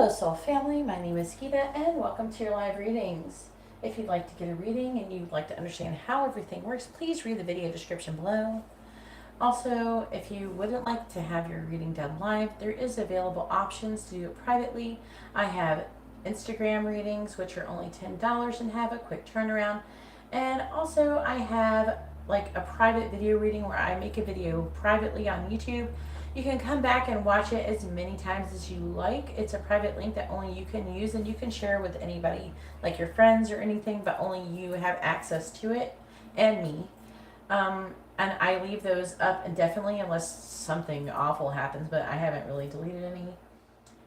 Hello Soul Family, my name is Geeta and welcome to your live readings. If you'd like to get a reading and you'd like to understand how everything works, please read the video description below. Also, if you wouldn't like to have your reading done live, there is available options to do it privately. I have Instagram readings, which are only $10 and have a quick turnaround. And also I have like a private video reading where I make a video privately on YouTube. You can come back and watch it as many times as you like. It's a private link that only you can use and you can share with anybody, like your friends or anything, but only you have access to it and me. And I leave those up indefinitely unless something awful happens, but I haven't really deleted any.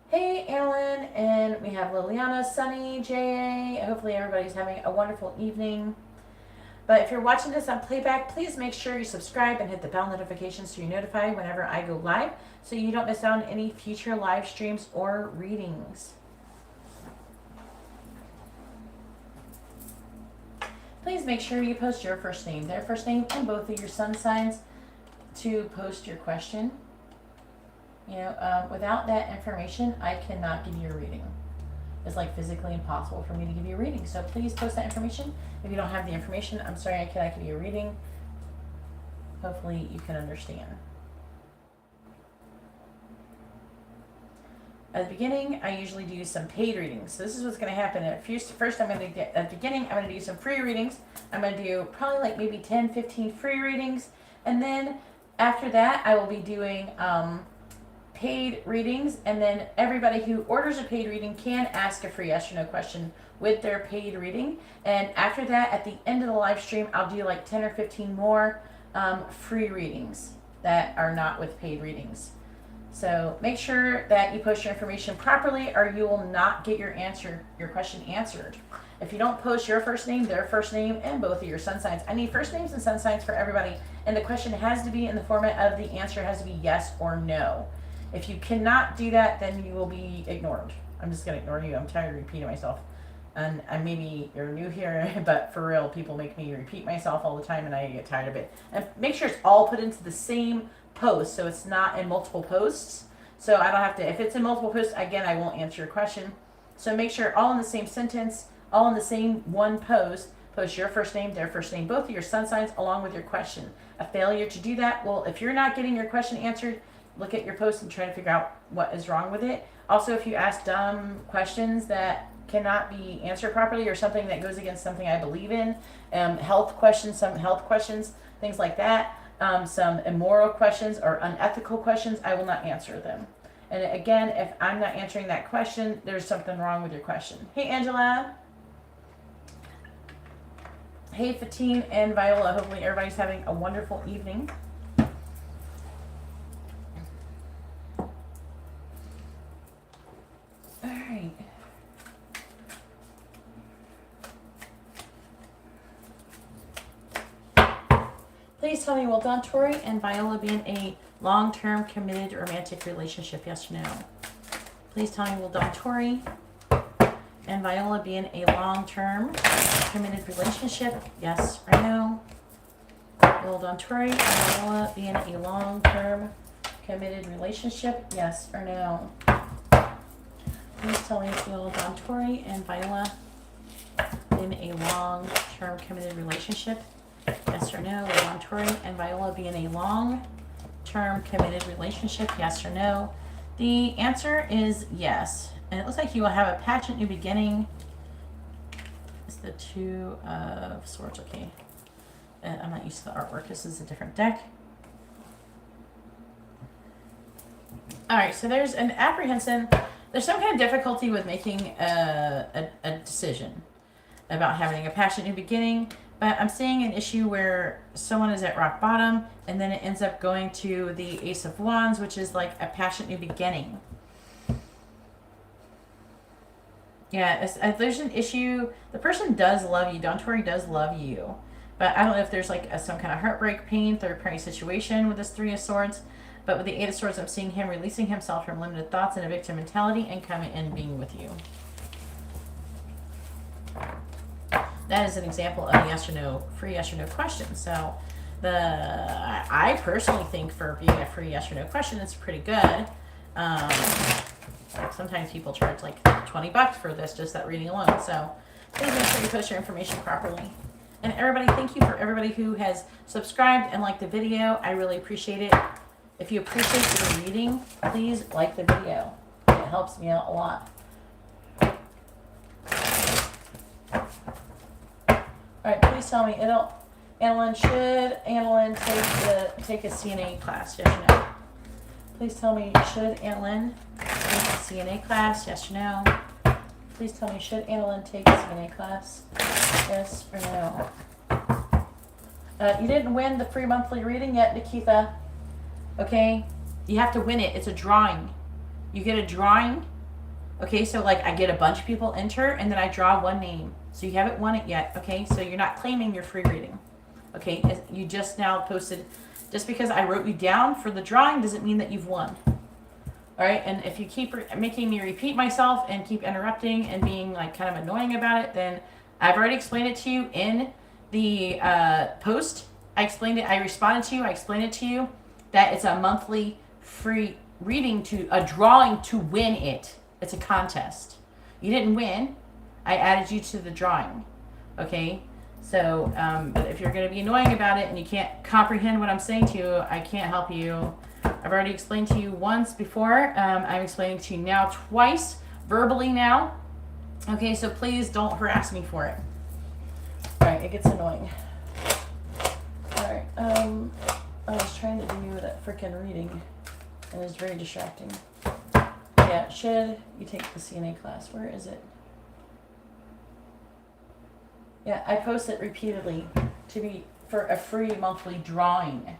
Hey, Alan, and we have Liliana, Sunny, J.A. Hopefully everybody's having a wonderful evening. But if you're watching this on playback, please make sure you subscribe and hit the bell notifications so you're notified whenever I go live so you don't miss out on any future live streams or readings. Please make sure you post your first name, their first name, and both of your sun signs to post your question. You know, without that information, I cannot give you a reading. It's like physically impossible for me to give you a reading. So please post that information. If you don't have the information, I'm sorry I cannot give you a reading. Hopefully you can understand. At the beginning, I usually do some paid readings. So this is what's going to happen. First, I'm going to get, at the beginning, I'm going to do some free readings. I'm going to do probably like maybe 10, 15 free readings. And then after that, I will be doing paid readings, and then everybody who orders a paid reading can ask a free yes or no question with their paid reading. And after that, at the end of the live stream, I'll do like 10 or 15 more free readings that are not with paid readings. So make sure that you post your information properly or you will not get your question answered. If you don't post your first name, their first name, and both of your sun signs, I need first names and sun signs for everybody, and the question has to be in the format of the answer has to be yes or no. If you cannot do that, then you will be ignored. I'm just going to ignore you. I'm tired of repeating myself. And maybe you're new here, but for real, people make me repeat myself all the time and I get tired of it. And make sure it's all put into the same post so it's not in multiple posts. So I don't have to, if it's in multiple posts, again, I won't answer your question. So make sure all in the same sentence, all in the same one post, post your first name, their first name, both of your sun signs along with your question. A failure to do that, well, if you're not getting your question answered, look at your post and try to figure out what is wrong with it. Also, if you ask dumb questions that cannot be answered properly or something that goes against something I believe in, health questions, things like that, some immoral questions or unethical questions, I will not answer them. And again, if I'm not answering that question, there's something wrong with your question. Hey, Angela. Hey, Fatine and Viola. Hopefully everybody's having a wonderful evening. Alright. Please tell me, will Don Tori and Viola be in a long-term committed romantic relationship? Yes or no? Please tell me, will Don Tori and Viola be in a long-term committed relationship? Yes or no? Will Don Tori and Viola be in a long-term committed relationship? Yes or no? Please tell me, will Don Tori and Viola in a long-term committed relationship? Yes or no? Will Don Tori and Viola be in a long-term committed relationship? Yes or no? The answer is yes. And it looks like you will have a passionate new beginning. It's the Two of Swords. Okay. I'm not used to the artwork. This is a different deck. Alright, so there's an apprehension. There's some kind of difficulty with making a decision about having a passionate new beginning, but I'm seeing an issue where someone is at rock bottom and then it ends up going to the Ace of Wands, which is like a passionate new beginning. Yeah, there's an issue. The person does love you. Don Tori does love you, but I don't know if there's like some kind of heartbreak, pain, third-party situation with this Three of Swords. But with the Eight of Swords, I'm seeing him releasing himself from limited thoughts and a victim mentality and coming and being with you. That is an example of yes or no, free yes or no question. So I personally think for being a free yes or no question, it's pretty good. Like sometimes people charge like 20 bucks for this, just that reading alone. So please make sure you post your information properly. And everybody, thank you for everybody who has subscribed and liked the video. I really appreciate it. If you appreciate the reading, please like the video. It helps me out a lot. Alright, please tell me, Annalyn, should Annalyn take a CNA class? Yes or no? Please tell me, should Annalyn take a CNA class? Yes or no? Please tell me, should Annalyn take a CNA class? Yes or no? You didn't win the free monthly reading yet, Nikita. Okay? You have to win it. It's a drawing. You get a drawing. Okay, so like I get a bunch of people enter and then I draw one name. So you haven't won it yet, okay? So you're not claiming your free reading. Okay, you just now posted. Just because I wrote you down for the drawing doesn't mean that you've won. All right, and if you keep making me repeat myself and keep interrupting and being like kind of annoying about it, then I've already explained it to you in the post. I explained it, I responded to you, I explained it to you that it's a monthly free reading, to a drawing to win it. It's a contest. You didn't win. I added you to the drawing, okay? So, but if you're going to be annoying about it and you can't comprehend what I'm saying to you, I can't help you. I've already explained to you once before. I'm explaining to you now twice, verbally now. Okay, so please don't harass me for it. All right, it gets annoying. All right, I was trying to do that freaking reading, and it's very distracting. Yeah, should you take the CNA class? Where is it? Yeah, I post it repeatedly to be for a free monthly drawing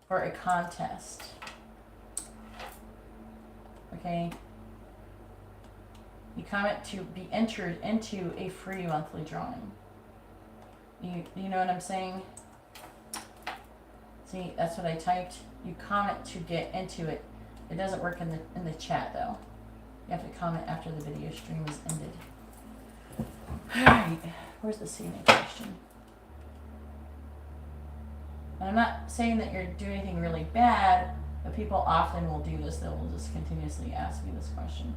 for a contest. Okay. You comment to be entered into a free monthly drawing. You know what I'm saying? See, that's what I typed. You comment to get into it. It doesn't work in the chat though. You have to comment after the video stream is ended. Alright. Where's the CNA question? And I'm not saying that you're doing anything really bad, but people often will do this. They will just continuously ask me this question,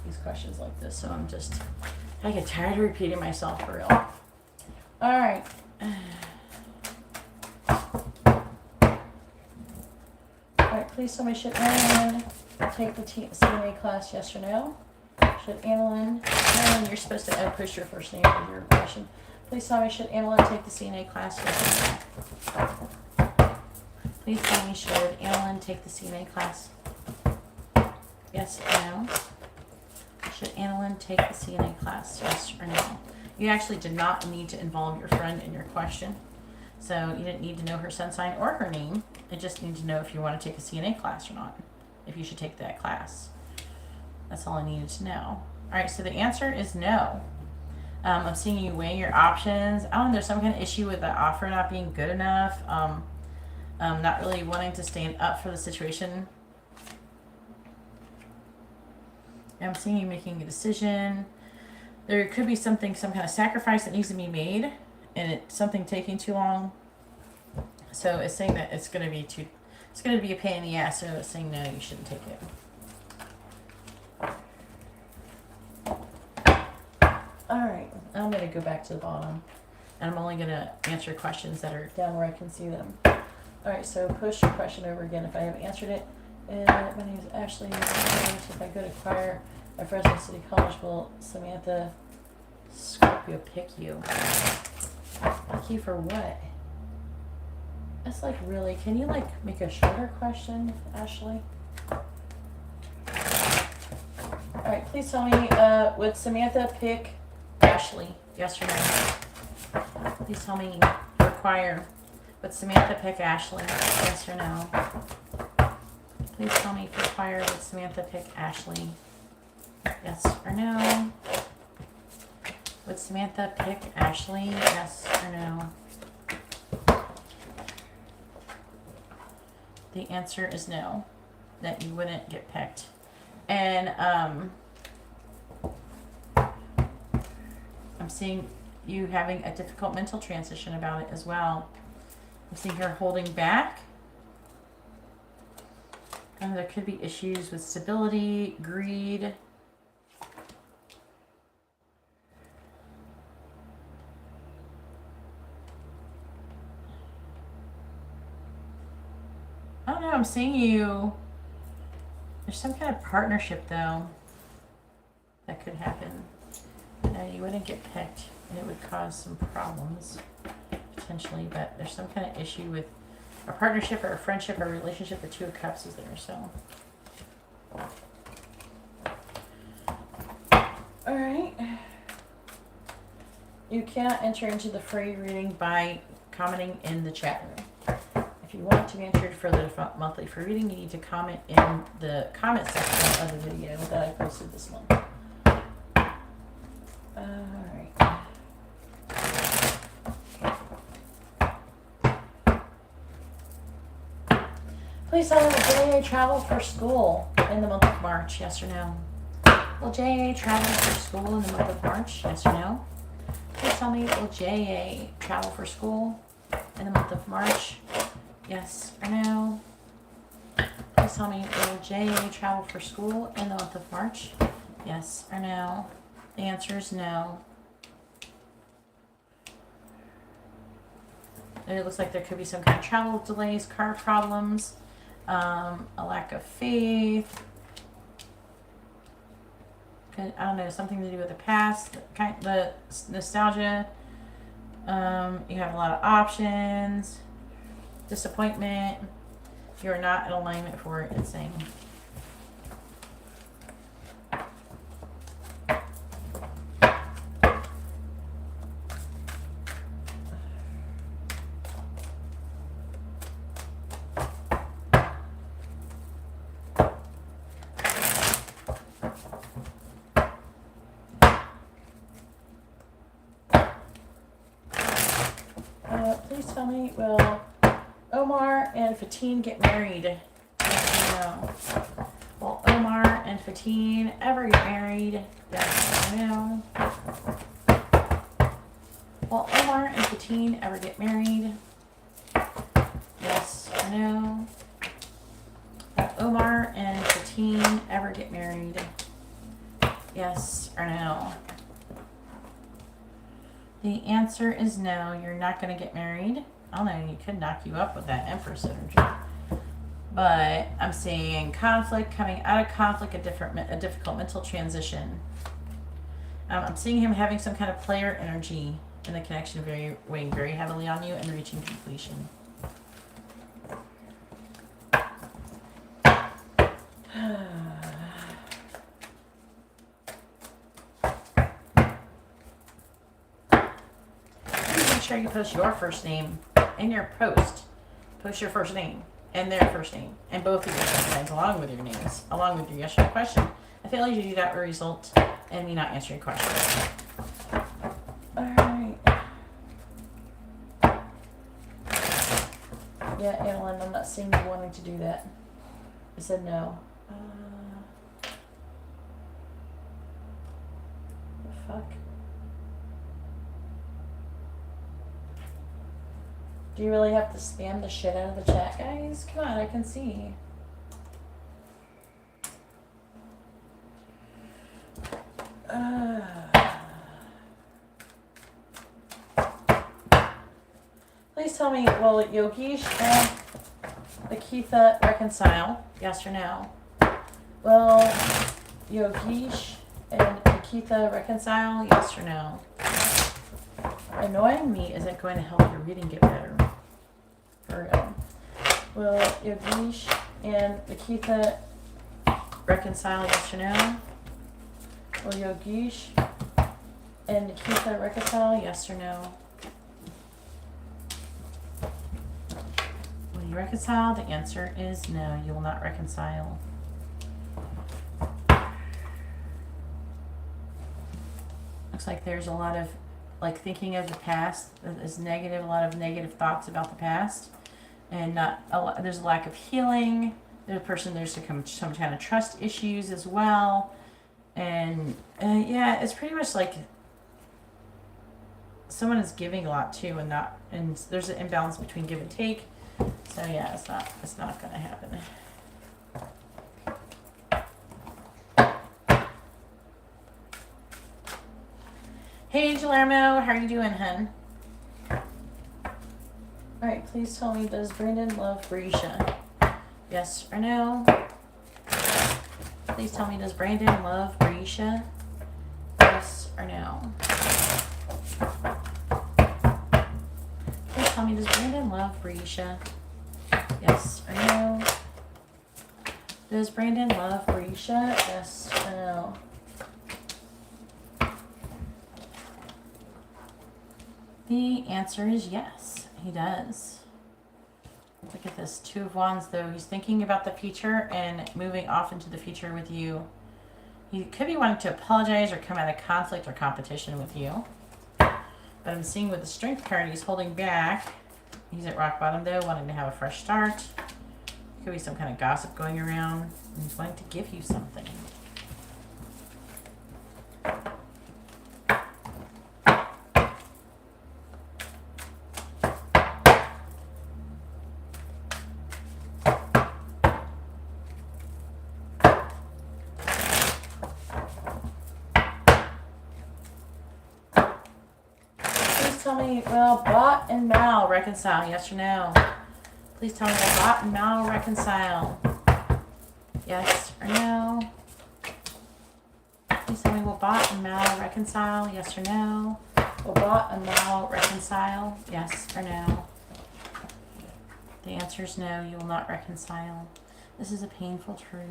these questions like this. So I get tired of repeating myself for real. All right. All right, please tell me, should Annalyn take the CNA class, yes or no? Should Annalyn, you're supposed to push your first name for your question. Please tell me, should Annalyn take the CNA class? Yes or no? Please tell me, should Annalyn take the CNA class? Yes or no? Should Annalyn take the CNA class? Yes or no? You actually did not need to involve your friend in your question. So you didn't need to know her sun sign or her name. You just need to know if you want to take a CNA class or not. If you should take that class. That's all I needed to know. All right, so the answer is no. I'm seeing you weigh your options. I don't know, there's some kind of issue with the offer not being good enough. Not really wanting to stand up for the situation. I'm seeing you making a decision. There could be some kind of sacrifice that needs to be made, and something taking too long. So it's saying that it's going to be a pain in the ass. So it's saying no, you shouldn't take it. Alright, I'm going to go back to the bottom. And I'm only going to answer questions that are down where I can see them. Alright, so push your question over again if I haven't answered it. And my name is Ashley. If I go to choir at Fresno City College, will Samantha Scorpio pick you? Pick you for what? That's like really, can you like make a shorter question, Ashley? Alright, please tell me, would Samantha pick Ashley? Yes or no? Please tell me, require, would Samantha pick Ashley? Yes or no? Please tell me, require, would Samantha pick Ashley? Yes or no? Would Samantha pick Ashley? Yes or no? The answer is no, that you wouldn't get picked. And I'm seeing you having a difficult mental transition about it as well. I'm seeing her holding back. And there could be issues with stability, greed. I don't know, I'm seeing you. There's some kind of partnership, though, that could happen. You wouldn't get picked, and it would cause some problems, potentially, but there's some kind of issue with a partnership or a friendship or a relationship. The Two of Cups is there, so. Alright. You cannot enter into the free reading by commenting in the chat room. If you want to be entered for the monthly free reading, you need to comment in the comment section of the video that I posted this month. Alright. Please tell me, will JA travel for school in the month of March? Yes or no? Will JA travel for school in the month of March? Yes or no? Please tell me, will JA travel for school in the month of March? Yes or no? Please tell me, will JA travel for school in the month of March? Yes or no? The answer is no. It looks like there could be some kind of travel delays, car problems, a lack of faith. I don't know, something to do with the past, the nostalgia. You have a lot of options. Disappointment. You're not in alignment for it, it's saying. Please tell me, will Omar and Fatine get married? Yes or no? Will Omar and Fatine ever get married? Yes or no? Will Omar and Fatine ever get married? Yes or no? Will Omar and Fatine ever get married? Yes or no? The answer is no, you're not going to get married. I don't know, you could knock you up with that Empress energy. But I'm seeing conflict, coming out of conflict, a difficult mental transition. I'm seeing him having some kind of player energy in the connection, weighing very heavily on you and reaching completion. Sure you post your first name in your post. Post your first name and their first name and both of your first names along with your names, along with your yes or no question. I feel like you do that will result in me not answering questions. Alright. Yeah, Adeline, I'm not seeing you wanting to do that. I said no. The fuck? Do you really have to spam the shit out of the chat, guys? Come on, I can see. Please tell me, will Yogesh and Geeta reconcile? Yes or no? Will Yogesh and Geeta reconcile? Yes or no? Annoying me isn't going to help your reading get better. For real. Will Yogesh and Geeta reconcile? Yes or no? Will Yogesh and Geeta reconcile? Yes or no? Will you reconcile? The answer is no. You will not reconcile. Looks like there's a lot of thinking of the past is negative, a lot of negative thoughts about the past, and there's a lack of healing. There's some kind of trust issues as well, and yeah, it's pretty much like someone is giving a lot too, and there's an imbalance between give and take. So yeah, it's not going to happen. Hey, Guillermo, how are you doing, hun? Alright, please tell me, does Brandon love Brisha? Yes or no? Please tell me, does Brandon love Brisha? Yes or no? Please tell me, does Brandon love Brisha? Yes or no? Does Brandon love Brisha? Yes or no? The answer is yes, he does. Look at this, Two of Wands though. He's thinking about the future and moving off into the future with you. He could be wanting to apologize or come out of conflict or competition with you. But I'm seeing with the Strength card, he's holding back. He's at rock bottom though, wanting to have a fresh start. Could be some kind of gossip going around. And he's wanting to give you something. Tell me, will Bot and Mal reconcile? Yes or no? Please tell me, will Bot and Mal reconcile? Yes or no? Please tell me, will Bot and Mal reconcile? Yes or no? Will Bot and Mal reconcile? Yes or no? The answer is no, you will not reconcile. This is a painful truth.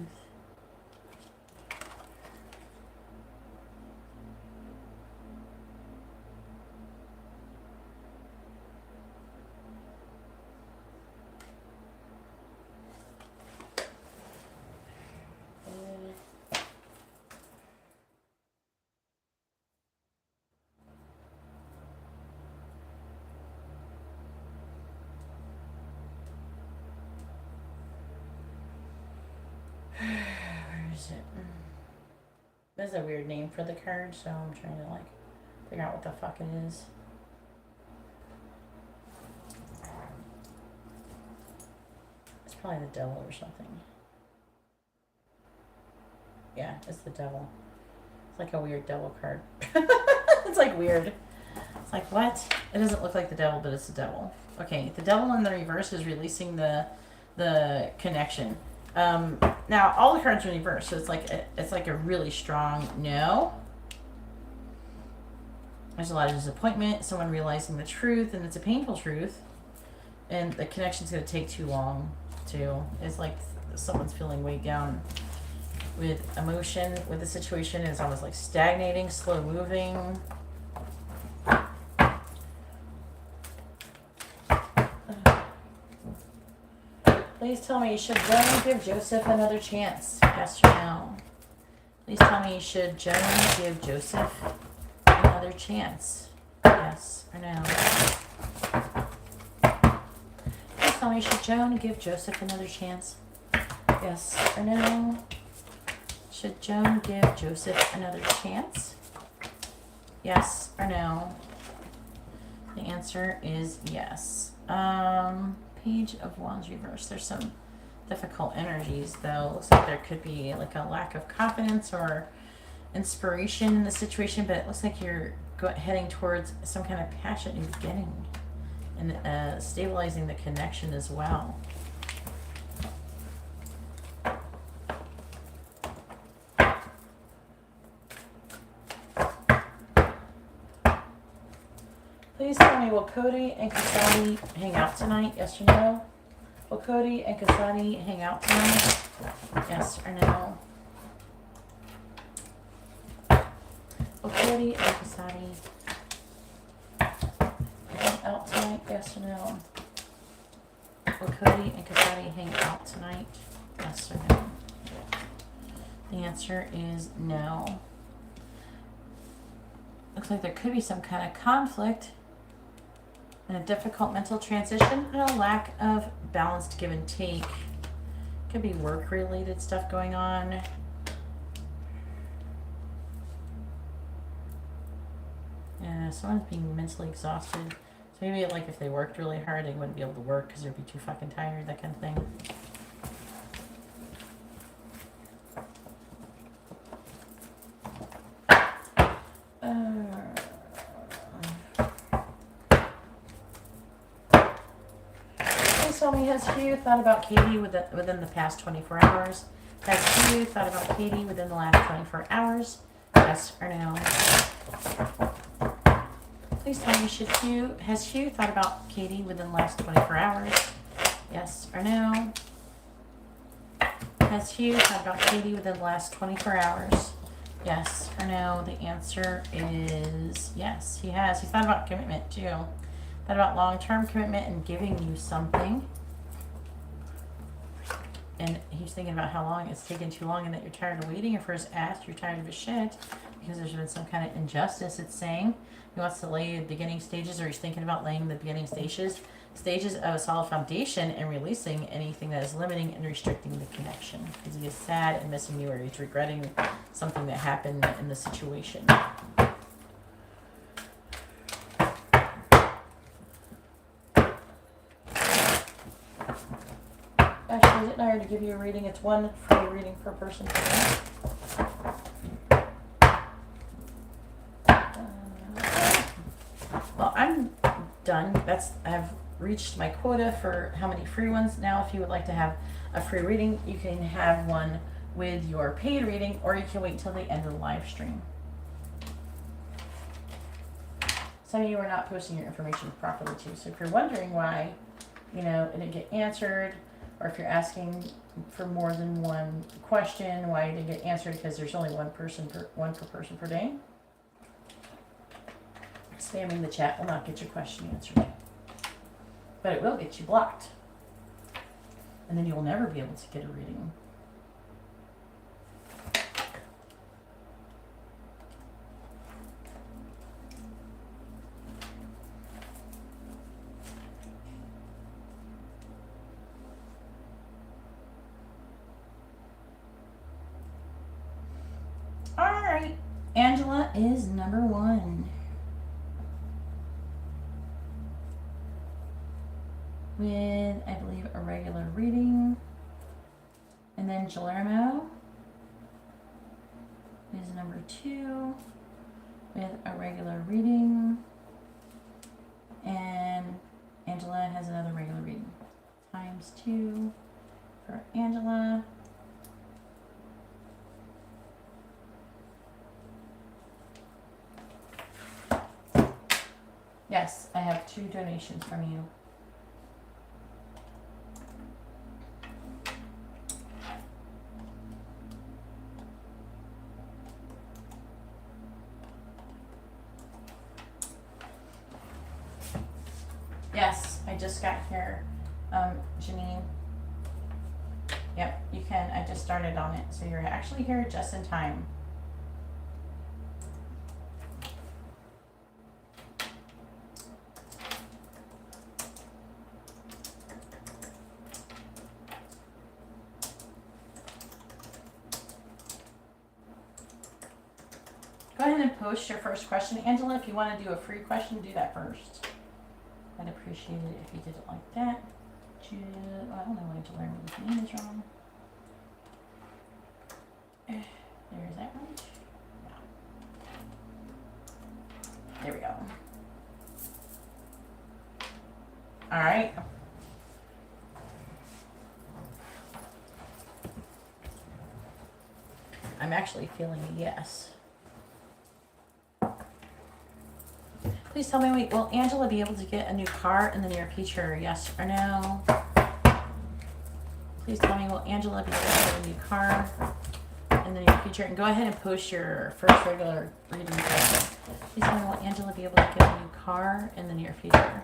Where is it? That's a weird name for the card, so I'm trying to like figure out what the fuck it is. It's probably the devil or something. Yeah, it's the devil. It's like a weird devil card. It's like weird. It's like, what? It doesn't look like the devil, but it's the devil. Okay, the devil in the reverse is releasing the connection. Now all the cards are in reverse, so it's like a really strong no. There's a lot of disappointment, someone realizing the truth, and it's a painful truth, and the connection's going to take too long too. It's like someone's feeling weighed down with emotion with the situation. It's almost like stagnating, slow moving. Please tell me, should Joan give Joseph another chance? Yes or no? Please tell me, should Joan give Joseph another chance? Yes or no? Please tell me, should Joan give Joseph another chance? Yes or no? Should Joan give Joseph another chance? Yes or no? The answer is yes. Page of Wands reverse. There's some difficult energies though. Looks like there could be like a lack of confidence or inspiration in the situation, but it looks like you're heading towards some kind of passion and beginning and stabilizing the connection as well. Please tell me, will Cody and Kasadi hang out tonight? Yes or no? Will Cody and Kasadi hang out tonight? Yes or no? Will Cody and Kasadi hang out tonight? Yes or no? Will Cody and Kasadi hang out tonight? Yes or no? The answer is no. Looks like there could be some kind of conflict and a difficult mental transition and a lack of balanced give and take. Could be work-related stuff going on. Yeah, someone's being mentally exhausted. So maybe like if they worked really hard, they wouldn't be able to work because they'd be too fucking tired, that kind of thing. tell me, has Hugh thought about Katie within the past 24 hours? Has Hugh thought about Katie within the last 24 hours? Yes or no? Please tell me, has Hugh thought about Katie within the last 24 hours? Yes or no? Has Hugh thought about Katie within the last 24 hours? Yes or no? The answer is yes, he has. He thought about commitment too. Thought about long-term commitment and giving you something. And he's thinking about how long it's taken too long and that you're tired of waiting. Or for his ass, you're tired of his shit because there's been some kind of injustice, it's saying. He wants to lay the beginning stages, or he's thinking about laying the beginning stages of a solid foundation and releasing anything that is limiting and restricting the connection. Because he is sad and missing you, or he's regretting something that happened in the situation. Actually, didn't I already give you a reading? It's one free reading per person today. Well, I'm done. I've reached my quota for how many free ones. Now, if you would like to have a free reading, you can have one with your paid reading, or you can wait till the end of the live stream. Some of you are not posting your information properly too. So if you're wondering why, it didn't get answered, or if you're asking for more than one question, why it didn't get answered because there's only one per person per day. Spamming the chat will not get your question answered, but it will get you blocked, and then you will never be able to get a reading. All right, Angela is number one. With, I believe, a regular reading. And then Guillermo is number two with a regular reading. And Angela has another regular reading. Times 2 for Angela. Yes, I have 2 donations from you. Yes, I just got here, Janine. Yep, you can. I just started on it, so you're actually here just in time. Go ahead and post your first question. Angela, if you want to do a free question, do that first. I'd appreciate it if you did it like that. I don't know why Guillermo's name is wrong. There's that one. Yeah. There we go. All right. I'm actually feeling a yes. Please tell me, will Angela be able to get a new car in the near future? Yes or no? Please tell me, will Angela be able to get a new car in the near future? And go ahead and post your first regular reading. Please tell me, will Angela be able to get a new car in the near future?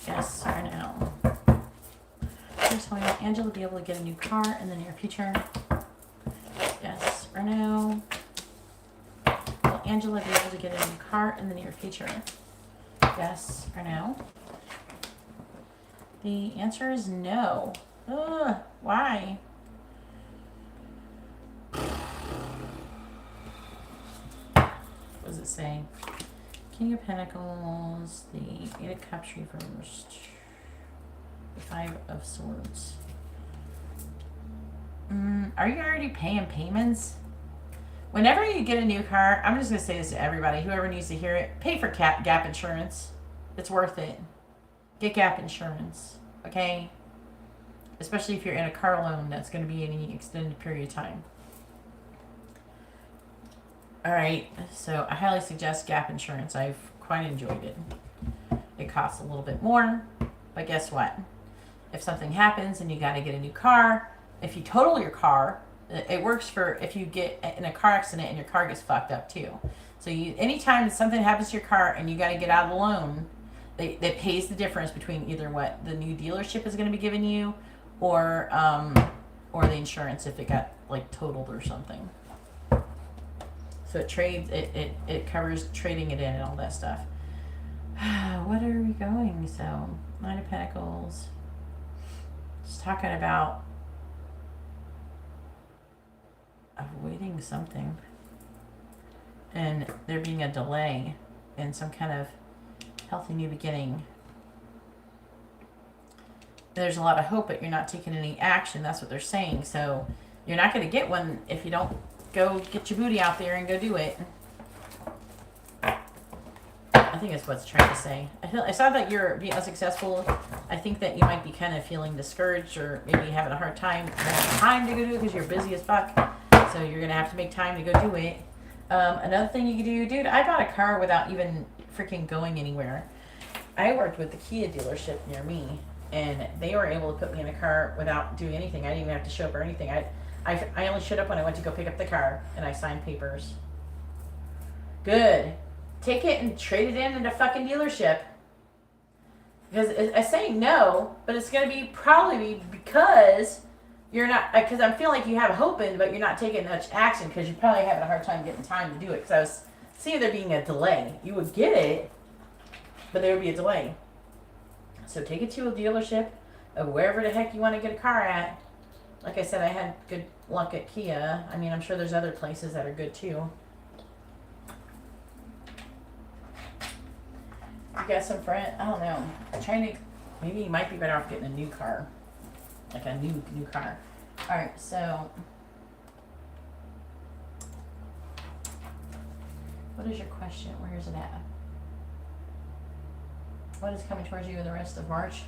Yes or no? Please tell me, will Angela be able to get a new car in the near future? Yes or no? Angela be able to get a new car in the near future? Yes or no? The answer is no. Ugh, why? What does it say? King of Pentacles, the 8 of Cups reversed, the 5 of Swords. Are you already paying payments? Whenever you get a new car, I'm just going to say this to everybody, whoever needs to hear it, pay for gap insurance. It's worth it. Get gap insurance. okay? Especially if you're in a car loan that's going to be any extended period of time. All right, so I highly suggest gap insurance. I've quite enjoyed it. It costs a little bit more, but guess what? If something happens and you got to get a new car, if you total your car, it works for if you get in a car accident and your car gets fucked up too. So anytime something happens to your car and you got to get out of the loan, that pays the difference between either what the new dealership is going to be giving you, or the insurance if it got like totaled or something. So it covers trading it in and all that stuff. What are we going? So, Nine of Pentacles. Just talking about avoiding something. And there being a delay in some kind of healthy new beginning. There's a lot of hope, but you're not taking any action. That's what they're saying. So, you're not going to get one if you don't go get your booty out there and go do it. I think that's what it's trying to say. I saw that you're being unsuccessful. I think that you might be kind of feeling discouraged, or maybe having a hard time to go do it because you're busy as fuck. So you're going to have to make time to go do it. Another thing you can do, dude, I bought a car without even freaking going anywhere. I worked with the Kia dealership near me, and they were able to put me in a car without doing anything. I didn't even have to show up or anything. I only showed up when I went to go pick up the car, and I signed papers. Good. Take it and trade it in at a fucking dealership. Because it's saying no, but it's going to be probably because you're not, because I feel like you have hope in, but you're not taking much action because you're probably having a hard time getting time to do it. Because I was seeing there being a delay. You would get it, but there would be a delay. So take it to a dealership of wherever the heck you want to get a car at. Like I said, I had good luck at Kia. I mean, I'm sure there's other places that are good too. You got some friend? I don't know. I'm trying to. Maybe you might be better off getting a new car, like a new car. All right, so what is your question? Where is it at? What is coming towards you in the rest of March?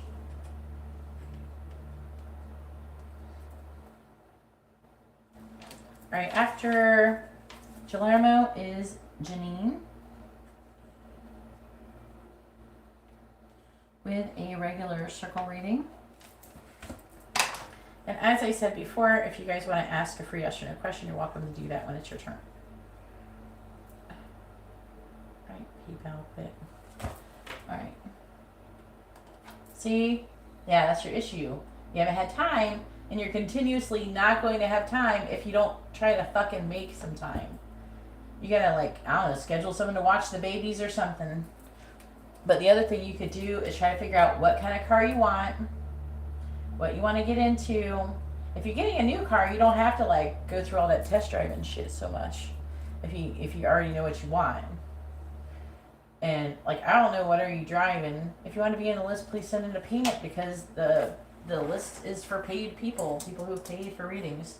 All right, after Guillermo is Janine with a regular circle reading. And as I said before, if you guys want to ask a free yes or no question, you're welcome to do that when it's your turn. All right, PayPal bit. All right. See? Yeah, that's your issue. You haven't had time, and you're continuously not going to have time if you don't try to fucking make some time. You gotta, like, I don't know, schedule someone to watch the babies or something. But the other thing you could do is try to figure out what kind of car you want, what you want to get into. If you're getting a new car, you don't have to, like, go through all that test drive and shit so much. If you already know what you want. And, like, I don't know, what are you driving? If you want to be in the list, please send in a payment, because the list is for paid people who have paid for readings.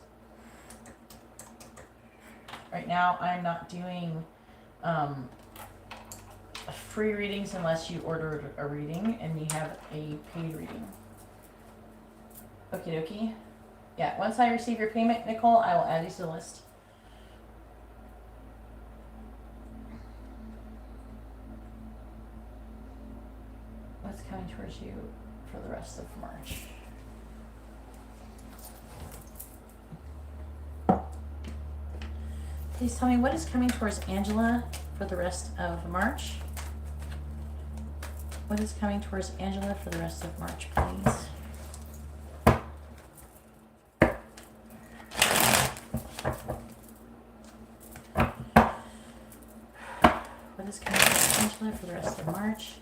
Right now, I'm not doing free readings unless you ordered a reading and you have a paid reading. Okie dokie. Yeah, once I receive your payment, Nicole, I will add these to the list. What's coming towards you for the rest of March? Please tell me what is coming towards Angela for the rest of March. What is coming towards Angela for the rest of March, please? What is coming towards Angela for the rest of March?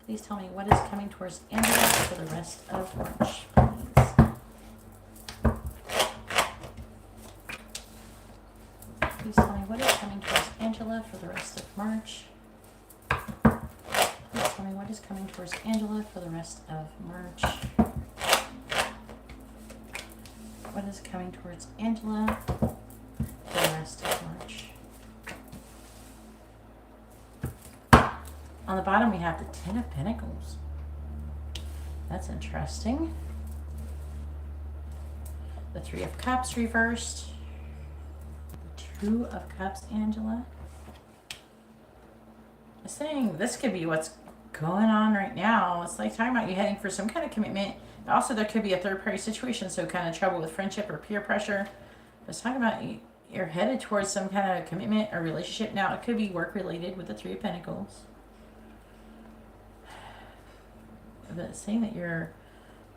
Please tell me what is coming towards Angela for the rest of March, please. Please tell me what is coming towards Angela for the rest of March. Please tell me what is coming towards Angela for the rest of March. What is coming towards Angela for the rest of March. On the bottom we have the Ten of Pentacles. That's interesting. The Three of Cups reversed. The Two of Cups, Angela. I'm saying this could be what's going on right now. It's like talking about you heading for some kind of commitment. Also, there could be a third-party situation, so kind of trouble with friendship or peer pressure. It's talking about you're headed towards some kind of commitment or relationship. Now, it could be work-related with the Three of Pentacles. But it's saying that you're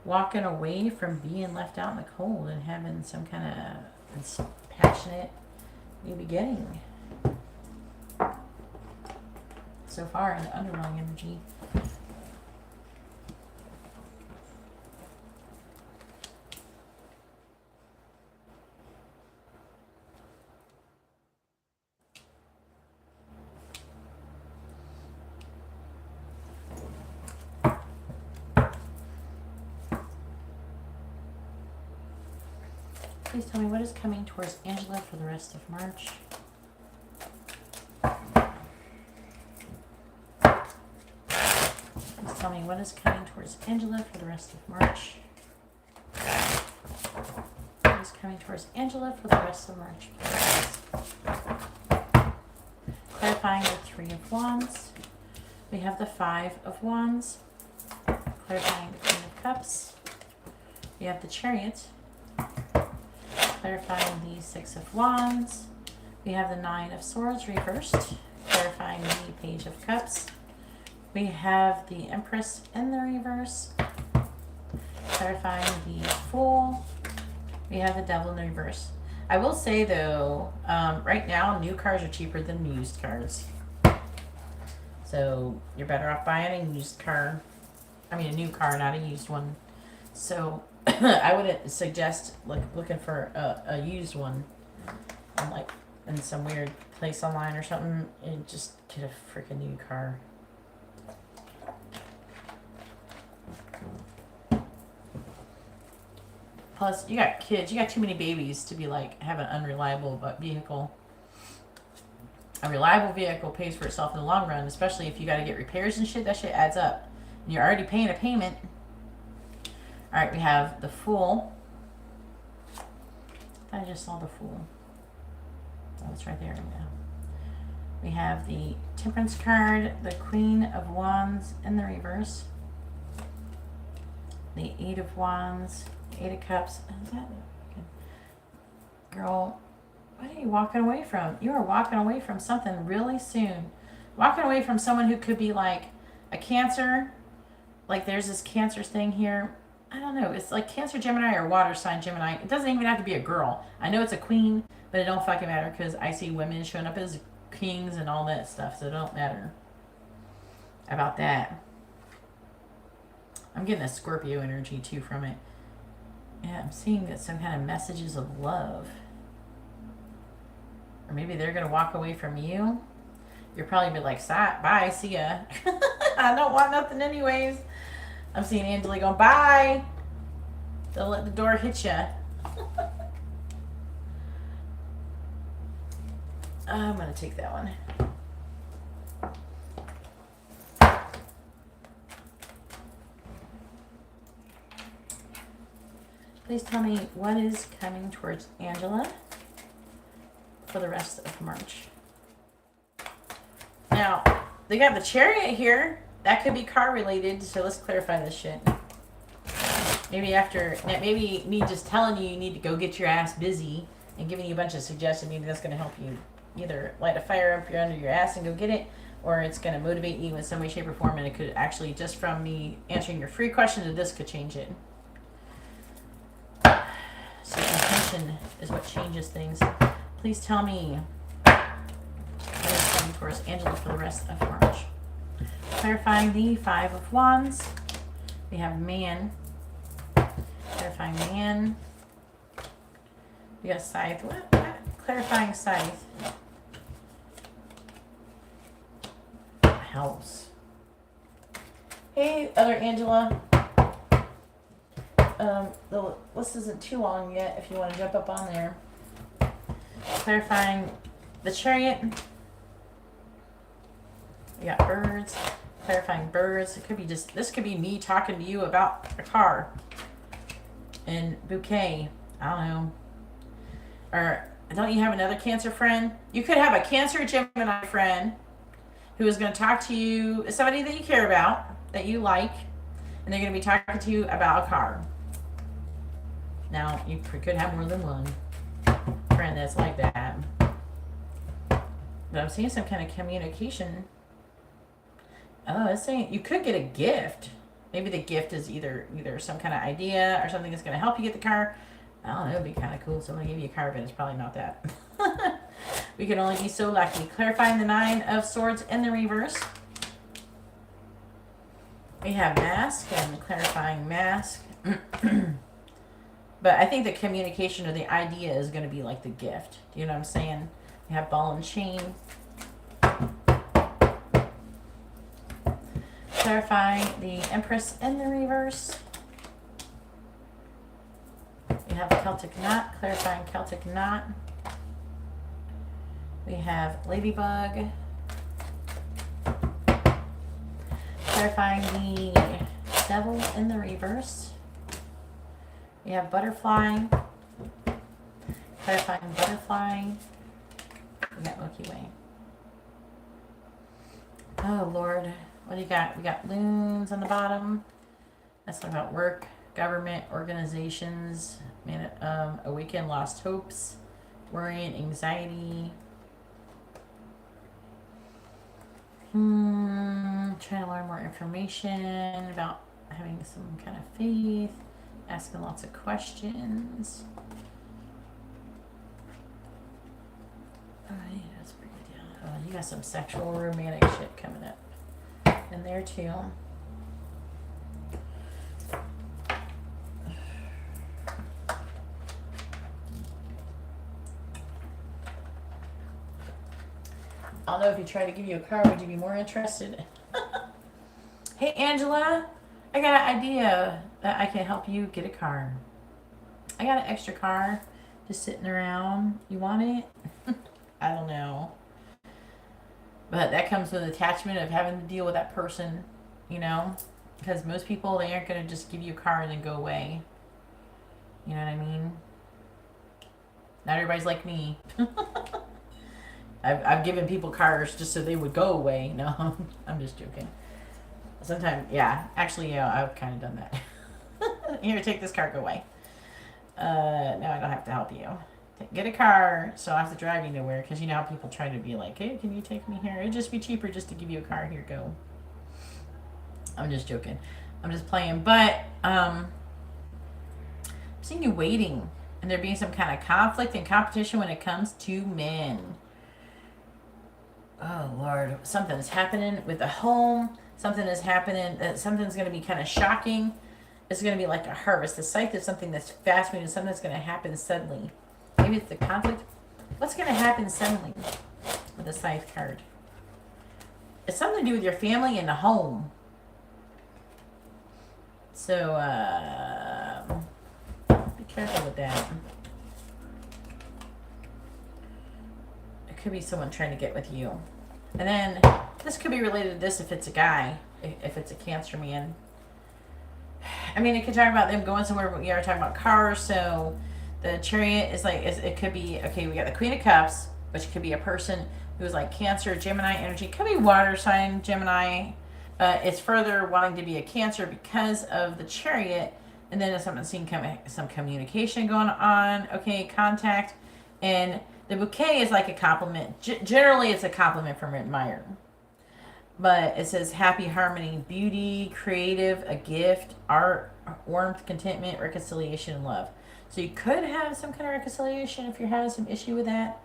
walking away from being left out in the cold and having some kind of passionate new beginning. So far in the underlying energy. Please tell me what is coming towards Angela for the rest of March. Please tell me what is coming towards Angela for the rest of March. What is coming towards Angela for the rest of March? Clarifying the Three of Wands. We have the Five of Wands. Clarifying the Queen of Cups. We have the Chariot. Clarifying the Six of Wands. We have the Nine of Swords reversed. Clarifying the Page of Cups. We have the Empress in the reverse. Clarifying the Fool. We have the Devil in the reverse. I will say though, right now new cars are cheaper than used cars. So you're better off buying a used car. I mean a new car, not a used one. So I wouldn't suggest looking for a used one on like in some weird place online or something, and just get a freaking new car. Plus, you got kids, you got too many babies to be like have an unreliable vehicle. A reliable vehicle pays for itself in the long run, especially if you got to get repairs and shit. That shit adds up. And you're already paying a payment. All right, we have the Fool. I just saw the Fool. Oh, it's right there. We have the Temperance card, the Queen of Wands in the reverse, the Eight of Wands, the Eight of Cups. Is that girl? What are you walking away from? You are walking away from something really soon. Walking away from someone who could be like a Cancer. Like there's this Cancer thing here. I don't know. It's like Cancer, Gemini, or water sign Gemini. It doesn't even have to be a girl. I know it's a queen, but it don't fucking matter because I see women showing up as kings and all that stuff, so it don't matter about that. I'm getting a Scorpio energy too from it. Yeah, I'm seeing that some kind of messages of love. Or maybe they're going to walk away from you. You'll probably be like, bye, see ya. I don't want nothing anyways. I'm seeing Angela going, bye. Don't let the door hit you. I'm going to take that one. Please tell me what is coming towards Angela for the rest of March. Now, they got the Chariot here. That could be car related, so let's clarify this shit. Maybe me just telling you need to go get your ass busy and giving you a bunch of suggestions, maybe that's going to help you either light a fire up under your ass and go get it, or it's going to motivate you in some way, shape, or form, and it could actually, just from me answering your free question, this could change it. So intention is what changes things. Please tell me what is coming towards Angela for the rest of March. Clarifying the Five of Wands. We have Man. Clarifying Man. We got Scythe. What? Clarifying Scythe. House. Hey, other Angela. The list isn't too long yet if you want to jump up on there. Clarifying the Chariot. We got birds. clarifying birds. It could be just, this could be me talking to you about a car. And bouquet, I don't know. Or don't you have another Cancer friend? You could have a Cancer Gemini friend who is going to talk to you, somebody that you care about, that you like, and they're going to be talking to you about a car. Now, you could have more than one friend that's like that. But I'm seeing some kind of communication. Oh, it's saying you could get a gift. Maybe the gift is either some kind of idea or something that's going to help you get the car. I don't know, it'd be kind of cool. Someone give you a car, but it's probably not that. We can only be so lucky. Clarifying the Nine of Swords in the reverse. We have Mask and clarifying Mask. But I think the communication or the idea is going to be like the gift. Do you know what I'm saying? We have Ball and Chain. Clarifying the Empress in the reverse. We have Celtic Knot, clarifying Celtic Knot. We have Ladybug. Clarifying the Devil in the reverse. We have Butterfly. Clarifying Butterfly. We got Milky Way. Oh, Lord. What do you got? We got loons on the bottom. That's about work, government, organizations, awaken lost hopes, worry and anxiety. Trying to learn more information about having some kind of faith, asking lots of questions. Alright, that's pretty good. Oh, you got some sexual romantic shit coming up in there too. I don't know, if he tried to give you a car, would you be more interested? Hey, Angela, I got an idea that I can help you get a car. I got an extra car just sitting around. You want it? I don't know. But that comes with attachment of having to deal with that person, you know? Because most people, they aren't going to just give you a car and then go away. You know what I mean? Not everybody's like me. I've given people cars just so they would go away. No, I'm just joking. Sometimes, yeah. Actually, yeah, I've kind of done that. Here, take this car, go away. Now I don't have to help you. Get a car so I don't have to drive you nowhere. Because you know how people try to be like, hey, can you take me here? It'd just be cheaper just to give you a car. Here, go. I'm just joking. I'm just playing. But, I'm seeing you waiting. And there being some kind of conflict and competition when it comes to men. Oh, Lord. Something's happening with the home. Something is happening. Something's going to be kind of shocking. It's going to be like a harvest. The scythe is something that's fast moving. Something that's going to happen suddenly. Maybe it's the conflict. What's going to happen suddenly with the scythe card? It's something to do with your family and the home. So, be careful with that. It could be someone trying to get with you. And then, this could be related to this if it's a guy. If it's a Cancer man. I mean, it could talk about them going somewhere, but we are talking about cars, so the Chariot is like, it could be, okay, we got the Queen of Cups, which could be a person who's like Cancer, Gemini energy. Could be water sign, Gemini. It's further wanting to be a Cancer because of the Chariot. And then someone's seeing some communication going on. Okay, contact. And the bouquet is like a compliment. Generally, it's a compliment from an admirer. But it says happy, harmony, beauty, creative, a gift, art, warmth, contentment, reconciliation, and love. So you could have some kind of reconciliation if you're having some issue with that.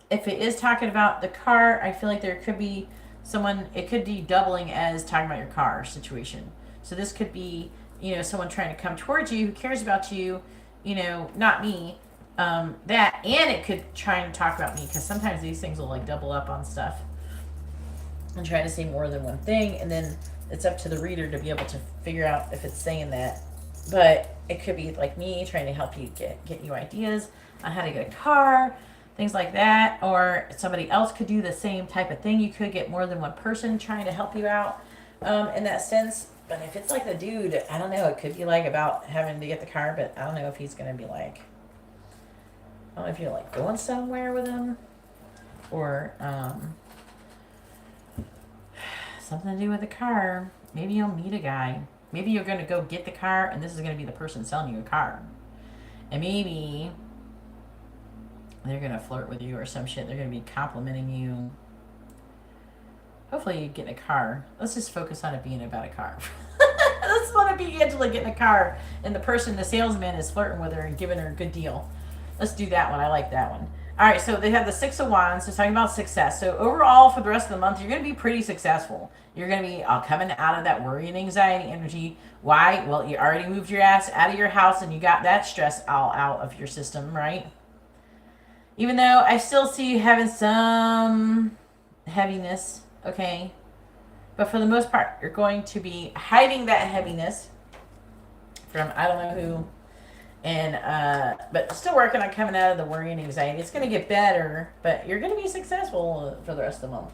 If it is talking about the car, I feel like there could be someone, it could be doubling as talking about your car situation. So this could be, you know, someone trying to come towards you who cares about you, you know, not me. That, and it could try and talk about me, because sometimes these things will like double up on stuff and try to say more than one thing, and then it's up to the reader to be able to figure out if it's saying that. But it could be like me trying to help you get you ideas on how to get a car, things like that. Or somebody else could do the same type of thing. You could get more than one person trying to help you out in that sense. But if it's like the dude, I don't know. It could be like about having to get the car, but I don't know if he's going to be like, I don't know if you're like going somewhere with him or something to do with the car. Maybe you'll meet a guy. Maybe you're going to go get the car and this is going to be the person selling you a car. And maybe they're going to flirt with you or some shit. They're going to be complimenting you. Hopefully you get in a car. Let's just focus on it being about a car. Let's let it be Angela getting a car and the person, the salesman, is flirting with her and giving her a good deal. Let's do that one. I like that one. All right, so they have the Six of Wands. So talking about success. So overall, for the rest of the month, you're going to be pretty successful. You're going to be coming out of that worry and anxiety energy. Why? Well, you already moved your ass out of your house and you got that stress all out of your system, right? Even though I still see you having some heaviness, okay? But for the most part, you're going to be hiding that heaviness from I don't know who. And but still working on coming out of the worry and anxiety. It's going to get better, but you're going to be successful for the rest of the month.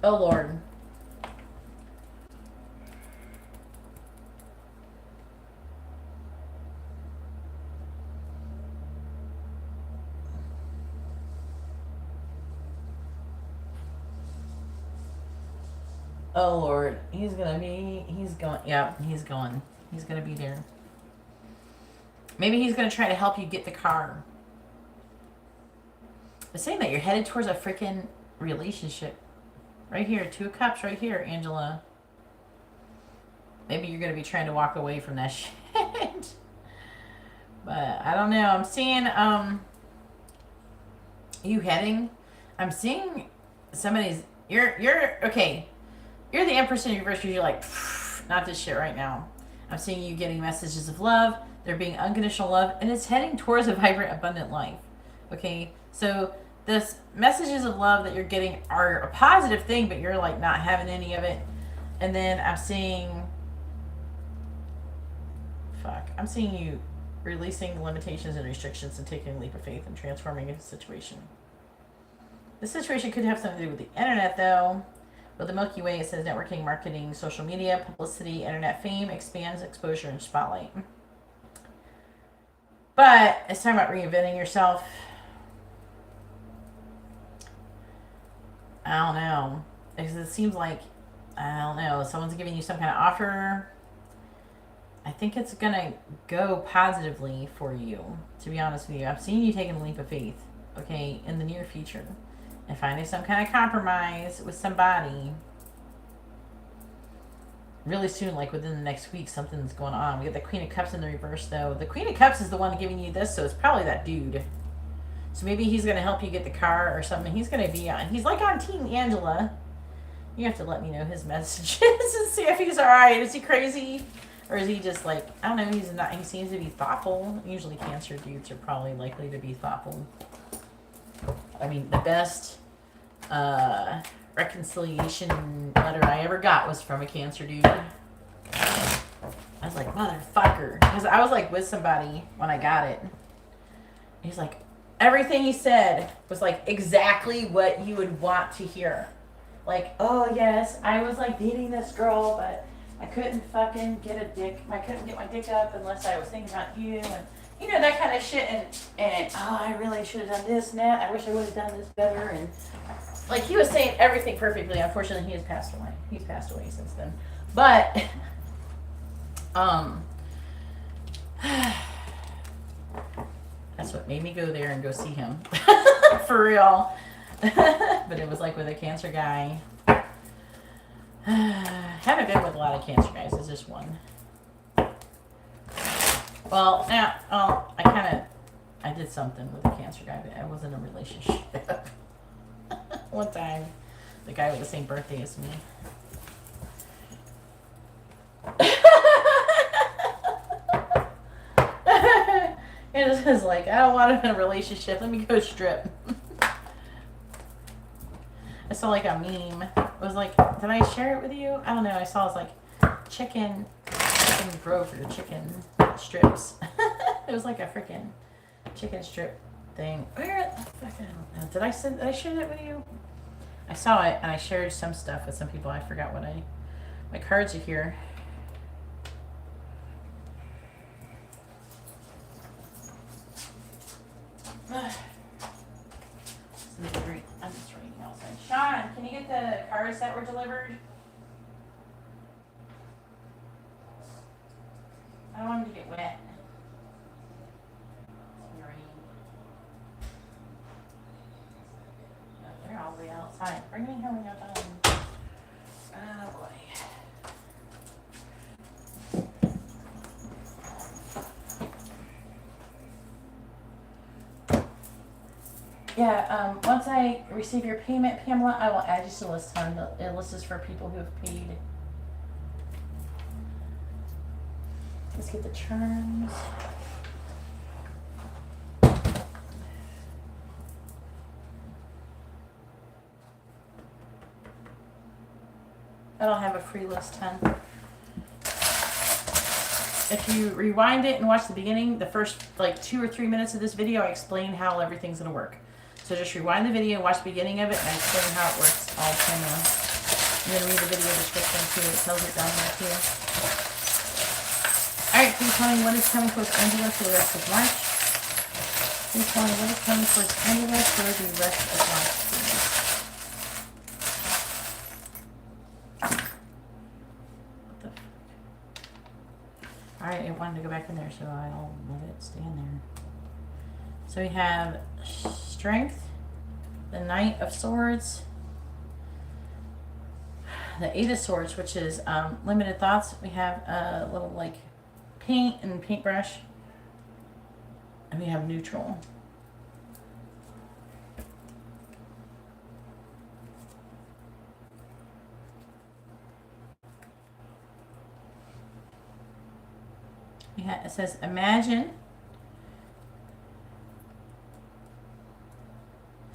Oh Lord. Oh Lord, he's going, yeah, he's going to be there. Maybe he's going to try to help you get the car. But saying that, you're headed towards a freaking relationship. Right here, 2 of Cups right here, Angela. Maybe you're going to be trying to walk away from that shit. But I don't know. I'm seeing, you heading. I'm seeing somebody's, okay. You're the Empress in reverse because you're like, not this shit right now. I'm seeing you getting messages of love. They're being unconditional love. And it's heading towards a vibrant, abundant life. Okay? So this messages of love that you're getting are a positive thing, but you're like not having any of it. And then I'm seeing, I'm seeing you releasing limitations and restrictions and taking a leap of faith and transforming a situation. This situation could have something to do with the internet, though. With the Milky Way, it says networking, marketing, social media, publicity, internet fame, expands exposure and spotlight. But it's talking about reinventing yourself. I don't know. Because it seems like, I don't know, someone's giving you some kind of offer. I think it's going to go positively for you, to be honest with you. I've seen you taking a leap of faith, okay, in the near future. And finding some kind of compromise with somebody really soon, like within the next week, something's going on. We got the Queen of Cups in the reverse, though. The Queen of Cups is the one giving you this, so it's probably that dude. So maybe he's going to help you get the car or something. He's going to be on, he's like on Team Angela. You have to let me know his messages and see if he's all right. Is he crazy? Or is he just like, I don't know, he's not, he seems to be thoughtful. Usually Cancer dudes are probably likely to be thoughtful. I mean, the best reconciliation letter I ever got was from a Cancer dude. I was like, motherfucker. Because I was like with somebody when I got it. He's like, everything he said was like exactly what you would want to hear. Like, oh yes, I was like dating this girl, but I couldn't fucking get a dick. I couldn't get my dick up unless I was thinking about you. And you know, that kind of shit, and oh, I really should have done this and that. I wish I would have done this better. And like, he was saying everything perfectly. Unfortunately, he has passed away. He's passed away since then. But that's what made me go there and go see him. For real. But it was like with a Cancer guy. Haven't been with a lot of Cancer guys. It's just one. Well, yeah, I did something with a Cancer guy, but I was in a relationship. One time, the guy with the same birthday as me. It was like, I don't want to be in a relationship. Let me go strip. I saw like a meme. It was like, did I share it with you? I don't know. I saw it was like chicken grow for your chicken strips. It was like a freaking chicken strip thing. Where the fuck? I don't know. Did I share that with you? I saw it and I shared some stuff with some people. I forgot what my cards are here. I'm just reading outside. Sean, can you get the cards that were delivered? I don't want them to get wet. It's raining. No, they're all the way outside. Bring me home when you're done. Oh boy. Yeah, once I receive your payment, Pamela, I will add you to the list. The list is for people who have paid. Let's get the charms. I don't have a free list, hun. If you rewind it and watch the beginning, the first like 2 or 3 minutes of this video, I explain how everything's gonna work. So just rewind the video, watch the beginning of it, and I explain how it works all Pamela. And then read the video description too. It tells it down there too. Alright, please tell me what is coming towards Angela for the rest of March. Please tell me what is coming towards Angela for the rest of March, please. What the fuck? Alright, I wanted to go back in there, so I'll let it stay in there. So we have Strength, the Knight of Swords, the Eight of Swords, which is limited thoughts. We have a little like paint and paintbrush, and we have neutral. It says imagine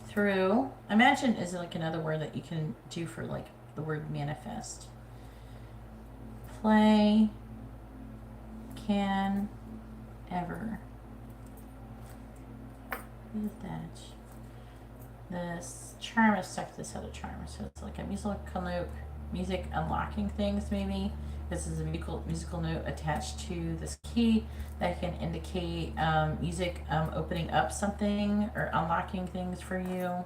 through. Imagine is like another word that you can do for like the word manifest. Play can ever. What is that? This charm is stuck to this other charm. So it's like a musical note, music unlocking things maybe. This is a musical note attached to this key that can indicate music opening up something or unlocking things for you.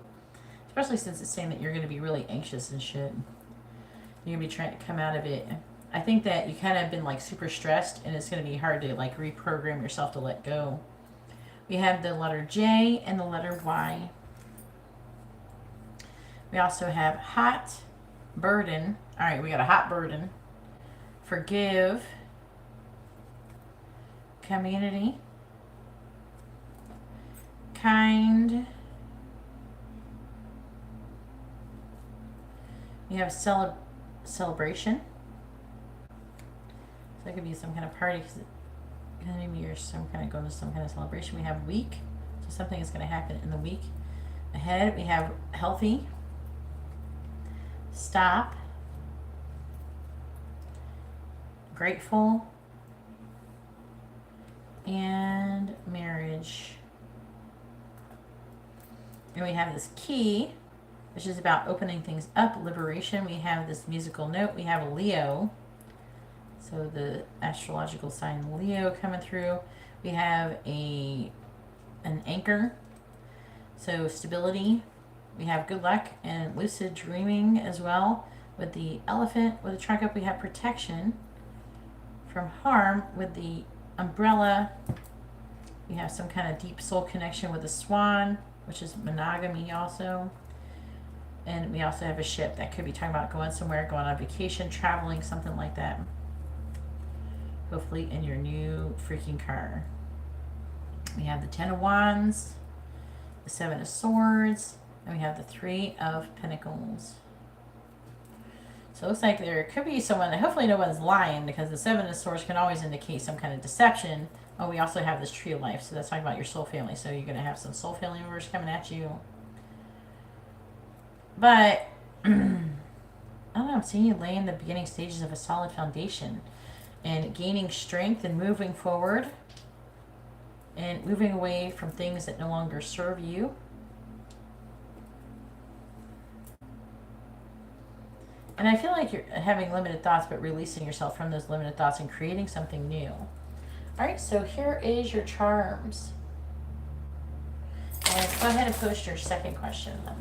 Especially since it's saying that you're going to be really anxious and shit. You're going to be trying to come out of it. I think that you kind of been like super stressed and it's going to be hard to like reprogram yourself to let go. We have the letter J and the letter Y. We also have hot burden. All right, we got a hot burden. Forgive, community, kind. We have celebration. So that could be some kind of party because maybe you're some kind of going to some kind of celebration. We have week, so something is going to happen in the week ahead. We have healthy, stop, grateful, and marriage. And we have this key, which is about opening things up, liberation. We have this musical note. We have a Leo, so the astrological sign Leo coming through. We have an anchor, so stability. We have good luck and lucid dreaming as well. With the elephant, with the trunk up, we have protection from harm. With the umbrella, we have some kind of deep soul connection with the swan, which is monogamy also. And we also have a ship that could be talking about going somewhere, going on vacation, traveling, something like that. Hopefully in your new freaking car. We have the 10 of Wands, the 7 of Swords, and we have the 3 of Pentacles. So it looks like there could be someone, hopefully no one's lying, because the 7 of Swords can always indicate some kind of deception. Oh, we also have this Tree of Life, so that's talking about your soul family. So you're going to have some soul family members coming at you. But, I don't know, I'm seeing you laying the beginning stages of a solid foundation and gaining strength and moving forward. and moving away from things that no longer serve you. And I feel like you're having limited thoughts, but releasing yourself from those limited thoughts and creating something new. All right, so here is your charms. And go ahead and post your second question then.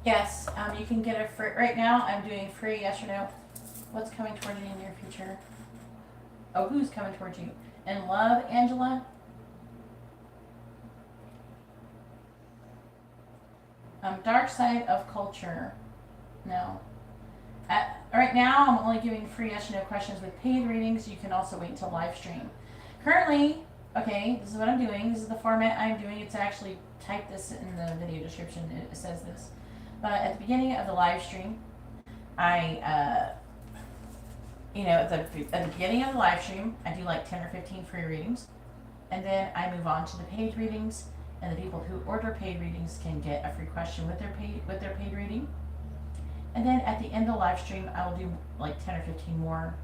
Yes, you can get a free, right now I'm doing free yes or no. What's coming towards you in your future? Oh, who's coming towards you? In love, Angela? Dark side of culture. No. Right now, I'm only giving free yes or no questions with paid readings. You can also wait until live stream. Currently, okay, this is what I'm doing. This is the format I'm doing. It's actually typed this in the video description. It says this. But at the beginning of the live stream, at the beginning of the live stream, I do like 10 or 15 free readings. And then I move on to the paid readings. And the people who order paid readings can get a free question with their paid reading. And then at the end of the live stream, I will do like 10 or 15 more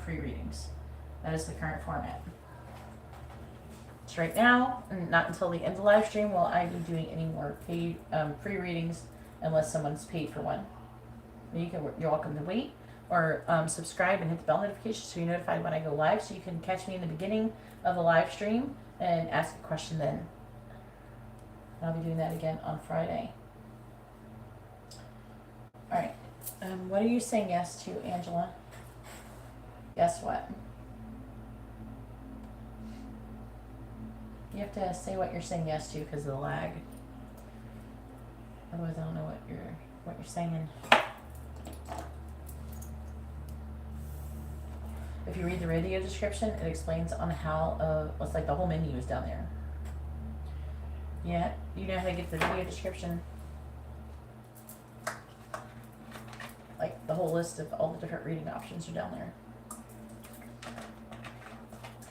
free readings. That is the current format. So right now, not until the end of the live stream will I be doing any more paid free readings unless someone's paid for one. You're welcome to wait or subscribe and hit the bell notification so you're notified when I go live, so you can catch me in the beginning of the live stream and ask a question then. I'll be doing that again on Friday. All right. What are you saying yes to, Angela? Guess what? You have to say what you're saying yes to because of the lag. Otherwise, I don't know what you're saying. If you read the video description, it explains on how it's like the whole menu is down there. Yeah, you know how to get the video description. Like the whole list of all the different reading options are down there.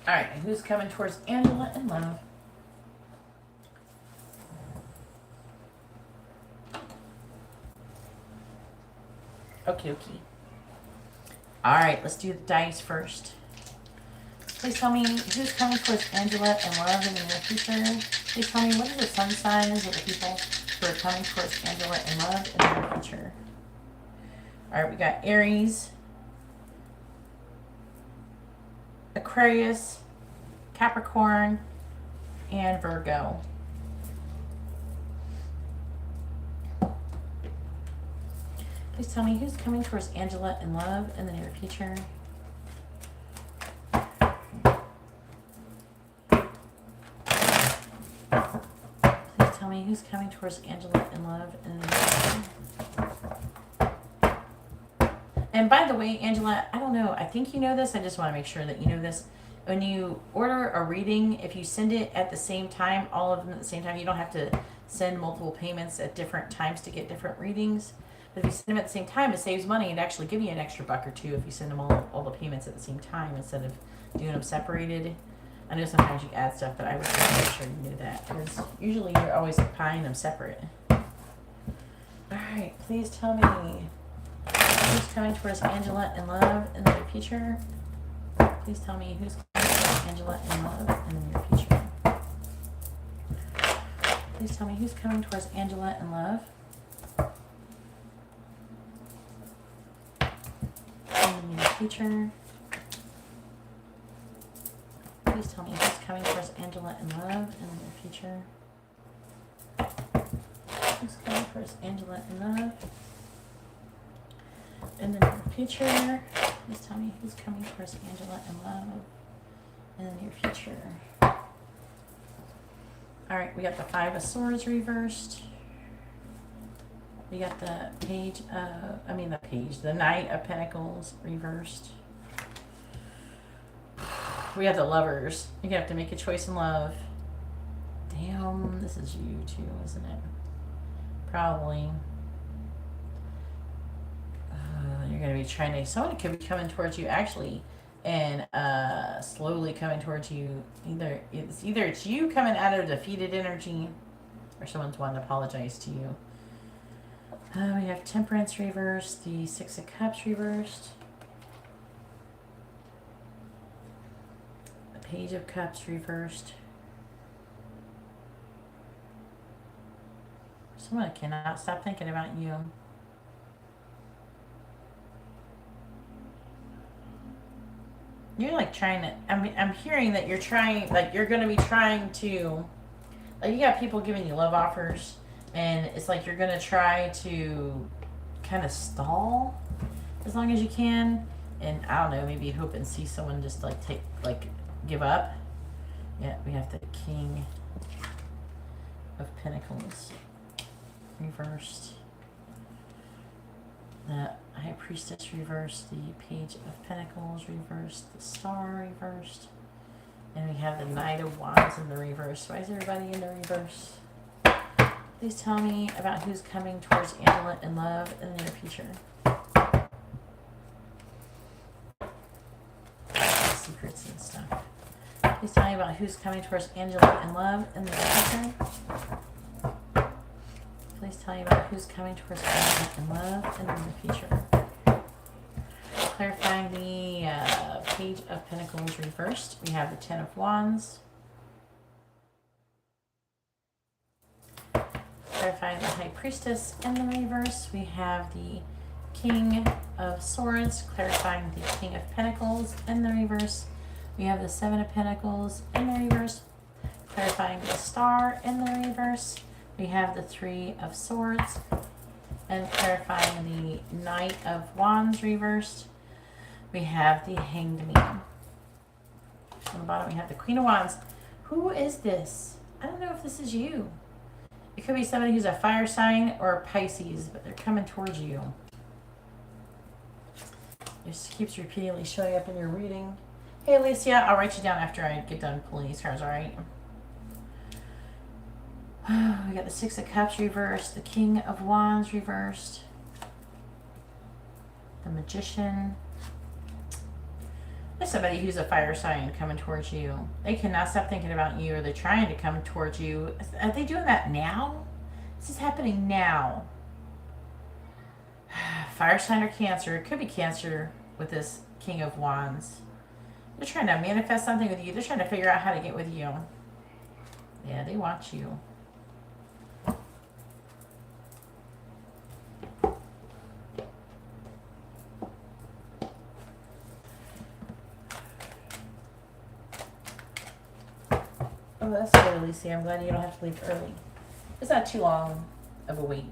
All right, who's coming towards Angela in love? Okay, okay. All right, let's do the dice first. Please tell me who's coming towards Angela and love in the near future. Please tell me what are the sun signs of the people who are coming towards Angela and love in the near future. All right, we got Aries, Aquarius, Capricorn, and Virgo. Please tell me who's coming towards Angela in love in the near future. Please tell me who's coming towards Angela in love in the near future. And by the way, Angela, I don't know, I think you know this. I just want to make sure that you know this. When you order a reading, if you send it at the same time, all of them at the same time, you don't have to send multiple payments at different times to get different readings. But if you send them at the same time, it saves money. It'd actually give you an extra $1 or $2 if you send them all the payments at the same time instead of doing them separated. I know sometimes you add stuff, but I would just make sure you knew that, because usually you're always buying them separate. Alright, please tell me who's coming towards Angela in love in the near future. Please tell me who's coming towards Angela in love in the near future. Please tell me who's coming towards Angela in love in the near future. Please tell me who's coming towards Angela in love in the near future. Who's coming towards Angela in love in the near future. Please tell me who's coming towards Angela in love in the near future. Alright, we got the Five of Swords reversed. We got the the Knight of Pentacles reversed. We got the Lovers. You're gonna have to make a choice in love. Damn, this is you too, isn't it? Probably. You're gonna be trying to. Someone could be coming towards you actually, and slowly coming towards you. Either it's you coming out of defeated energy, or someone's wanting to apologize to you. We have Temperance reversed, the Six of Cups reversed, the Page of Cups reversed. Someone cannot stop thinking about you. You're like trying to, I'm hearing that you're trying, like you're going to be trying to, like you got people giving you love offers, and it's like you're going to try to kind of stall as long as you can, and I don't know, maybe hope and see someone just like give up. Yeah, we have the King of Pentacles reversed, the High Priestess reversed, the Page of Pentacles reversed, the Star reversed, and we have the Knight of Wands in the reverse. Why is everybody in the reverse? Please tell me about who's coming towards Angela in love in the near future. Secrets and stuff. Please tell me about who's coming towards Angela in love in the near future. Please tell me about who's coming towards Angela in love in the near future. Clarifying the Page of Pentacles reversed, we have the Ten of Wands. Clarifying the High Priestess in the reverse, we have the King of Swords. Clarifying the King of Pentacles in the reverse, we have the Seven of Pentacles in the reverse. Clarifying the Star in the reverse, we have the Three of Swords. And clarifying the Knight of Wands reversed, we have the Hanged Man. On the bottom we have the Queen of Wands. Who is this? I don't know if this is you. It could be somebody who's a fire sign or a Pisces, but they're coming towards you. It just keeps repeatedly showing up in your reading. Hey Alicia, I'll write you down after I get done pulling these cards, alright? We got the Six of Cups reversed, the King of Wands reversed, the Magician. There's somebody who's a fire sign coming towards you. They cannot stop thinking about you, or they're trying to come towards you. Are they doing that now? This is happening now. Fire sign or Cancer. It could be Cancer with this King of Wands. They're trying to manifest something with you. They're trying to figure out how to get with you. Yeah, they want you. Oh, that's good, Alicia. I'm glad you don't have to leave early. It's not too long of a wait.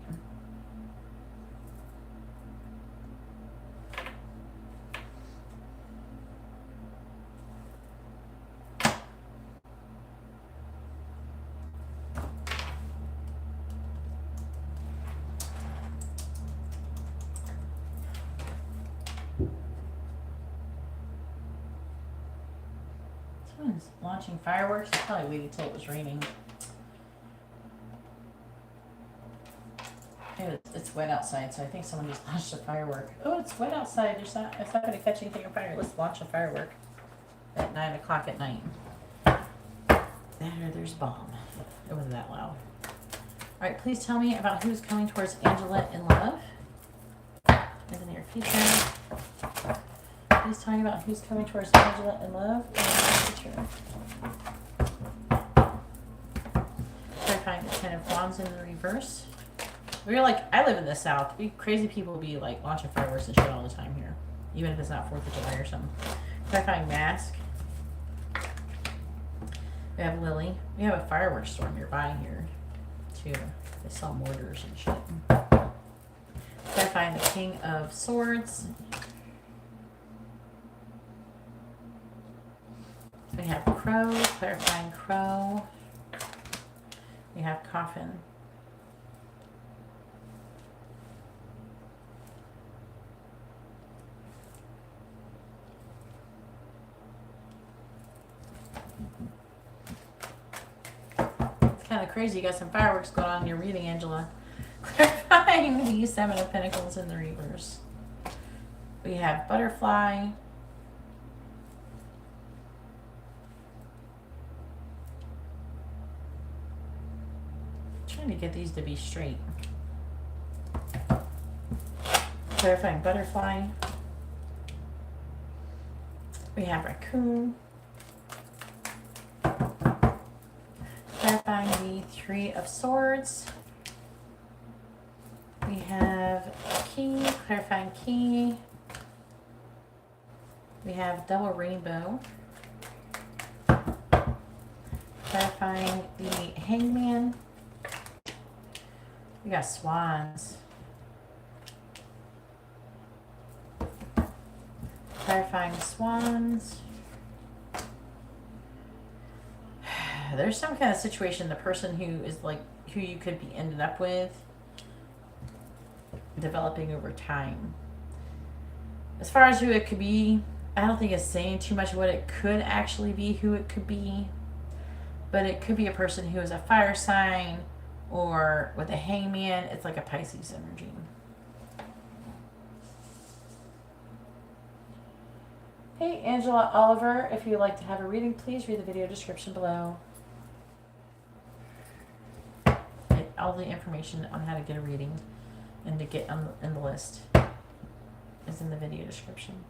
Someone's launching fireworks. I probably waited till it was raining. It's wet outside, so I think someone just launched a firework. Oh, it's wet outside. It's not going to catch anything on fire. Let's launch a firework at 9 o'clock at night. There's bomb. It wasn't that loud. All right, please tell me about who's coming towards Angela in love in the near future. Please tell me about who's coming towards Angela in love in the near future. Clarifying the Ten of Wands in the reverse. We're like, I live in the South. We crazy people be like launching fireworks and shit all the time here, even if it's not 4th of July or something. Clarifying Mask. We have Lily. We have a fireworks store nearby here, too. They sell mortars and shit. Clarifying the King of Swords. We have Crow. Clarifying Crow. We have Coffin. Kind of crazy. You got some fireworks going on in your reading, Angela. Clarifying the Seven of Pentacles in the reverse. We have Butterfly. Trying to get these to be straight. Clarifying Butterfly. We have Raccoon. Clarifying the Three of Swords. We have Key, clarifying Key. We have Double Rainbow. Clarifying the Hangman. We got Swans. Clarifying Swans. There's some kind of situation, the person who is like, who you could be ended up with, developing over time. As far as who it could be, I don't think it's saying too much what it could actually be, who it could be. But it could be a person who is a fire sign, or with a hangman, it's like a Pisces energy. Hey, Angela Oliver, if you'd like to have a reading, please read the video description below. All the information on how to get a reading and to get on in the list is in the video description.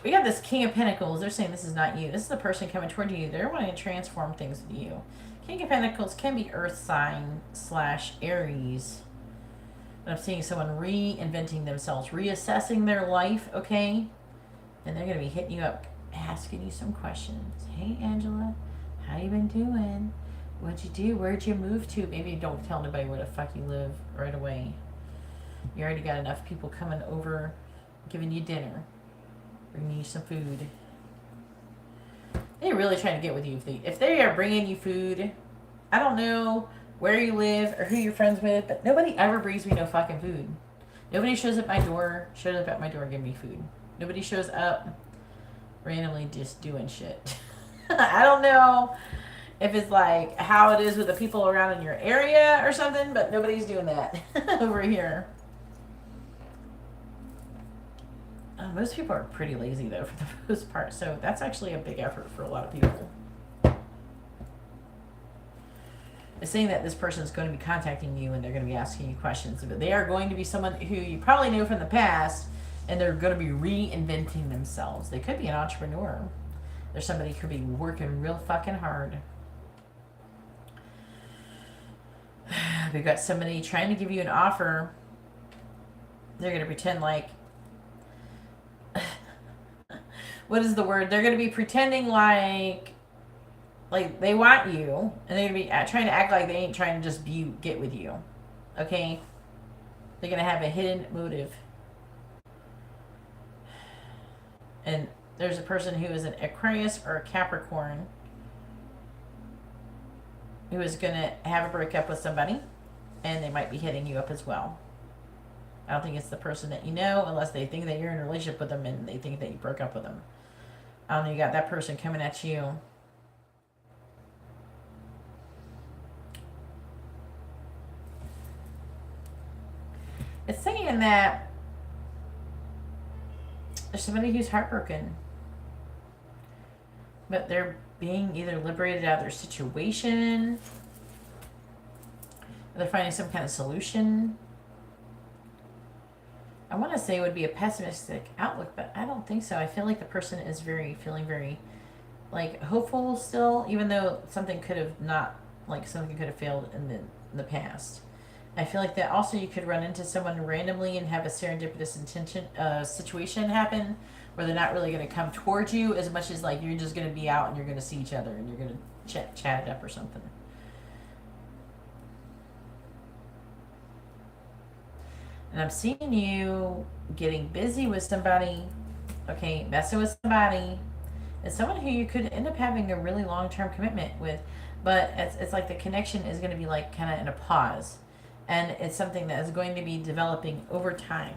We got this King of Pentacles. They're saying this is not you. This is the person coming toward you. They're wanting to transform things with you. King of Pentacles can be Earth sign / Aries. But I'm seeing someone reinventing themselves, reassessing their life, okay? And they're going to be hitting you up, asking you some questions. Hey, Angela, how you been doing? What'd you do? Where'd you move to? Maybe don't tell anybody where the fuck you live right away. You already got enough people coming over, giving you dinner, bringing you some food. They're really trying to get with you. If they are bringing you food, I don't know where you live or who you're friends with, but nobody ever brings me no fucking food. Nobody shows up at my door, giving me food. Nobody shows up randomly just doing shit. I don't know if it's like how it is with the people around in your area or something, but nobody's doing that over here. Most people are pretty lazy though, for the most part, so that's actually a big effort for a lot of people. It's saying that this person is going to be contacting you and they're going to be asking you questions. But they are going to be someone who you probably know from the past, and they're going to be reinventing themselves. They could be an entrepreneur. There's somebody who could be working real fucking hard. We've got somebody trying to give you an offer. They're going to pretend like... what is the word? They're going to be pretending like they want you, and they're going to be trying to act like they ain't trying to just get with you. Okay? They're going to have a hidden motive. And there's a person who is an Aquarius or a Capricorn who is going to have a breakup with somebody, and they might be hitting you up as well. I don't think it's the person that you know, unless they think that you're in a relationship with them and they think that you broke up with them. I don't know, you got that person coming at you. It's saying that there's somebody who's heartbroken, but they're being either liberated out of their situation, or they're finding some kind of solution. I want to say it would be a pessimistic outlook, but I don't think so. I feel like the person is feeling very, like, hopeful still, even though something could have failed in the past. I feel like that also you could run into someone randomly and have a serendipitous situation happen where they're not really going to come towards you as much as like you're just going to be out and you're going to see each other and you're going to chat it up or something. And I'm seeing you getting busy with somebody, okay, messing with somebody. It's someone who you could end up having a really long-term commitment with, but it's like the connection is going to be like kind of in a pause. And it's something that is going to be developing over time.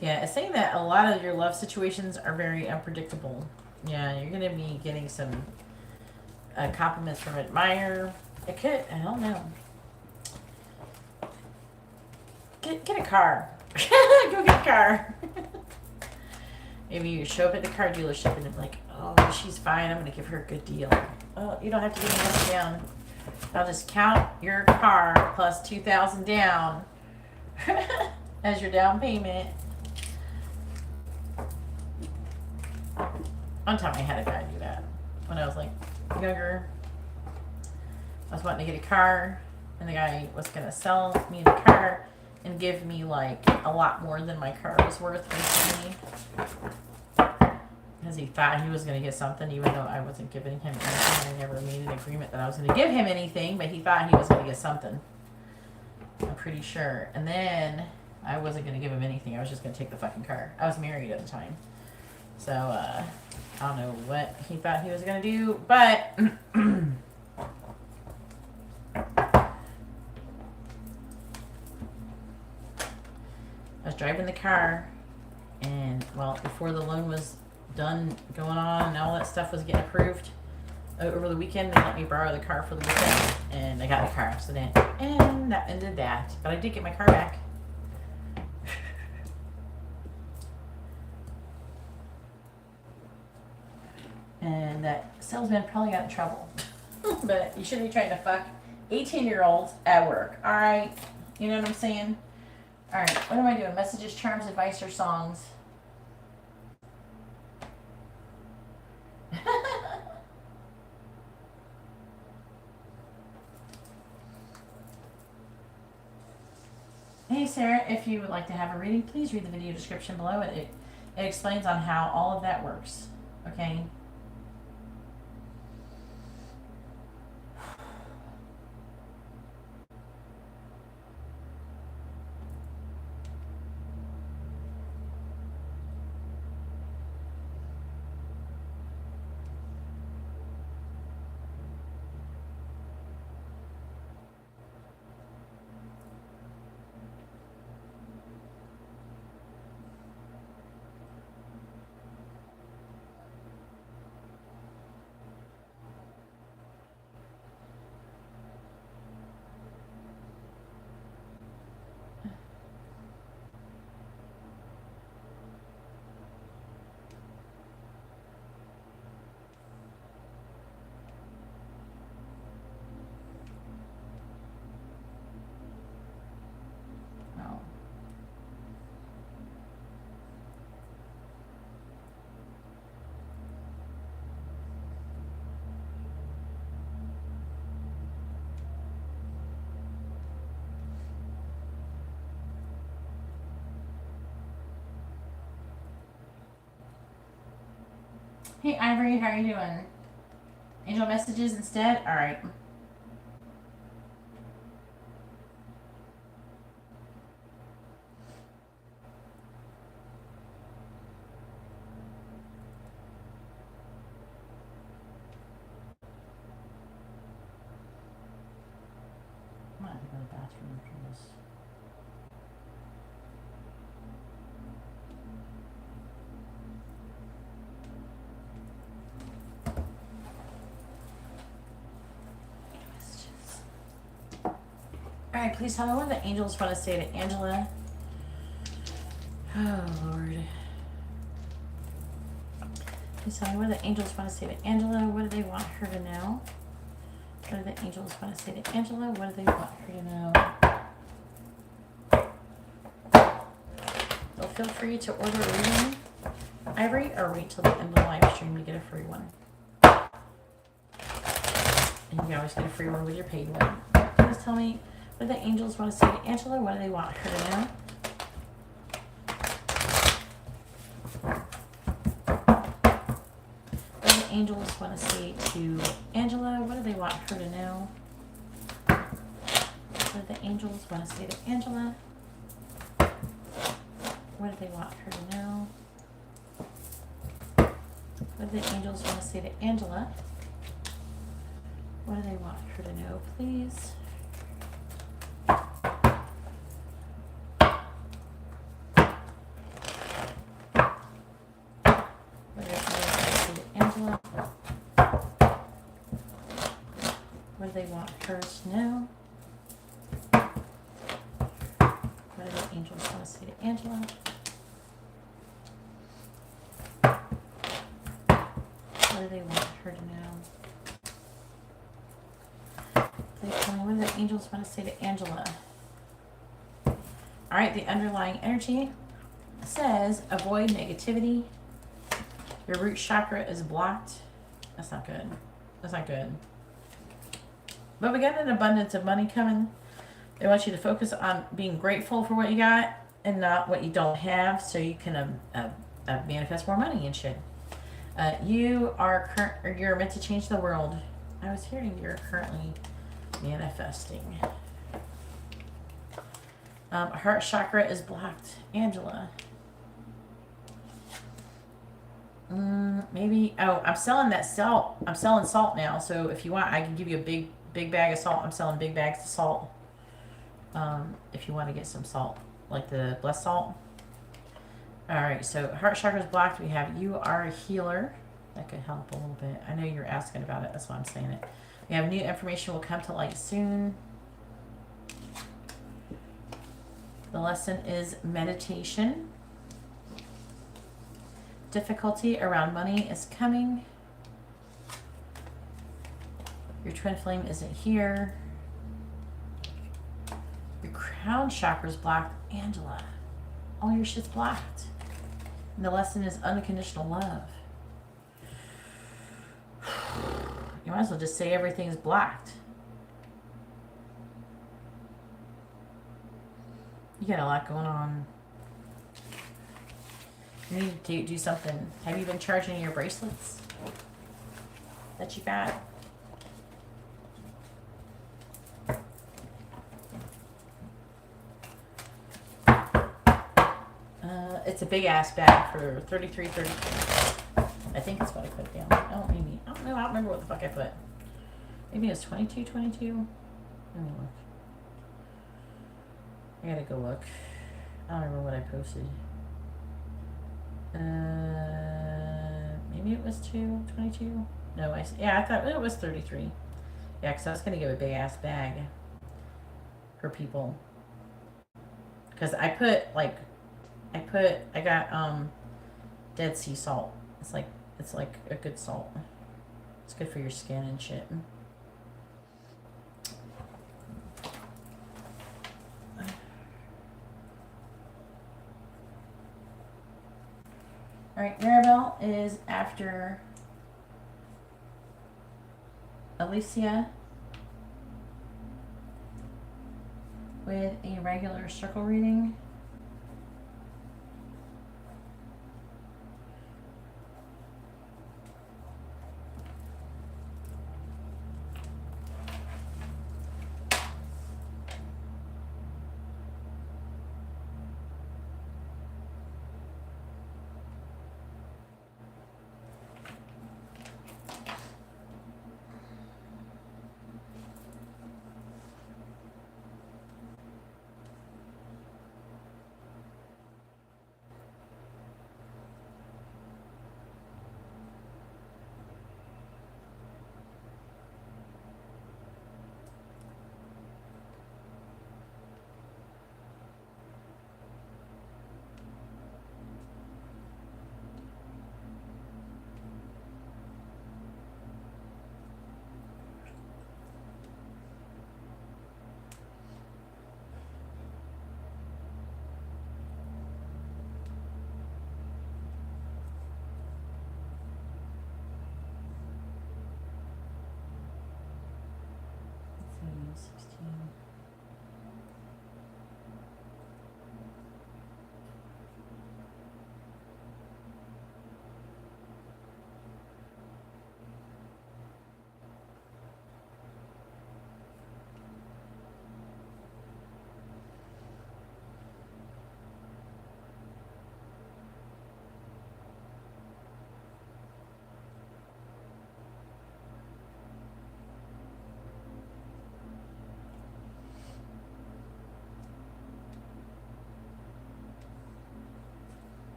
Yeah, it's saying that a lot of your love situations are very unpredictable. Yeah, you're going to be getting some compliments from an admirer. It could, I don't know. Get a car. Go get a car. Maybe you show up at the car dealership and they're like, oh, she's fine. I'm going to give her a good deal. Oh, you don't have to give me much down. I'll just count your car plus $2,000 down as your down payment. One time I had a guy do that when I was like younger. I was wanting to get a car, and the guy was going to sell me the car and give me like a lot more than my car was worth, basically. Because he thought he was going to get something, even though I wasn't giving him anything. I never made an agreement that I was going to give him anything, but he thought he was going to get something. I'm pretty sure. And then I wasn't going to give him anything. I was just going to take the fucking car. I was married at the time. So, I don't know what he thought he was going to do, but I was driving the car, and, well, before the loan was done going on and all that stuff was getting approved over the weekend, they let me borrow the car for the weekend, and I got in a car accident, and that ended that. But I did get my car back. And that salesman probably got in trouble. But you shouldn't be trying to fuck 18-year-olds at work, alright? You know what I'm saying? Alright, what am I doing? Messages, charms, advice, or songs? Hey Sarah, if you would like to have a reading, please read the video description below. It explains on how all of that works. Okay? Hey Ivory, how are you doing? Angel messages instead? Alright. I might have to go to the bathroom after this. Alright, please tell me what the angels want to say to Angela. Oh, Lord. Please tell me what the angels want to say to Angela. What do they want her to know? What do the angels want to say to Angela? What do they want her to know? So feel free to order a reading, Ivory, or wait till the end of the live stream to get a free one. And you can always get a free one with your paid one. Please tell me what do the angels want to say to Angela. What do they want her to know? What do the angels want to say to Angela? What do they want her to know? What do the angels want to say to Angela? What do they want her to know? What do the angels want to say to Angela? What do they want her to know, please? What do the angels want to say to Angela? What do they want her to know? What do the angels want to say to Angela? What do they want her to know? Please tell me what do the angels want to say to Angela? Alright, the underlying energy says avoid negativity. Your root chakra is blocked. That's not good. That's not good. But we got an abundance of money coming. They want you to focus on being grateful for what you got and not what you don't have, so you can manifest more money and shit. You're meant to change the world. I was hearing you're currently manifesting. Heart chakra is blocked. Angela. Maybe. Oh, I'm selling that salt. I'm selling salt now. So if you want, I can give you a big bag of salt. I'm selling big bags of salt. If you want to get some salt, like the blessed salt. All right. So heart chakra is blocked. We have you are a healer. That could help a little bit. I know you're asking about it. That's why I'm saying it. We have new information will come to light soon. The lesson is meditation. Difficulty around money is coming. Your twin flame isn't here. Your crown chakra is blocked. Angela, all your shit's blocked. And the lesson is unconditional love. You might as well just say everything's blocked. You got a lot going on. You need to do something. Have you been charging your bracelets that you got? It's a big ass bag for $33.33. I think that's what I put down. Oh, maybe. I don't know. I don't remember what the fuck I put. Maybe it was $22.22. Let me look. I gotta go look. I don't remember what I posted. Maybe it was $22. No, I thought it was 33. Yeah, because I was gonna give a big ass bag for people. Because I got Dead Sea salt. It's like a good salt. It's good for your skin and shit. Alright, Maribel is after Alicia with a regular circle reading.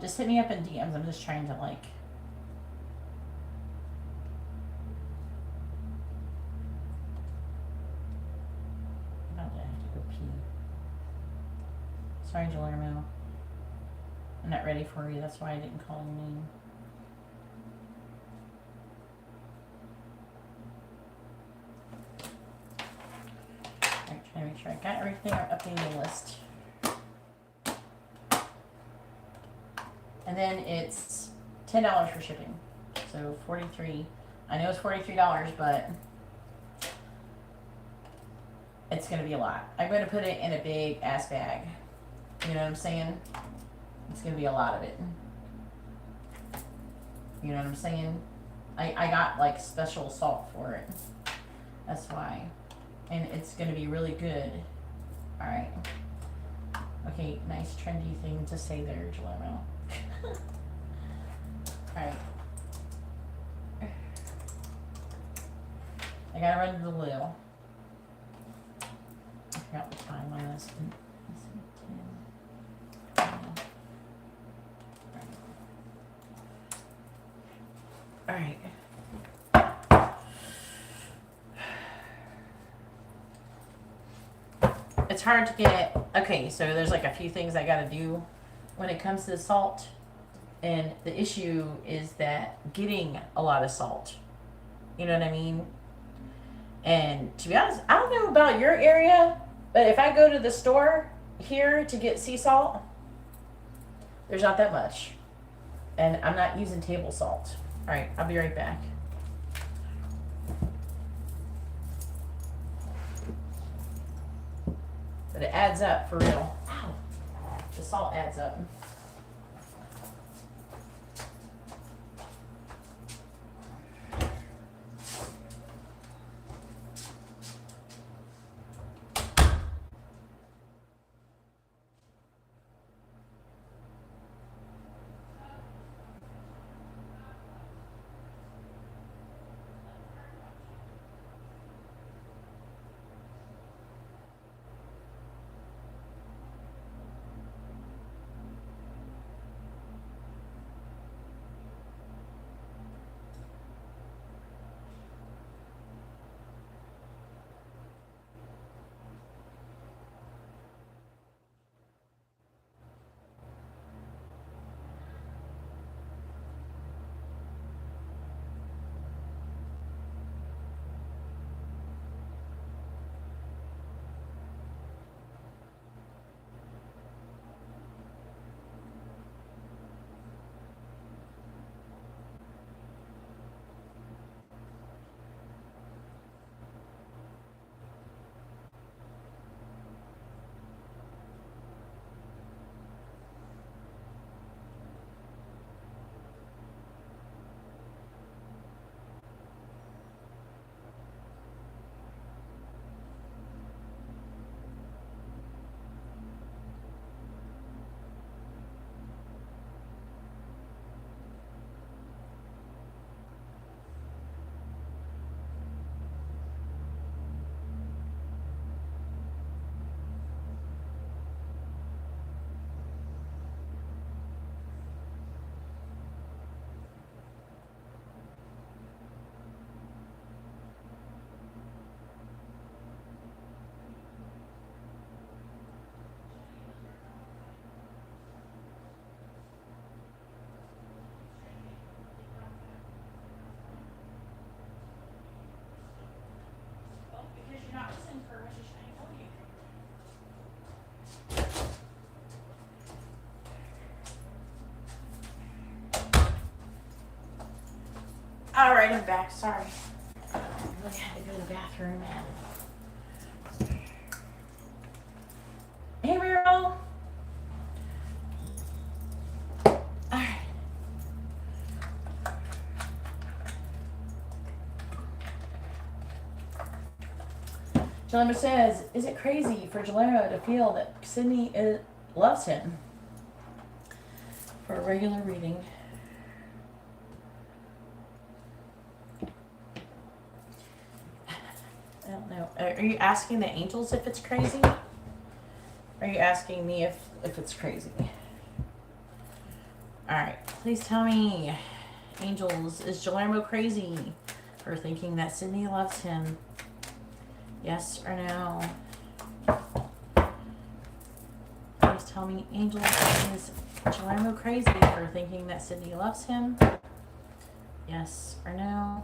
Just hit me up in DMs. I'm just trying to like. I'm about to have to go pee. Sorry, Guillermo. I'm not ready for you. That's why I didn't call your name. Alright, trying to make sure I got everything up in the list. And then it's $10 for shipping. So $43. I know it's $43, but it's going to be a lot. I'm going to put it in a big ass bag. You know what I'm saying? It's going to be a lot of it. You know what I'm saying? I got like special salt for it. That's why. And it's going to be really good. Alright. Okay, nice trendy thing to say there, Guillermo. Alright. I gotta run to the loo. I forgot the time on this. Alright. It's hard to get. Okay, so there's like a few things I gotta do when it comes to the salt. And the issue is that getting a lot of salt. You know what I mean? And to be honest, I don't know about your area, but if I go to the store here to get sea salt, there's not that much. And I'm not using table salt. Alright, I'll be right back. But it adds up for real. Ow. The salt adds up. All right, I'm back. Sorry. I really had to go to the bathroom. Hey, Maribel. All right. Guillermo says, is it crazy for Guillermo to feel that Sydney loves him for a regular reading? I don't know. Are you asking the angels if it's crazy? Are you asking me if it's crazy? Alright, please tell me, angels, is Guillermo crazy for thinking that Sydney loves him? Yes or no? Please tell me, angels, is Guillermo crazy for thinking that Sydney loves him? Yes or no?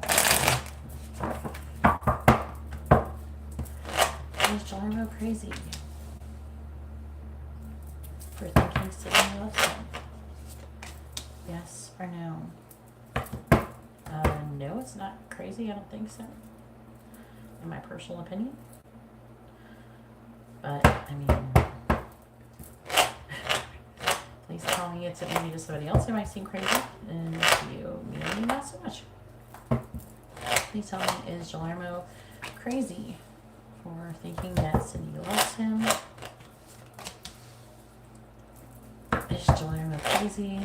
Is Guillermo crazy for thinking Sydney loves him? Yes or no? No, it's not crazy. I don't think so. In my personal opinion. But, I mean, please tell me it's maybe to somebody else who might seem crazy. And to you, maybe not so much. Please tell me, is Guillermo crazy for thinking that Sydney loves him? Is Guillermo crazy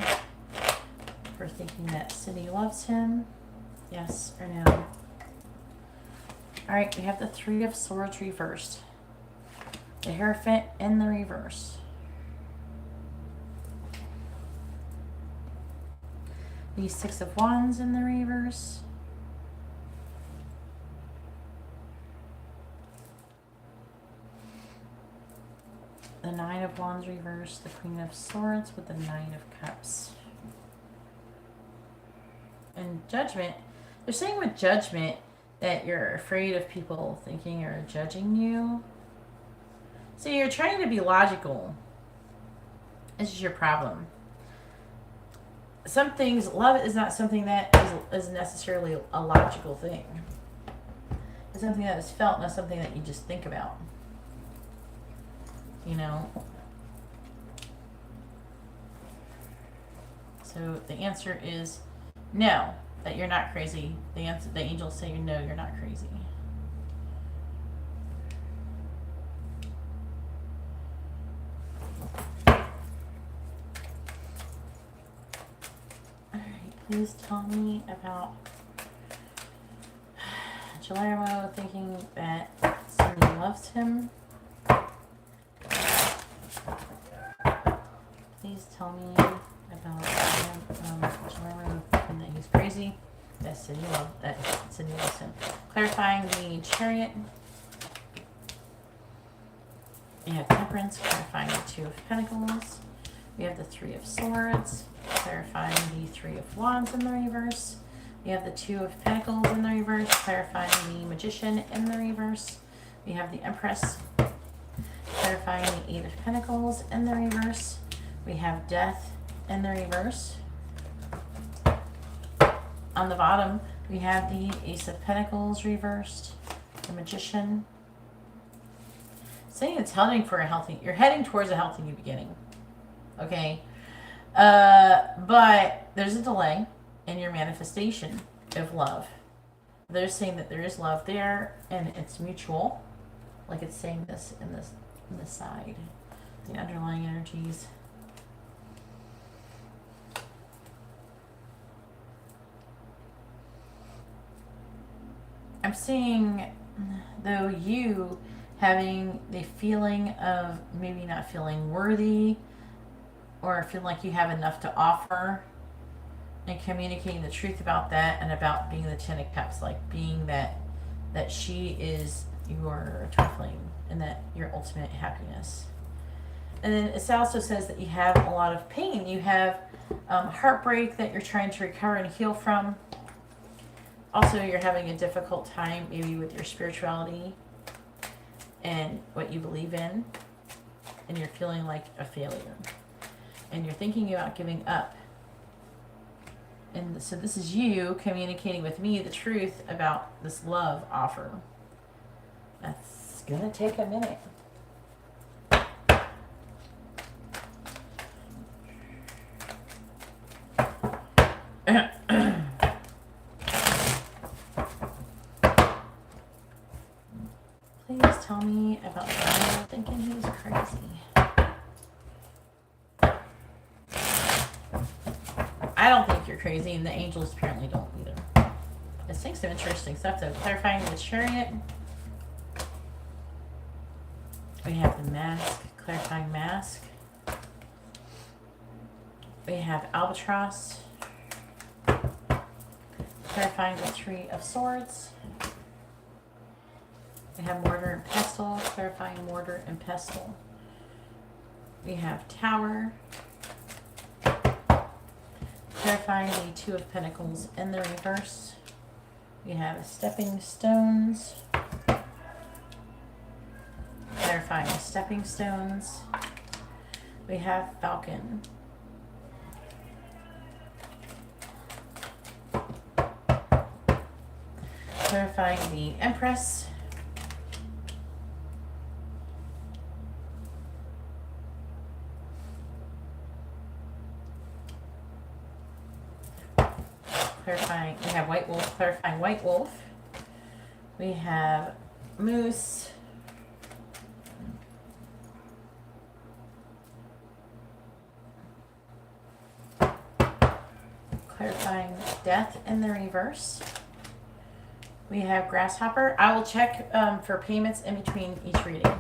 for thinking that Sydney loves him? Yes or no? Alright, we have the Three of Swords reversed. The Hierophant in the reverse. The Six of Wands in the reverse. The Nine of Wands reversed. The Queen of Swords with the Nine of Cups. And Judgment. They're saying with Judgment that you're afraid of people thinking or judging you. So you're trying to be logical. This is your problem. Some things, love is not something that is necessarily a logical thing. It's something that is felt, not something that you just think about. You know? So the answer is no, that you're not crazy. The angels say no, you're not crazy. Alright, please tell me about Guillermo thinking that somebody loves him. Please tell me about Guillermo thinking that he's crazy. That Sydney loves him. Clarifying the Chariot. We have Temperance, clarifying the Two of Pentacles. We have the Three of Swords, clarifying the Three of Wands in the reverse. We have the Two of Pentacles in the reverse, clarifying the Magician in the reverse. We have the Empress, clarifying the Eight of Pentacles in the reverse. We have Death in the reverse. On the bottom, we have the Ace of Pentacles reversed, the Magician. Saying it's heading for a healthy, you're heading towards a healthy new beginning. Okay? But there's a delay in your manifestation of love. They're saying that there is love there and it's mutual. Like it's saying this in this side. The underlying energies. I'm seeing, though, you having the feeling of maybe not feeling worthy or feeling like you have enough to offer, and communicating the truth about that and about being the Ten of Cups, like being that she is your twin flame and that your ultimate happiness. And then it also says that you have a lot of pain. You have heartbreak that you're trying to recover and heal from. Also, you're having a difficult time maybe with your spirituality and what you believe in, and you're feeling like a failure. And you're thinking about giving up. And so this is you communicating with me the truth about this love offer. That's going to take a minute. Please tell me about Maribel thinking he was crazy. I don't think you're crazy, and the angels apparently don't either. It's saying some interesting stuff, though. Clarifying the Chariot. We have the Mask, clarifying Mask. We have Albatross. Clarifying the Three of Swords. We have Mortar and Pestle. Clarifying Mortar and Pestle. We have Tower. Clarifying the Two of Pentacles in the reverse. We have Stepping Stones. Clarifying Stepping Stones. We have Falcon. Clarifying the Empress. Clarifying, we have White Wolf, clarifying White Wolf. We have Moose. Clarifying Death in the reverse. We have Grasshopper. I will check for payments in between each reading.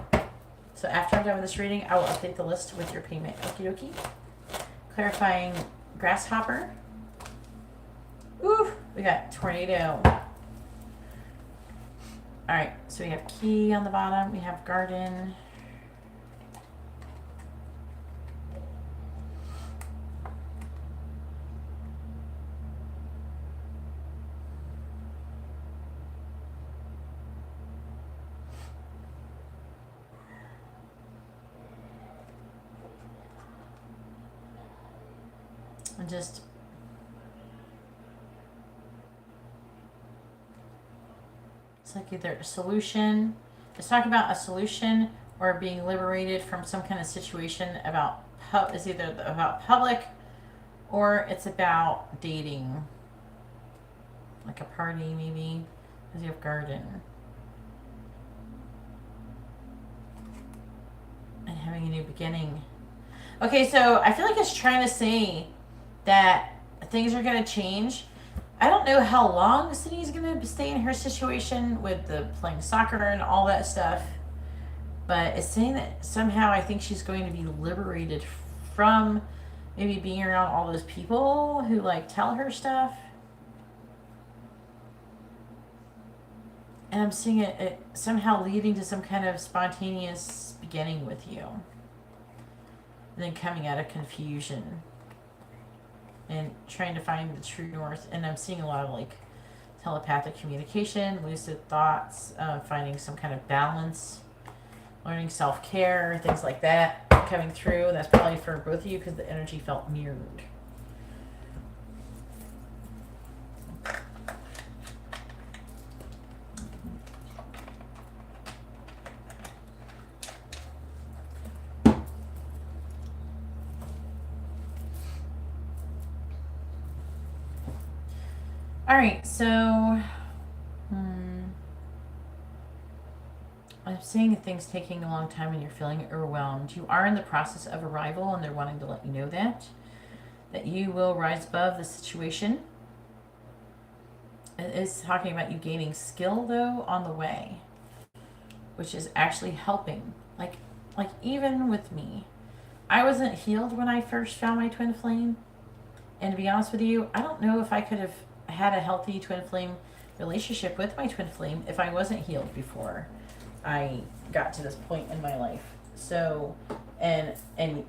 So after I'm done with this reading, I will update the list with your payment. Okie dokie. Clarifying Grasshopper. Ooh, we got Tornado. Alright, so we have Key on the bottom. We have Garden. And just it's like either a solution. It's talking about a solution or being liberated from some kind of situation about it's either about public or it's about dating, like a party maybe. Because you have Garden and having a new beginning. Okay, so I feel like it's trying to say that things are going to change. I don't know how long Sydney's going to stay in her situation with the playing soccer and all that stuff, but it's saying that somehow I think she's going to be liberated from maybe being around all those people who like tell her stuff. And I'm seeing it somehow leading to some kind of spontaneous beginning with you. And then coming out of confusion and trying to find the true north. And I'm seeing a lot of like telepathic communication, lucid thoughts, finding some kind of balance, learning self-care, things like that coming through. That's probably for both of you because the energy felt mirrored. All right, so I'm seeing things taking a long time and you're feeling overwhelmed. You are in the process of arrival and they're wanting to let you know that you will rise above the situation. It is talking about you gaining skill though on the way, which is actually helping. Like even with me, I wasn't healed when I first found my twin flame. And to be honest with you, I don't know if I could have had a healthy twin flame relationship with my twin flame if I wasn't healed before I got to this point in my life. So, and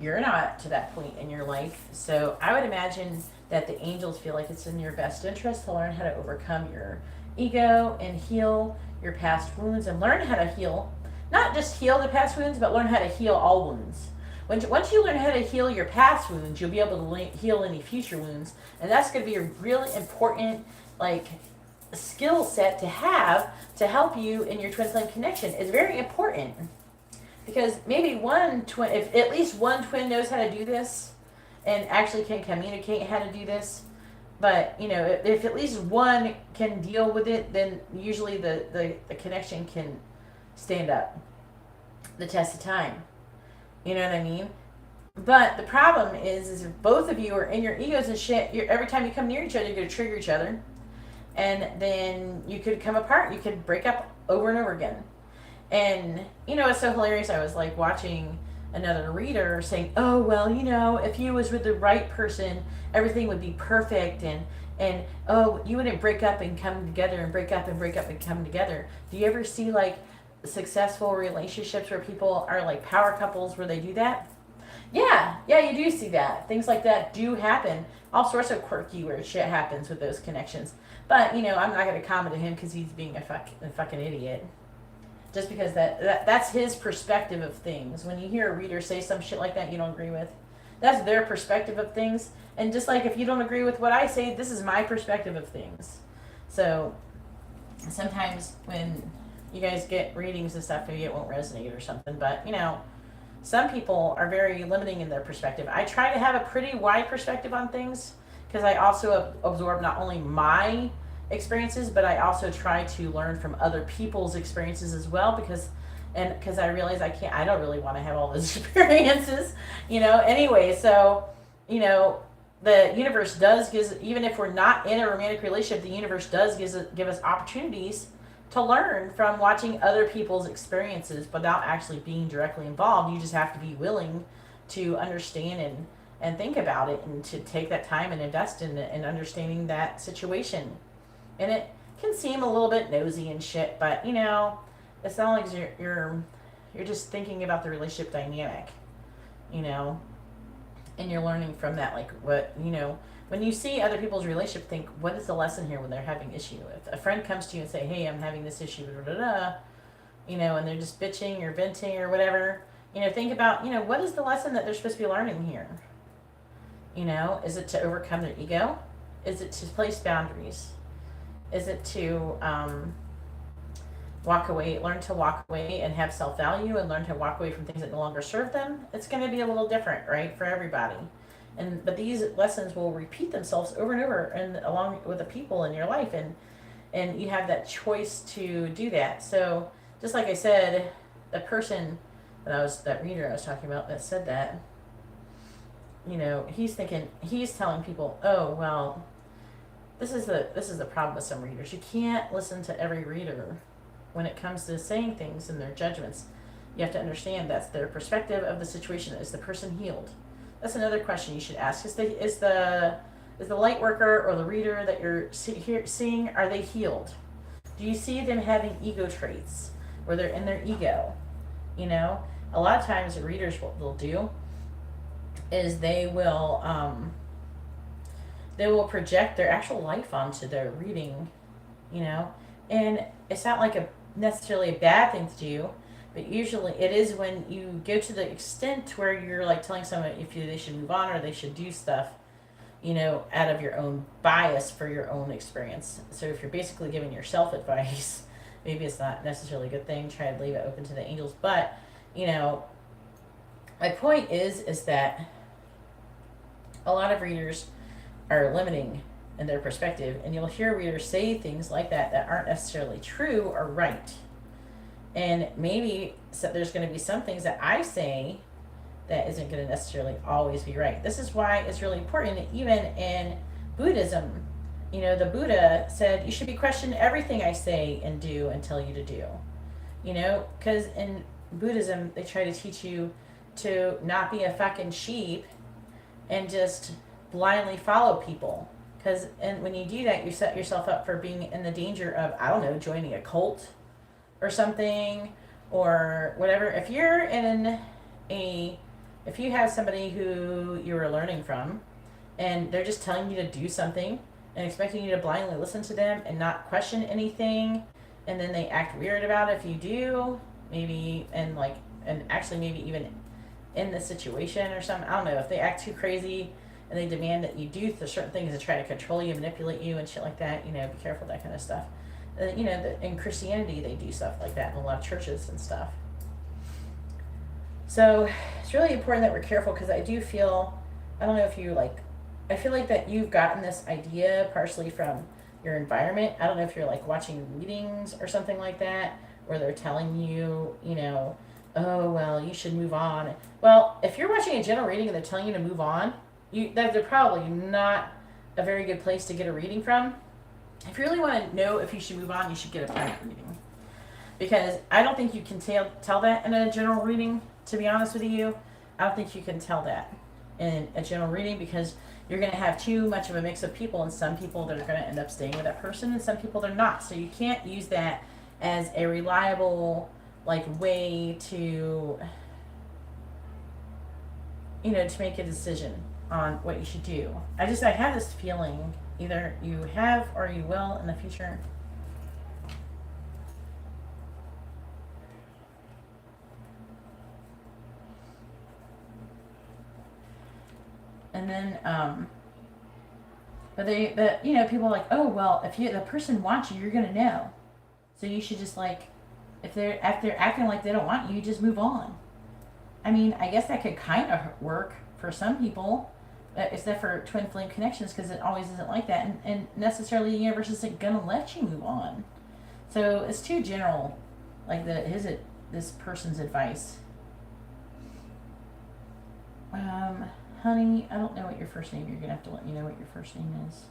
you're not to that point in your life. So I would imagine that the angels feel like it's in your best interest to learn how to overcome your ego and heal your past wounds and learn how to heal, not just heal the past wounds, but learn how to heal all wounds. Once you learn how to heal your past wounds, you'll be able to heal any future wounds. And that's going to be a really important, like, skill set to have to help you in your twin flame connection. It's very important. Because maybe one twin, if at least one twin knows how to do this and actually can communicate how to do this, but, you know, if at least one can deal with it, then usually the connection can stand up the test of time. You know what I mean? But the problem is if both of you are in your egos and shit, every time you come near each other, you're going to trigger each other. And then you could come apart. You could break up over and over again. And, you know, it's so hilarious. I was like watching another reader saying, oh, well, you know, if you was with the right person, everything would be perfect, and oh, you wouldn't break up and come together and break up and break up and come together. Do you ever see like successful relationships where people are like power couples where they do that? Yeah, you do see that. Things like that do happen. All sorts of quirky, weird shit happens with those connections. But, you know, I'm not going to comment to him because he's being a fucking idiot. Just because that's his perspective of things. When you hear a reader say some shit like that you don't agree with, that's their perspective of things. And just like if you don't agree with what I say, this is my perspective of things. So sometimes when you guys get readings and stuff, maybe it won't resonate or something. But, you know, some people are very limiting in their perspective. I try to have a pretty wide perspective on things because I also absorb not only my experiences, but I also try to learn from other people's experiences as well, because I realize I don't really want to have all those experiences, you know, anyway. So, you know, the universe does give, even if we're not in a romantic relationship, the universe does give us opportunities to learn from watching other people's experiences without actually being directly involved. You just have to be willing to understand and think about it, and to take that time and invest in understanding that situation. And it can seem a little bit nosy and shit, but, you know, it's not like you're just thinking about the relationship dynamic, you know, and you're learning from that. Like, what, you know, when you see other people's relationship, think, what is the lesson here when they're having issue? If a friend comes to you and say, hey, I'm having this issue, you know, and they're just bitching or venting or whatever, you know, think about, you know, what is the lesson that they're supposed to be learning here? You know, is it to overcome their ego? Is it to place boundaries? Is it to walk away, learn to walk away and have self-value, and learn to walk away from things that no longer serve them? It's going to be a little different, right, for everybody. But these lessons will repeat themselves over and over, and along with the people in your life, and you have that choice to do that. So just like I said, the person that reader I was talking about that said that, you know, he's telling people, oh, well, this is the problem with some readers. You can't listen to every reader when it comes to saying things and their judgments. You have to understand that's their perspective of the situation. Is the person healed? That's another question you should ask. Is the light worker or the reader that you're seeing, are they healed? Do you see them having ego traits, where they're in their ego? You know, a lot of times the readers, what they'll do is they will project their actual life onto their reading, you know, and it's not like necessarily a bad thing to do, but usually it is when you go to the extent where you're like telling someone if they should move on or they should do stuff, you know, out of your own bias for your own experience. So if you're basically giving yourself advice, maybe it's not necessarily a good thing. Try to leave it open to the angels. But, you know, my point is that a lot of readers are limiting in their perspective, and you'll hear readers say things like that aren't necessarily true or right. And maybe there's going to be some things that I say that isn't going to necessarily always be right. This is why it's really important, even in Buddhism, you know, the Buddha said you should be questioning everything I say and do and tell you to do, you know, because in Buddhism they try to teach you to not be a fucking sheep and just blindly follow people. And when you do that, you set yourself up for being in the danger of, I don't know, joining a cult or something or whatever. If you have somebody who you are learning from and they're just telling you to do something and expecting you to blindly listen to them and not question anything, and then they act weird about it if you do, maybe, and actually maybe even in the situation or something, I don't know, if they act too crazy and they demand that you do certain things to try to control you, manipulate you, and shit like that, you know, be careful, that kind of stuff. You know, in Christianity, they do stuff like that in a lot of churches and stuff. So it's really important that we're careful, because I do feel, I don't know if you I feel like that you've gotten this idea partially from your environment. I don't know if you're like watching readings or something like that, where they're telling you, you know, oh, well, you should move on. Well, if you're watching a general reading and they're telling you to move on, they're probably not a very good place to get a reading from. If you really want to know if you should move on, you should get a private reading. Because I don't think you can tell that in a general reading, to be honest with you. I don't think you can tell that in a general reading, because you're going to have too much of a mix of people, and some people that are going to end up staying with that person and some people they're not. So you can't use that as a reliable like way to, you know, to make a decision on what you should do. I have this feeling either you have or you will in the future. And then, but you know, people are like, oh, well, if the person wants you, you're going to know. So you should just like, if they're acting like they don't want you, just move on. I mean, I guess that could kind of work for some people, except for twin flame connections, because it always isn't like that. And necessarily the universe isn't going to let you move on. So it's too general, like this person's advice. Honey, I don't know what your first name. You're gonna have to let me know what your first name is.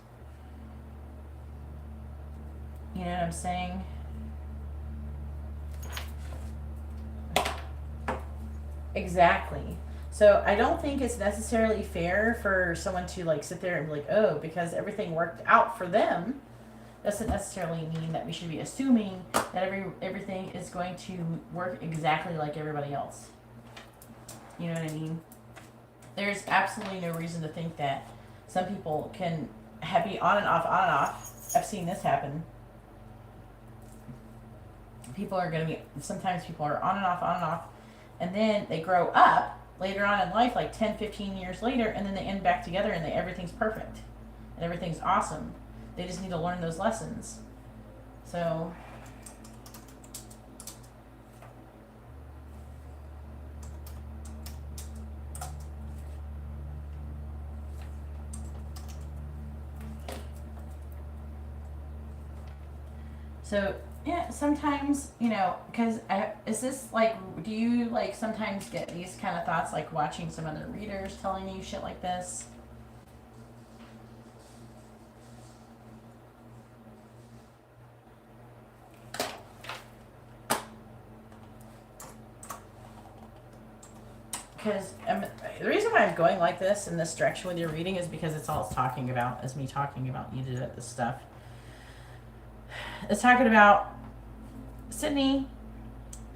You know what I'm saying? Exactly. So I don't think it's necessarily fair for someone to like sit there and be like, oh, because everything worked out for them, doesn't necessarily mean that we should be assuming that everything is going to work exactly like everybody else. You know what I mean? There's absolutely no reason to think that some people can be on and off, on and off. I've seen this happen. Sometimes people are on and off, and then they grow up later on in life, like 10, 15 years later, and then they end back together and everything's perfect. And everything's awesome. They just need to learn those lessons. So... So, yeah, sometimes, you know, because is this like, do you like sometimes get these kind of thoughts like watching some other readers telling you shit like this? Because the reason why I'm going like this in this direction with your reading is because it's all it's talking about is me talking about you did this stuff. It's talking about Sydney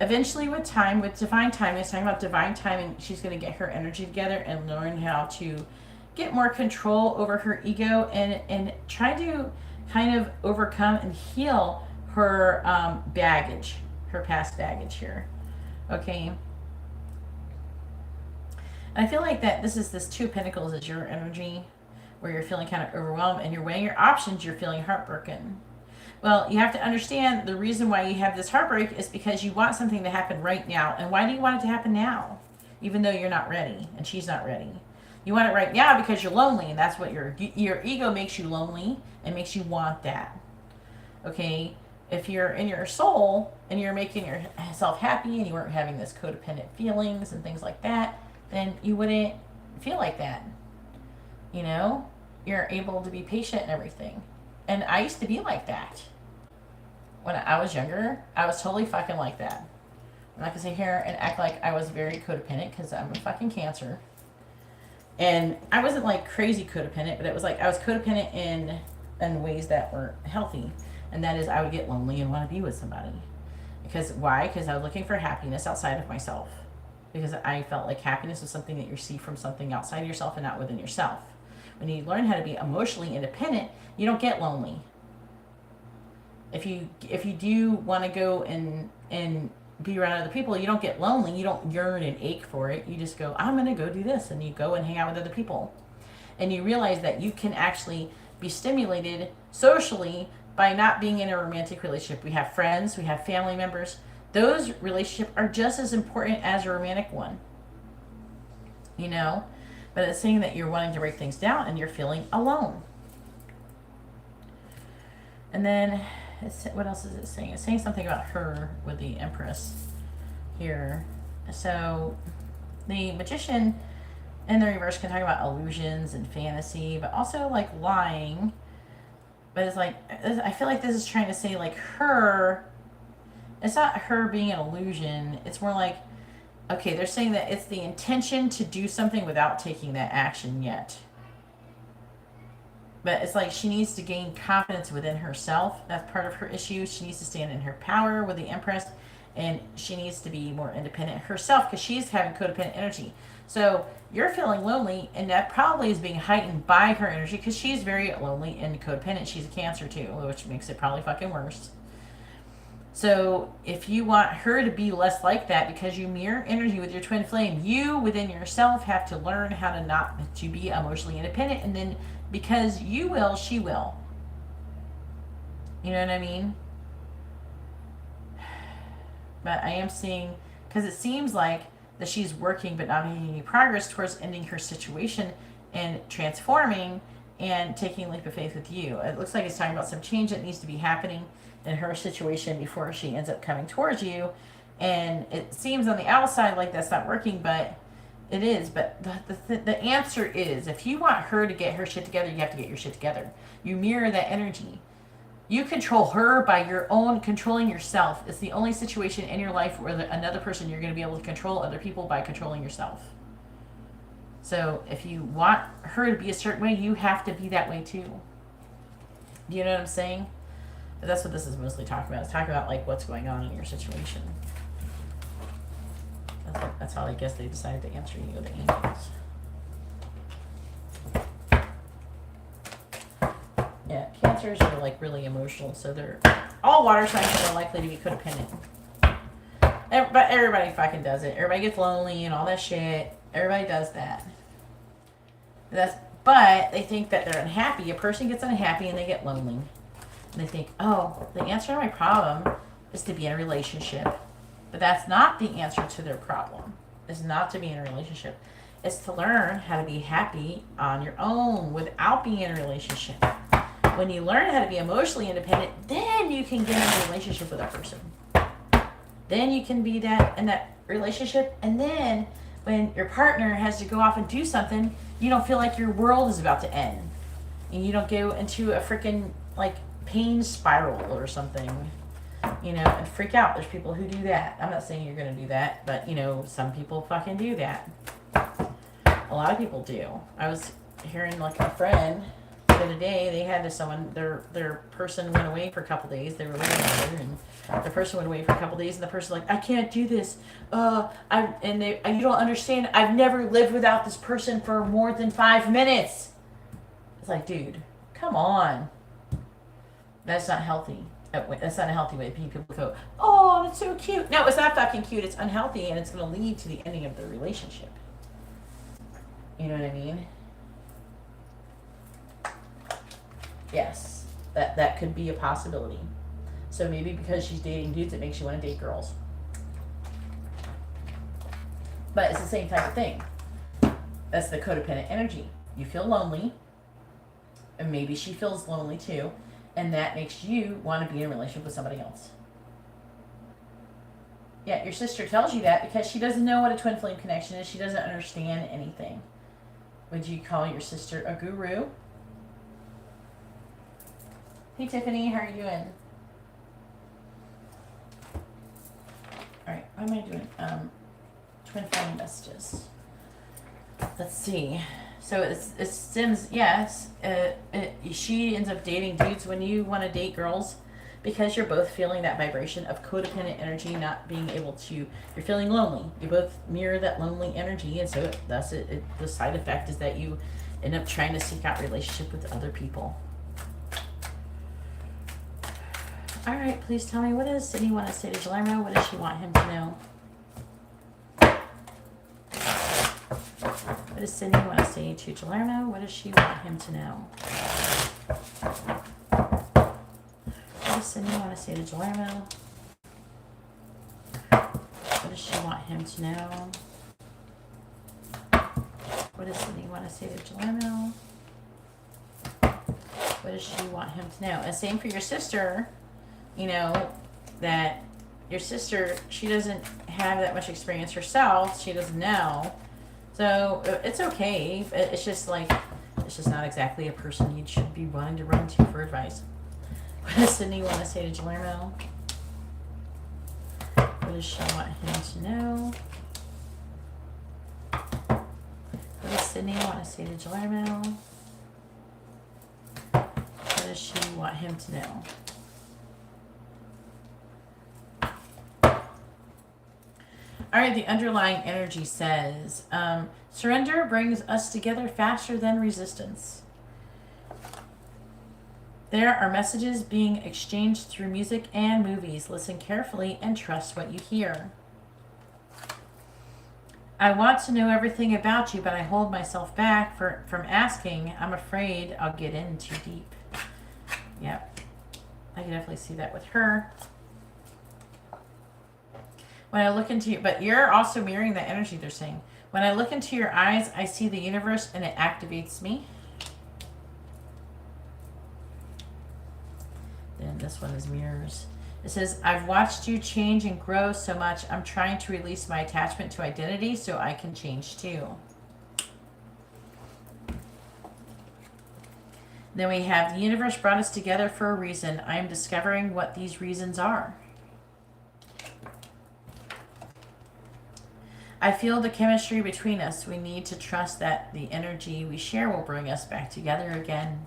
eventually with time, with divine timing. It's talking about divine timing. She's going to get her energy together and learn how to get more control over her ego and try to kind of overcome and heal her baggage, her past baggage here. Okay. And I feel like that this Two of Pentacles is your energy where you're feeling kind of overwhelmed and you're weighing your options. You're feeling heartbroken. Well, you have to understand the reason why you have this heartbreak is because you want something to happen right now. And why do you want it to happen now? Even though you're not ready and she's not ready. You want it right now because you're lonely, and that's what your ego makes you lonely and makes you want that. Okay? If you're in your soul and you're making yourself happy and you weren't having this codependent feelings and things like that, then you wouldn't feel like that. You know? You're able to be patient and everything. And I used to be like that. When I was younger, I was totally fucking like that. I'm not going to sit here and act like I was very codependent because I'm a fucking Cancer. And I wasn't like crazy codependent, but it was like I was codependent in ways that were healthy. And that is I would get lonely and want to be with somebody. Because why? Because I was looking for happiness outside of myself. Because I felt like happiness was something that you see from something outside of yourself and not within yourself. When you learn how to be emotionally independent, you don't get lonely. If you do want to go and be around other people, you don't get lonely. You don't yearn and ache for it. You just go, I'm going to go do this. And you go and hang out with other people. And you realize that you can actually be stimulated socially by not being in a romantic relationship. We have friends. We have family members. Those relationships are just as important as a romantic one. You know? But it's saying that you're wanting to break things down and you're feeling alone. And then, what else is it saying? It's saying something about her with the Empress here. So, the Magician in the reverse can talk about illusions and fantasy, but also like lying. But it's like, I feel like this is trying to say like her, it's not her being an illusion. It's more like Okay, they're saying that it's the intention to do something without taking that action yet. But it's like she needs to gain confidence within herself. That's part of her issue. She needs to stand in her power with the Empress. And she needs to be more independent herself because she's having codependent energy. So you're feeling lonely, and that probably is being heightened by her energy because she's very lonely and codependent. She's a Cancer too, which makes it probably fucking worse. So if you want her to be less like that because you mirror energy with your twin flame, you within yourself have to learn how to not to be emotionally independent, and then because you will, she will. You know what I mean? But I am seeing, because it seems like that she's working but not making any progress towards ending her situation and transforming and taking a leap of faith with you. It looks like it's talking about some change that needs to be happening in her situation before she ends up coming towards you. And it seems on the outside like that's not working, but it is. But the answer is, if you want her to get her shit together, you have to get your shit together. You mirror that energy. You control her by your own controlling yourself. It's the only situation in your life where another person, you're going to be able to control other people by controlling yourself. So if you want her to be a certain way, you have to be that way too. Do you know what I'm saying? But that's what this is mostly talking about. It's talking about like what's going on in your situation. That's how I guess they decided to answer you, the angels. Yeah, Cancers are like really emotional, so they're all water signs are likely to be codependent. But everybody fucking does it. Everybody gets lonely and all that shit. Everybody does that. But they think that they're unhappy. A person gets unhappy and they get lonely. And they think, oh, the answer to my problem is to be in a relationship. But that's not the answer to their problem. It's not to be in a relationship. It's to learn how to be happy on your own without being in a relationship. When you learn how to be emotionally independent, then you can get in a relationship with a person. Then you can be that in that relationship. And then when your partner has to go off and do something, you don't feel like your world is about to end. And you don't go into a freaking like pain spiral or something, you know, and freak out. There's people who do that. I'm not saying you're going to do that, but you know, some people fucking do that. A lot of people do. I was hearing like a friend the other day, they had someone, their person went away for a couple days. They were living together, and the person went away for a couple days, and the person like, I can't do this. You don't understand. I've never lived without this person for more than 5 minutes. It's like, dude, come on. That's not healthy. That's not a healthy way. People go, oh, that's so cute. No, it's not fucking cute. It's unhealthy, and it's going to lead to the ending of the relationship. You know what I mean? Yes, that could be a possibility. So maybe because she's dating dudes, it makes you want to date girls. But it's the same type of thing. That's the codependent energy. You feel lonely, and maybe she feels lonely too, and that makes you want to be in a relationship with somebody else. Yeah, your sister tells you that because she doesn't know what a twin flame connection is. She doesn't understand anything. Would you call your sister a guru? Hey Tiffany, how are you doing? Alright, what am I doing? Twin flame messages. Let's see. So it stems, yes, she ends up dating dudes when you want to date girls because you're both feeling that vibration of codependent energy, not being able to, you're feeling lonely. You both mirror that lonely energy, and so the side effect is that you end up trying to seek out relationship with other people. All right, please tell me, what does Sydney want to say to Guillermo? What does she want him to know? What does Sydney want to say to Guillermo? What does she want him to know? What does Sydney want to say to Guillermo? What does she want him to know? What does Sydney want to say to Guillermo? What does she want him to know? And same for your sister. You know, that your sister, she doesn't have that much experience herself. She doesn't know. So it's okay. It's just like, it's just not exactly a person you should be wanting to run to for advice. What does Sydney want to say to Guillermo? What does she want him to know? What does Sydney want to say to Gelarmo? What does she want him to know? All right, the underlying energy says, surrender brings us together faster than resistance. There are messages being exchanged through music and movies. Listen carefully and trust what you hear. I want to know everything about you, but I hold myself back from asking. I'm afraid I'll get in too deep. Yep, I can definitely see that with her. When I look into you, but you're also mirroring that energy they're saying. When I look into your eyes, I see the universe and it activates me. Then this one is mirrors. It says, I've watched you change and grow so much. I'm trying to release my attachment to identity so I can change too. Then we have, the universe brought us together for a reason. I am discovering what these reasons are. I feel the chemistry between us. We need to trust that the energy we share will bring us back together again.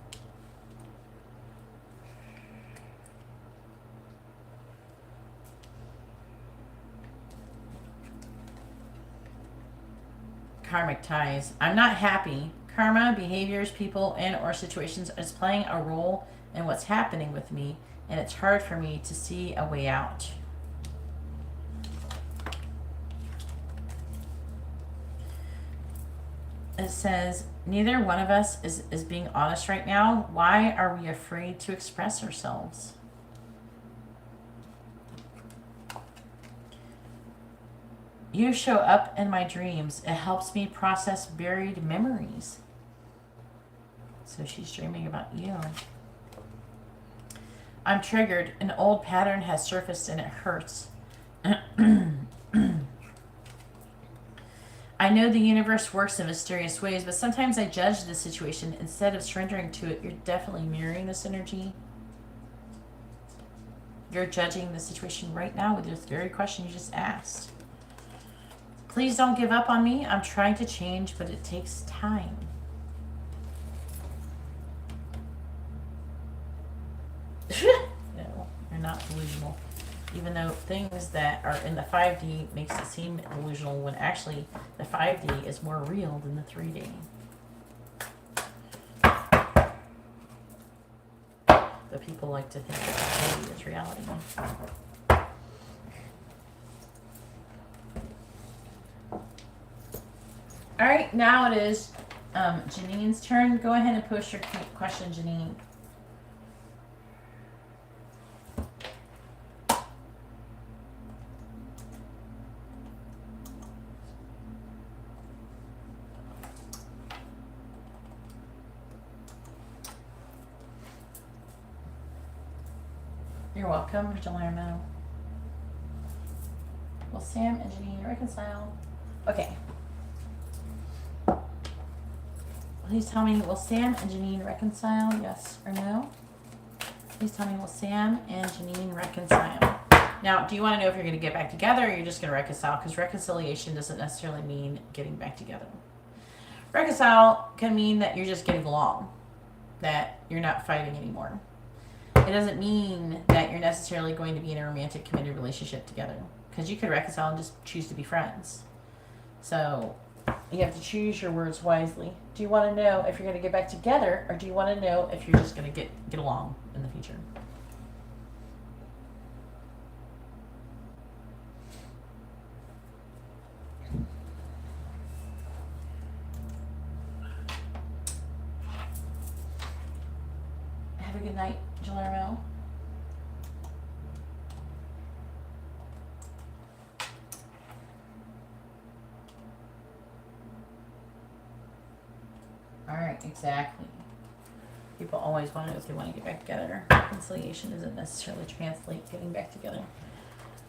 Karmic ties. I'm not happy. Karma, behaviors, people, and or situations is playing a role in what's happening with me, and it's hard for me to see a way out. It says, neither one of us is being honest right now. Why are we afraid to express ourselves? You show up in my dreams. It helps me process buried memories. So she's dreaming about you. I'm triggered. An old pattern has surfaced and it hurts. I know the universe works in mysterious ways, but sometimes I judge the situation instead of surrendering to it. You're definitely mirroring this energy. You're judging the situation right now with this very question you just asked. Please don't give up on me. I'm trying to change, but it takes time. No, you're not delusional. Even though things that are in the 5D makes it seem delusional when actually the 5D is more real than the 3D. But people like to think that the 3D is reality. All right, now it is Janine's turn. Go ahead and post your question, Janine. You're welcome, Gelarmo. Will Sam and Janine reconcile? Okay. Please tell me, will Sam and Janine reconcile? Yes or no? Please tell me, will Sam and Janine reconcile? Now, do you want to know if you're going to get back together or you're just going to reconcile? Because reconciliation doesn't necessarily mean getting back together. Reconcile can mean that you're just getting along, that you're not fighting anymore. It doesn't mean that you're necessarily going to be in a romantic, committed relationship together. Because you could reconcile and just choose to be friends. So you have to choose your words wisely. Do you want to know if you're going to get back together, or do you want to know if you're just going to get along in the future? Have a good night, Gelarmo. Alright, exactly. People always want to know if they want to get back together. Reconciliation doesn't necessarily translate getting back together.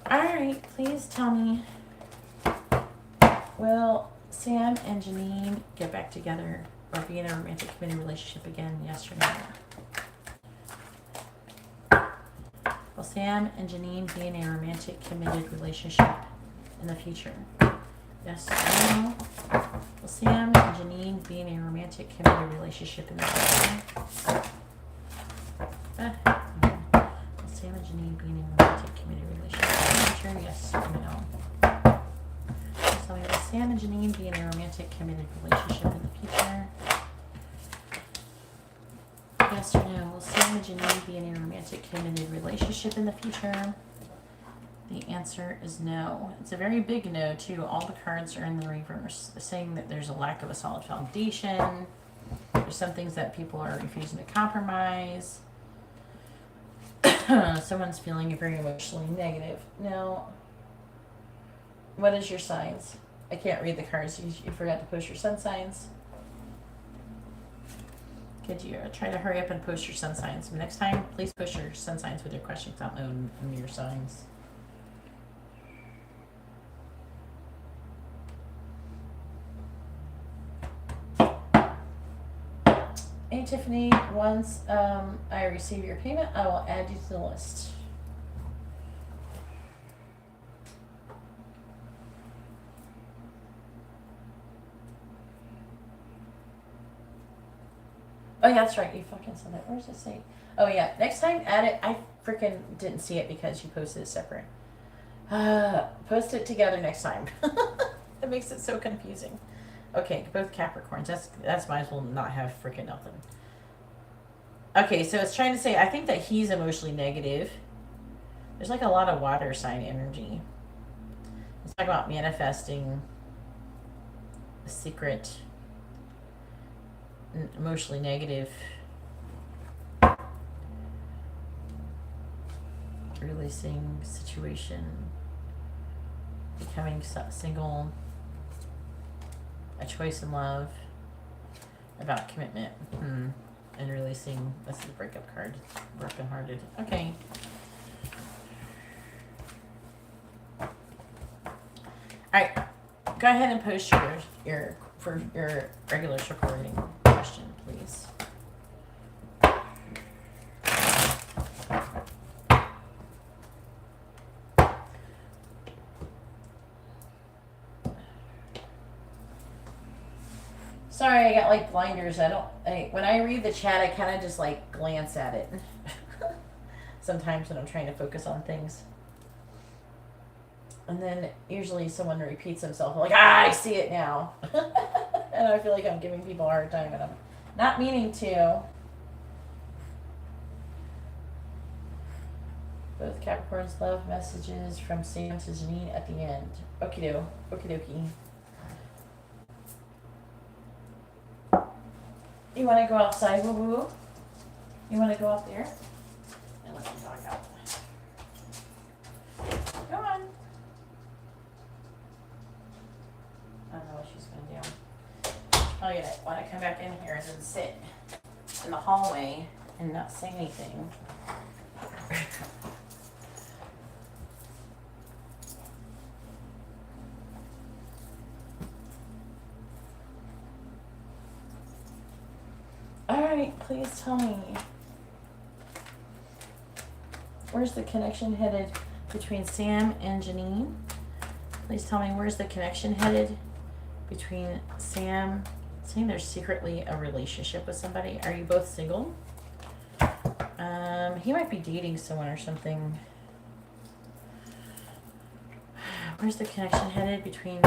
Alright, please tell me, will Sam and Janine get back together or be in a romantic committed relationship again, yes or no? Will Sam and Janine be in a romantic committed relationship in the future? Yes, no. Will Sam and Janine be in a romantic, committed relationship in the future? Will Sam and Janine be in a romantic, committed relationship in the future? Yes or no? So will Sam and Janine be in a romantic, committed relationship in the future? Yes or no? Will Sam and Janine be in a romantic, committed relationship in the future? The answer is no. It's a very big no, too. All the cards are in the reverse, saying that there's a lack of a solid foundation. There's some things that people are refusing to compromise. Someone's feeling very emotionally negative. Now, what is your signs? I can't read the cards. You forgot to post your sun signs. Could you try to hurry up and post your sun signs? Next time, please post your sun signs with your questions out loud and your signs. Hey Tiffany, once I receive your payment, I will add you to the list. Oh yeah, that's right. You fucking said that. Where does it say? Oh yeah. Next time, add it. I freaking didn't see it because you posted it separate. Post it together next time. That makes it so confusing. Okay, both Capricorns. That's might as well not have freaking nothing. Okay, so it's trying to say, I think that he's emotionally negative. There's like a lot of water sign energy. Let's talk about manifesting a secret, emotionally negative releasing situation, becoming single, a choice in love, about commitment, and releasing. This is a breakup card. Brokenhearted. Okay. Alright. Go ahead and post your regular circle reading question, please. Sorry, I got like blinders. When I read the chat, I kind of just like glance at it. Sometimes when I'm trying to focus on things. And then usually someone repeats himself, like, I see it now. And I feel like I'm giving people a hard time, and I'm not meaning to. Both Capricorns love messages from Sam to Janine at the end. Okie dokie. You want to go outside, woo-woo? You want to go out there? And let the dog out. Go on. I don't know what she's going to do. Oh, yeah, I want to come back in here and then sit in the hallway and not say anything. Alright, please tell me. Where's the connection headed between Sam and Janine? Please tell me, where's the connection headed between Sam? Saying there's secretly a relationship with somebody. Are you both single? He might be dating someone or something. Where's the connection headed between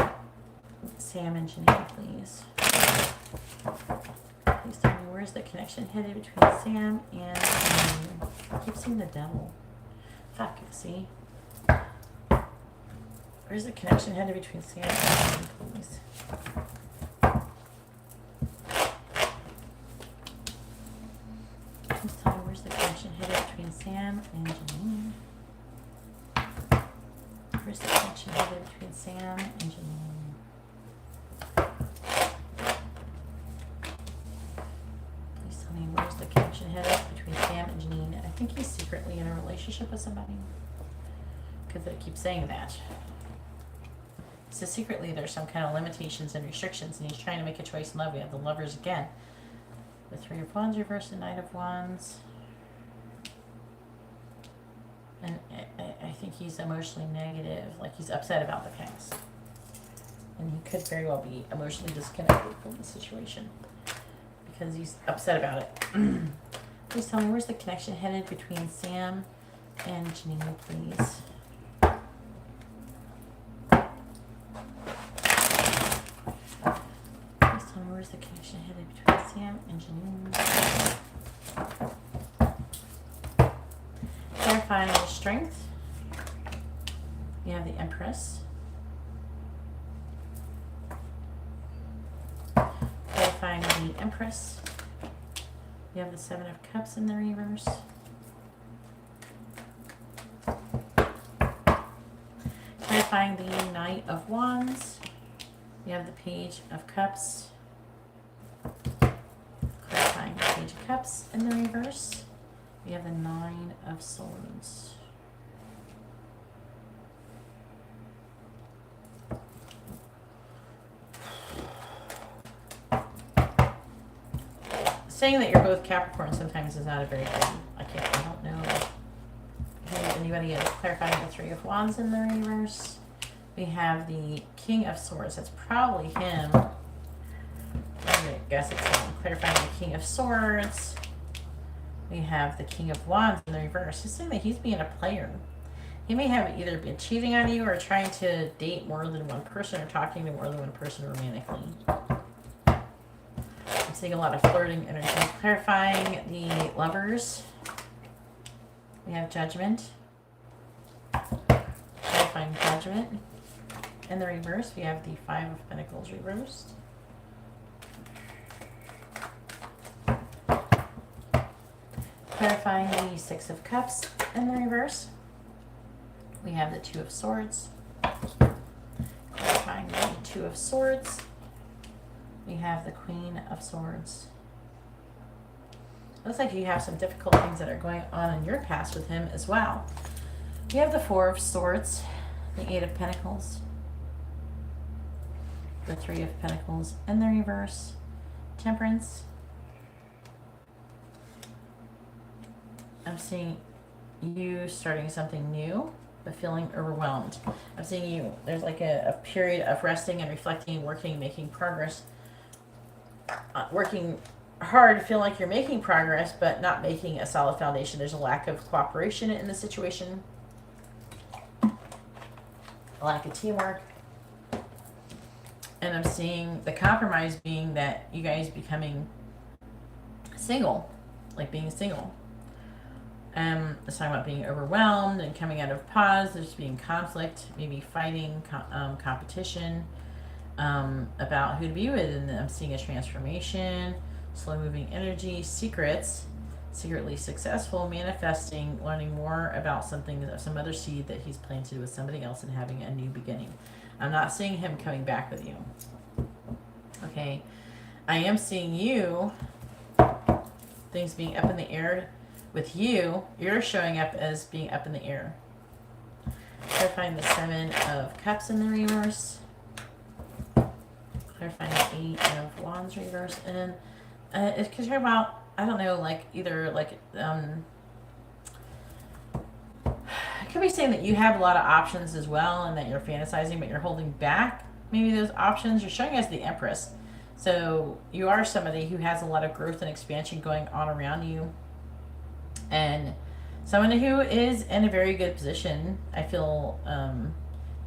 Sam and Janine, please? Please tell me, where's the connection headed between Sam and Janine? I keep seeing the devil. Fuck, see? Where's the connection headed between Sam and Janine, please? Please tell me, where's the connection headed between Sam and Janine? Where's the connection headed between Sam and Janine? Please tell me, where's the connection headed between Sam and Janine? I think he's secretly in a relationship with somebody. Because it keeps saying that. So secretly there's some kind of limitations and restrictions, and he's trying to make a choice in love. We have the Lovers again. The Three of Wands reversed, the Knight of Wands. And I think he's emotionally negative, like he's upset about the past. And he could very well be emotionally disconnected from the situation because he's upset about it. Please tell me, where's the connection headed between Sam and Janine, please? Please tell me, where's the connection headed between Sam and Janine? Clarifying the strength. You have the Empress. Clarifying the Empress. You have the Seven of Cups in the reverse. Clarifying the Knight of Wands. You have the Page of Cups. Clarifying the Page of Cups in the reverse. You have the Nine of Swords. Saying that you're both Capricorn sometimes is not a very good, I don't know. Has anybody else clarifying the Three of Wands in the reverse? We have the King of Swords. That's probably him. I'm gonna guess it's him. Clarifying the King of Swords. We have the King of Wands in the reverse. He's saying that he's being a player. He may have either been cheating on you or trying to date more than one person or talking to more than one person romantically. I'm seeing a lot of flirting energy. Clarifying the Lovers. We have Judgment. Clarifying Judgment. In the reverse, we have the Five of Pentacles reversed. Clarifying the Six of Cups in the reverse. We have the Two of Swords. Clarifying the Two of Swords. We have the Queen of Swords. Looks like you have some difficult things that are going on in your past with him as well. You have the Four of Swords, the Eight of Pentacles, the Three of Pentacles in the reverse, Temperance. I'm seeing you starting something new, but feeling overwhelmed. I'm seeing you, there's like a period of resting and reflecting, working, making progress, working hard, feel like you're making progress, but not making a solid foundation. There's a lack of cooperation in the situation, a lack of teamwork. And I'm seeing the compromise being that you guys becoming single, like being single. It's talking about being overwhelmed and coming out of pause. There's being conflict, maybe fighting, competition about who to be with. And I'm seeing a transformation, slow moving energy, secrets, secretly successful, manifesting, learning more about something, some other seed that he's planted with somebody else and having a new beginning. I'm not seeing him coming back with you. Okay. I am seeing you, things being up in the air. With you, you're showing up as being up in the air. Clarifying the Seven of Cups in the reverse. Clarifying the Eight of Wands reverse. And it could talk about, I don't know, like either like, it could be saying that you have a lot of options as well and that you're fantasizing, but you're holding back maybe those options. You're showing as the Empress. So you are somebody who has a lot of growth and expansion going on around you. And someone who is in a very good position, I feel,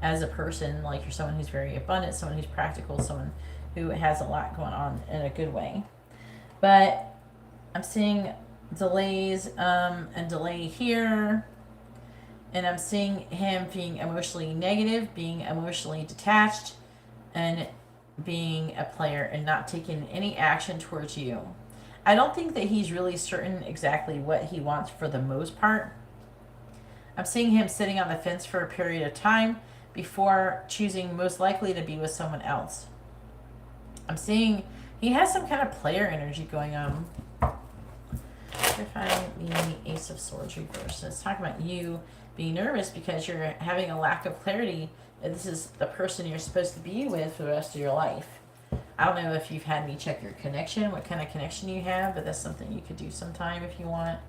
as a person, like you're someone who's very abundant, someone who's practical, someone who has a lot going on in a good way. But I'm seeing delays and delay here. And I'm seeing him being emotionally negative, being emotionally detached, and being a player and not taking any action towards you. I don't think that he's really certain exactly what he wants for the most part. I'm seeing him sitting on the fence for a period of time before choosing most likely to be with someone else. I'm seeing he has some kind of player energy going on. Clarifying the Ace of Swords reverse. It's talking about you being nervous because you're having a lack of clarity that this is the person you're supposed to be with for the rest of your life. I don't know if you've had me check your connection, what kind of connection you have, but that's something you could do sometime if you want.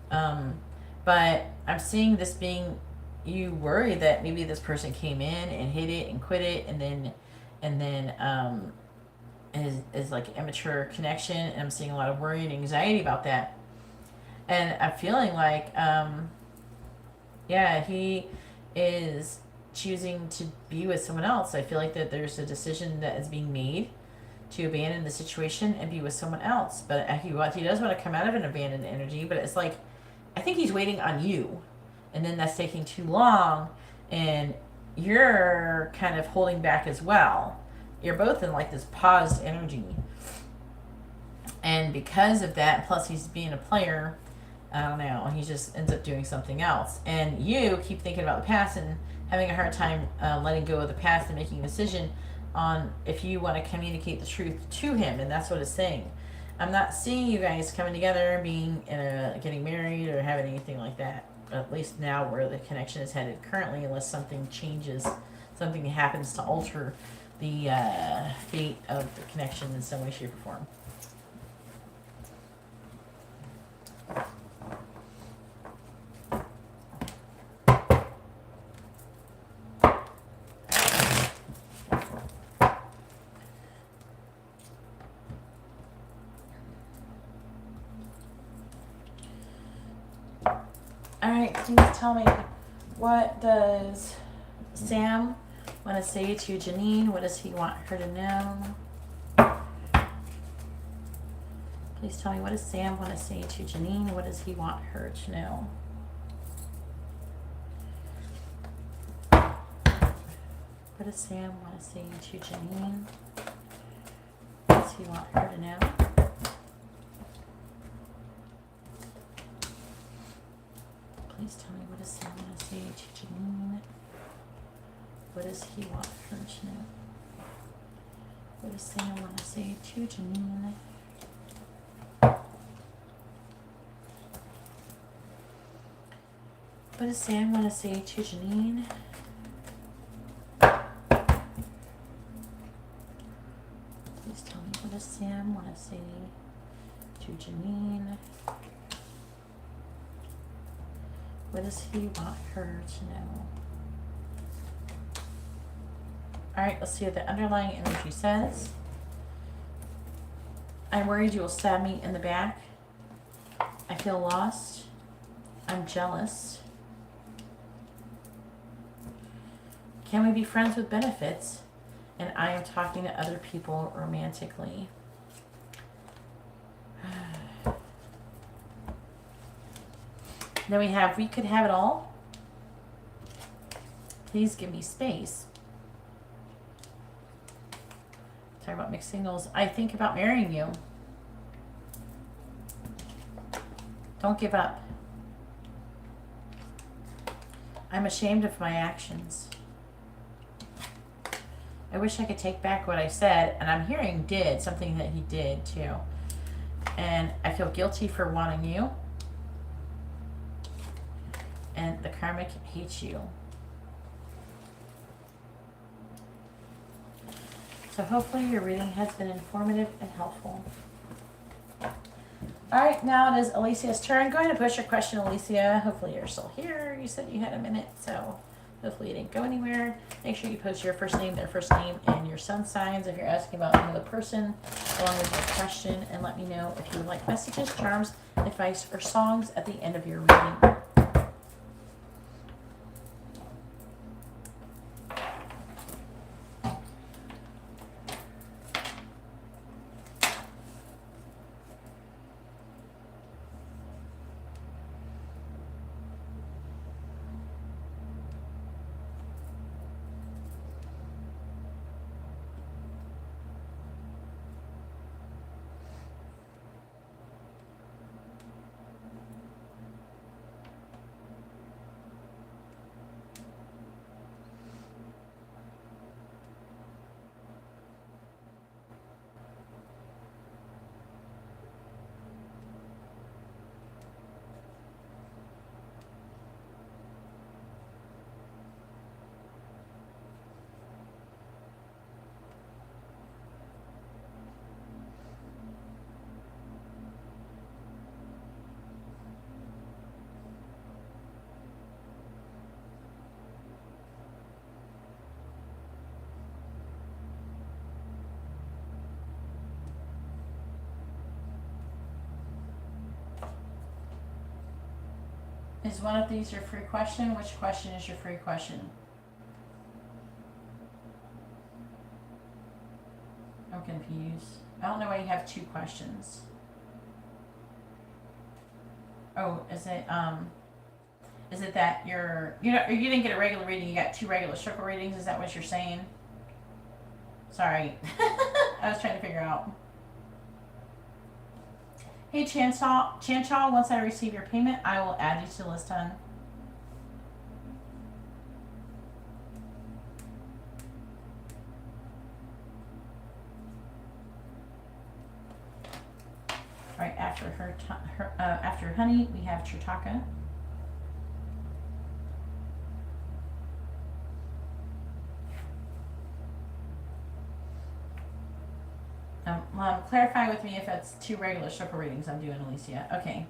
But I'm seeing this being, you worry that maybe this person came in and hit it and quit it, and then and then is like immature connection, and I'm seeing a lot of worry and anxiety about that. And I'm feeling like, yeah, he is choosing to be with someone else. I feel like that there's a decision that is being made to abandon the situation and be with someone else. But he does want to come out of an abandoned energy, but it's like, I think he's waiting on you. And then that's taking too long, and you're kind of holding back as well. You're both in like this paused energy. And because of that, plus he's being a player, I don't know, he just ends up doing something else. And you keep thinking about the past and having a hard time letting go of the past and making a decision on if you want to communicate the truth to him. And that's what it's saying. I'm not seeing you guys coming together, being getting married or having anything like that. At least now where the connection is headed currently, unless something changes, something happens to alter the fate of the connection in some way, shape, or form. Alright, please tell me, what does Sam want to say to Janine? What does he want her to know? Please tell me, what does Sam want to say to Janine? What does he want her to know? What does Sam want to say to Janine? What does he want her to know? Please tell me, what does Sam want to say to Janine? What does he want her to know? What does Sam want to say to Janine? What does Sam want to say to Janine? Please tell me, what does Sam want to say to Janine? What does he want her to know? Alright, let's see what the underlying energy says. I'm worried you will stab me in the back. I feel lost. I'm jealous. Can we be friends with benefits? And I am talking to other people romantically. Then we have, we could have it all. Please give me space. Talk about mixed signals. I think about marrying you. Don't give up. I'm ashamed of my actions. I wish I could take back what I said, and I'm hearing did, something that he did too. And I feel guilty for wanting you. And the karmic hates you. So hopefully your reading has been informative and helpful. Alright, now it is Alicia's turn. Go ahead and push your question, Alicia. Hopefully you're still here. You said you had a minute, so hopefully you didn't go anywhere. Make sure you post your first name, their first name, and your sun signs if you're asking about another person, along with your question, and let me know if you would like messages, charms, advice, or songs at the end of your reading. Is one of these your free question? Which question is your free question? I'm confused. I don't know why you have 2 questions. Oh, is it that you didn't get a regular reading, you got 2 regular circle readings? Is that what you're saying? Sorry. I was trying to figure out. Hey Chanchal, once I receive your payment, I will add you to the list, hon. All right, after Honey, we have Chirtaka. Clarify with me if that's 2 regular circle readings I'm doing, Alicia. Okay.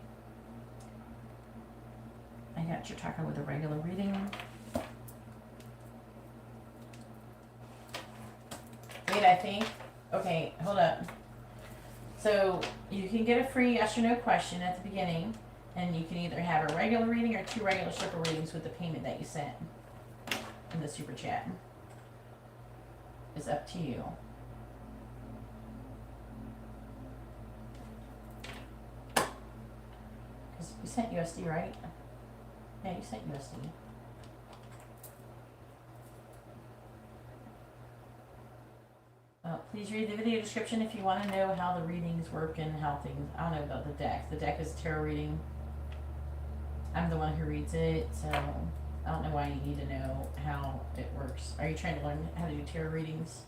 I got Chirtaka with a regular reading. Wait, I think. Okay, hold up. So you can get a free yes or no question at the beginning, and you can either have a regular reading or 2 regular circle readings with the payment that you sent in the super chat. It's up to you. Because you sent USD, right? Yeah, you sent USD. Please read the video description if you want to know how the readings work and how things. I don't know about the deck. The deck is tarot reading. I'm the one who reads it, so I don't know why you need to know how it works. Are you trying to learn how to do tarot readings?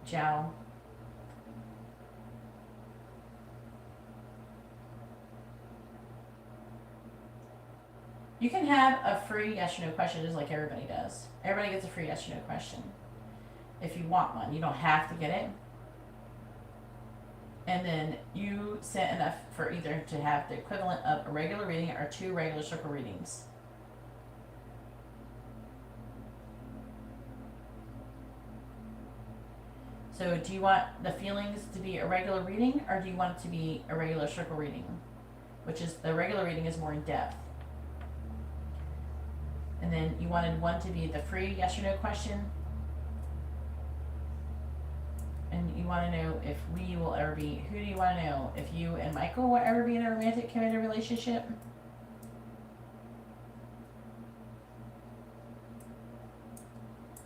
Jow. You can have a free yes or no question just like everybody does. Everybody gets a free yes or no question. If you want one, you don't have to get it. And then you sent enough for either to have the equivalent of a regular reading or 2 regular circle readings. So do you want the feelings to be a regular reading, or do you want it to be a regular circle reading? Which is, the regular reading is more in depth. And then you wanted one to be the free yes or no question. And you want to know if we will ever be, who do you want to know? If you and Michael will ever be in a romantic committed relationship?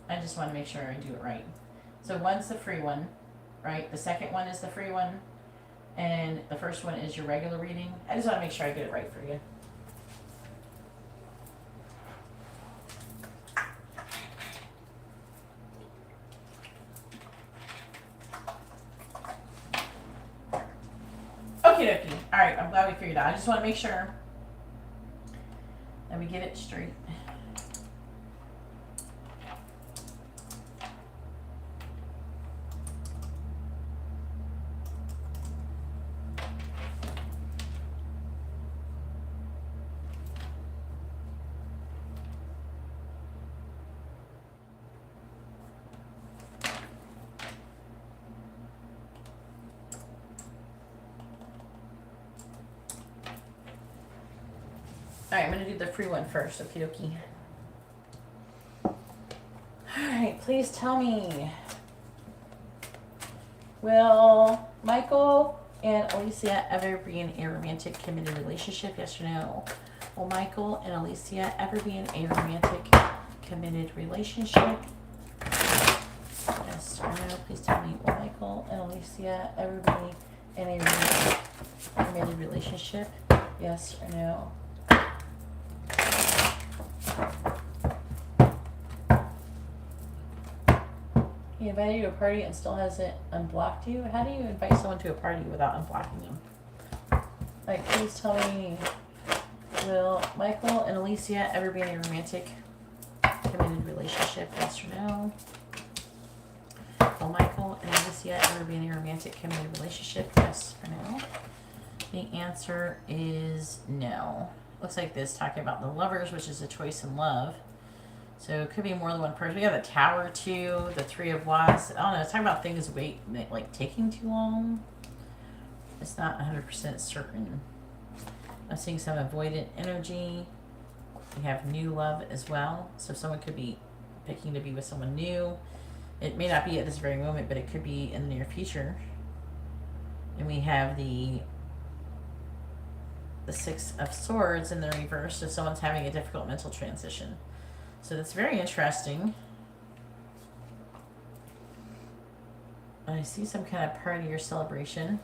I just want to make sure I do it right. So one's the free one, right? The second one is the free one. And the first one is your regular reading. I just want to make sure I get it right for you. Okie dokie. Alright, I'm glad we figured it out. I just want to make sure that we get it straight. Alright, I'm going to do the free one first. Okie dokie. Alright, please tell me. Will Michael and Alicia ever be in a romantic committed relationship? Yes or no? Will Michael and Alicia ever be in a romantic committed relationship? Yes or no? Please tell me. Will Michael and Alicia ever be in a romantic committed relationship? Yes or no? He invited you to a party and still hasn't unblocked you? How do you invite someone to a party without unblocking them? Like, please tell me, will Michael and Alicia ever be in a romantic committed relationship? Yes or no? Will Michael and Alicia ever be in a romantic committed relationship? Yes or no? The answer is no. Looks like this talking about the lovers, which is a choice in love. So it could be more than one person. We have the Tower too, the Three of Wands. I don't know. It's talking about things like taking too long. It's not 100% certain. I'm seeing some avoidant energy. We have new love as well. So someone could be picking to be with someone new. It may not be at this very moment, but it could be in the near future. And we have the Six of Swords in the reverse. So someone's having a difficult mental transition. So that's very interesting. I see some kind of party or celebration.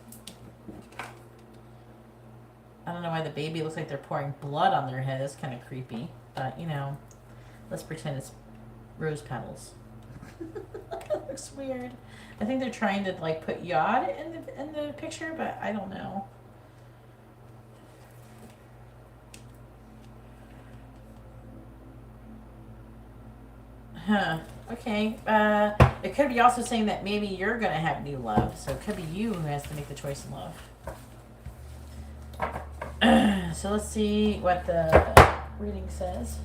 I don't know why the baby looks like they're pouring blood on their head. It's kind of creepy. But, you know, let's pretend it's rose petals. That looks weird. I think they're trying to, like, put Yod in the picture, but I don't know. Huh. Okay. It could be also saying that maybe you're going to have new love. So it could be you who has to make the choice in love. So let's see what the reading says.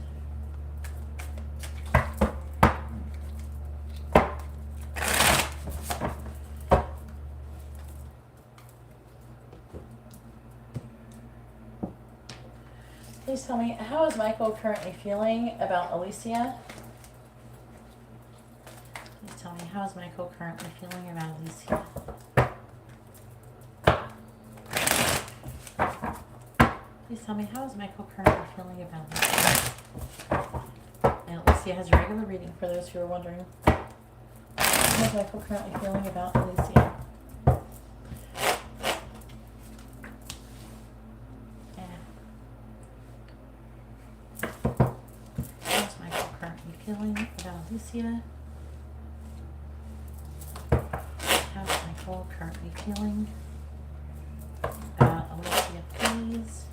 Please tell me, how is Michael currently feeling about Alicia? Please tell me, how is Michael currently feeling about Alicia? Please tell me, how is Michael currently feeling about Alicia? And Alicia has a regular reading for those who are wondering. How is Michael currently feeling about Alicia? Feeling about Alicia? How's Michael currently feeling about Alicia, please?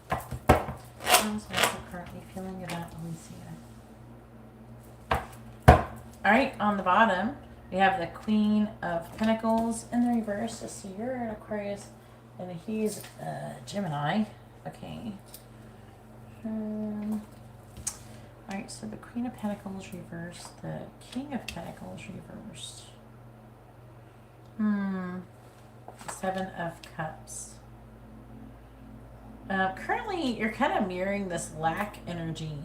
How's Michael currently feeling about Alicia? Alright, on the bottom, we have the Queen of Pentacles in the reverse. So you're an Aquarius and he's Gemini. Okay. Alright, so the Queen of Pentacles reversed, the King of Pentacles reversed. Seven of Cups. Currently, you're kind of mirroring this lack energy.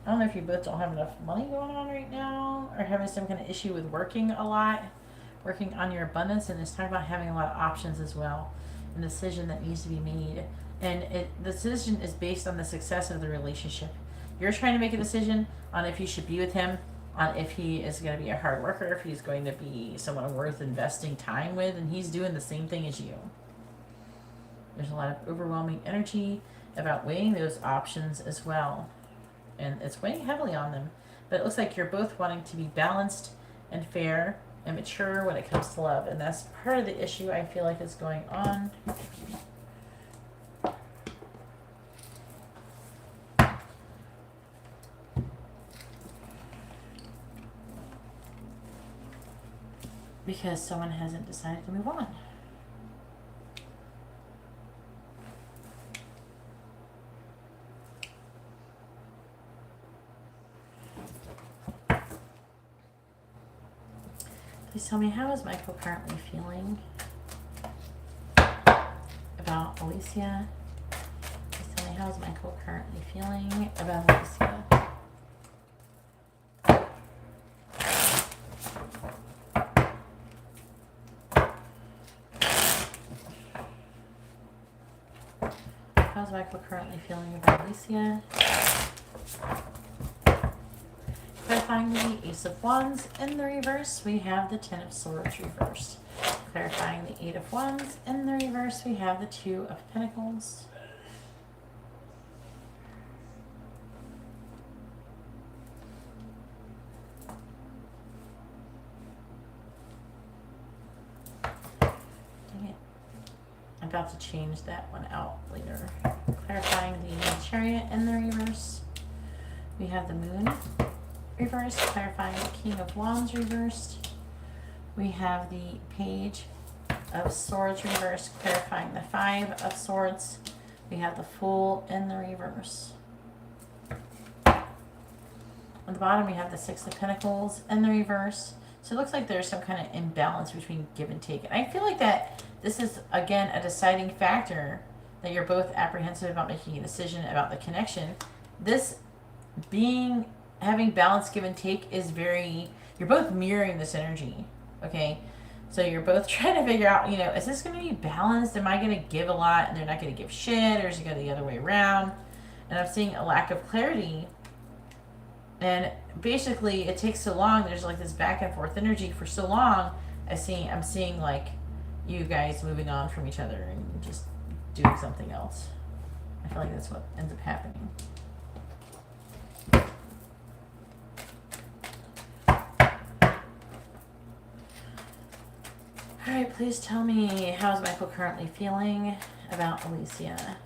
I don't know if you both don't have enough money going on right now, or having some kind of issue with working a lot, working on your abundance, and it's talking about having a lot of options as well, a decision that needs to be made. And the decision is based on the success of the relationship. You're trying to make a decision on if you should be with him, on if he is going to be a hard worker, if he's going to be someone worth investing time with, and he's doing the same thing as you. There's a lot of overwhelming energy about weighing those options as well. And it's weighing heavily on them. But it looks like you're both wanting to be balanced and fair and mature when it comes to love. And that's part of the issue I feel like is going on. Because someone hasn't decided to move on. Please tell me, how is Michael currently feeling about Alicia? Please tell me, how is Michael currently feeling about Alicia? How's Michael currently feeling about Alicia? Clarifying the Ace of Wands in the reverse, we have the Ten of Swords reversed. Clarifying the Eight of Wands in the reverse, we have the Two of Pentacles. Dang it. I'm about to change that one out later. Clarifying the Chariot in the reverse, we have the Moon reversed. Clarifying the King of Wands reversed, we have the Page of Swords reversed. Clarifying the Five of Swords, we have the Fool in the reverse. On the bottom, we have the Six of Pentacles in the reverse. So it looks like there's some kind of imbalance between give and take. And I feel like that this is, again, a deciding factor that you're both apprehensive about making a decision about the connection. This having balance, give and take is very, you're both mirroring this energy, okay? So you're both trying to figure out, is this going to be balanced? Am I going to give a lot and they're not going to give shit, or is it going the other way around? And I'm seeing a lack of clarity. And basically, it takes so long. There's like this back and forth energy for so long. I'm seeing like you guys moving on from each other and just doing something else. I feel like that's what ends up happening. All right, please tell me, how's Michael currently feeling about Alicia?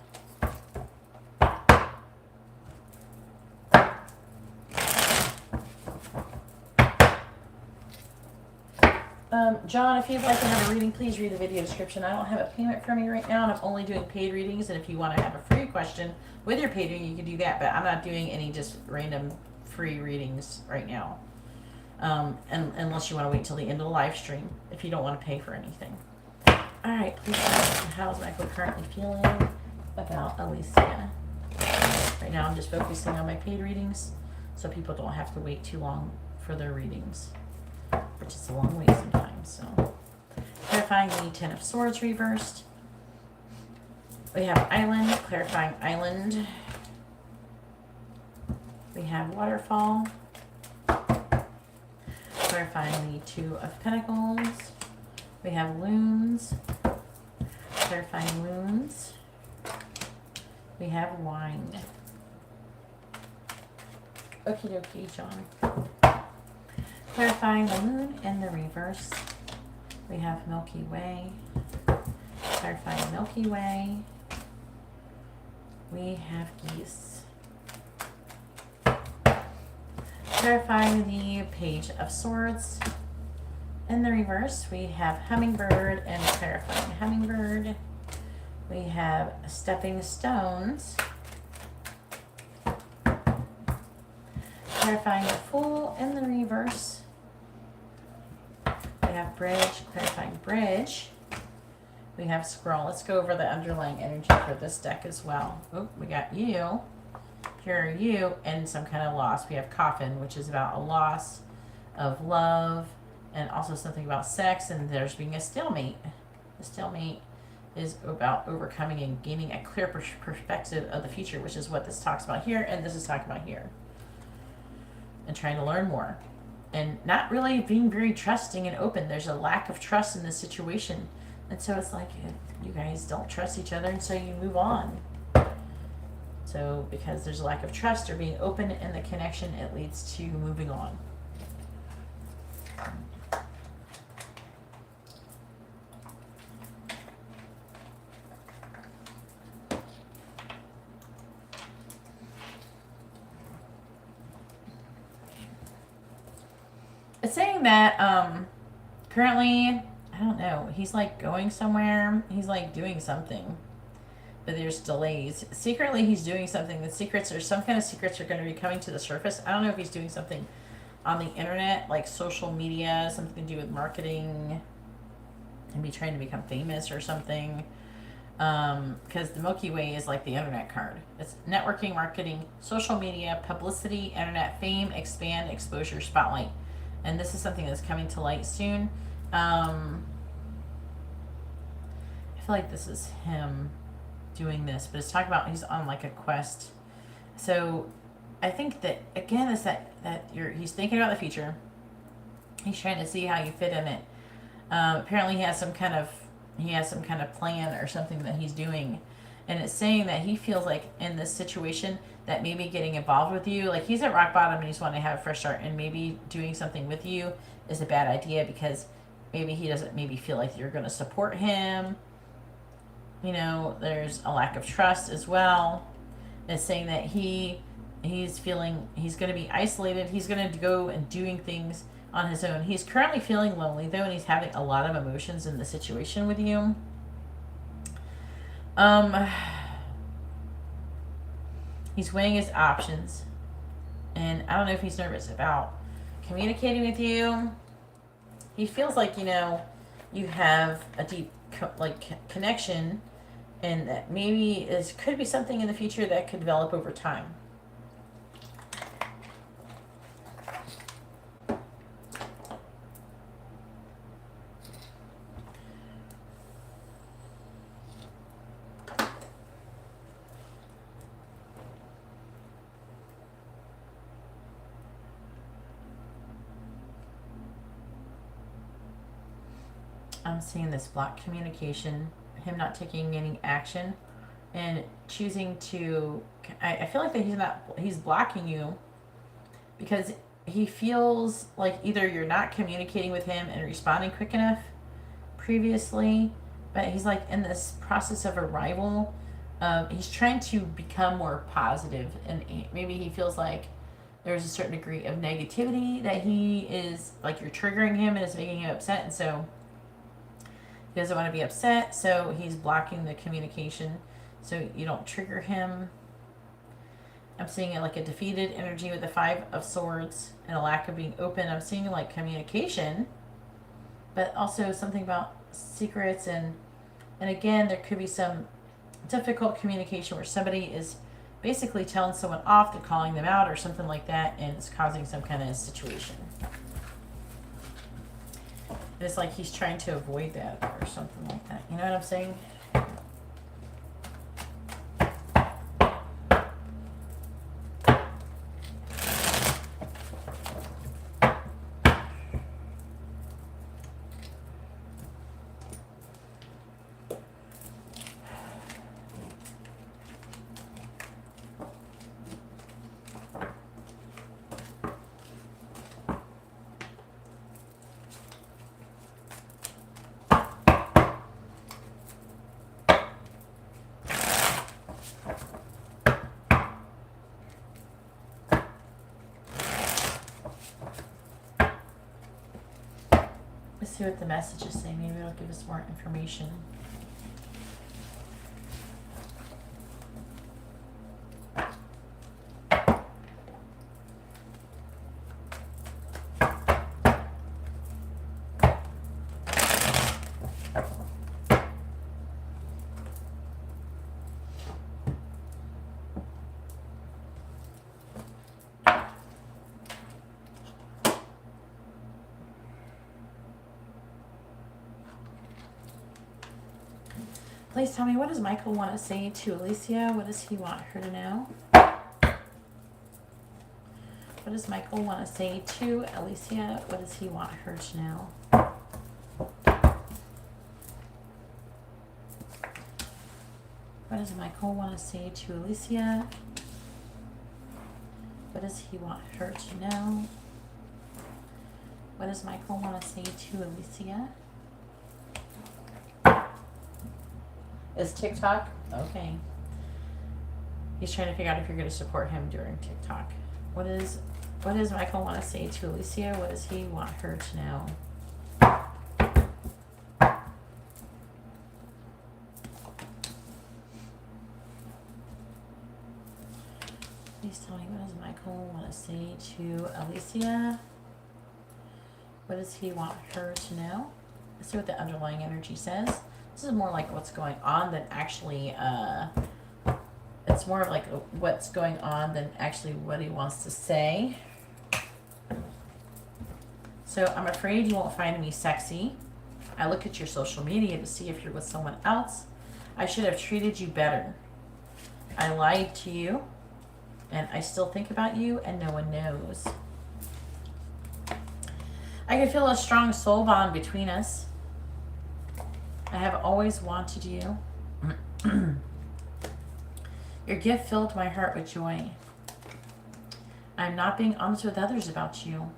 John, if you'd like to have a reading, please read the video description. I don't have a payment from you right now, and I'm only doing paid readings. And if you want to have a free question with your paid reading, you can do that. But I'm not doing any just random free readings right now. And unless you want to wait till the end of the live stream, if you don't want to pay for anything. All right, please tell me, how's Michael currently feeling about Alicia? Right now, I'm just focusing on my paid readings, so people don't have to wait too long for their readings, which is a long wait sometimes. So, clarifying the Ten of Swords reversed. We have Island, clarifying Island. We have Waterfall. Clarifying the Two of Pentacles. We have Loons. Clarifying Loons. We have Wine. Okie dokie, John. Clarifying the Moon in the reverse. We have Milky Way. Clarifying Milky Way. We have Geese. Clarifying the Page of Swords. In the reverse, we have Hummingbird and clarifying Hummingbird. We have Stepping Stones. Clarifying the Fool in the reverse. We have Bridge, clarifying Bridge. We have Scroll. Let's go over the underlying energy for this deck as well. Oh, we got you. Here you and some kind of loss. We have Coffin, which is about a loss of love and also something about sex, and there's being a stalemate. The stalemate is about overcoming and gaining a clear perspective of the future, which is what this talks about here, and this is talking about here. And trying to learn more. And not really being very trusting and open. There's a lack of trust in this situation. And so it's like you guys don't trust each other, and so you move on. So because there's a lack of trust or being open in the connection, it leads to moving on. It's saying that currently, I don't know, he's like going somewhere. He's like doing something. But there's delays. Secretly, he's doing something. The secrets, or some kind of secrets, are going to be coming to the surface. I don't know if he's doing something on the internet, like social media, something to do with marketing, and be trying to become famous or something. Because the Milky Way is like the internet card. It's networking, marketing, social media, publicity, internet, fame, expand, exposure, spotlight. And this is something that's coming to light soon. I feel like this is him doing this, but it's talking about he's on like a quest. So I think that again is that he's thinking about the future. He's trying to see how you fit in it. Apparently he has some kind of plan or something that he's doing, and it's saying that he feels like in this situation that maybe getting involved with you, like he's at rock bottom and he's wanting to have a fresh start, and maybe doing something with you is a bad idea because maybe he doesn't feel like you're going to support him. You know, there's a lack of trust as well. It's saying that he's feeling he's going to be isolated. He's going to go and doing things on his own. He's currently feeling lonely though, and he's having a lot of emotions in the situation with you. He's weighing his options, and I don't know if he's nervous about communicating with you. He feels like, you know, you have a deep connection, and that maybe could be something in the future that could develop over time. I'm seeing this block communication, him not taking any action and choosing to, I feel like that he's blocking you because he feels like either you're not communicating with him and responding quick enough previously, but he's like in this process of arrival. He's trying to become more positive, and maybe he feels like there's a certain degree of negativity that he is, like, you're triggering him and is making him upset, and so he doesn't want to be upset, so he's blocking the communication so you don't trigger him. I'm seeing it like a defeated energy with the 5 of Swords and a lack of being open. I'm seeing like communication, but also something about secrets, and again, there could be some difficult communication where somebody is basically telling someone off, they're calling them out or something like that, and it's causing some kind of situation. And it's like he's trying to avoid that or something like that. You know what I'm saying? Let's see what the message is saying. Maybe it'll give us more information. Please tell me, what does Michael want to say to Alicia? What does he want her to know? What does Michael want to say to Alicia? What does he want her to know? What does Michael want to say to Alicia? What does he want her to know? What does Michael want to say to Alicia? Is TikTok? Okay. He's trying to figure out if you're going to support him during TikTok. What does Michael want to say to Alicia? What does he want her to know? Please tell me, what does Michael want to say to Alicia? What does he want her to know? Let's see what the underlying energy says. This is more like what's going on than actually, it's more of like what's going on than actually what he wants to say. So I'm afraid you won't find me sexy. I look at your social media to see if you're with someone else. I should have treated you better. I lied to you, and I still think about you, and no one knows. I can feel a strong soul bond between us. I have always wanted you. Your gift filled my heart with joy. I'm not being honest with others about you.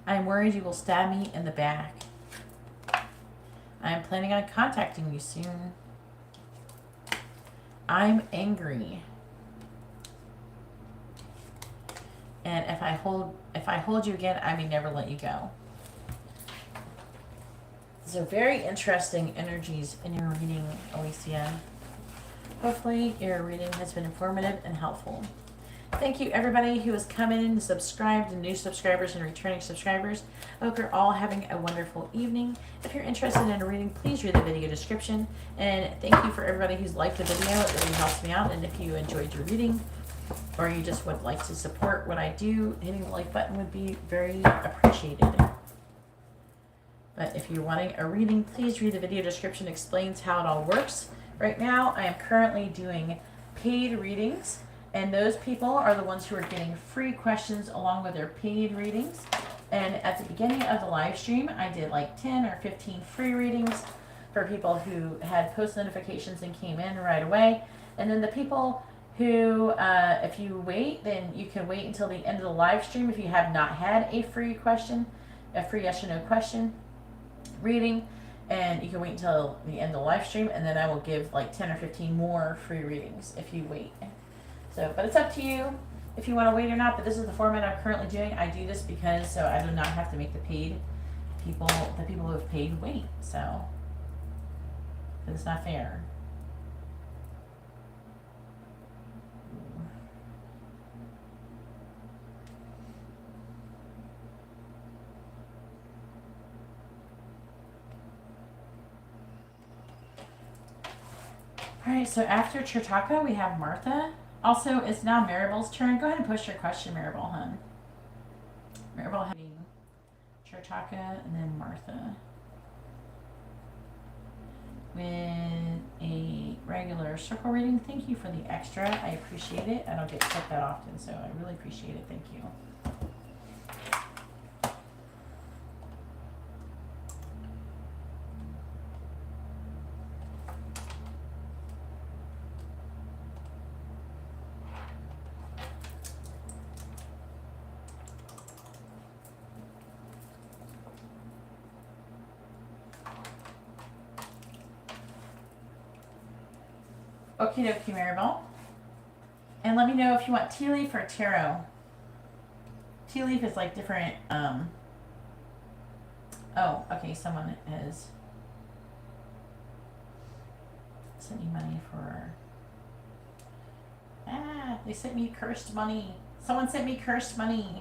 I am worried you will stab me in the back. I am planning on contacting you soon. I'm angry. And if I hold you again, I may never let you go. So very interesting energies in your reading, Alicia. Hopefully your reading has been informative and helpful. Thank you everybody who has come in and subscribed, and new subscribers and returning subscribers. I hope you're all having a wonderful evening. If you're interested in a reading, please read the video description. And thank you for everybody who's liked the video. It really helps me out. And if you enjoyed your reading, or you just would like to support what I do, hitting the like button would be very appreciated. But if you're wanting a reading, please read the video description. It explains how it all works. Right now, I am currently doing paid readings, and those people are the ones who are getting free questions along with their paid readings. And at the beginning of the live stream, I did like 10 or 15 free readings for people who had post notifications and came in right away. And then the people who, if you wait, then you can wait until the end of the live stream if you have not had a free question, a free yes or no question reading, and you can wait until the end of the live stream, and then I will give like 10 or 15 more free readings if you wait. So, but it's up to you if you want to wait or not, but this is the format I'm currently doing. I do this because so I do not have to make the people who have paid wait, so it's not fair. Alright, so after Chirtaka, we have Martha. Also, it's now Maribel's turn. Go ahead and push your question, Maribel, hun. Maribel having Chirtaka and then Martha. With a regular circle reading. Thank you for the extra. I appreciate it. I don't get set that often, so I really appreciate it. Thank you. Okie dokie, Maribel. And let me know if you want tea leaf or tarot. Tea leaf is like different, oh, okay, someone has sent you money for, they sent me cursed money. Someone sent me cursed money.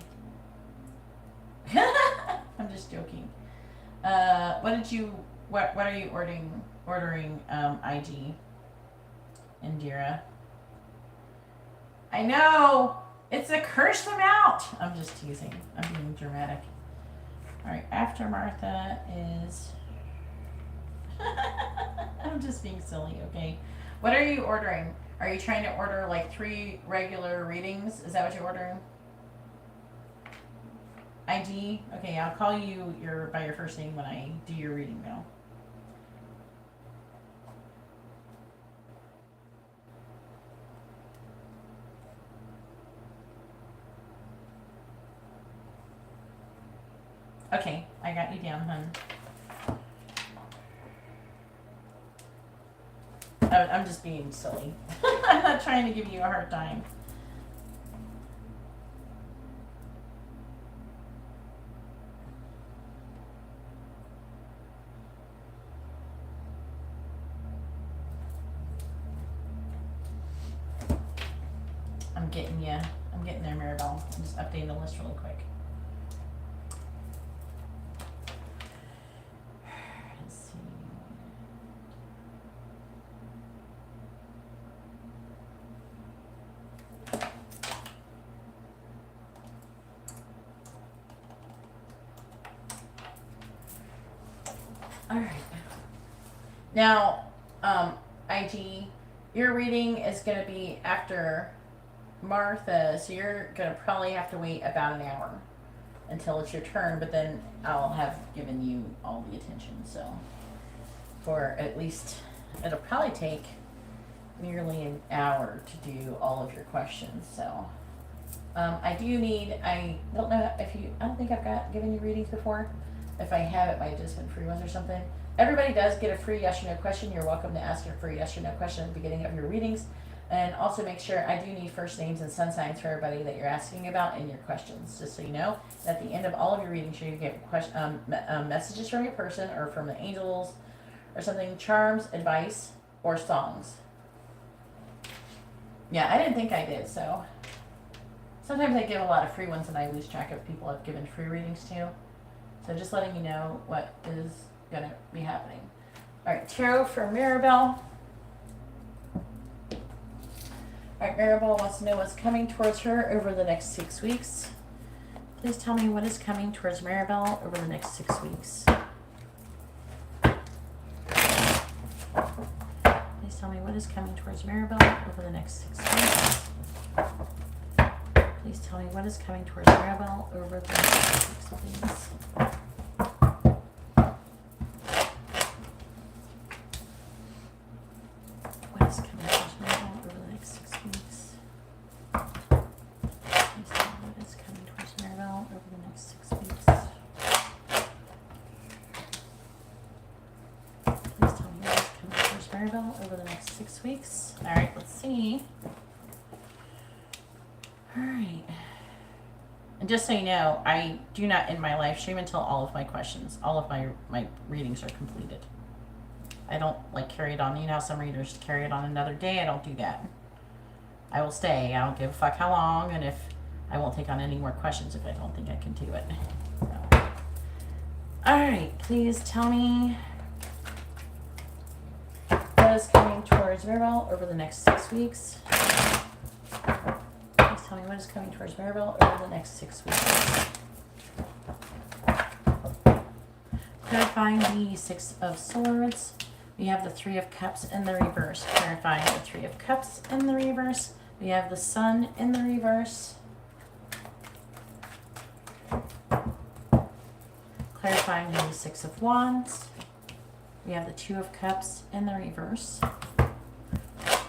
I'm just joking. What are you ordering, IG? Indira. I know! It's a cursed amount! I'm just teasing. I'm being dramatic. Alright, after Martha is... I'm just being silly, okay? What are you ordering? Are you trying to order like 3 regular readings? Is that what you're ordering? ID? Okay, I'll call you by your first name when I do your reading now. Okay, I got you down, hun. I'm just being silly. I'm not trying to give you a hard time. I'm getting you. I'm getting there, Maribel. I'm just updating the list really quick. Alright. Now, IG, your reading is going to be after Martha, so you're going to probably have to wait about an hour until it's your turn, but then I'll have given you all the attention, so for at least, it'll probably take nearly an hour to do all of your questions, so I don't know if you, I don't think I've given you readings before. If I have, it might have just been free ones or something. Everybody does get a free yes or no question. You're welcome to ask your free yes or no question at the beginning of your readings. And also make sure, I do need first names and sun signs for everybody that you're asking about in your questions, just so you know. At the end of all of your readings, you're going to get messages from your person or from the angels or something, charms, advice, or songs. Yeah, I didn't think I did, so Sometimes I give a lot of free ones and I lose track of people I've given free readings to. So just letting you know what is going to be happening. All right, tarot for Maribel. All right, Maribel wants to know what's coming towards her over the next 6 weeks. Please tell me what is coming towards Maribel over the next 6 weeks. Please tell me what is coming towards Maribel over the next 6 weeks. Please tell me what is coming towards Maribel over the next 6 weeks. What is coming towards Maribel over the next 6 weeks? Please tell me what is coming towards Maribel over the next 6 weeks. Please tell me what is coming towards Maribel over the next 6 weeks. All right, let's see. Alright. And just so you know, I do not end my live stream until all of my questions, all of my readings are completed. I don't like carry it on. You know how some readers carry it on another day? I don't do that. I will stay. I don't give a fuck how long, and if I won't take on any more questions if I don't think I can do it. So. Alright, please tell me what is coming towards Maribel over the next 6 weeks. Tell me what is coming towards Maribel over the next 6 weeks. Clarifying the 6 of Swords. We have the 3 of Cups in the reverse. Clarifying the 3 of Cups in the reverse. We have the Sun in the reverse. Clarifying the 6 of Wands. We have the 2 of Cups in the reverse. Are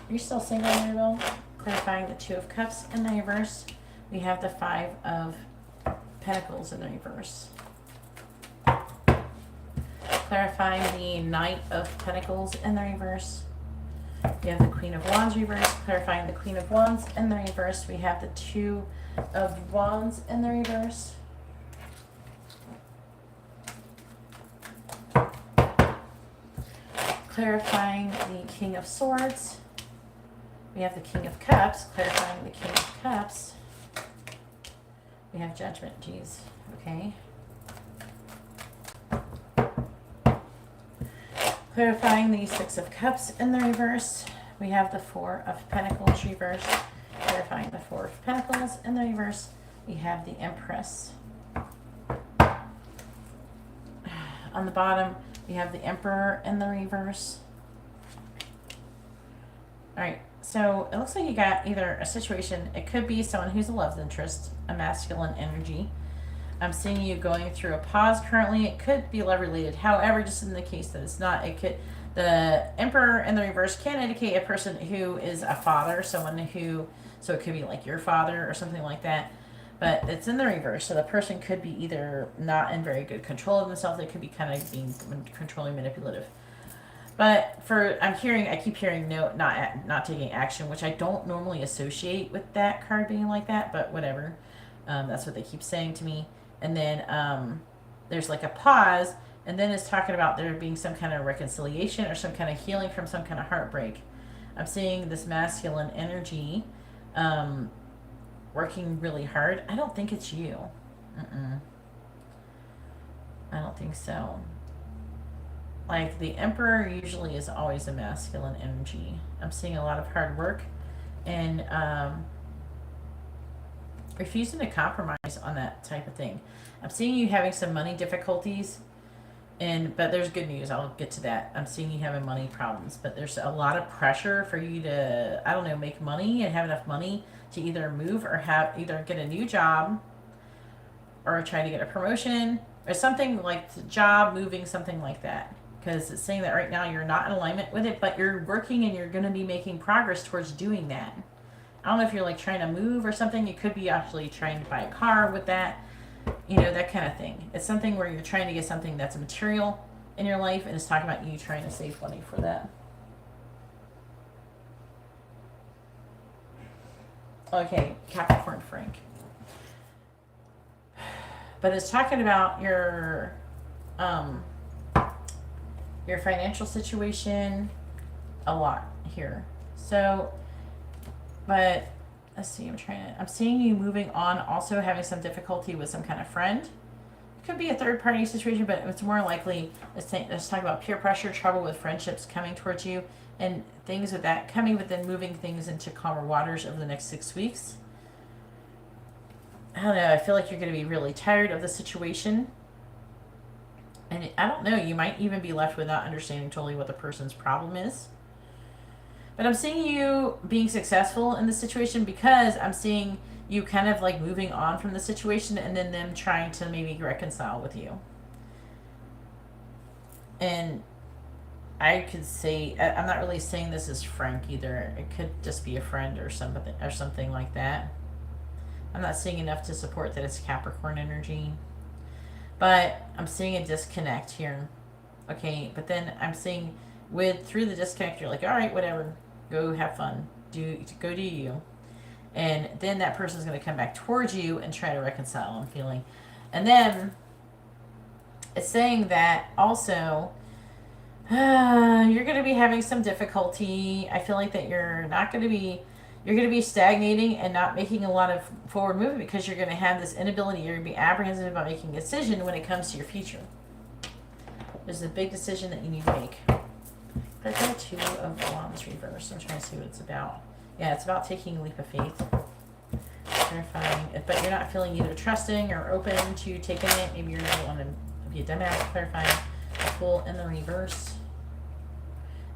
you still single, Maribel? Clarifying the 2 of Cups in the reverse. We have the 5 of Pentacles in the reverse. Clarifying the Knight of Pentacles in the reverse. We have the Queen of Wands reverse. Clarifying the Queen of Wands in the reverse. We have the 2 of Wands in the reverse. Clarifying the King of Swords. We have the King of Cups, clarifying the King of Cups. We have Judgment, geez, okay. Clarifying the 6 of Cups in the reverse. We have the 4 of Pentacles reverse. Clarifying the 4 of Pentacles in the reverse. We have the Empress. On the bottom, we have the Emperor in the reverse. All right. So it looks like you got either a situation, it could be someone who's a love interest, a masculine energy. I'm seeing you going through a pause currently. It could be love related. However, just in the case that it's not, it could, the Emperor in the reverse can indicate a person who is a father, someone who, so it could be like your father or something like that. But it's in the reverse, so the person could be either not in very good control of themselves. They could be kind of being controlling, manipulative. But I keep hearing no, not taking action, which I don't normally associate with that card being like that, but whatever. That's what they keep saying to me. And then there's like a pause, and then it's talking about there being some kind of reconciliation or some kind of healing from some kind of heartbreak. I'm seeing this masculine energy working really hard. I don't think it's you. I don't think so. Like, the Emperor usually is always a masculine energy. I'm seeing a lot of hard work and refusing to compromise on that type of thing. I'm seeing you having some money difficulties, but there's good news. I'll get to that. I'm seeing you having money problems, but there's a lot of pressure for you to, I don't know, make money and have enough money to either move or either get a new job or try to get a promotion or something like the job, moving, something like that. Because it's saying that right now you're not in alignment with it, but you're working and you're going to be making progress towards doing that. I don't know if you're like trying to move or something. You could be actually trying to buy a car with that, you know, that kind of thing. It's something where you're trying to get something that's material in your life, and it's talking about you trying to save money for that. Okay, Capricorn Frank. But it's talking about your financial situation a lot here. So, but let's see, I'm seeing you moving on, also having some difficulty with some kind of friend. It could be a third party situation, but it's more likely, let's talk about peer pressure, trouble with friendships coming towards you, and things with that coming, but then moving things into calmer waters over the next 6 weeks. I don't know, I feel like you're going to be really tired of the situation. And I don't know, you might even be left without understanding totally what the person's problem is. But I'm seeing you being successful in the situation because I'm seeing you kind of like moving on from the situation and then them trying to maybe reconcile with you. And I could say, I'm not really saying this is Frank either. It could just be a friend or something like that. I'm not seeing enough to support that it's Capricorn energy. But I'm seeing a disconnect here. Okay, but then I'm seeing through the disconnect, you're like, all right, whatever. Go have fun. Go do you. And then that person's going to come back towards you and try to reconcile, I'm feeling. And then it's saying that also you're going to be having some difficulty. I feel like that you're going to be stagnating and not making a lot of forward movement because you're going to have this inability. You're going to be apprehensive about making a decision when it comes to your future. There's a big decision that you need to make. But I got 2 of Wands reverse. I'm trying to see what it's about. Yeah, it's about taking a leap of faith. Clarifying. But you're not feeling either trusting or open to taking it. Maybe you're going to want to be a dumbass. Clarifying. The Fool in the reverse.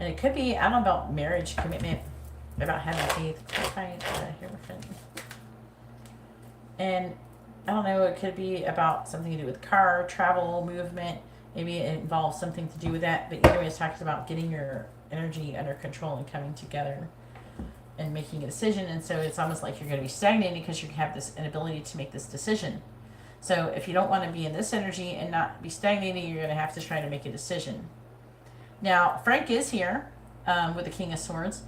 And it could be, I don't know about marriage, commitment, about having faith. Clarifying. And I don't know, it could be about something to do with car, travel, movement. Maybe it involves something to do with that, but either way, it's talking about getting your energy under control and coming together and making a decision. And so it's almost like you're going to be stagnating because you have this inability to make this decision. So if you don't want to be in this energy and not be stagnating, you're going to have to try to make a decision. Now, Frank is here with the King of Swords.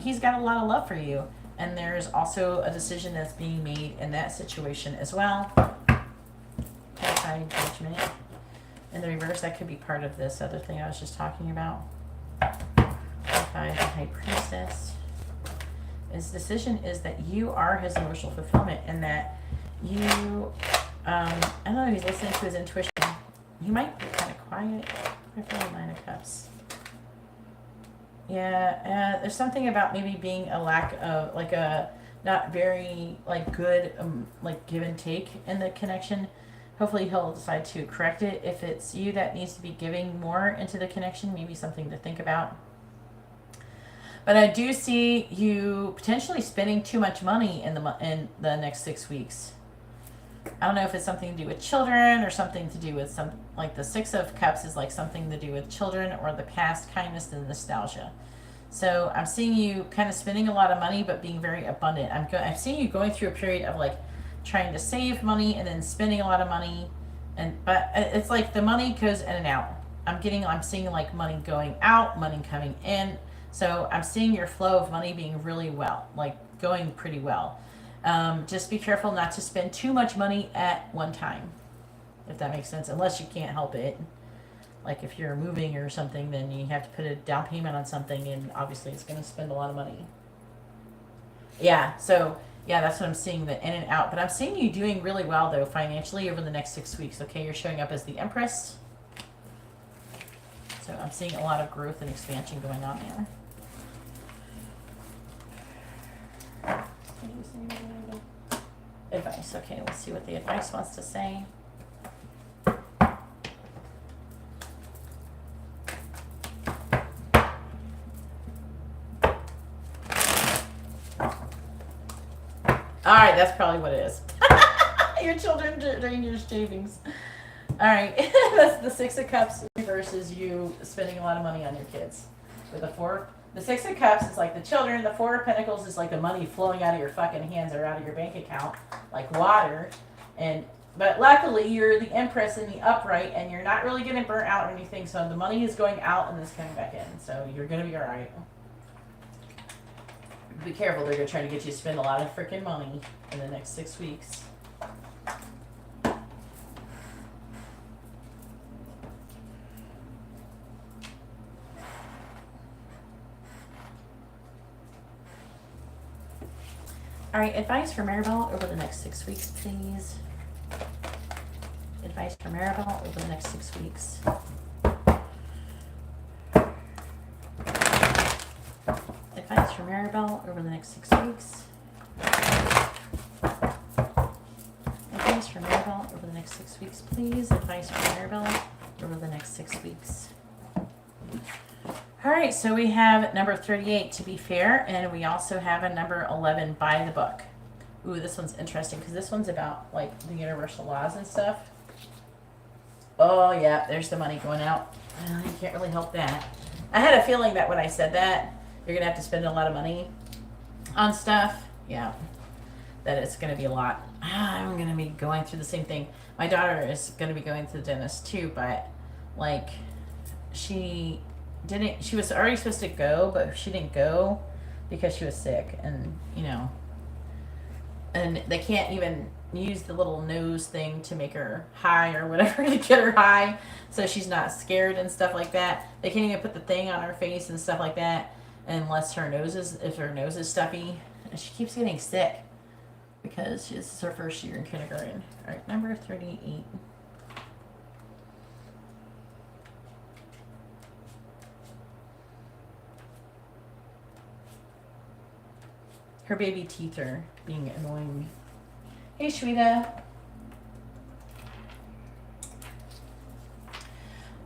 He's got a lot of love for you. And there's also a decision that's being made in that situation as well. Clarifying judgment. In the reverse, that could be part of this other thing I was just talking about. Clarify the High Priestess. His decision is that you are his emotional fulfillment and that you, I don't know, he's listening to his intuition. He might be kind of quiet. Clarify 9 of Cups. Yeah, there's something about maybe being a lack of, like a not very, like, good, like, give and take in the connection. Hopefully he'll decide to correct it. If it's you that needs to be giving more into the connection, maybe something to think about. But I do see you potentially spending too much money in the next 6 weeks. I don't know if it's something to do with children or something to do with some, like the 6 of Cups is like something to do with children or the past kindness and nostalgia. So I'm seeing you kind of spending a lot of money but being very abundant. I'm seeing you going through a period of like trying to save money and then spending a lot of money, but it's like the money goes in and out. I'm seeing like money going out, money coming in. So I'm seeing your flow of money being really well, like going pretty well. Just be careful not to spend too much money at one time, if that makes sense, unless you can't help it. Like if you're moving or something, then you have to put a down payment on something and obviously it's going to spend a lot of money. Yeah, so yeah, that's what I'm seeing, the in and out. But I'm seeing you doing really well, though, financially over the next 6 weeks. Okay, you're showing up as the Empress. So I'm seeing a lot of growth and expansion going on there. Advice. Okay, let's see what the advice wants to say. All right, that's probably what it is. Your children drain your savings. All right, that's the 6 of Cups versus you spending a lot of money on your kids. With the 4, the 6 of Cups is like the children. The 4 of Pentacles is like the money flowing out of your fucking hands or out of your bank account, like water. But luckily, you're the Empress in the upright, and you're not really getting burnt out or anything. So the money is going out and it's coming back in. So you're gonna be all right. Be careful, they're going to try to get you to spend a lot of freaking money in the next 6 weeks. All right, advice for Maribel over the next 6 weeks, please. Advice for Maribel over the next 6 weeks. Advice for Maribel over the next 6 weeks. Advice for Maribel over the next 6 weeks, please. Advice for Maribel over the next 6 weeks. All right, so we have number 38, to be fair, and we also have a number 11, by the book. Ooh, this one's interesting because this one's about like the universal laws and stuff. Oh yeah, there's the money going out. Well, you can't really help that. I had a feeling that when I said that, you're gonna have to spend a lot of money on stuff. Yeah, that it's gonna be a lot. I'm gonna be going through the same thing. My daughter is gonna be going to the dentist too, but like she was already supposed to go, but she didn't go because she was sick, and you know, and they can't even use the little nose thing to make her high or whatever to get her high, so she's not scared and stuff like that. They can't even put the thing on her face and stuff like that unless if her nose is stuffy, and she keeps getting sick because this is her first year in kindergarten. All right, number 38. Her baby teeth are being annoying. Hey, Shweta.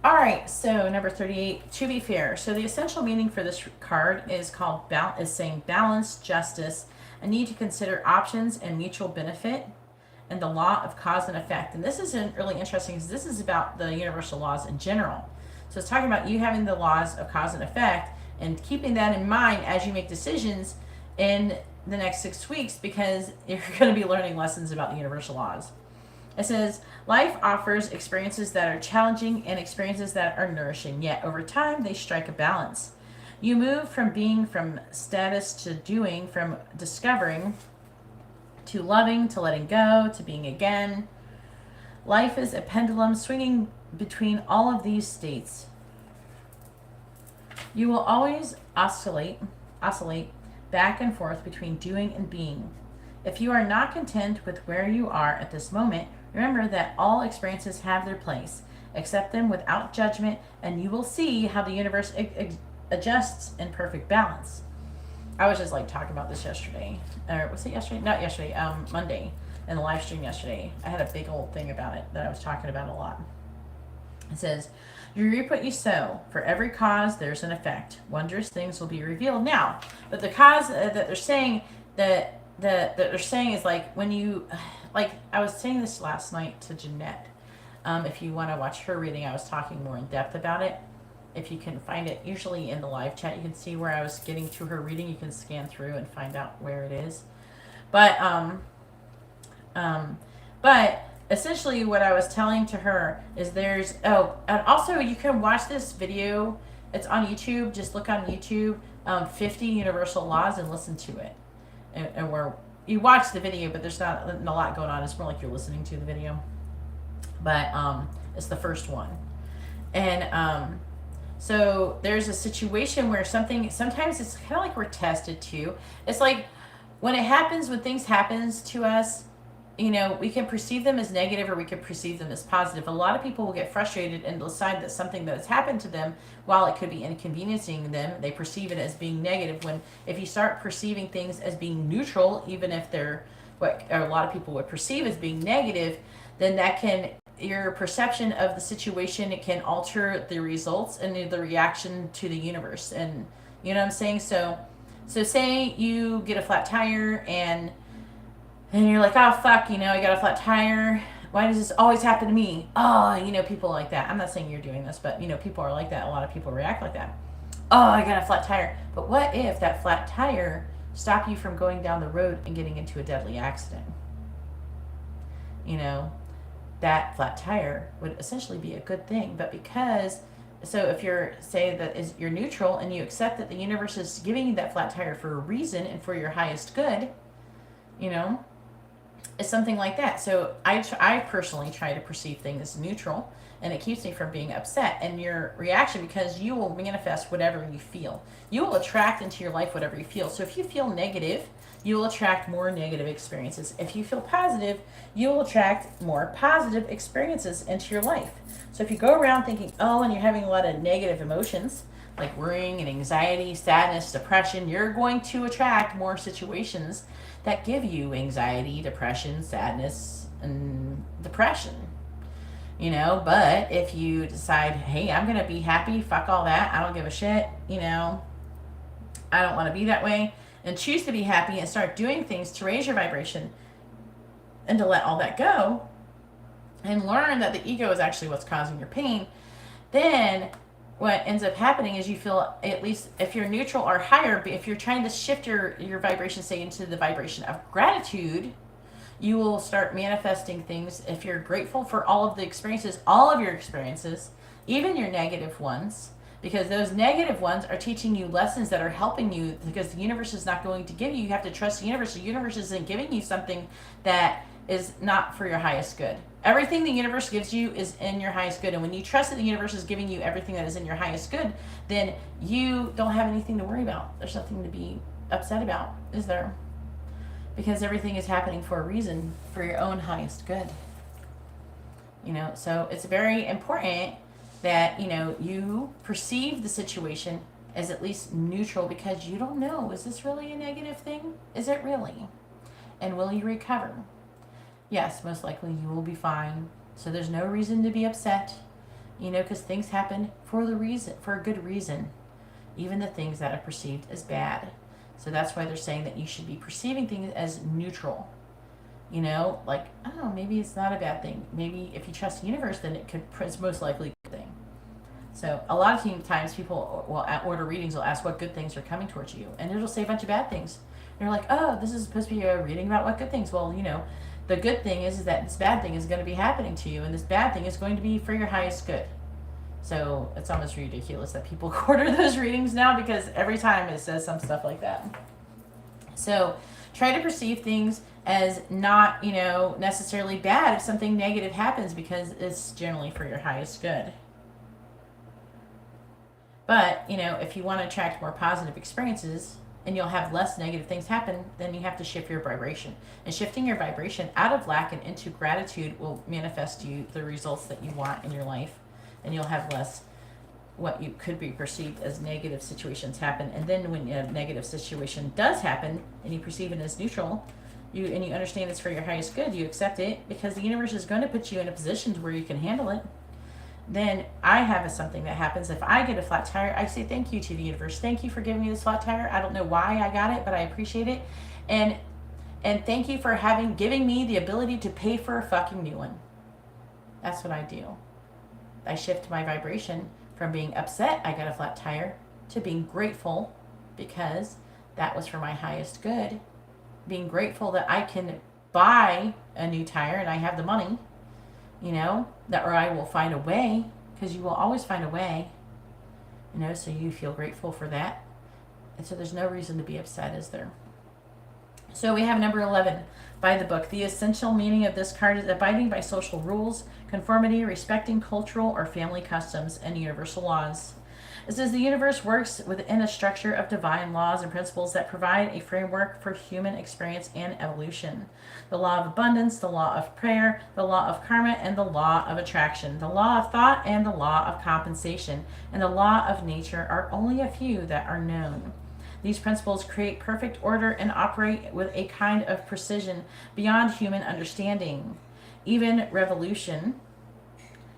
All right, so number 38, to be fair. So the essential meaning for this card is saying balance, justice, a need to consider options and mutual benefit, and the law of cause and effect. And this is really interesting because this is about the universal laws in general. So it's talking about you having the laws of cause and effect and keeping that in mind as you make decisions in the next 6 weeks, because you're going to be learning lessons about the universal laws. It says, life offers experiences that are challenging and experiences that are nourishing, yet over time they strike a balance. You move from being, from status to doing, from discovering to loving, to letting go, to being again. Life is a pendulum swinging between all of these states. You will always oscillate back and forth between doing and being. If you are not content with where you are at this moment, remember that all experiences have their place. Accept them without judgment, and you will see how the universe adjusts in perfect balance. I was just like talking about this yesterday. Or was it yesterday? Not yesterday, Monday, in the live stream yesterday. I had a big old thing about it that I was talking about a lot. It says, you reap what you sow. For every cause, there's an effect. Wondrous things will be revealed now. But the cause that they're saying that they're saying is like when you, like I was saying this last night to Jeanette. If you want to watch her reading, I was talking more in depth about it. If you can find it, usually in the live chat, you can see where I was getting to her reading. You can scan through and find out where it is. But essentially what I was telling to her is and also you can watch this video. It's on YouTube. Just look on YouTube, 50 Universal Laws, and listen to it. And where you watch the video, but there's not a lot going on. It's more like you're listening to the video. But it's the first one. And so there's a situation where sometimes it's kind of like we're tested too. It's like when things happens to us, you know, we can perceive them as negative or we can perceive them as positive. A lot of people will get frustrated and decide that something that has happened to them, while it could be inconveniencing them, they perceive it as being negative. When if you start perceiving things as being neutral, even if they're what a lot of people would perceive as being negative, then your perception of the situation, it can alter the results and the reaction to the universe. And you know what I'm saying? So say you get a flat tire and you're like, oh, fuck, you know, I got a flat tire. Why does this always happen to me? Oh, you know, people like that. I'm not saying you're doing this, but, you know, people are like that. A lot of people react like that. Oh, I got a flat tire. But what if that flat tire stopped you from going down the road and getting into a deadly accident? You know, that flat tire would essentially be a good thing. But if you're neutral and you accept that the universe is giving you that flat tire for a reason and for your highest good, you know, It's something like that. So I personally try to perceive things as neutral, and it keeps me from being upset. And your reaction, because you will manifest whatever you feel. You will attract into your life whatever you feel. So if you feel negative, you will attract more negative experiences. If you feel positive, you will attract more positive experiences into your life. So if you go around thinking, oh, and you're having a lot of negative emotions, like worrying and anxiety, sadness, depression, you're going to attract more situations that give you anxiety, depression, sadness, and depression. You know, but if you decide, hey, I'm going to be happy, fuck all that, I don't give a shit, you know, I don't want to be that way, and choose to be happy and start doing things to raise your vibration and to let all that go and learn that the ego is actually what's causing your pain, then what ends up happening is you feel, at least if you're neutral or higher, if you're trying to shift your vibration, say, into the vibration of gratitude, you will start manifesting things. If you're grateful for all of the experiences, all of your experiences, even your negative ones, because those negative ones are teaching you lessons that are helping you, because the universe is not going to give you have to trust the universe. The universe isn't giving you something that is not for your highest good. Everything the universe gives you is in your highest good. And when you trust that the universe is giving you everything that is in your highest good, then you don't have anything to worry about. There's nothing to be upset about, is there? Because everything is happening for a reason, for your own highest good. You know, so it's very important that, you know, you perceive the situation as at least neutral, because you don't know, is this really a negative thing? Is it really? And will you recover? Yes, most likely you will be fine. So there's no reason to be upset, you know, because things happen for a good reason, even the things that are perceived as bad. So that's why they're saying that you should be perceiving things as neutral. You know, like, oh, maybe it's not a bad thing. Maybe if you trust the universe, then it's most likely a good thing. So a lot of times people will order readings, will ask what good things are coming towards you, and it'll say a bunch of bad things. And you're like, oh, this is supposed to be a reading about what good things. Well, you know, the good thing is that this bad thing is going to be happening to you, and this bad thing is going to be for your highest good. So it's almost ridiculous that people order those readings now, because every time it says some stuff like that. So try to perceive things as not, you know, necessarily bad if something negative happens, because it's generally for your highest good. But, you know, if you want to attract more positive experiences and you'll have less negative things happen, then you have to shift your vibration. And shifting your vibration out of lack and into gratitude will manifest you the results that you want in your life. And you'll have less what you could be perceived as negative situations happen. And then when a negative situation does happen and you perceive it as neutral, you understand it's for your highest good, you accept it, because the universe is going to put you in a position where you can handle it. Then I have something that happens. If I get a flat tire, I say thank you to the universe. Thank you for giving me this flat tire. I don't know why I got it, but I appreciate it. And thank you for giving me the ability to pay for a fucking new one. That's what I do. I shift my vibration from being upset I got a flat tire to being grateful, because that was for my highest good. Being grateful that I can buy a new tire and I have the money, you know, or I will find a way, because you will always find a way, you know, so you feel grateful for that. And so there's no reason to be upset, is there? So we have number 11 by the book. The essential meaning of this card is abiding by social rules, conformity, respecting cultural or family customs, and universal laws. It says the universe works within a structure of divine laws and principles that provide a framework for human experience and evolution. The law of abundance, the law of prayer, the law of karma, and the law of attraction, the law of thought, and the law of compensation, and the law of nature are only a few that are known. These principles create perfect order and operate with a kind of precision beyond human understanding. Even revolution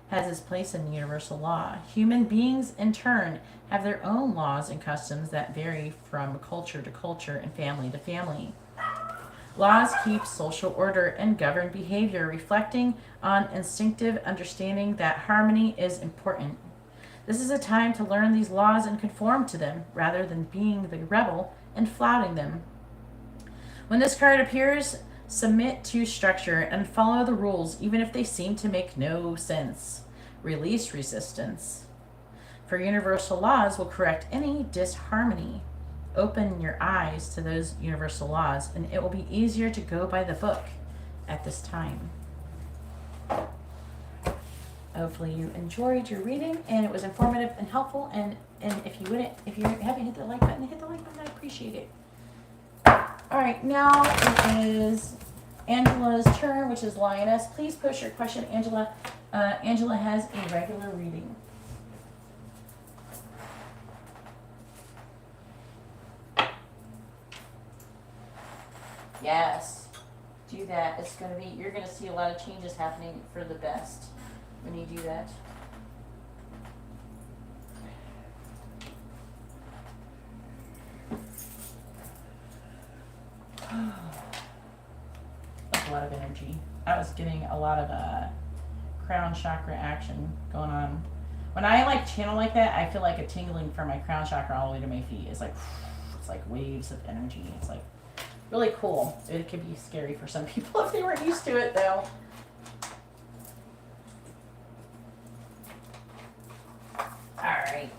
has its place in universal law. Human beings, in turn, have their own laws and customs that vary from culture to culture and family to family. Laws keep social order and govern behavior, reflecting on instinctive understanding that harmony is important. This is a time to learn these laws and conform to them, rather than being the rebel and flouting them. When this card appears, submit to structure and follow the rules, even if they seem to make no sense. Release resistance. For universal laws will correct any disharmony. Open your eyes to those universal laws, and it will be easier to go by the book at this time. Hopefully you enjoyed your reading and it was informative and helpful. And if you haven't hit the like button, hit the like button. I appreciate it. All right, now it is Angela's turn, which is Lioness. Please post your question, Angela. Angela has a regular reading. Yes, do that. It's gonna be, you're gonna see a lot of changes happening for the best when you do that. That's a lot of energy. I was getting a lot of crown chakra action going on. When I like channel like that, I feel like a tingling from my crown chakra all the way to my feet. It's like waves of energy. It's like really cool. It could be scary for some people if they weren't used to it, though. All right.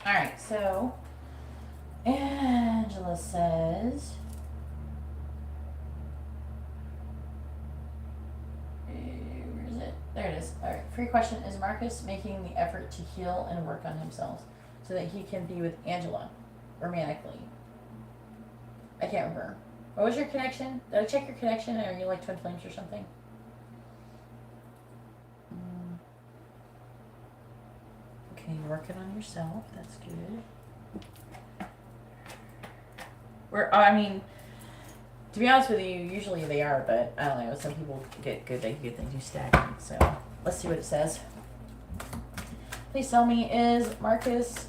All right, so Angela says, where is it? There it is. All right, free question. Is Marcus making the effort to heal and work on himself so that he can be with Angela romantically? I can't remember. What was your connection? Did I check your connection? Or are you like twin flames or something? Okay, you're working on yourself. That's good. I mean, to be honest with you, usually they are, but I don't know. Some people get good, they get things stagnant. So let's see what it says. Please tell me, is Marcus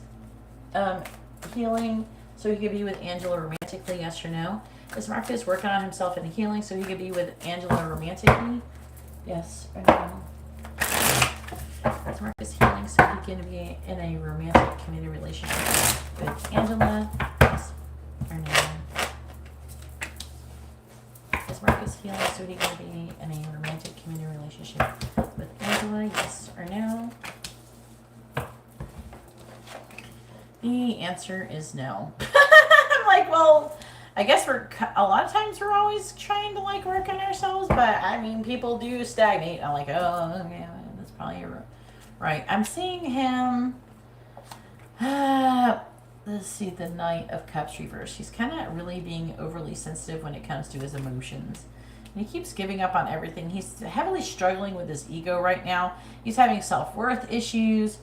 healing so he could be with Angela romantically? Yes or no? Is Marcus working on himself and healing so he could be with Angela romantically? Yes or no? Is Marcus healing so he can be in a romantic committed relationship with Angela? Yes or no? Is Marcus healing so he can be in a romantic committed relationship with Angela? Yes or no? The answer is no. I'm like, well, I guess a lot of times we're always trying to like work on ourselves, but I mean, people do stagnate. I'm like, oh, okay, that's probably right. I'm seeing him. Let's see, the Knight of Cups reverse. He's kind of really being overly sensitive when it comes to his emotions. And he keeps giving up on everything. He's heavily struggling with his ego right now. He's having self-worth issues.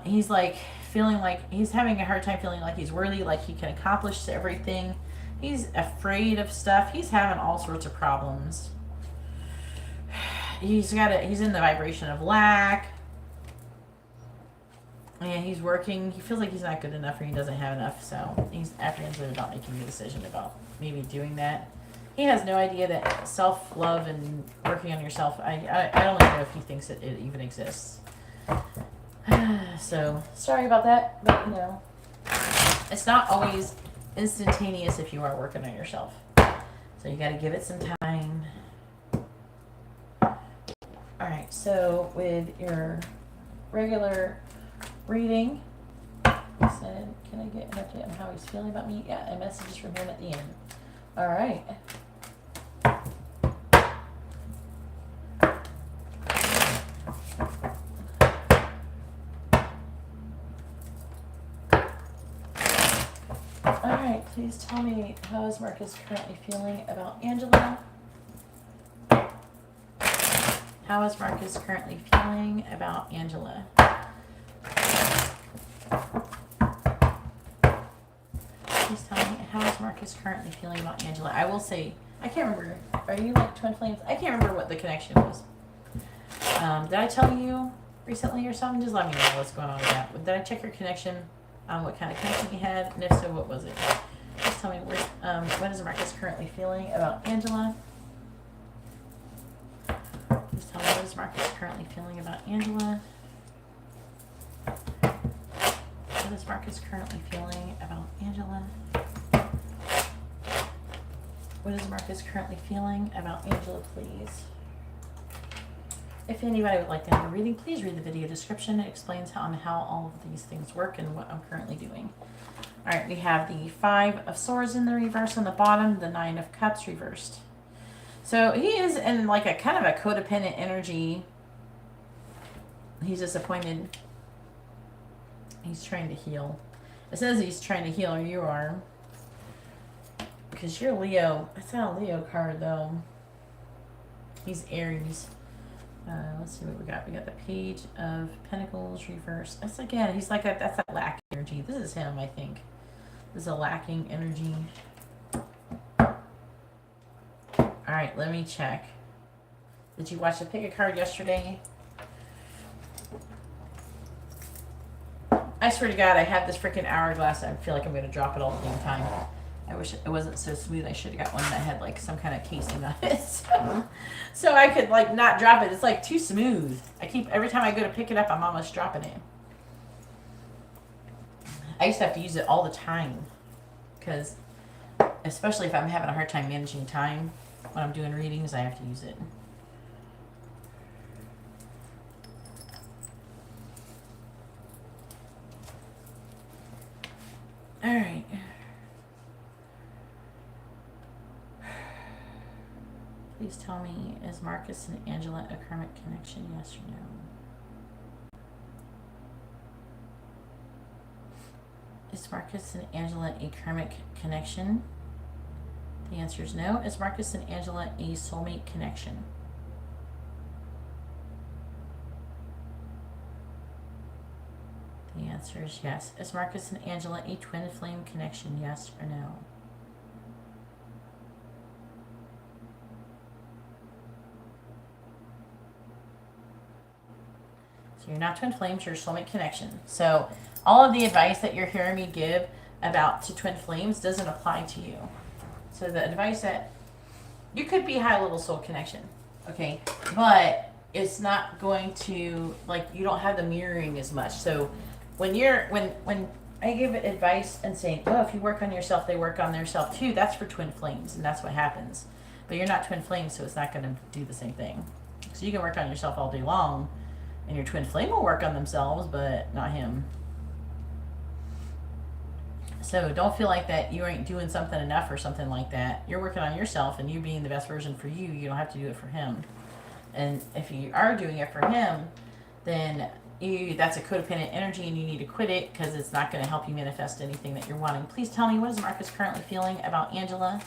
He's like feeling like he's having a hard time feeling like he's worthy, like he can accomplish everything. He's afraid of stuff. He's having all sorts of problems. He's in the vibration of lack. And he's working. He feels like he's not good enough or he doesn't have enough. So he's apprehensive about making a decision about maybe doing that. He has no idea that self-love and working on yourself, I don't even know if he thinks it even exists. So sorry about that, but you know, it's not always instantaneous if you are working on yourself. So you got to give it some time. All right, so with your regular reading, he said, can I get an update on how he's feeling about me? Yeah, and messages from him at the end. All right. Alright, please tell me, how is Marcus currently feeling about Angela? How is Marcus currently feeling about Angela? Please tell me, how is Marcus currently feeling about Angela? I will say, I can't remember. Are you like twin flames? I can't remember what the connection was. Did I tell you recently or something? Just let me know what's going on with that. Did I check your connection? What kind of connection you had, and if so, what was it? Just tell me what is Marcus currently feeling about Angela? Just tell me What is Marcus currently feeling about Angela? What is Marcus currently feeling about Angela? What is Marcus currently feeling about Angela, please? If anybody would like to have a reading, please read the video description. It explains how all of these things work and what I'm currently doing. All right, we have the 5 of Swords in the reverse on the bottom, the 9 of Cups reversed. So he is in like a kind of a codependent energy. He's disappointed. He's trying to heal. It says he's trying to heal, or you are. Because you're Leo. It's not a Leo card, though. He's Aries. Let's see what we got. We got the Page of Pentacles reversed. That's again, he's like that's that lack energy. This is him, I think. This is a lacking energy. Alright, let me check. Did you watch the pick a card yesterday? I swear to God, I have this freaking hourglass. I feel like I'm going to drop it all the damn time. I wish it wasn't so smooth. I should have got one that had like some kind of casing on it. So I could like not drop it. It's like too smooth. Every time I go to pick it up, I'm almost dropping it. I used to have to use it all the time. Because, especially if I'm having a hard time managing time when I'm doing readings, I have to use it. All right. Please tell me, is Marcus and Angela a karmic connection, yes or no? Is Marcus and Angela a karmic connection? The answer is no. Is Marcus and Angela a soulmate connection? The answer is yes. Is Marcus and Angela a twin flame connection, yes or no? So you're not twin flames, you're a soulmate connection. So all of the advice that you're hearing me give about to twin flames doesn't apply to you. So the advice that you could be high level soul connection, okay, but it's not going to, like, you don't have the mirroring as much. So when I give advice and saying, oh, if you work on yourself, they work on themselves too, that's for twin flames, and that's what happens. But you're not twin flames, so it's not going to do the same thing. So you can work on yourself all day long, and your twin flame will work on themselves, but not him. So don't feel like that you ain't doing something enough or something like that. You're working on yourself, and you being the best version for you. You don't have to do it for him. And if you are doing it for him, then that's a codependent energy, and you need to quit it because it's not going to help you manifest anything that you're wanting. Please tell me, what is Marcus currently feeling about Angela?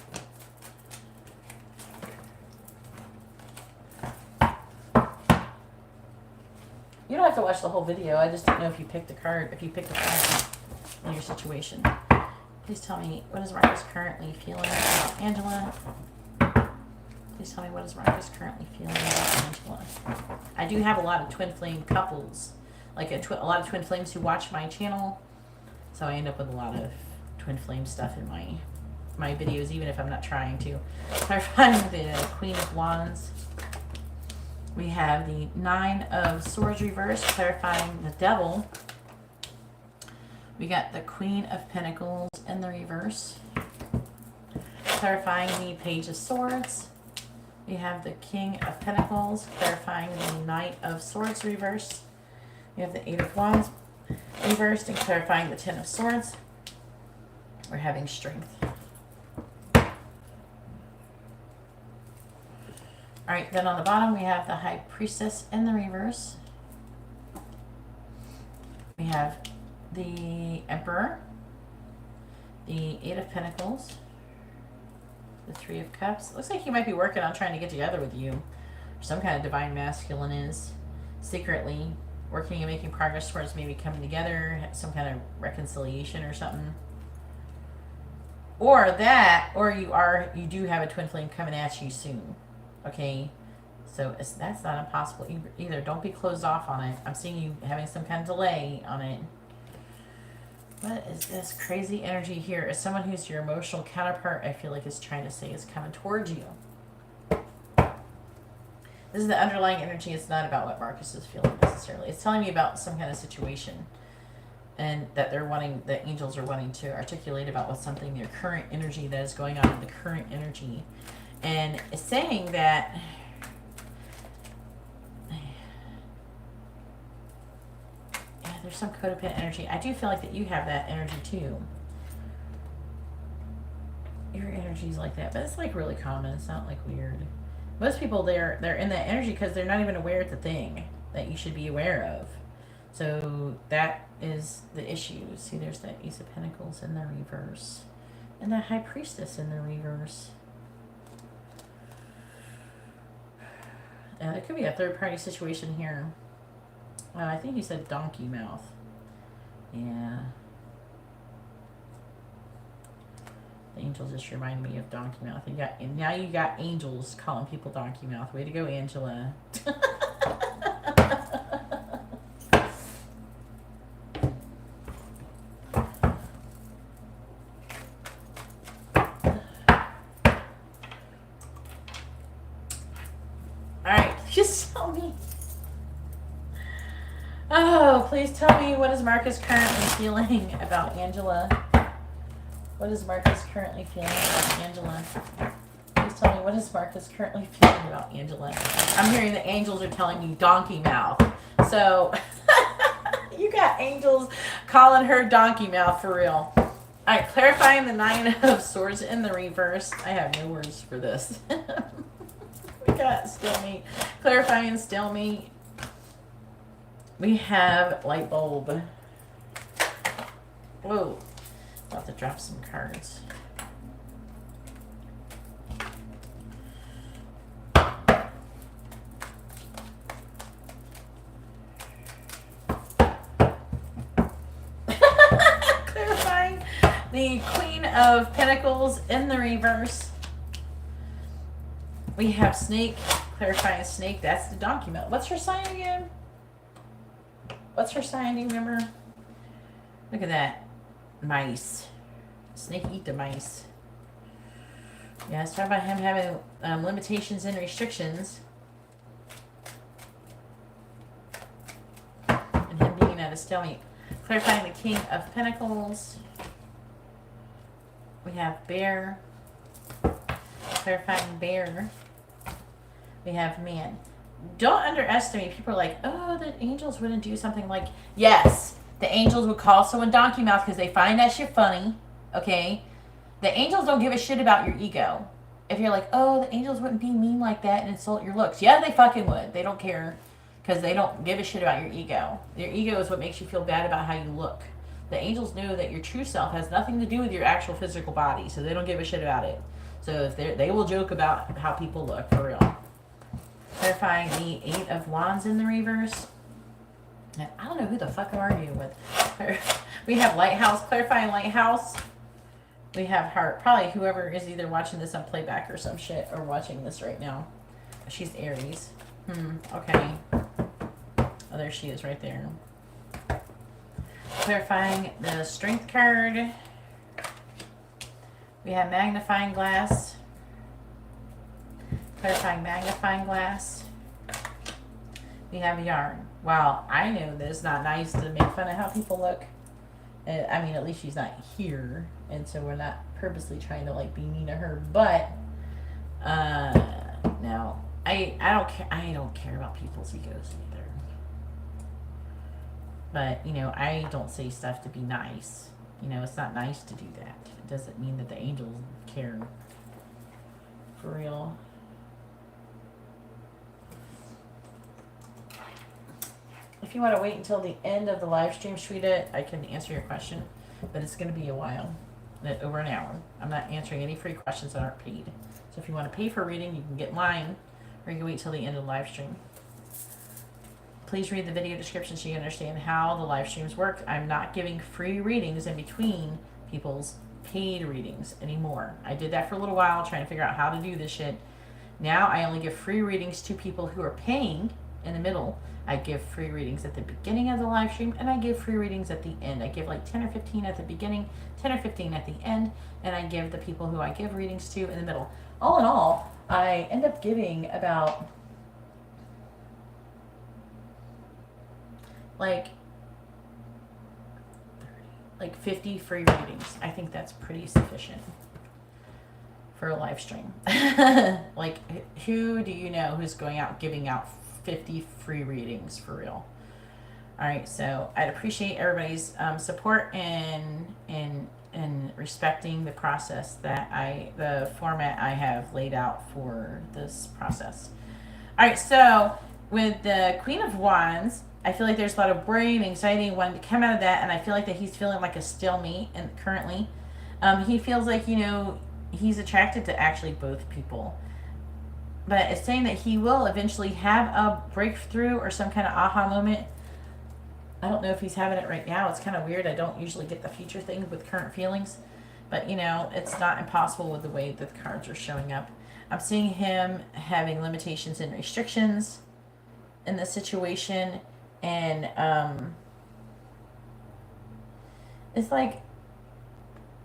You don't have to watch the whole video. I just don't know if you picked the card, if you picked a card in your situation. Please tell me, what is Marcus currently feeling about Angela? Please tell me, what is Marcus currently feeling about Angela? I do have a lot of twin flame couples, like a lot of twin flames who watch my channel. So I end up with a lot of twin flame stuff in my videos, even if I'm not trying to. Clarifying the Queen of Wands. We have the 9 of Swords reversed, clarifying the Devil. We got the Queen of Pentacles in the reverse, clarifying the Page of Swords. We have the King of Pentacles, clarifying the Knight of Swords reversed. We have the 8 of Wands reversed and clarifying the 10 of Swords. We're having Strength. Alright, then on the bottom we have the High Priestess in the reverse. We have the Emperor, the 8 of Pentacles, the 3 of Cups. It looks like he might be working on trying to get together with you. Some kind of divine masculine is secretly working and making progress towards maybe coming together, some kind of reconciliation or something. Or that, or you do have a twin flame coming at you soon. Okay, so that's not impossible either. Don't be closed off on it. I'm seeing you having some kind of delay on it. What is this crazy energy here? As someone who's your emotional counterpart, I feel like is trying to say is coming towards you. This is the underlying energy. It's not about what Marcus is feeling necessarily. It's telling me about some kind of situation, and that they're wanting, the angels are wanting to articulate about what's something, their current energy that is going on in the current energy. And it's saying that there's some codependent energy. I do feel like that you have that energy too. Your energy's like that, but it's like really common. It's not like weird. Most people, they're in that energy because they're not even aware it's a thing that you should be aware of. So that is the issue. See, there's that Ace of Pentacles in the reverse, and that High Priestess in the reverse. It could be a third-party situation here. I think you said donkey mouth. Yeah. The angels just remind me of donkey mouth. Now you got angels calling people donkey mouth. Way to go, Angela. Alright, just tell me. Oh, please tell me, what is Marcus currently feeling about Angela? What is Marcus currently feeling about Angela? Please tell me, what is Marcus currently feeling about Angela? I'm hearing the angels are telling me donkey mouth. So, you got angels calling her donkey mouth for real. Alright, clarifying the Nine of Swords in the reverse. I have no words for this. We got stalemate. Clarifying stalemate. We have light bulb. Whoa. About to drop some cards. Clarifying the Queen of Pentacles in the reverse. We have snake. Clarifying snake. That's the donkey mouth. What's her sign again? What's her sign? Do you remember? Look at that. Mice. Snake eat the mice. Yeah, let's talk about him having limitations and restrictions. And him being at a stalemate. Clarifying the King of Pentacles. We have bear. Clarifying bear. We have man. Don't underestimate. People are like, oh, the angels wouldn't do something like, yes. The angels would call someone donkey mouth because they find that shit funny, okay? The angels don't give a shit about your ego. If you're like, oh, the angels wouldn't be mean like that and insult your looks. Yeah, they fucking would. They don't care because they don't give a shit about your ego. Your ego is what makes you feel bad about how you look. The angels know that your true self has nothing to do with your actual physical body, so they don't give a shit about it. So if they will joke about how people look, for real. Clarifying the Eight of Wands in the reverse. I don't know who the fuck I'm arguing with. We have Lighthouse, clarifying Lighthouse. We have Heart. Probably whoever is either watching this on playback or some shit, or watching this right now. She's Aries. Okay. Oh, there she is right there. Clarifying the Strength card. We have Magnifying Glass. Clarifying Magnifying Glass. We have Yarn. Wow, I know that it's not nice to make fun of how people look. I mean, at least she's not here, and so we're not purposely trying to like be mean to her. But no, I don't care. I don't care about people's egos either. But you know, I don't say stuff to be nice. You know, it's not nice to do that. It doesn't mean that the angels care. For real. If you want to wait until the end of the live stream, Shweta, I can answer your question, but it's going to be a while, over an hour. I'm not answering any free questions that aren't paid. So if you want to pay for a reading, you can get mine, or you can wait till the end of the live stream. Please read the video description so you understand how the live streams work. I'm not giving free readings in between people's paid readings anymore. I did that for a little while, trying to figure out how to do this shit. Now I only give free readings to people who are paying in the middle. I give free readings at the beginning of the live stream, and I give free readings at the end. I give like 10 or 15 at the beginning, 10 or 15 at the end, and I give the people who I give readings to in the middle. All in all, I end up giving about like 50 free readings. I think that's pretty sufficient for a live stream. Like, who do you know who's going out giving out 50 free readings for real? All right, so I'd appreciate everybody's support and respecting the process that the format I have laid out for this process. All right, so with the Queen of Wands, I feel like there's a lot of worry and anxiety wanting to come out of that, and I feel like that he's feeling like a stalemate. And currently, he feels like, you know, he's attracted to actually both people, but it's saying that he will eventually have a breakthrough or some kind of aha moment. I don't know if he's having it right now. It's kind of weird. I don't usually get the future things with current feelings, but you know, it's not impossible with the way that the cards are showing up. I'm seeing him having limitations and restrictions in this situation, and it's like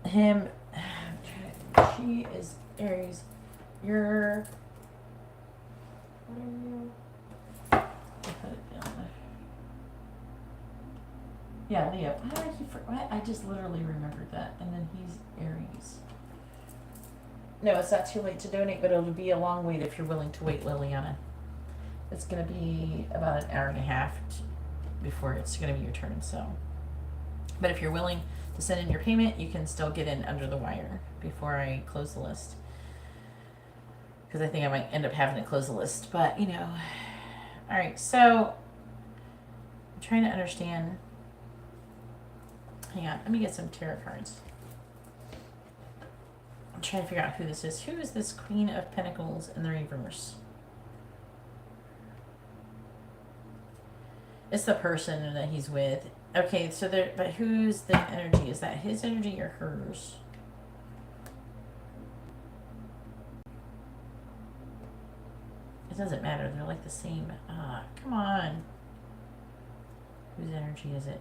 him. She is Aries. You're. What are you? I'll put it down there. Yeah, Leo. Why did I keep what? I just literally remembered that. And then he's Aries. No, it's not too late to donate, but it'll be a long wait if you're willing to wait, Liliana. It's going to be about an hour and a half before it's going to be your turn. So, but if you're willing to send in your payment, you can still get in under the wire before I close the list. Because I think I might end up having to close the list. But, you know. All right, so I'm trying to understand. Hang on, let me get some tarot cards. I'm trying to figure out who this is. Who is this Queen of Pentacles in the reverse? It's the person that he's with. Okay, so there, but who's the energy? Is that his energy or hers? It doesn't matter. They're like the same. Ah, come on. Whose energy is it?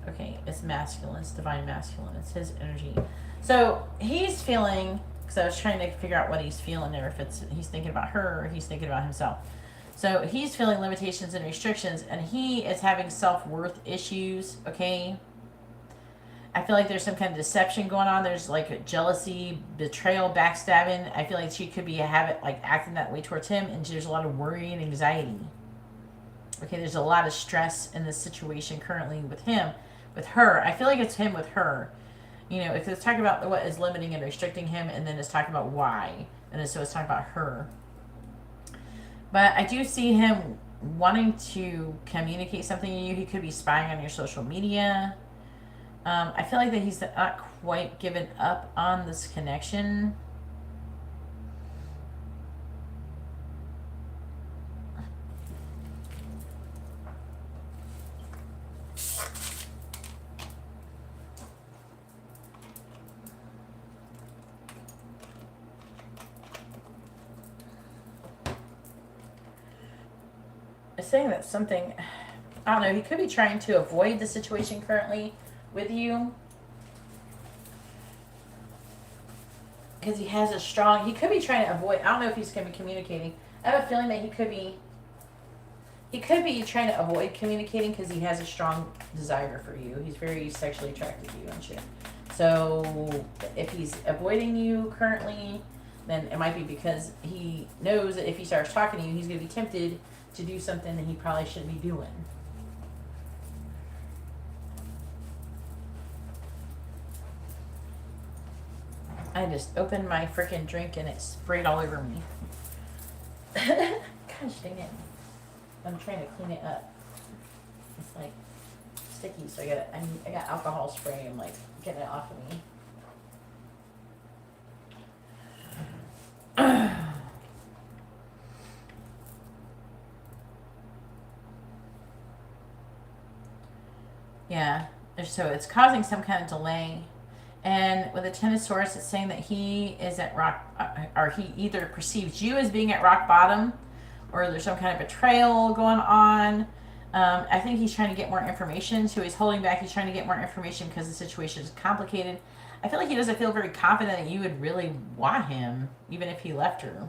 Okay, it's masculine. It's divine masculine. It's his energy. So he's feeling, because I was trying to figure out what he's feeling there, if it's he's thinking about her or he's thinking about himself. So he's feeling limitations and restrictions, and he is having self-worth issues, okay? I feel like there's some kind of deception going on. There's like jealousy, betrayal, backstabbing. I feel like she could be acting that way towards him, and there's a lot of worry and anxiety. Okay, there's a lot of stress in this situation currently with him. With her, I feel like it's him with her. You know, if it's talking about what is limiting and restricting him, and then it's talking about why, and then so it's talking about her. But I do see him wanting to communicate something to you. He could be spying on your social media. I feel like that he's not quite given up on this connection. Saying that something, I don't know, he could be trying to avoid the situation currently with you, because he has a strong, he could be trying to avoid, I don't know if he's going to be communicating. I have a feeling that he could be trying to avoid communicating because he has a strong desire for you. He's very sexually attracted to you and shit. So if he's avoiding you currently, then it might be because he knows that if he starts talking to you, he's going to be tempted to do something that he probably shouldn't be doing. I just opened my freaking drink and it sprayed all over me. Gosh dang it. I'm trying to clean it up. It's like sticky, so I got alcohol spray. I'm like getting it off of me. Yeah, so it's causing some kind of delay. And with the Ten of Swords, it's saying that he is at rock, or he either perceives you as being at rock bottom, or there's some kind of betrayal going on. I think he's trying to get more information, so he's holding back. He's trying to get more information because the situation is complicated. I feel like he doesn't feel very confident that you would really want him, even if he left her.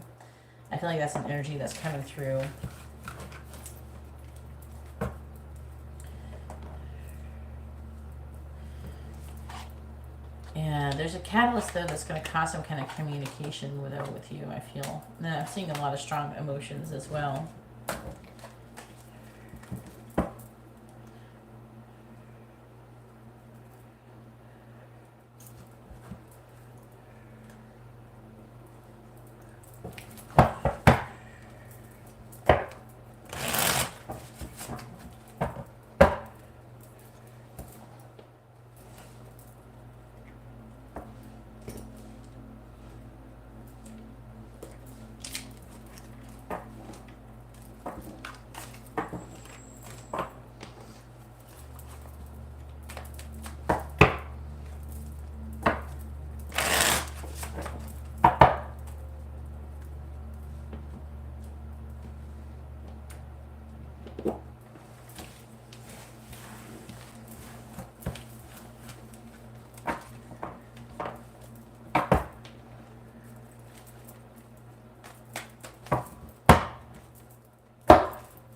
I feel like that's an energy that's coming through. Yeah, there's a catalyst though that's going to cause some kind of communication with you, I feel. And I'm seeing a lot of strong emotions as well.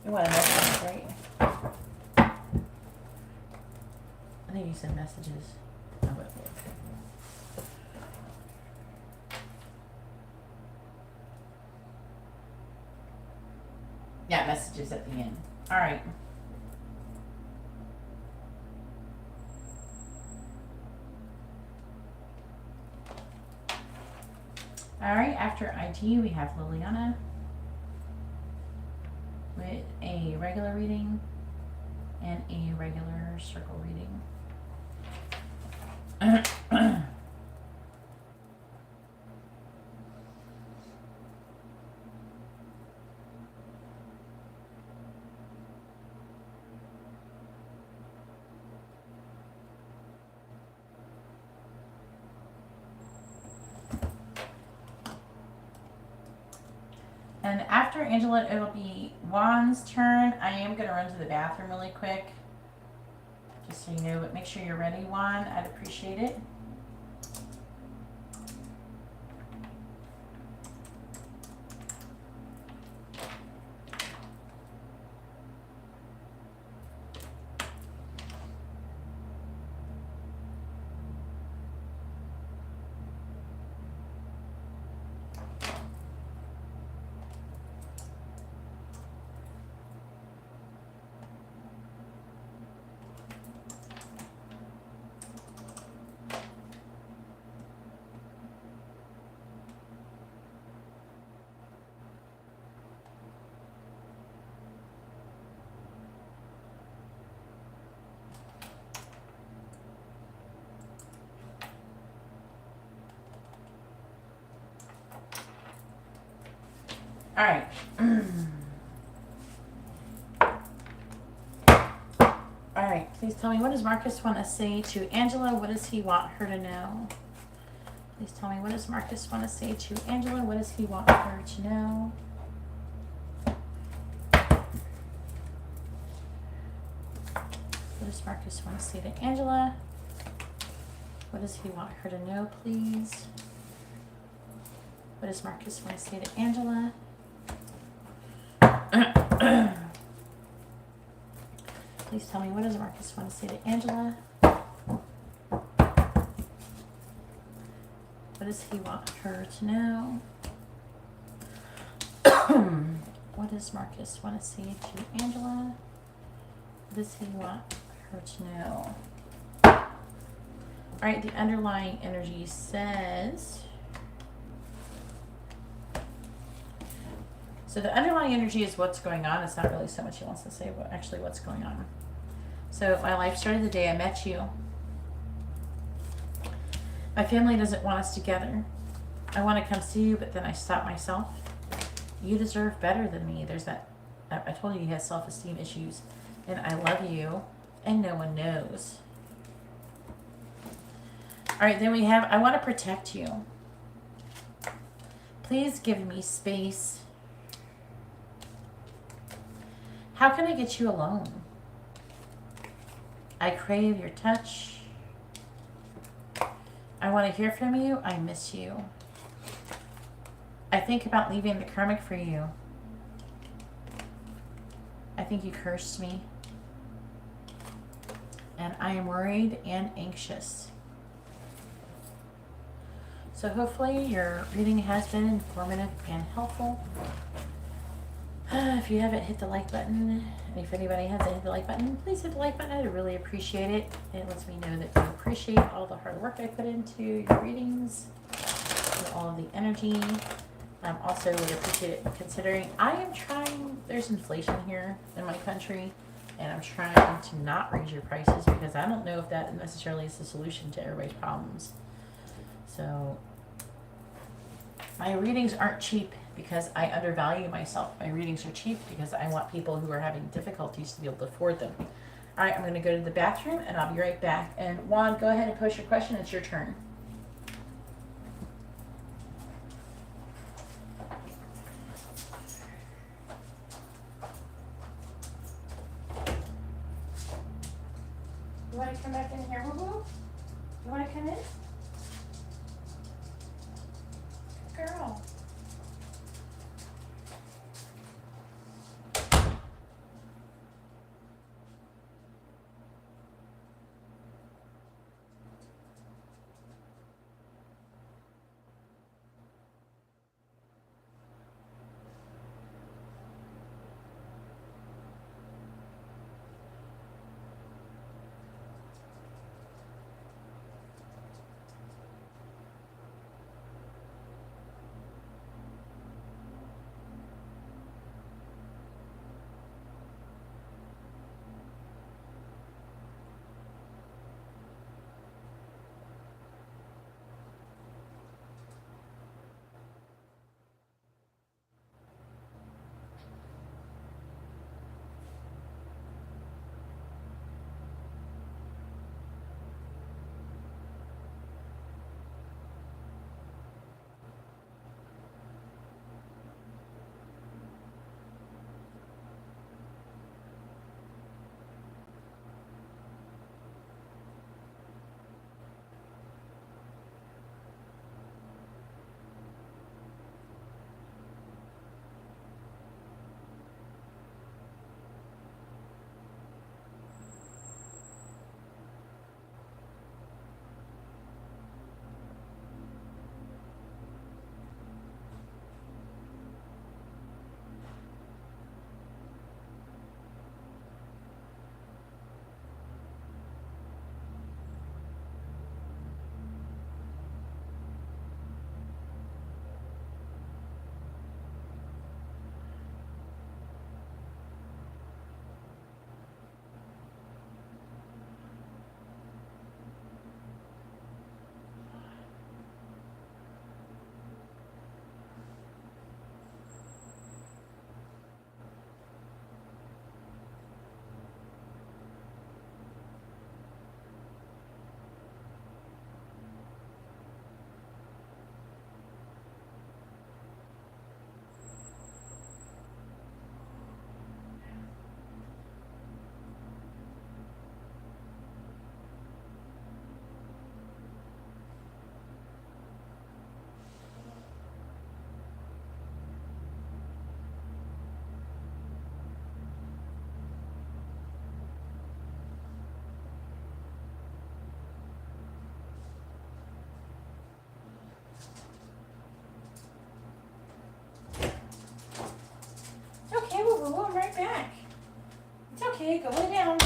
You want a message, right? I think you said messages. Oh, wait. Yeah, messages at the end. All right. All right, after IG, we have Liliana with a regular reading and a regular circle reading. And after Angela, it'll be Juan's turn. I am going to run to the bathroom really quick, just so you know, but make sure you're ready, Juan. I'd appreciate it. All right. All right, please tell me, what does Marcus want to say to Angela? What does he want her to know? Please tell me, what does Marcus want to say to Angela? What does he want her to know? What does Marcus want to say to Angela? What does he want her to know, please? What does Marcus want to say to Angela? Please tell me, what does Marcus want to say to Angela? What does he want her to know? What does Marcus want to say to Angela? What does he want her to know? All right, the underlying energy says... So the underlying energy is what's going on. It's not really so much he wants to say, but actually what's going on. So my life started the day I met you. My family doesn't want us together. I want to come see you, but then I stop myself. You deserve better than me. There's that, I told you he has self-esteem issues. And I love you, and no one knows. All right, then we have, I want to protect you. Please give me space. How can I get you alone? I crave your touch. I want to hear from you. I miss you. I think about leaving the karmic for you. I think you cursed me. And I am worried and anxious. So hopefully your reading has been informative and helpful. If you haven't hit the like button, and if anybody hasn't hit the like button, please hit the like button. I'd really appreciate it. It lets me know that you appreciate all the hard work I put into your readings, and all of the energy. Also would appreciate it considering I am trying, there's inflation here in my country, and I'm trying to not raise your prices because I don't know if that necessarily is the solution to everybody's problems. So my readings aren't cheap because I undervalue myself. My readings are cheap because I want people who are having difficulties to be able to afford them. All right, I'm going to go to the bathroom and I'll be right back. And Juan, go ahead and post your question. It's your turn. You want to come back in here, boo-boo? You want to come in? Girl. Okay, well, I'm right back. It's okay, go lay down.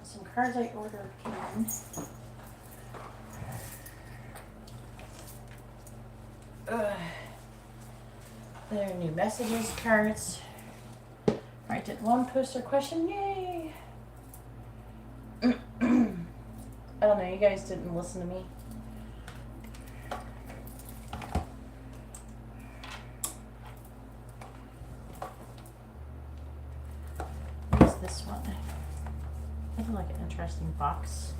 Some cards I ordered came in. There are new messages, cards. Alright, did one post their question? Yay! I don't know, you guys didn't listen to me. What is this one? I feel like an interesting box.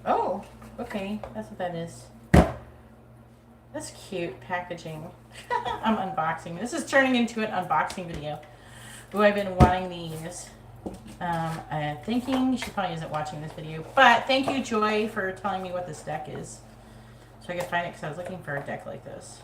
Oh, okay, that's what that is. That's cute packaging. I'm unboxing. This is turning into an unboxing video. Ooh, I've been wanting these. I'm thinking she probably isn't watching this video, but thank you, Joy, for telling me what this deck is, so I could find it because I was looking for a deck like this.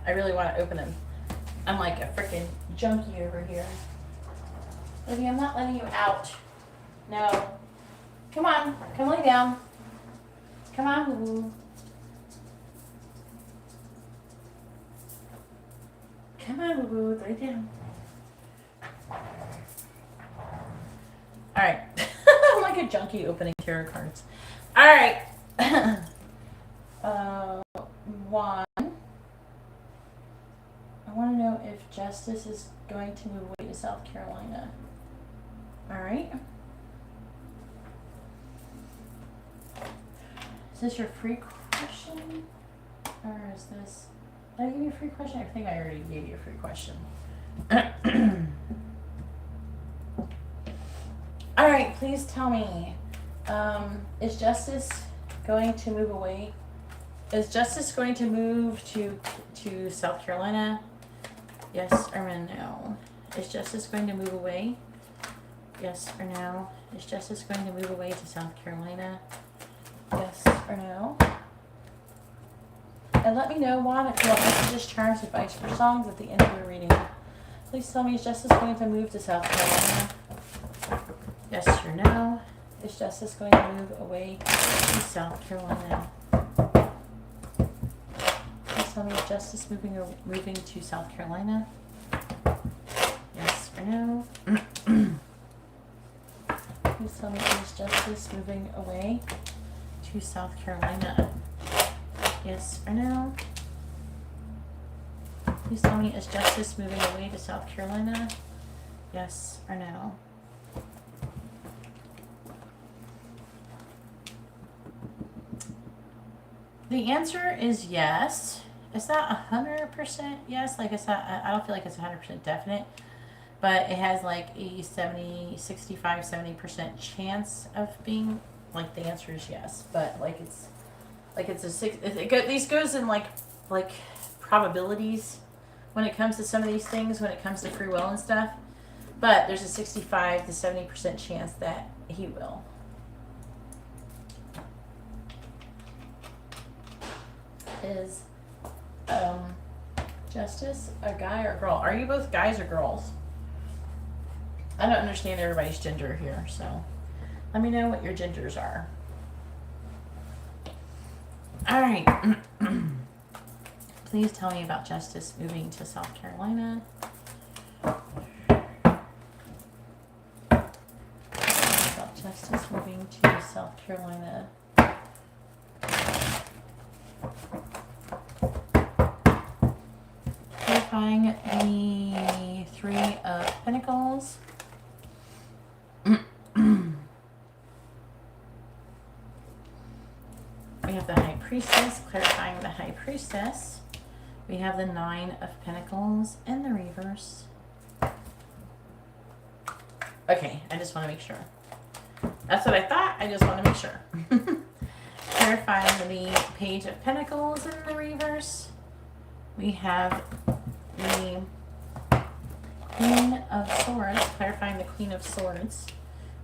I really want to open them. I'm like a freaking junkie over here. Libby, I'm not letting you out. No. Come on. Come lay down. Come on, boo. Come on, boo. Lay down. Alright. I'm like a junkie opening tarot cards. Alright. One. I want to know if Justice is going to move away to South Carolina. Alright. Is this your free question? Or is this... Did I give you a free question? I think I already gave you a free question. Alright, please tell me. Is Justice going to move away? Is Justice going to move to South Carolina? Yes or no? Is Justice going to move away? Yes or no? Is Justice going to move away to South Carolina? Yes or no? And let me know, Juan, if you want messages, charms, advice, for songs at the end of the reading. Please tell me, is Justice going to move to South Carolina? Yes or no? Is Justice going to move away to South Carolina? Tell me, is Justice moving to South Carolina? Yes or no? Please tell me, is Justice moving away to South Carolina? Yes or no? Please tell me, is Justice moving away to South Carolina? Yes or no? The answer is yes. It's not 100% yes. Like it's not, I don't feel like it's 100% definite, but it has like a 65-70% chance of being, like, the answer is yes. But like it's a six. These goes in like probabilities when it comes to some of these things, when it comes to free will and stuff. But there's a 65 to 70% chance that he will. Is Justice a guy or girl? Are you both guys or girls? I don't understand everybody's gender here, so let me know what your genders are. All right. Please tell me about Justice moving to South Carolina. About Justice moving to South Carolina. Clarifying the Three of Pentacles. We have the High Priestess, clarifying the High Priestess. We have the Nine of Pentacles in the reverse. Okay, I just want to make sure. That's what I thought. I just want to make sure. Clarifying the Page of Pentacles in the reverse. We have the Queen of Swords, clarifying the Queen of Swords.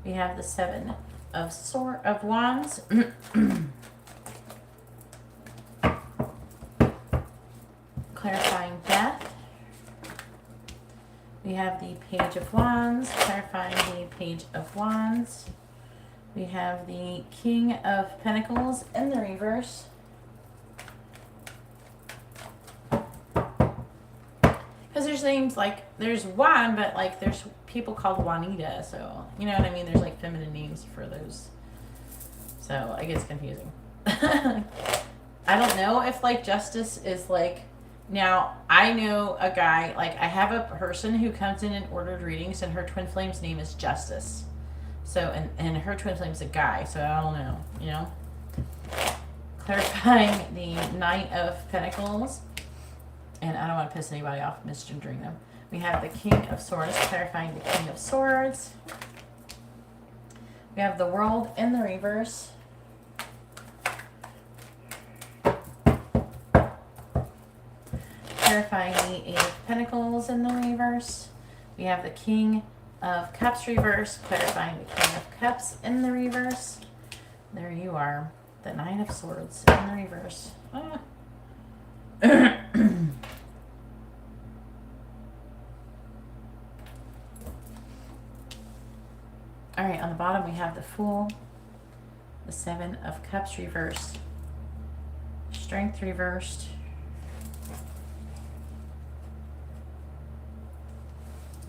We have the Seven of Wands. Clarifying Death. We have the Page of Wands, clarifying the Page of Wands. We have the King of Pentacles in the reverse. Because there's names like, there's Juan, but like there's people called Juanita, so you know what I mean? There's like feminine names for those. So it gets confusing. I don't know if like Justice is like, now I know a guy, like I have a person who comes in and ordered readings and her twin flame's name is Justice. So, and her twin flame is a guy, so I don't know, you know. Clarifying the Knight of Pentacles. And I don't want to piss anybody off misgendering them. We have the King of Swords, clarifying the King of Swords. We have the World in the reverse. Clarifying the Eight of Pentacles in the reverse. We have the King of Cups reverse, clarifying the King of Cups in the reverse. There you are. The Nine of Swords in the reverse. Ah. Alright, on the bottom we have the Fool, the Seven of Cups reversed, Strength reversed,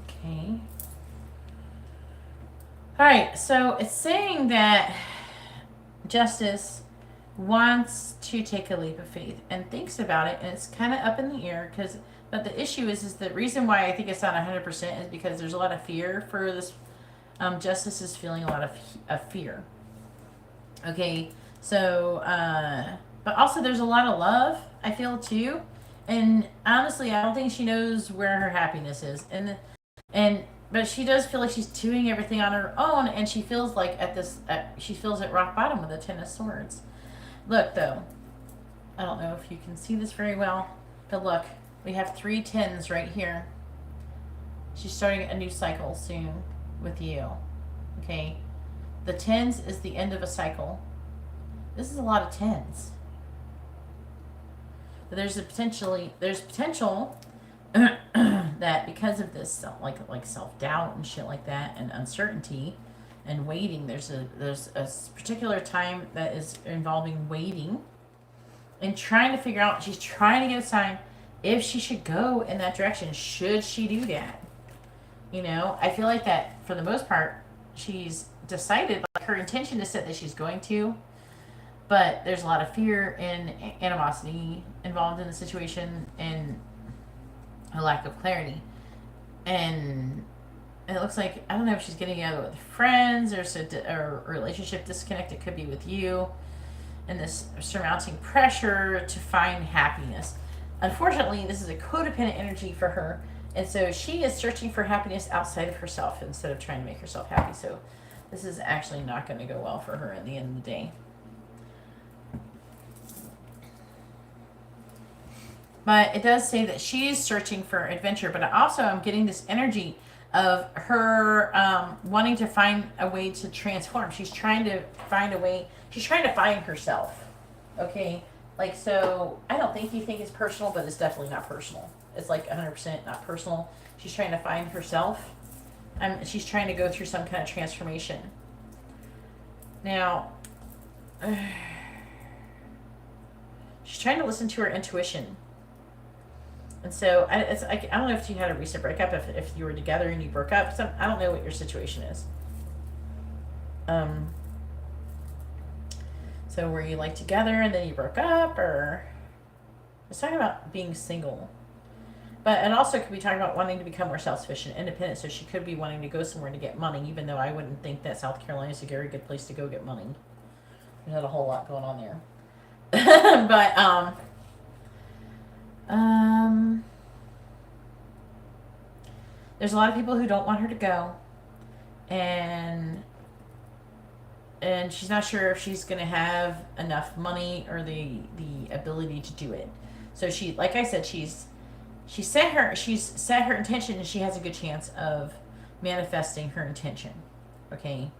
okay. Alright, so it's saying that Justice wants to take a leap of faith and thinks about it, and it's kind of up in the air, but the issue is the reason why I think it's not 100% is because there's a lot of fear for this. Justice is feeling a lot of fear. Okay, so, but also there's a lot of love, I feel, too. And honestly, I don't think she knows where her happiness is. But she does feel like she's doing everything on her own, and she feels like she feels at rock bottom with the Ten of Swords. Look, though, I don't know if you can see this very well, but look, we have 3 tens right here. She's starting a new cycle soon with you. Okay, the tens is the end of a cycle. This is a lot of tens. But there's potential that because of this like self-doubt and shit like that, and uncertainty and waiting, there's a particular time that is involving waiting and trying to figure out, she's trying to get a sign if she should go in that direction. Should she do that? You know, I feel like that for the most part, she's decided, like her intention is set that she's going to, but there's a lot of fear and animosity involved in the situation and a lack of clarity. And it looks like, I don't know if she's getting out with friends or a relationship disconnect. It could be with you, and this surmounting pressure to find happiness. Unfortunately, this is a codependent energy for her. And so she is searching for happiness outside of herself instead of trying to make herself happy. So this is actually not going to go well for her at the end of the day. But it does say that she's searching for adventure. But also I'm getting this energy of her wanting to find a way to transform. She's trying to find a way. She's trying to find herself. Okay? Like, so I don't think you think it's personal, but it's definitely not personal. It's like 100% not personal. She's trying to find herself. She's trying to go through some kind of transformation. Now, she's trying to listen to her intuition. And so, I don't know if you had a recent breakup, if you were together and you broke up. I don't know what your situation is. So were you like together and then you broke up, or it's talking about being single. But it also could be talking about wanting to become more self-sufficient, independent. So she could be wanting to go somewhere to get money, even though I wouldn't think that South Carolina is a very good place to go get money. There's not a whole lot going on there. But there's a lot of people who don't want her to go, and she's not sure if she's going to have enough money or the ability to do it. So she, like I said, she's set her intention, and she has a good chance of manifesting her intention. Okay.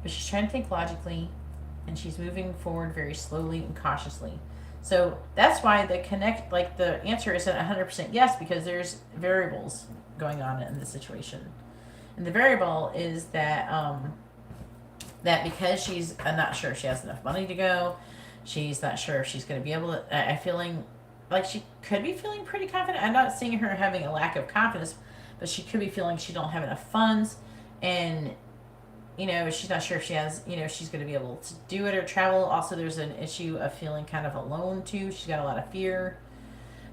But she's trying to think logically, and she's moving forward very slowly and cautiously. So that's why the answer isn't 100% yes, because there's variables going on in the situation. And the variable is that that because she's not sure if she has enough money to go, she's not sure if she's going to be able to, I'm feeling like she could be feeling pretty confident. I'm not seeing her having a lack of confidence, but she could be feeling she don't have enough funds, and she's not sure if she has, she's going to be able to do it or travel. Also, there's an issue of feeling kind of alone too. She's got a lot of fear.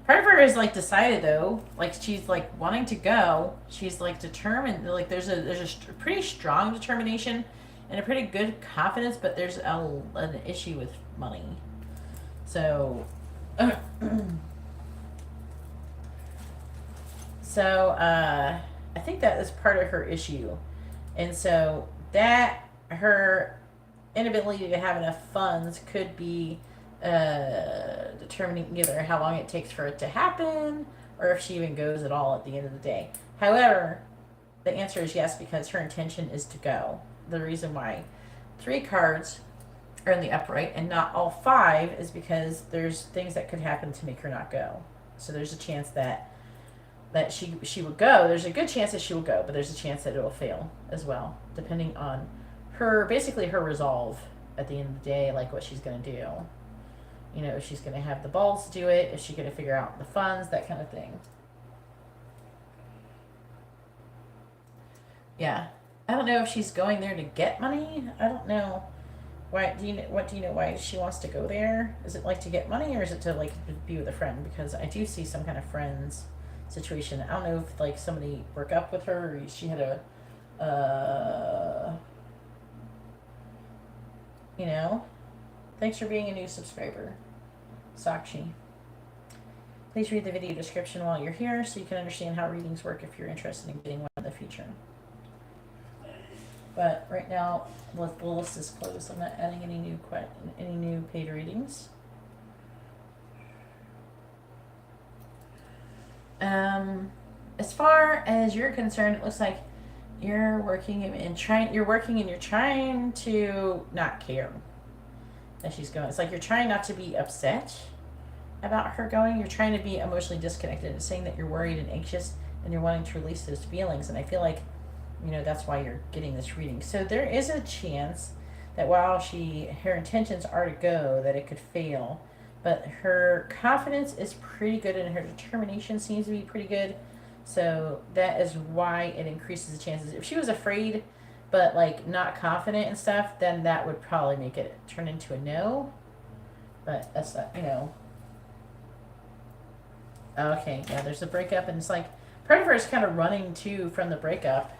Part of her is like decided though, like she's like wanting to go. She's like determined. Like there's a pretty strong determination and a pretty good confidence, but there's an issue with money. So, I think that is part of her issue, and so that her inability to have enough funds could be determining either how long it takes for it to happen or if she even goes at all at the end of the day. However, the answer is yes, because her intention is to go. The reason why 3 cards are in the upright and not all 5 is because there's things that could happen to make her not go. So there's a chance that she will go. There's a good chance that she will go, but there's a chance that it will fail as well, depending on her, basically her resolve at the end of the day, like what she's going to do. You know, if she's going to have the balls to do it, if she's going to figure out the funds, that kind of thing. Yeah. I don't know if she's going there to get money. I don't know. What do you know why she wants to go there? Is it like to get money, or is it to like be with a friend? Because I do see some kind of friends situation. I don't know if like somebody broke up with her, or she had a you know. Thanks for being a new subscriber, Sakshi. Please read the video description while you're here so you can understand how readings work if you're interested in getting one in the future. But right now, the list is closed. I'm not adding any new paid readings. As far as you're concerned, it looks like you're working and you're trying to not care that she's going. It's like you're trying not to be upset about her going. You're trying to be emotionally disconnected. It's saying that you're worried and anxious and you're wanting to release those feelings. And I feel like, you know, that's why you're getting this reading. So there is a chance that while her intentions are to go, that it could fail. But her confidence is pretty good and her determination seems to be pretty good. So that is why it increases the chances. If she was afraid but like not confident and stuff, then that would probably make it turn into a no. But that's not, you know. Okay, yeah, there's a breakup, and it's like part of her is kind of running too from the breakup,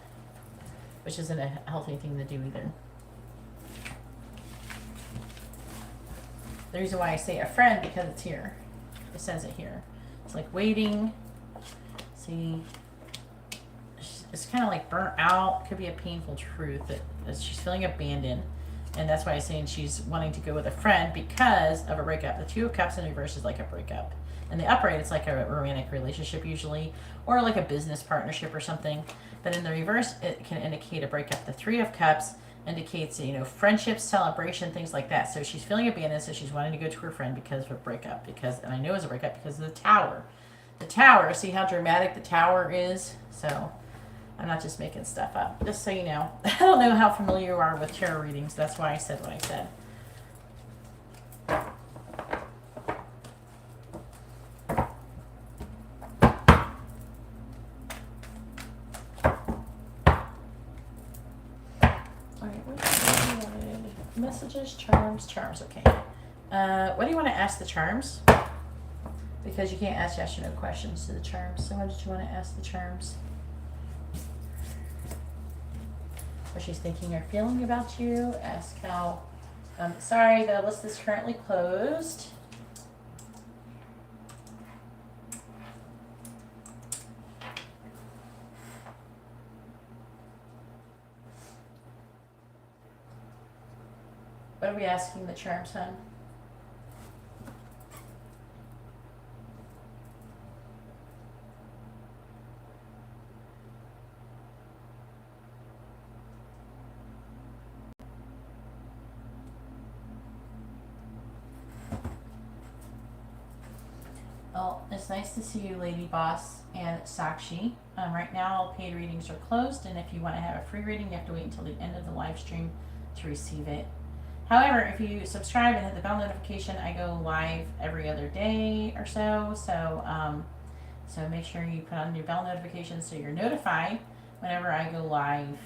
which isn't a healthy thing to do either. The reason why I say a friend, because it's here. It says it here. It's like waiting. See, it's kind of like burnt out. Could be a painful truth that she's feeling abandoned. And that's why I'm saying she's wanting to go with a friend because of a breakup. The 2 of Cups in reverse is like a breakup. And the upright, it's like a romantic relationship usually, or like a business partnership or something. But in the reverse, it can indicate a breakup. The 3 of Cups indicates, you know, friendship, celebration, things like that. So she's feeling abandoned, so she's wanting to go to her friend because of a breakup. And I know it's a breakup because of the Tower. The Tower, see how dramatic the Tower is? So I'm not just making stuff up. Just so you know. I don't know how familiar you are with tarot readings. That's why I said what I said. Messages, charms, okay. What do you want to ask the charms? Because you can't ask yes or no questions to the charms. So what did you want to ask the charms? What she's thinking or feeling about you. Ask how. Sorry, the list is currently closed. What are we asking the charms, hon? Well, it's nice to see you, Lady Boss and Sakshi. Right now, all paid readings are closed, and if you want to have a free reading, you have to wait until the end of the live stream to receive it. However, if you subscribe and hit the bell notification, I go live every other day or so. So make sure you put on your bell notifications so you're notified whenever I go live.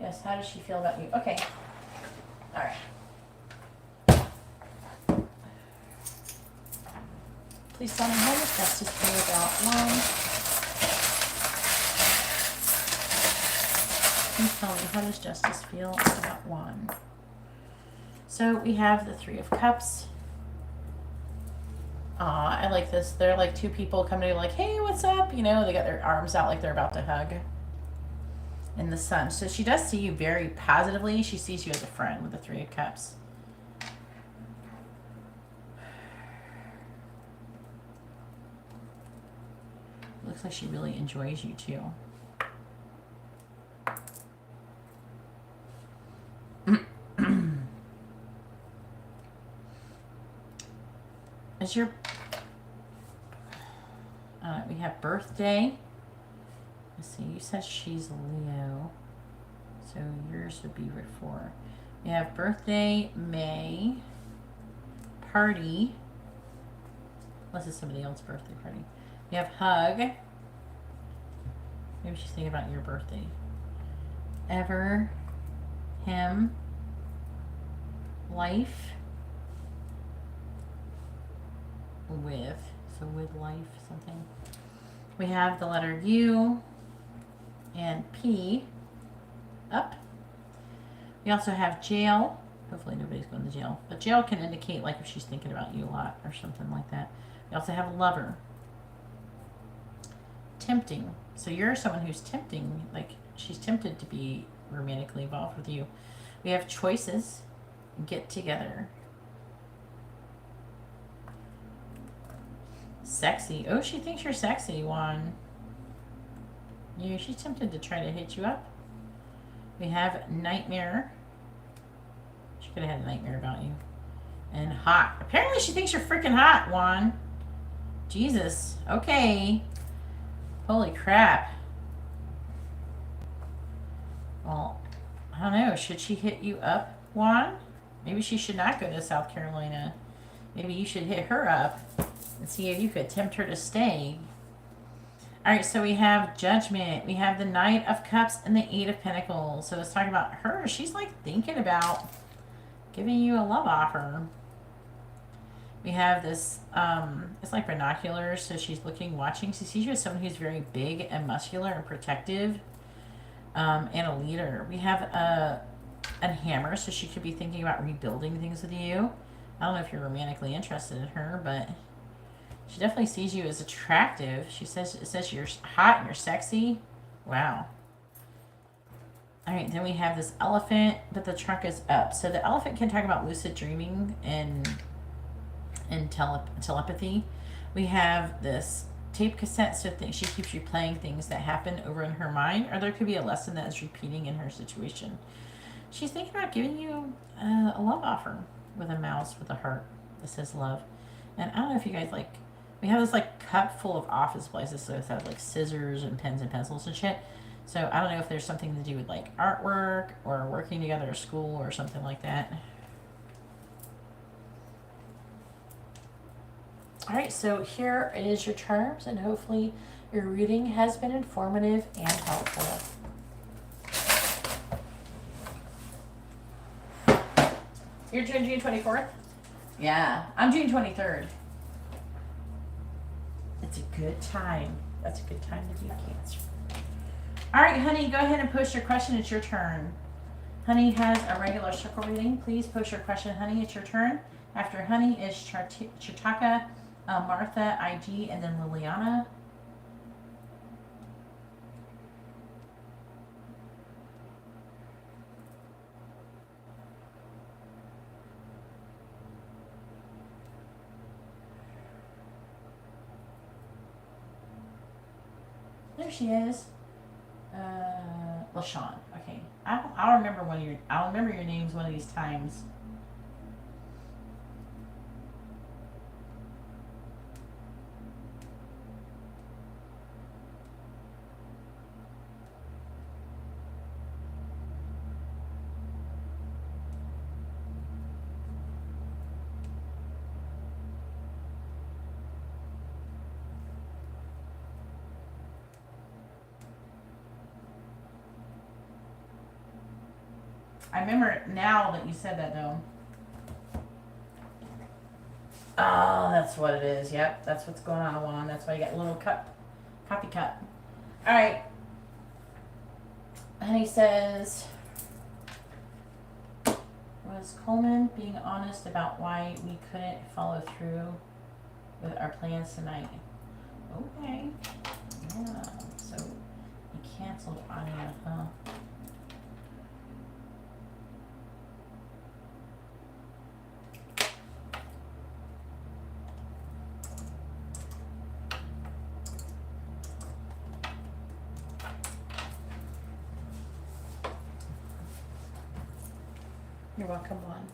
Yes, how does she feel about you? Okay. All right. Please tell me how does justice feel about one. Please tell me how does justice feel about one. So we have the Three of Cups. Aw, I like this. They're like two people coming to like, hey, what's up? You know, they got their arms out like they're about to hug. In the Sun. So she does see you very positively. She sees you as a friend with the Three of Cups. Looks like she really enjoys you too. Is your we have birthday. Let's see, you said she's Leo, so yours would be what for? We have birthday, May, party, unless it's somebody else's birthday party. We have hug. Maybe she's thinking about your birthday. Ever, him, life, with, so with life, something. We have the letter U and P, up. We also have jail. Hopefully nobody's going to jail. But jail can indicate like if she's thinking about you a lot or something like that. We also have lover. Tempting. So you're someone who's tempting, like she's tempted to be romantically involved with you. We have choices. Get together. Sexy. Oh, she thinks you're sexy, Juan. Yeah, she's tempted to try to hit you up. We have nightmare. She could have had a nightmare about you. And hot. Apparently she thinks you're freaking hot, Juan. Jesus. Okay. Holy crap. Well, I don't know. Should she hit you up, Juan? Maybe she should not go to South Carolina. Maybe you should hit her up and see if you could tempt her to stay. All right, so we have Judgment. We have the Knight of Cups and the Eight of Pentacles. So let's talk about her. She's like thinking about giving you a love offer. We have this, it's like binoculars. So she's looking, watching. She sees you as someone who's very big and muscular and protective, and a leader. We have a hammer. So she could be thinking about rebuilding things with you. I don't know if you're romantically interested in her, but she definitely sees you as attractive. It says you're hot and you're sexy. Wow. All right, then we have this elephant, but the trunk is up. So the elephant can talk about lucid dreaming and telepathy. We have this tape cassette, so she keeps replaying things that happen over in her mind, or there could be a lesson that is repeating in her situation. She's thinking about giving you a love offer with a mouse with a heart that says love. And I don't know if you guys like, we have this like cup full of office supplies. So it has like scissors and pens and pencils and shit. So I don't know if there's something to do with like artwork or working together at school or something like that. All right, so here is your charms, and hopefully your reading has been informative and helpful. You're June 24th? Yeah, I'm June 23rd. It's a good time. That's a good time to do Cancer. All right, honey, go ahead and post your question. It's your turn. Honey has a regular circle reading. Please post your question, honey. It's your turn. After honey is Chitaka, Martha, IG, and then Liliana. There she is. LaShawn. Okay. I'll remember your names one of these times. I remember it now that you said that, though. Oh, that's what it is. Yep, that's what's going on, Juan. That's why you got a little coffee cup. All right. And he says, was Coleman being honest about why we couldn't follow through with our plans tonight? Okay. Yeah. So he canceled Anya, huh? You're welcome, Juan.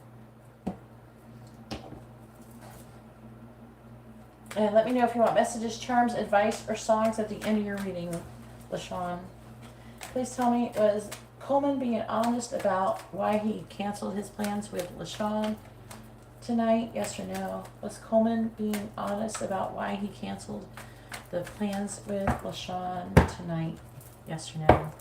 And let me know if you want messages, charms, advice, or songs at the end of your reading, LaShawn. Please tell me, was Coleman being honest about why he canceled his plans with LaShawn tonight? Yes or no? Was Coleman being honest about why he canceled the plans with LaShawn tonight? Yes or no?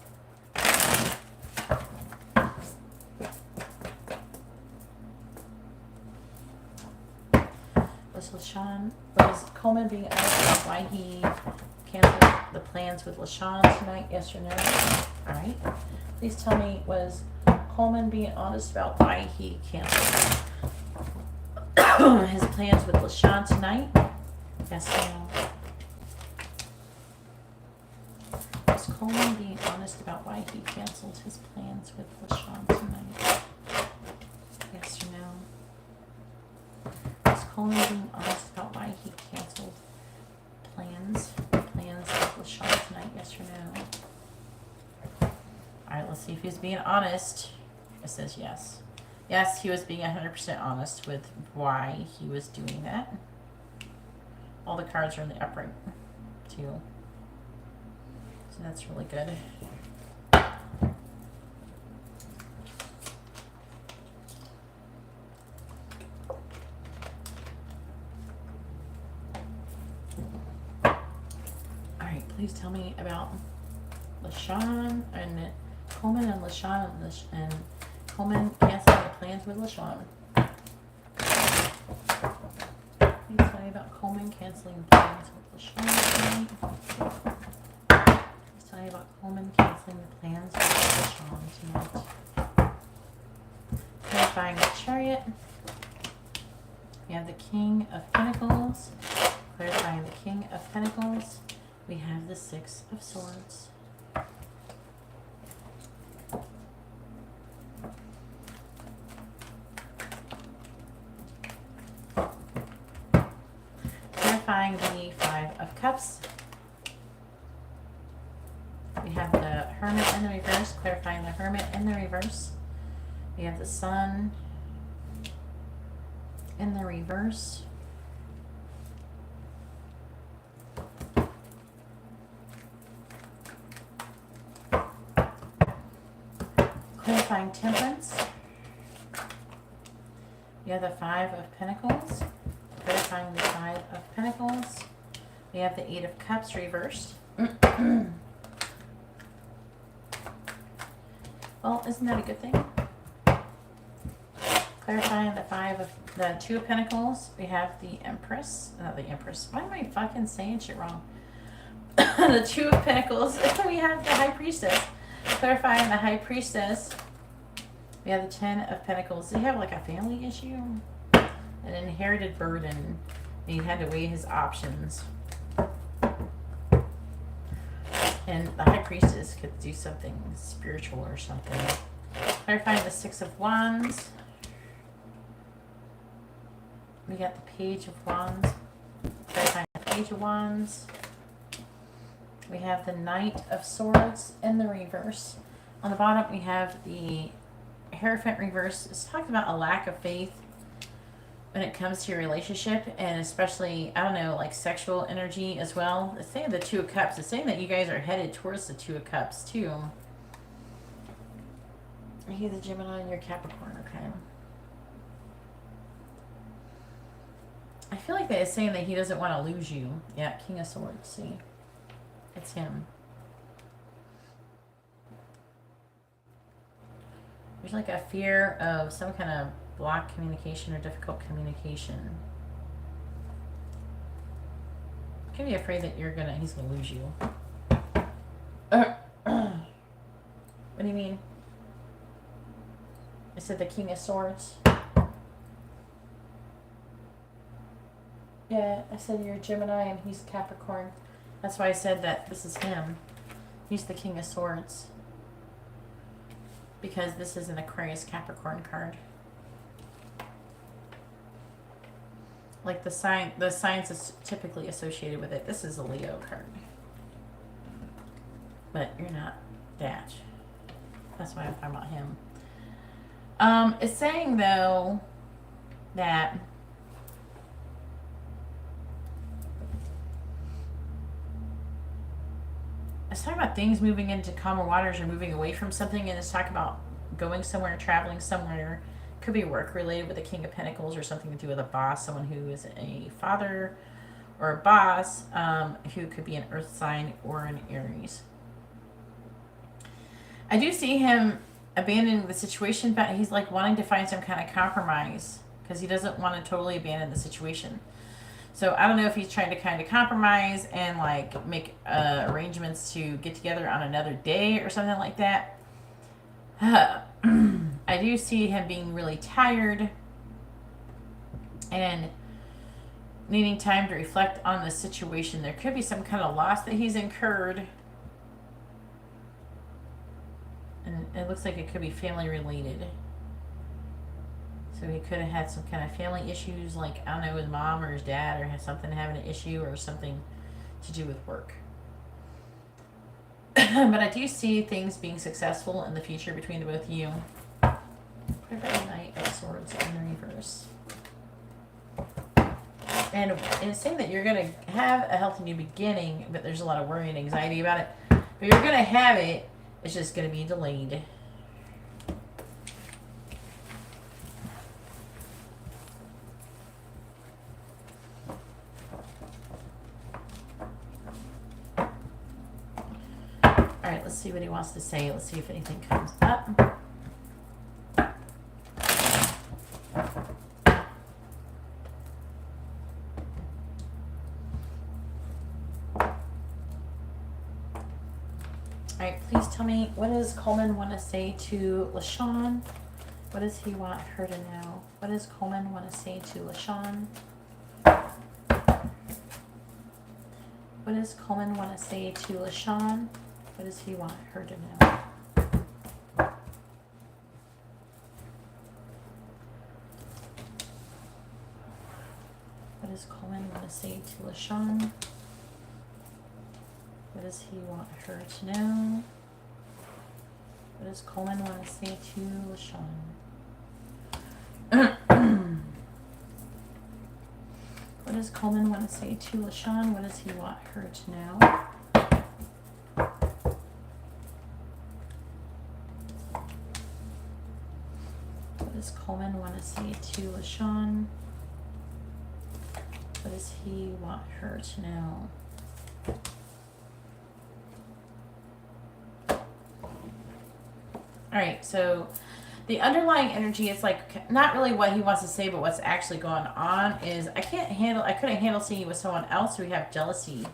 Was Coleman being honest about why he canceled the plans with LaShawn tonight? Yes or no? Alright. Please tell me, was Coleman being honest about why he canceled his plans with LaShawn tonight? Yes or no? Was Coleman being honest about why he canceled his plans with LaShawn tonight? Yes or no? Coleman being honest about why he canceled plans with LaShawn tonight? Yes or no? Alright, let's see if he's being honest. It says yes. Yes, he was being 100% honest with why he was doing that. All the cards are in the upright, too. So that's really good. Please tell me about LaShawn and Coleman and LaShawn and Coleman canceling the plans with LaShawn. Please tell me about Coleman canceling the plans with LaShawn tonight. Please tell me about Coleman canceling the plans with LaShawn tonight. Clarifying the Chariot. We have the King of Pentacles. Clarifying the King of Pentacles. We have the Six of Swords. Clarifying the Five of Cups. We have the Hermit in the reverse. Clarifying the Hermit in the reverse. We have the Sun in the reverse. Clarifying Temperance. We have the Five of Pentacles. Clarifying the Five of Pentacles. We have the Eight of Cups reversed. Well, isn't that a good thing? Clarifying the Two of Pentacles. We have the Empress. Not the Empress. Why am I fucking saying shit wrong? The Two of Pentacles. We have the High Priestess. Clarifying the High Priestess. We have the Ten of Pentacles. Does he have like a family issue? An inherited burden. And he had to weigh his options. And the High Priestess could do something spiritual or something. Clarifying the Six of Wands. We got the Page of Wands. Clarifying the Page of Wands. We have the Knight of Swords in the reverse. On the bottom, we have the Hierophant reverse. It's talking about a lack of faith when it comes to your relationship, and especially, I don't know, like sexual energy as well. It's saying the Two of Cups. It's saying that you guys are headed towards the Two of Cups, too. He's a Gemini and you're Capricorn, okay. I feel like that is saying that he doesn't want to lose you. Yeah, King of Swords, see. It's him. You're There's like a fear of some kind of blocked communication or difficult communication. Could be afraid that he's gonna lose you. What do you mean? I said the King of Swords. Yeah, I said you're Gemini and he's Capricorn. That's why I said that this is him. He's the King of Swords. Because this is an Aquarius Capricorn card. Like the signs is typically associated with it. This is a Leo card. But you're not that. That's why I'm talking about him. It's saying though that it's talking about things moving into calmer waters or moving away from something, and it's talking about going somewhere, traveling somewhere. Could be work related with the King of Pentacles or something to do with a boss, someone who is a father or a boss, who could be an earth sign or an Aries. I do see him abandoning the situation, but he's like wanting to find some kind of compromise because he doesn't want to totally abandon the situation. So I don't know if he's trying to kind of compromise and like make arrangements to get together on another day or something like that. I do see him being really tired and needing time to reflect on the situation. There could be some kind of loss that he's incurred. And it looks like it could be family related. So he could have had some kind of family issues, like, I don't know, his mom or his dad, or has something having an issue or something to do with work. But I do see things being successful in the future between the both of you. Knight of Swords in reverse. And it's saying that you're going to have a healthy new beginning, but there's a lot of worry and anxiety about it. But you're going to have it. It's just going to be delayed. Alright, let's see what he wants to say. Let's see if anything comes up. Alright, please tell me, what does Coleman want to say to LaShawn? What does he want her to know? What does Coleman want to say to LaShawn? What does Coleman want to say to LaShawn? What does he want her to know? What does Coleman want to say to LaShawn? What does he want her to know? What does Coleman want to say to LaShawn? What does Coleman want to say to LaShawn? What does he want her to know? What does Coleman want to say to LaShawn? What does he want her to know? All right, so the underlying energy is like not really what he wants to say, but what's actually going on is I couldn't handle seeing you with someone else. So we have jealousy.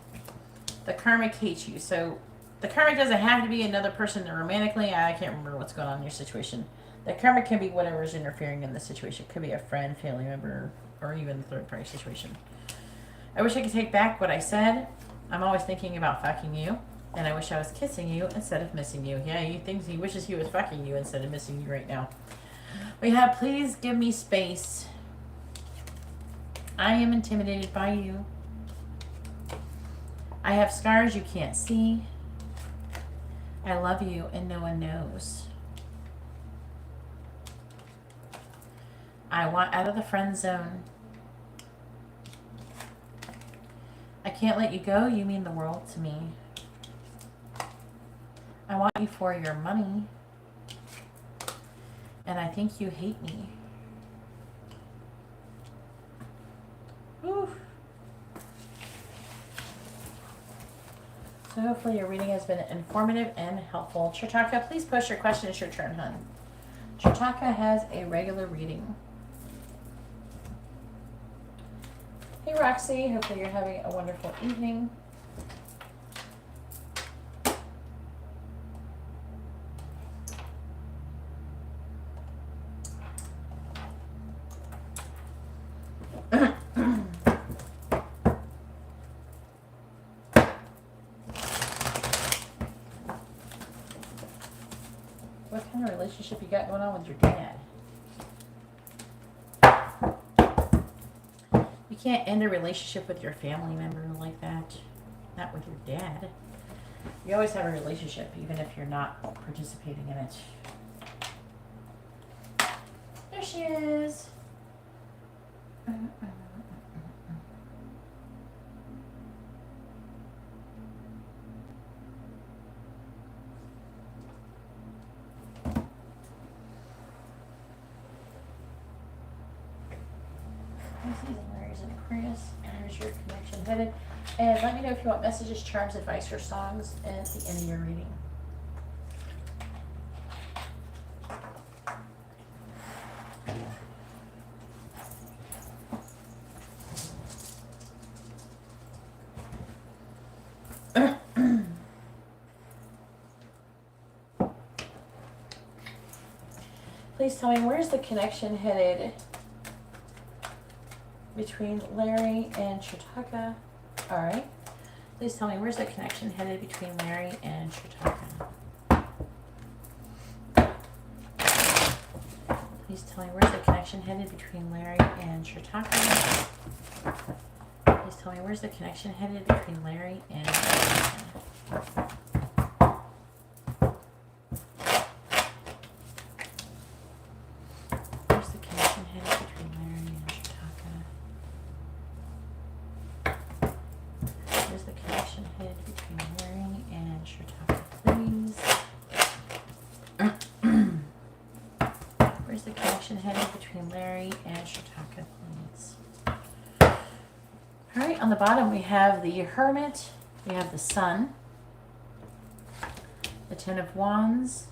The karmic hates you. So the karmic doesn't have to be another person romantically. I can't remember what's going on in your situation. The karmic can be whatever is interfering in the situation. It could be a friend, family member, or even a third party situation. I wish I could take back what I said. I'm always thinking about fucking you. And I wish I was kissing you instead of missing you. Yeah, he wishes he was fucking you instead of missing you right now. We have, please give me space. I am intimidated by you. I have scars you can't see. I love you and no one knows. I want out of the friend zone. I can't let you go. You mean the world to me. I want you for your money. And I think you hate me. Oof. So hopefully your reading has been informative and helpful. Chitaka, please post your question. It's your turn, hun. Chitaka has a regular reading. Hey Roxy, hopefully you're having a wonderful evening. What kind of relationship you got going on with your dad? You can't end a relationship with your family member like that. Not with your dad. You always have a relationship, even if you're not participating in it. There she is. Pisces and Aries and Aquarius. There's your connection headed. And let me know if you want messages, charms, advice, or songs at the end of your reading. Please tell me, where's the connection headed between Larry and Chitaka? All right. Please tell me, where's the connection headed between Larry and Chitaka? Please tell me, where's the connection headed between Larry and Chitaka? Please tell me, where's the connection headed between Larry and Chitaka? On the bottom we have the Hermit, we have the Sun, the Ten of Wands,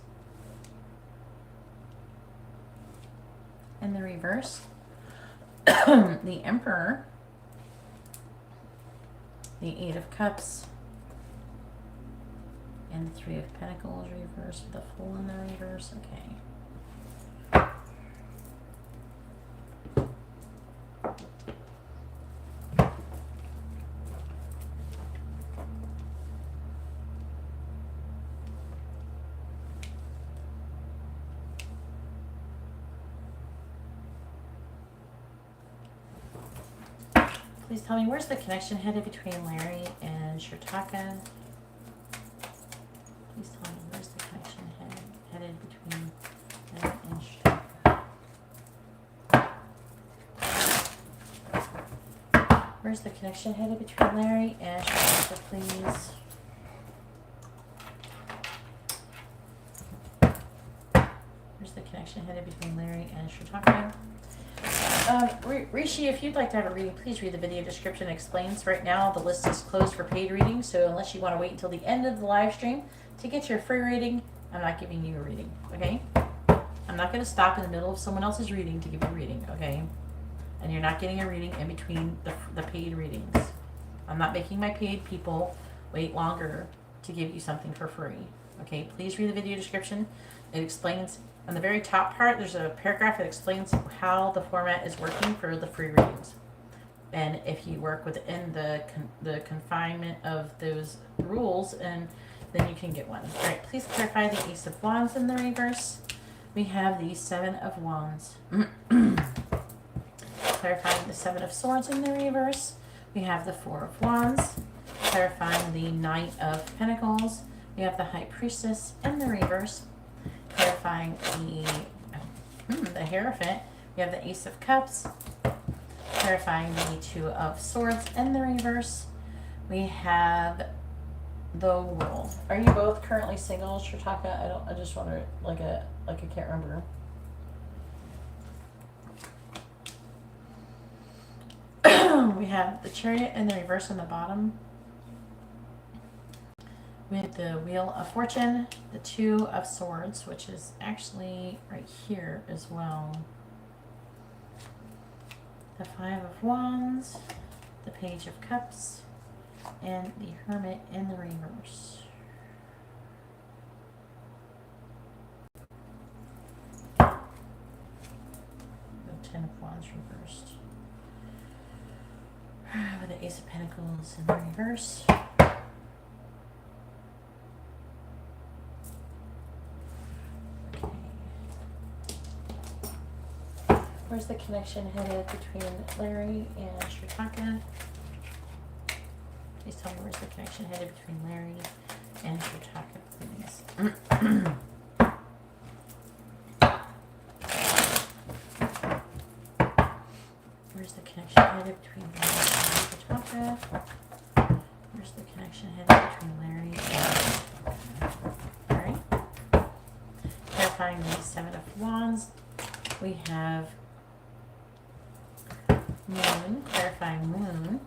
and the reverse, the Emperor, the Eight of Cups, and the Three of Pentacles reverse with the Fool in the reverse. Okay. Please tell me, where's the connection headed between Larry and Chitaka? Please tell me, where's the connection headed between Larry and Chitaka? Where's the connection headed between Larry and Chitaka, please? Where's the connection headed between Larry and Chitaka? Rishi, if you'd like to have a reading, please read the video description. It explains. Right now, the list is closed for paid readings, so unless you want to wait until the end of the live stream to get your free reading, I'm not giving you a reading, okay? I'm not going to stop in the middle of someone else's reading to give you a reading, okay? And you're not getting a reading in between the paid readings. I'm not making my paid people wait longer to give you something for free, okay? Please read the video description. It explains. On the very top part, there's a paragraph that explains how the format is working for the free readings. And if you work within the confinement of those rules, and then you can get one. All right, please clarify the Ace of Wands in the reverse. We have the Seven of Wands. Clarifying the Seven of Swords in the reverse. We have the Four of Wands. Clarifying the Knight of Pentacles. We have the High Priestess in the reverse. Clarifying the Hierophant, we have the Ace of Cups. Clarifying the Two of Swords in the reverse, we have the World. Are you both currently single, Chitaka? I just wonder, like I can't remember. We have the Chariot in the reverse on the bottom. with the Wheel of Fortune, the Two of Swords, which is actually right here as well, the Five of Wands, the Page of Cups, and the Hermit in the reverse. The Ten of Wands reversed. With the Ace of Pentacles in the reverse. Where's the connection headed between Larry and Shrataka? Please tell me where's the connection headed between Larry and Shrataka, please. Where's the connection headed between Larry and Shrataka? Where's the connection headed between Larry and... Alright. Clarifying the Seven of Wands. We have Moon, clarifying Moon.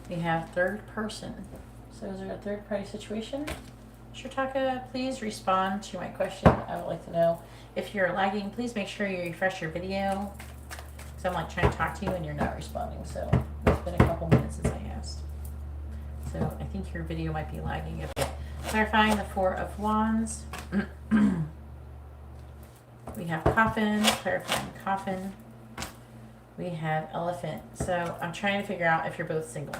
We have third person. So is there a third party situation? Shrataka, please respond to my question. I would like to know if you're lagging. Please make sure you refresh your video. Because I'm like trying to talk to you and you're not responding. So it's been a couple minutes since I asked. So I think your video might be lagging a bit. Clarifying the Four of Wands. We have Coffin, clarifying Coffin. We have Elephant. So I'm trying to figure out if you're both single.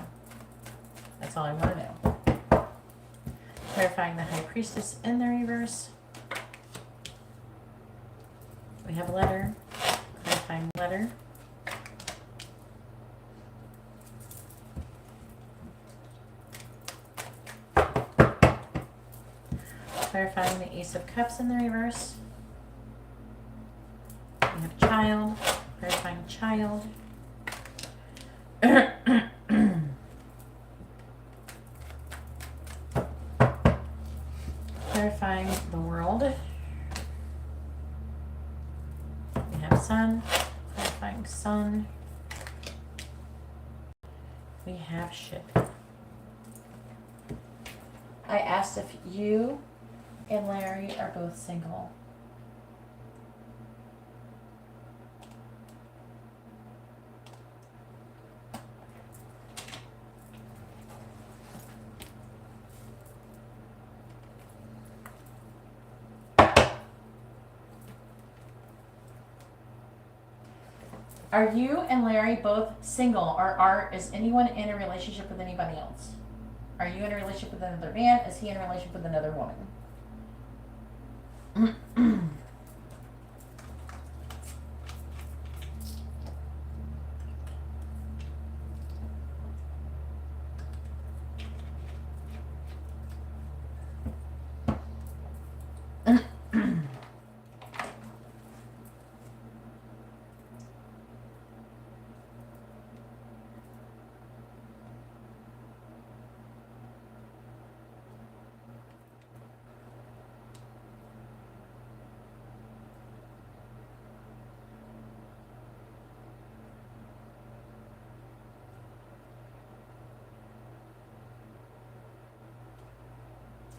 That's all I want to know. Clarifying the High Priestess in the reverse. We have a letter. Clarifying letter. Clarifying the Ace of Cups in the reverse. We have Child. Clarifying Child. Clarifying the World. We have Sun. Clarifying Sun. We have Ship. I asked if you and Larry are both single. Are you and Larry both single, or is anyone in a relationship with anybody else? Are you in a relationship with another man? Is he in a relationship with another woman?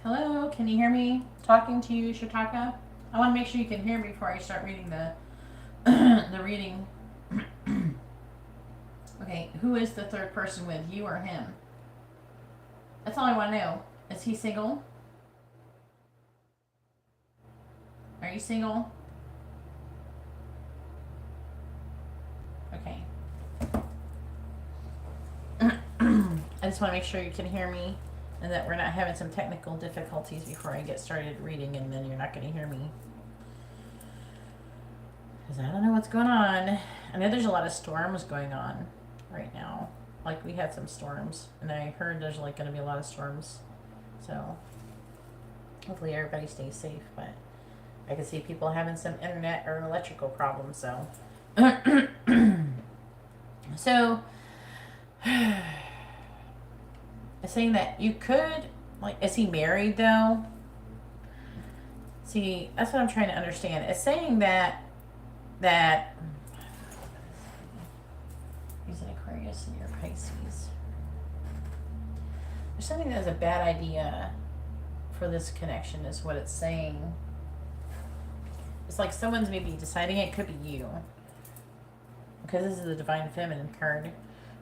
Hello, can you hear me talking to you, Shrataka? I want to make sure you can hear me before I start reading the the reading. Okay, who is the third person with, you or him? That's all I want to know. Is he single? Are you single? Okay. I just want to make sure you can hear me and that we're not having some technical difficulties before I get started reading and then you're not going to hear me. Because I don't know what's going on. I know there's a lot of storms going on right now. Like we had some storms and I heard there's like going to be a lot of storms. So hopefully everybody stays safe, but I can see people having some internet or electrical problems, so. So, it's saying that you could, like, is he married though? See, that's what I'm trying to understand. It's saying that he's an Aquarius and you're Pisces. They're something that's a bad idea for this connection is what it's saying. It's like someone's maybe deciding it could be you. Because this is the Divine Feminine card.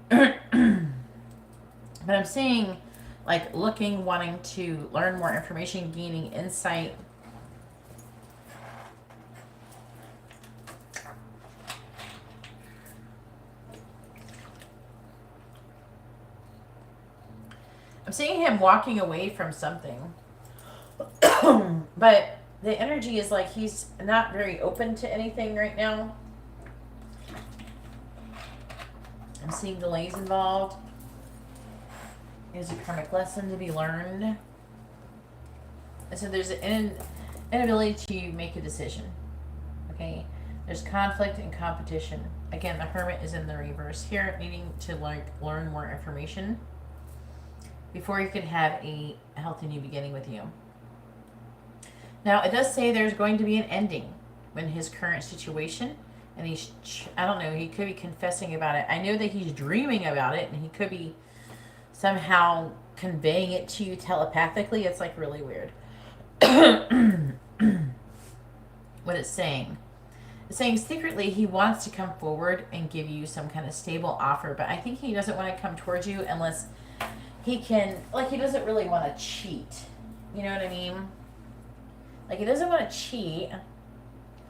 But I'm seeing, like, looking, wanting to learn more information, gaining insight. I'm seeing him walking away from something. But the energy is like he's not very open to anything right now. I'm seeing delays involved. There's a karmic lesson to be learned. And so there's an inability to make a decision. Okay? There's conflict and competition. Again, the Hermit is in the reverse here, needing to learn more information before you can have a healthy new beginning with you. Now, it does say there's going to be an ending in his current situation. And he's, I don't know, he could be confessing about it. I know that he's dreaming about it, and he could be somehow conveying it to you telepathically. It's like really weird. What it's saying. It's saying secretly he wants to come forward and give you some kind of stable offer, but I think he doesn't want to come towards you unless he can, like, he doesn't really want to cheat. You know what I mean? Like, he doesn't want to cheat.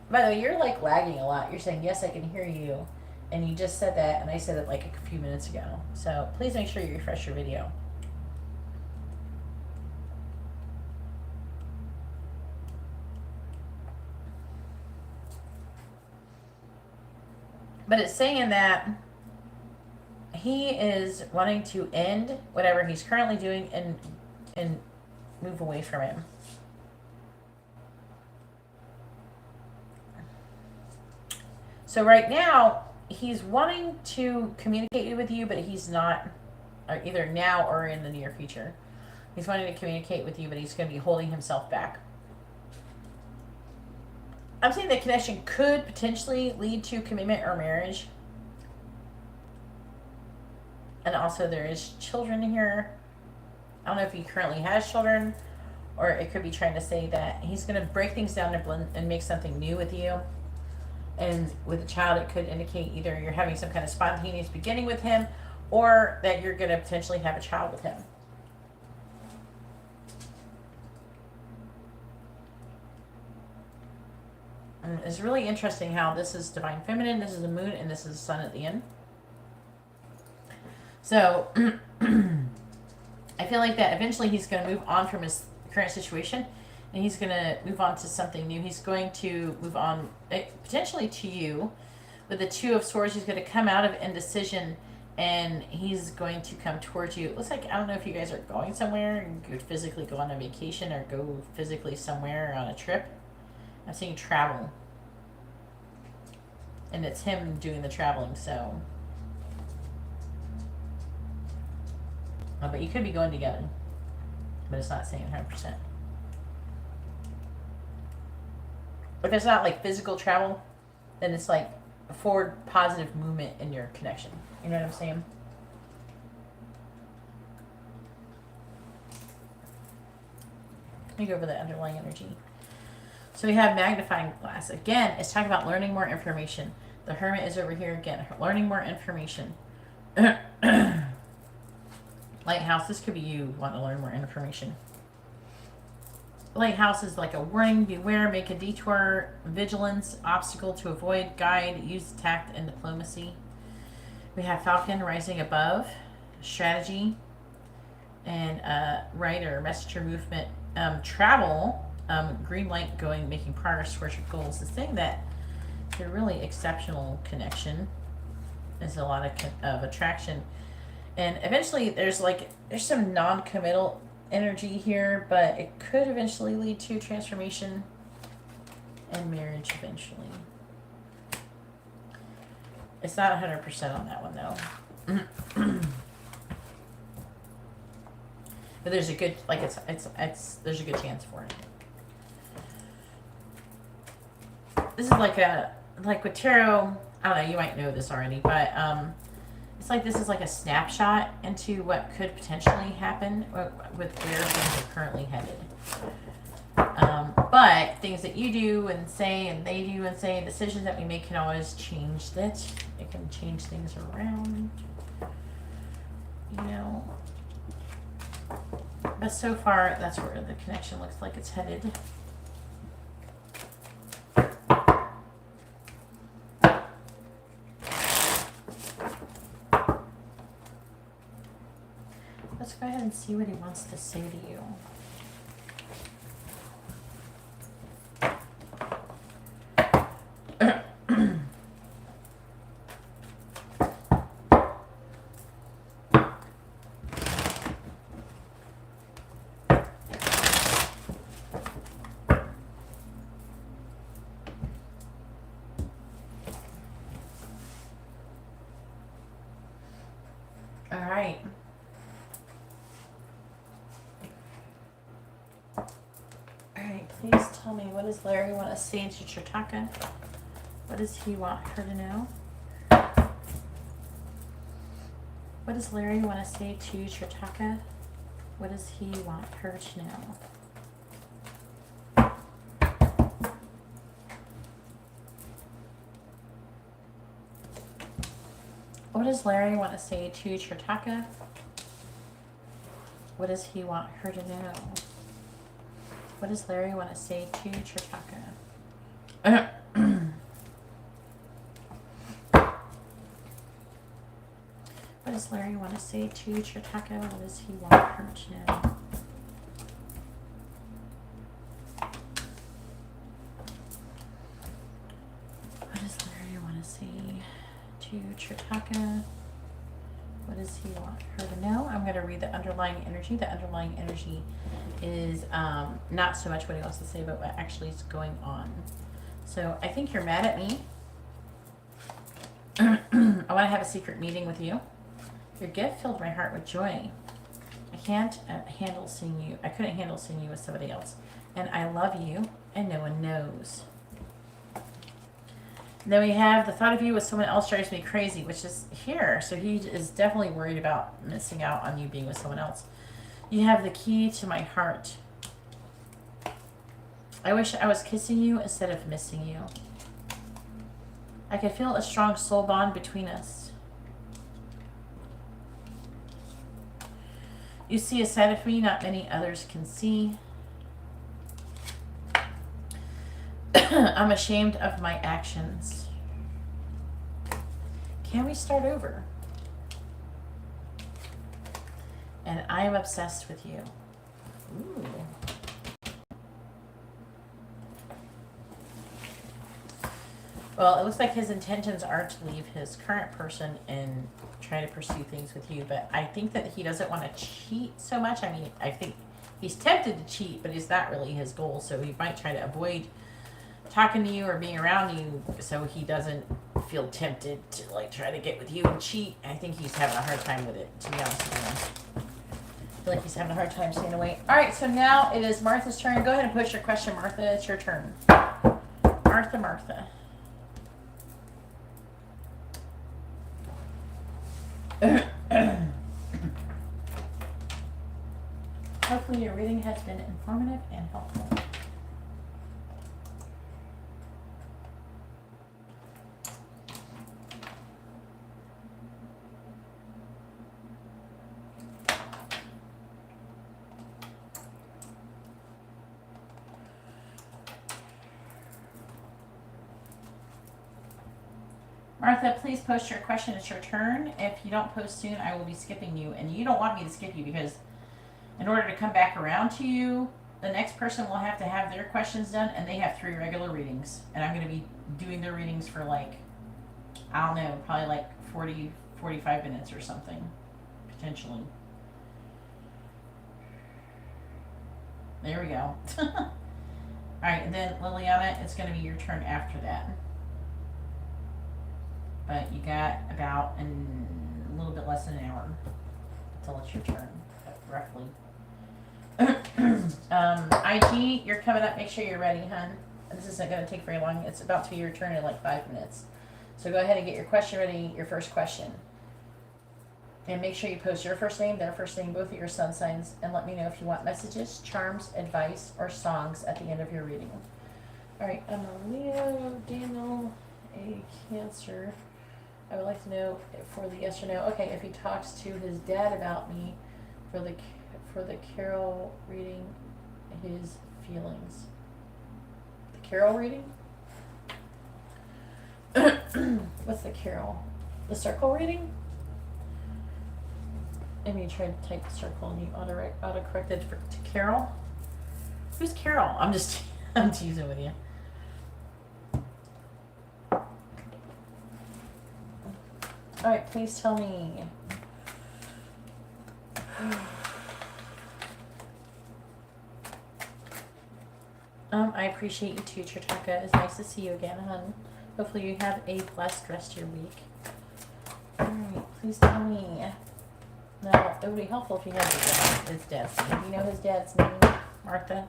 By the way, you're, like, lagging a lot. You're saying, yes, I can hear you. And you just said that, and I said it, like, a few minutes ago. So, please make sure you refresh your video. But it's saying that he is wanting to end whatever he's currently doing and move away from him. So right now, he's wanting to communicate with you, but he's not, or either now or in the near future. He's wanting to communicate with you, but he's going to be holding himself back. I'm saying that connection could potentially lead to commitment or marriage. And also there is children here. I don't know if he currently has children, or it could be trying to say that he's going to break things down and blend and make something new with you. And with a child, it could indicate either you're having some kind of spontaneous beginning with him, or that you're going to potentially have a child with him. And it's really interesting how this is Divine Feminine, this is the Moon, and this is the Sun at the end. So, I feel like that eventually he's going to move on from his current situation. And he's going to move on to something new. He's going to move on, potentially to you. With the Two of Swords, he's going to come out of indecision, and he's going to come towards you. It looks like, I don't know if you guys are going somewhere, and could physically go on a vacation, or go physically somewhere on a trip. I'm seeing travel. And it's him doing the traveling, so. But you could be going together. But it's not saying 100%. If it's not like physical travel, then it's like a forward positive movement in your connection. You know what I'm saying? Let me go over the underlying energy. So we have magnifying glass. Again, it's talking about learning more information. The Hermit is over here again, learning more information. Lighthouse, this could be you wanting to learn more information. Lighthouse is like a warning, beware, make a detour, vigilance, obstacle to avoid, guide, use tact and diplomacy. We have Falcon rising above, strategy, and right or messenger movement, travel, green light going, making progress towards your goals. The thing that it's a really exceptional connection. There's a lot of attraction, and eventually there's some non-committal energy here, but it could eventually lead to transformation and marriage eventually. It's not 100% on that one though. But there's a good, like there's a good chance for it. This is like with tarot, I don't know, you might know this already, but It's like this is like a snapshot into what could potentially happen with where things are currently headed. But things that you do and say and they do and say, decisions that we make can always change that. It can change things around. You know. But so far, that's where the connection looks like it's headed. Let's go ahead and see what he wants to say to you. All right. Please tell me, what does Larry want to say to Chitaka? What does he want her to know? What does Larry want to say to Chitaka? What does he want her to know? What does Larry want to say to Chitaka? What does he want her to know? What does Larry want to say to Chitaka? What does Larry want to say to Chitaka? What does he want her to know? What does Larry want to say to Chitaka? What does he want her to know? I'm going to read the underlying energy. The underlying energy is not so much what he wants to say, but what actually is going on. So I think you're mad at me. I want to have a secret meeting with you. Your gift filled my heart with joy. I can't handle seeing you. I couldn't handle seeing you with somebody else. And I love you, and no one knows. And then we have the thought of you with someone else drives me crazy, which is here. So he is definitely worried about missing out on you being with someone else. You have the key to my heart. I wish I was kissing you instead of missing you. I could feel a strong soul bond between us. You see a side of me not many others can see. I'm ashamed of my actions. Can we start over? And I am obsessed with you. Ooh. Well, it looks like his intentions are to leave his current person and try to pursue things with you. But I think that he doesn't want to cheat so much. I mean, I think he's tempted to cheat, but it's not really his goal. So he might try to avoid talking to you or being around you so he doesn't feel tempted to like try to get with you and cheat. I think he's having a hard time with it, to be honest with you. I feel like he's having a hard time staying away. All right, so now it is Martha's turn. Go ahead and push your question, Martha. It's your turn. Martha. Hopefully your reading has been informative and helpful. Martha, please post your question. It's your turn. If you don't post soon, I will be skipping you. And you don't want me to skip you because in order to come back around to you, the next person will have to have their questions done, and they have 3 regular readings. And I'm going to be doing their readings for like, I don't know, probably like 40, 45 minutes or something, potentially. There we go. All right, and then Liliana, it's going to be your turn after that. But you got about a little bit less than an hour until it's your turn, roughly. IG, you're coming up. Make sure you're ready, hun. This isn't going to take very long. It's about to be your turn in like 5 minutes. So go ahead and get your question ready, your first question. And make sure you post your first name, their first name, both of your sun signs, and let me know if you want messages, charms, advice, or songs at the end of your reading. All right, I'm a Leo, Daniel, a Cancer. I would like to know for the yes or no. Okay, if he talks to his dad about me for the Carol reading, his feelings. The Carol reading? What's the Carol? The circle reading? I mean, you tried to type circle and you auto-corrected to Carol. Who's Carol? I'm teasing with you. All right, please tell me. I appreciate you too, Tritaka. It's nice to see you again, hon. Hopefully you have a blessed rest of your week. All right, please tell me. Now, it would be helpful if you had his dad's name. You know his dad's name, Martha?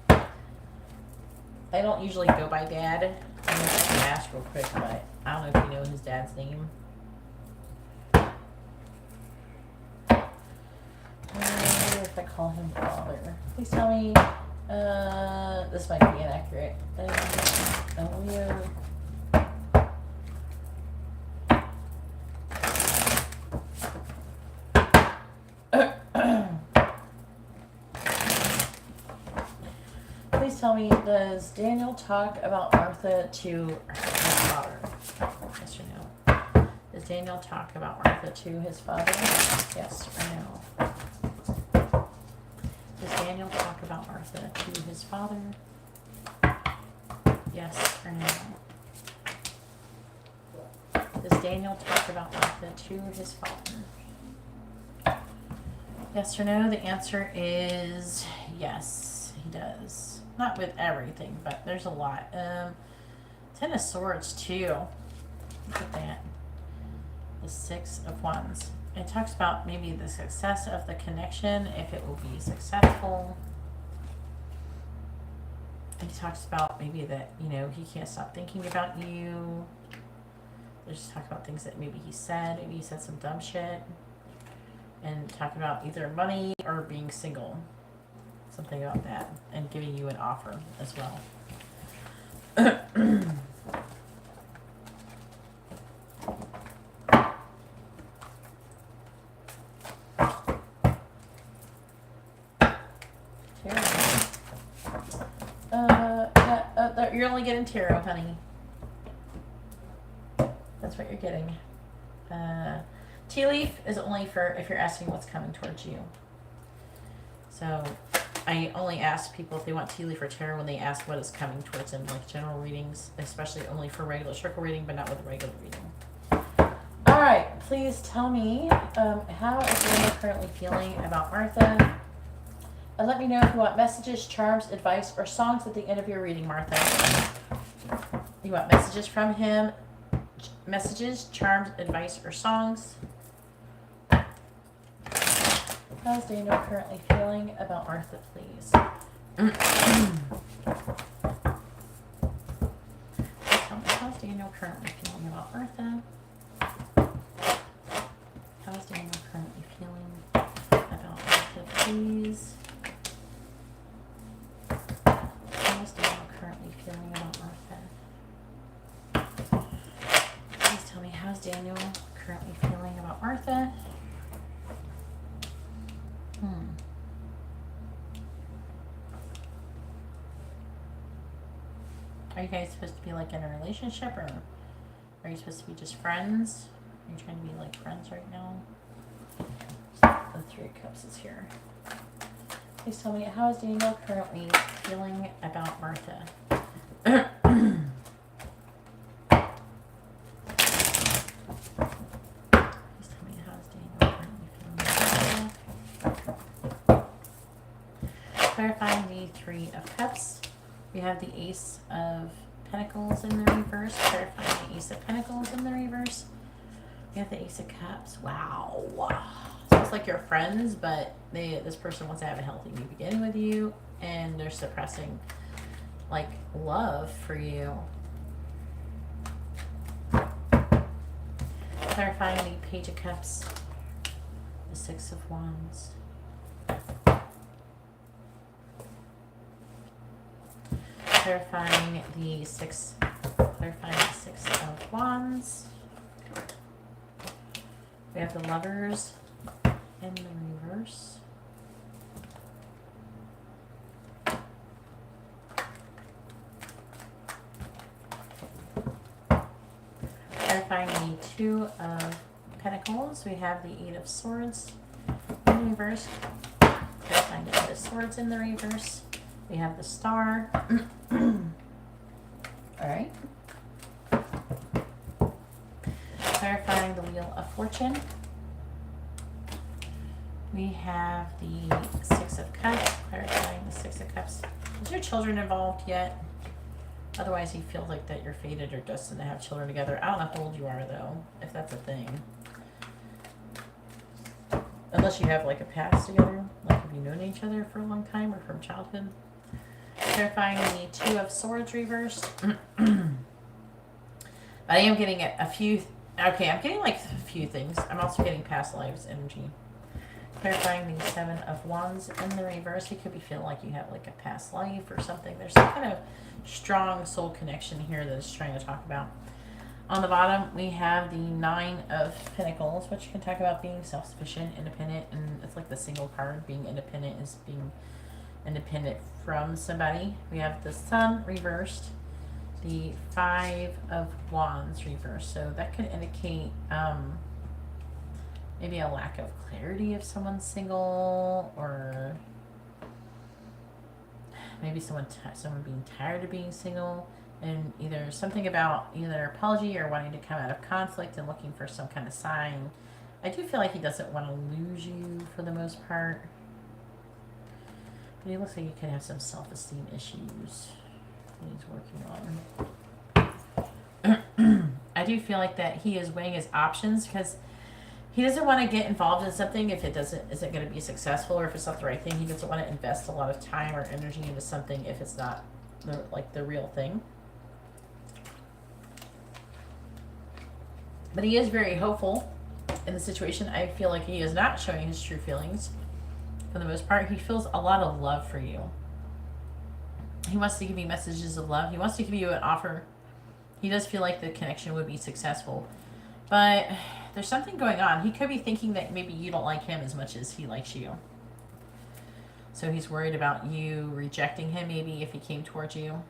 I don't usually go by dad. I'm just going to ask real quick, but I don't know if you know his dad's name. If I call him father. Please tell me, this might be inaccurate. Leo. Please tell me, does Daniel talk about Martha to his father? Yes or no? Does Daniel talk about Martha to his father? Yes or no? Does Daniel talk about Martha to his father? Yes or no? Does Daniel talk about Martha to his father? Yes or no? The answer is yes, he does. Not with everything, but there's a lot. Ten of Swords too. Look at that. The Six of Wands. It talks about maybe the success of the connection, if it will be successful. He talks about maybe that, you know, he can't stop thinking about you. There's talk about things that maybe he said. Maybe he said some dumb shit. And talk about either money or being single. Something about that. And giving you an offer as well. You're only getting tarot, honey. That's what you're getting. Tea leaf is only for if you're asking what's coming towards you. So I only ask people if they want tea leaf or tarot when they ask what is coming towards them, like general readings, especially only for regular circle reading, but not with a regular reading. All right, please tell me how is Daniel currently feeling about Martha? And let me know if you want messages, charms, advice, or songs at the end of your reading, Martha. You want messages from him, messages, charms, advice, or songs? How's Daniel currently feeling about Martha, please? Tell me, how's Daniel currently feeling about Martha? How's Daniel currently feeling about Martha, please? How's Daniel currently feeling about Martha? Please tell me, how's Daniel currently feeling about Martha? Are you guys supposed to be like in a relationship, or are you supposed to be just friends? Are you trying to be like friends right now? The Three of Cups is here. Please tell me, how is Daniel currently feeling about Martha? Please tell me, how is Daniel currently feeling about Martha? Clarifying the Three of Cups. We have the Ace of Pentacles in the reverse. Clarifying the Ace of Pentacles in the reverse. We have the Ace of Cups. Wow. So it's like you're friends, but this person wants to have a healthy new beginning with you, and they're suppressing like love for you. Clarifying the Page of Cups. the Six of Wands. Clarifying the Six of Wands. We have the Lovers in the reverse. Clarifying the Two of Pentacles. We have the Eight of Swords in the reverse. Clarifying the Eight of Swords in the reverse. We have the Star. Alright. Clarifying the Wheel of Fortune. We have the Six of Cups. Clarifying the Six of Cups. Is there children involved yet? Otherwise, he feels like that you're fated or destined to have children together. I don't know how old you are, though, if that's a thing. Unless you have, like, a past together. Like, have you known each other for a long time or from childhood? Clarifying the Two of Swords reversed. But I am getting a few... Okay, I'm getting, like, a few things. I'm also getting past lives energy. Clarifying the Seven of Wands in the reverse. You could be feeling like you have, like, a past life or something. There's some kind of strong soul connection here that it's trying to talk about. On the bottom, we have the Nine of Pentacles, which can talk about being self-sufficient, independent, and it's like the single card. Being independent is being independent from somebody. We have the Sun reversed, the Five of Wands reversed. So that could indicate maybe a lack of clarity if someone's single, or maybe someone being tired of being single, and either something about either apology or wanting to come out of conflict and looking for some kind of sign. I do feel like he doesn't want to lose you for the most part. But it looks like you could have some self-esteem issues that he's working on. I do feel like that he is weighing his options because he doesn't want to get involved in something if it isn't going to be successful, or if it's not the right thing. He doesn't want to invest a lot of time or energy into something if it's not the real thing. But he is very hopeful in the situation. I feel like he is not showing his true feelings for the most part. He feels a lot of love for you. He wants to give you messages of love. He wants to give you an offer. He does feel like the connection would be successful. But there's something going on. He could be thinking that maybe you don't like him as much as he likes you. So he's worried about you rejecting him maybe if he came towards you.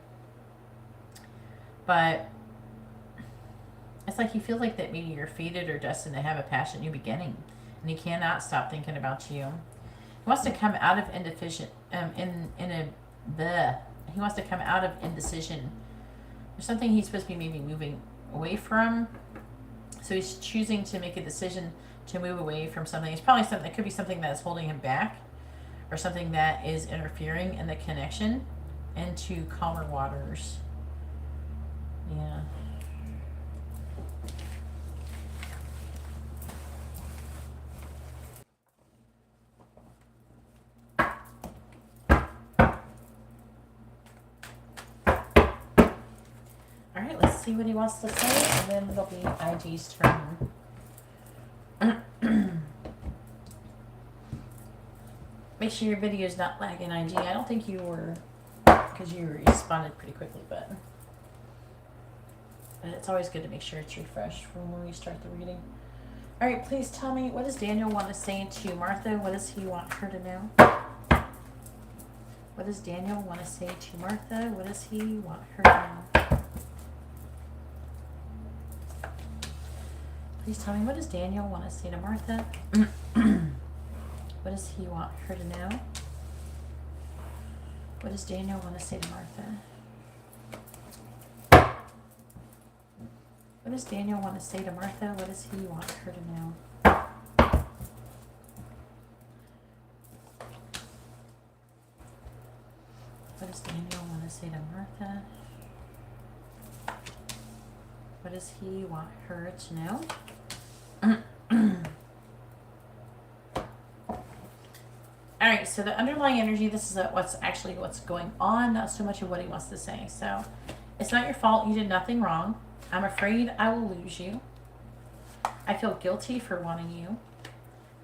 But it's like he feels like that maybe you're fated or destined to have a passionate new beginning. And he cannot stop thinking about you. He wants to come out of indecision. He wants to come out of indecision. There's something he's supposed to be maybe moving away from. So he's choosing to make a decision to move away from something. It's probably something, it could be something that's holding him back, or something that is interfering in the connection, into calmer waters. Yeah. Alright, let's see what he wants to say, and then it'll be IG's turn. Make sure your video is not lagging, IG. I don't think you were, because you responded pretty quickly, but it's always good to make sure it's refreshed from when we start the reading. Alright, please tell me, what does Daniel want to say to Martha? What does he want her to know? What does Daniel want to say to Martha? What does he want her to know? Please tell me, what does Daniel want to say to Martha? What does he want her to know? What does Daniel want to say to Martha? What does Daniel want to say to Martha? What does he want her to know? What does Daniel want to say to Martha? What does he want her to know? Alright, so the underlying energy, this is what's going on, not so much of what he wants to say. So, it's not your fault, you did nothing wrong. I'm afraid I will lose you. I feel guilty for wanting you.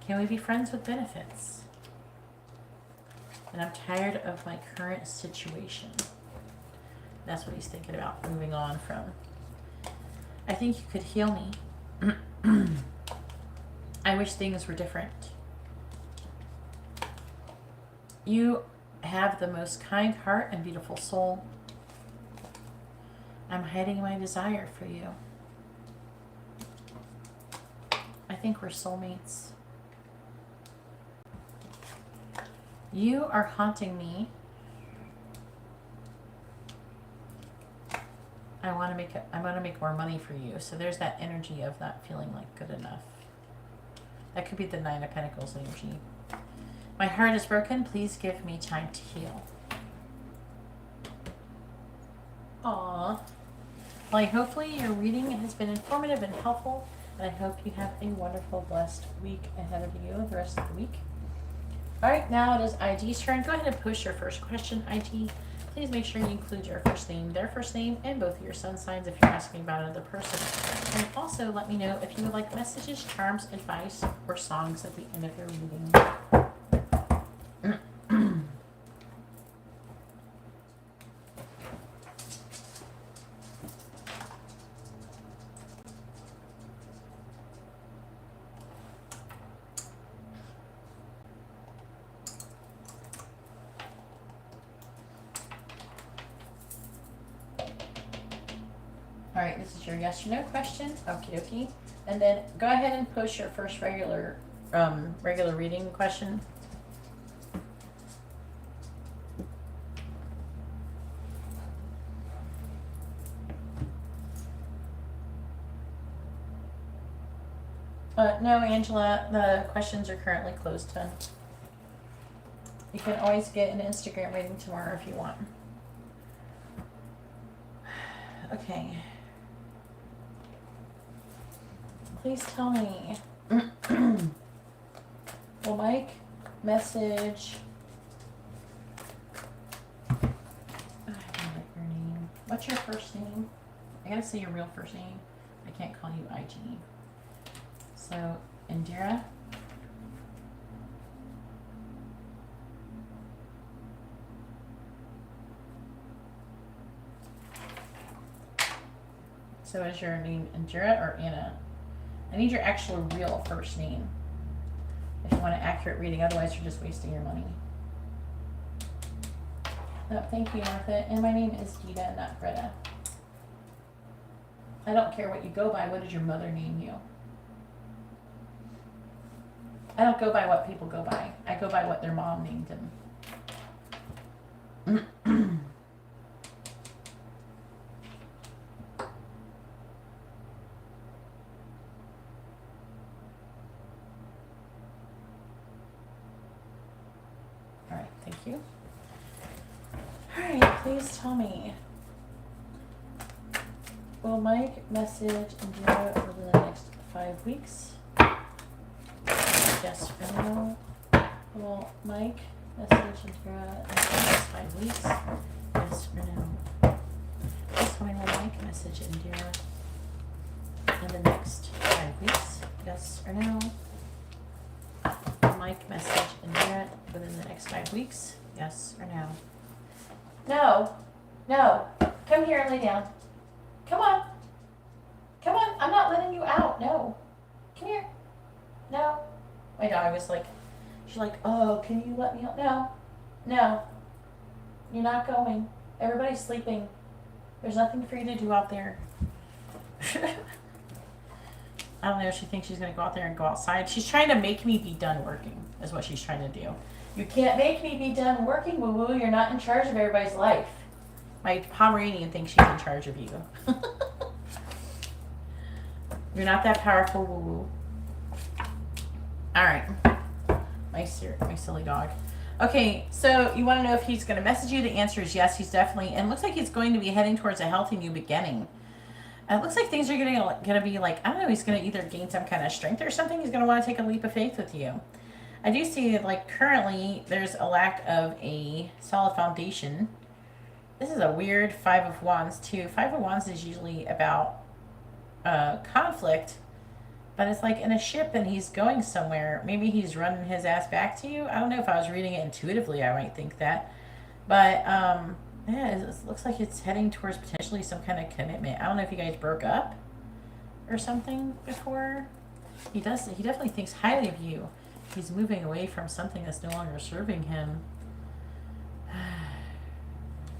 Can we be friends with benefits? And I'm tired of my current situation. That's what he's thinking about moving on from. I think you could heal me. I wish things were different. You have the most kind heart and beautiful soul. I'm hiding my desire for you. I think we're soulmates. You are haunting me. I want to make more money for you. So there's that energy of not feeling like good enough. That could be the Nine of Pentacles energy. My heart is broken. Please give me time to heal. Aww. Well, hopefully your reading has been informative and helpful. And I hope you have a wonderful, blessed week ahead of you, the rest of the week. All right, now it is IG's turn. Go ahead and post your first question, IG. Please make sure you include your first name, their first name, and both of your sun signs if you're asking about another person. And also let me know if you would like messages, charms, advice, or songs at the end of your reading. All right, this is your yes or no question. Okie dokie. And then go ahead and post your first regular reading question. No, Angela, the questions are currently closed, hun. You can always get an Instagram reading tomorrow if you want. Okay. Please tell me. Will Mike message? I don't like your name. What's your first name? I gotta say your real first name. I can't call you IG. So, Indira. So is your name Indira or Anna? I need your actual real first name if you want an accurate reading. Otherwise, you're just wasting your money. No, thank you, Martha. And my name is Geeta, not Greta. I don't care what you go by. What did your mother name you? I don't go by what people go by. I go by what their mom named them. All right, thank you. All right, please tell me. Will Mike message Indira over the next 5 weeks? Yes or no? Will Mike message Indira in the next 5 weeks? Yes or no? Please tell me, will Mike message Indira in the next 5 weeks? Yes or no? Will Mike message Indira within the next 5 weeks? Yes or no? No. No. Come here and lay down. Come on. Come on. I'm not letting you out. No. Come here. No. My dog was like, she's like, oh, can you let me out? No. No. You're not going. Everybody's sleeping. There's nothing for you to do out there. I don't know. She thinks she's going to go out there and go outside. She's trying to make me be done working, is what she's trying to do. You can't make me be done working, woo-woo. You're not in charge of everybody's life. My Pomeranian thinks she's in charge of you. You're not that powerful, woo-woo. All right. My silly dog. Okay, so you want to know if he's going to message you. The answer is yes, he's definitely. And it looks like he's going to be heading towards a healthy new beginning. It looks like things are going to be like, I don't know, he's going to either gain some kind of strength or something. He's going to want to take a leap of faith with you. I do see that, like, currently there's a lack of a solid foundation. This is a weird Five of Wands, too. Five of Wands is usually about conflict But it's like in a ship and he's going somewhere. Maybe he's running his ass back to you. I don't know. If I was reading it intuitively, I might think that. But yeah, it looks like it's heading towards potentially some kind of commitment. I don't know if you guys broke up or something before. He definitely thinks highly of you. He's moving away from something that's no longer serving him.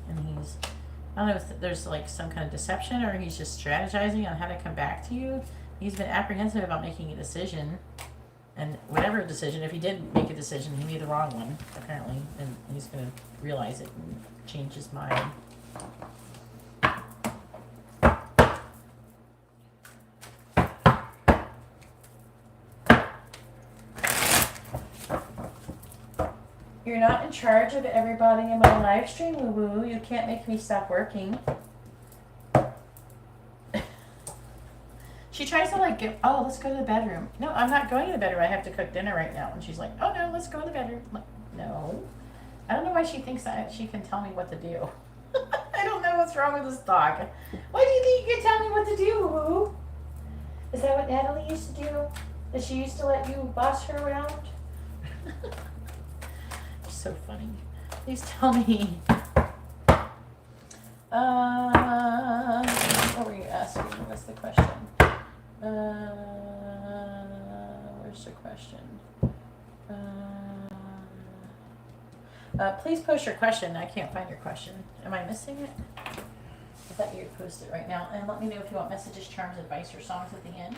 And he's, I don't know if there's like some kind of deception or he's just strategizing on how to come back to you. He's been apprehensive about making a decision. And whatever decision, if he did make a decision, he made the wrong one, apparently. And he's going to realize it and change his mind. You're not in charge of everybody in my live stream, woo-woo. You can't make me stop working. She tries to like get, oh, let's go to the bedroom. No, I'm not going to the bedroom. I have to cook dinner right now. And she's like, oh no, let's go to the bedroom. I'm like, no. I don't know why she thinks that she can tell me what to do. I don't know what's wrong with this dog. Why do you think you can tell me what to do, woo? Is that what Natalie used to do? That she used to let you boss her around? So funny. Please tell me. What were you asking? What's the question? Where's the question? Please post your question. I can't find your question. Am I missing it? I thought you would post it right now. And let me know if you want messages, charms, advice, or songs at the end.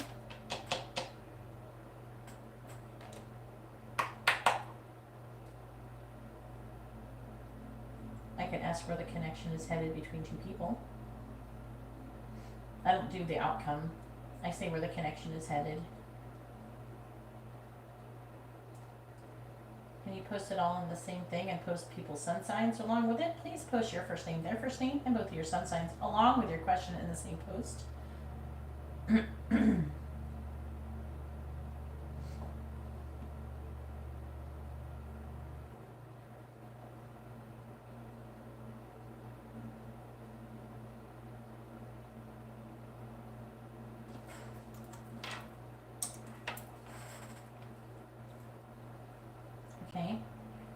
I can ask where the connection is headed between two people. I don't do the outcome. I say where the connection is headed. Can you post it all in the same thing and post people's sun signs along with it? Please post your first name, their first name, and both of your sun signs along with your question in the same post.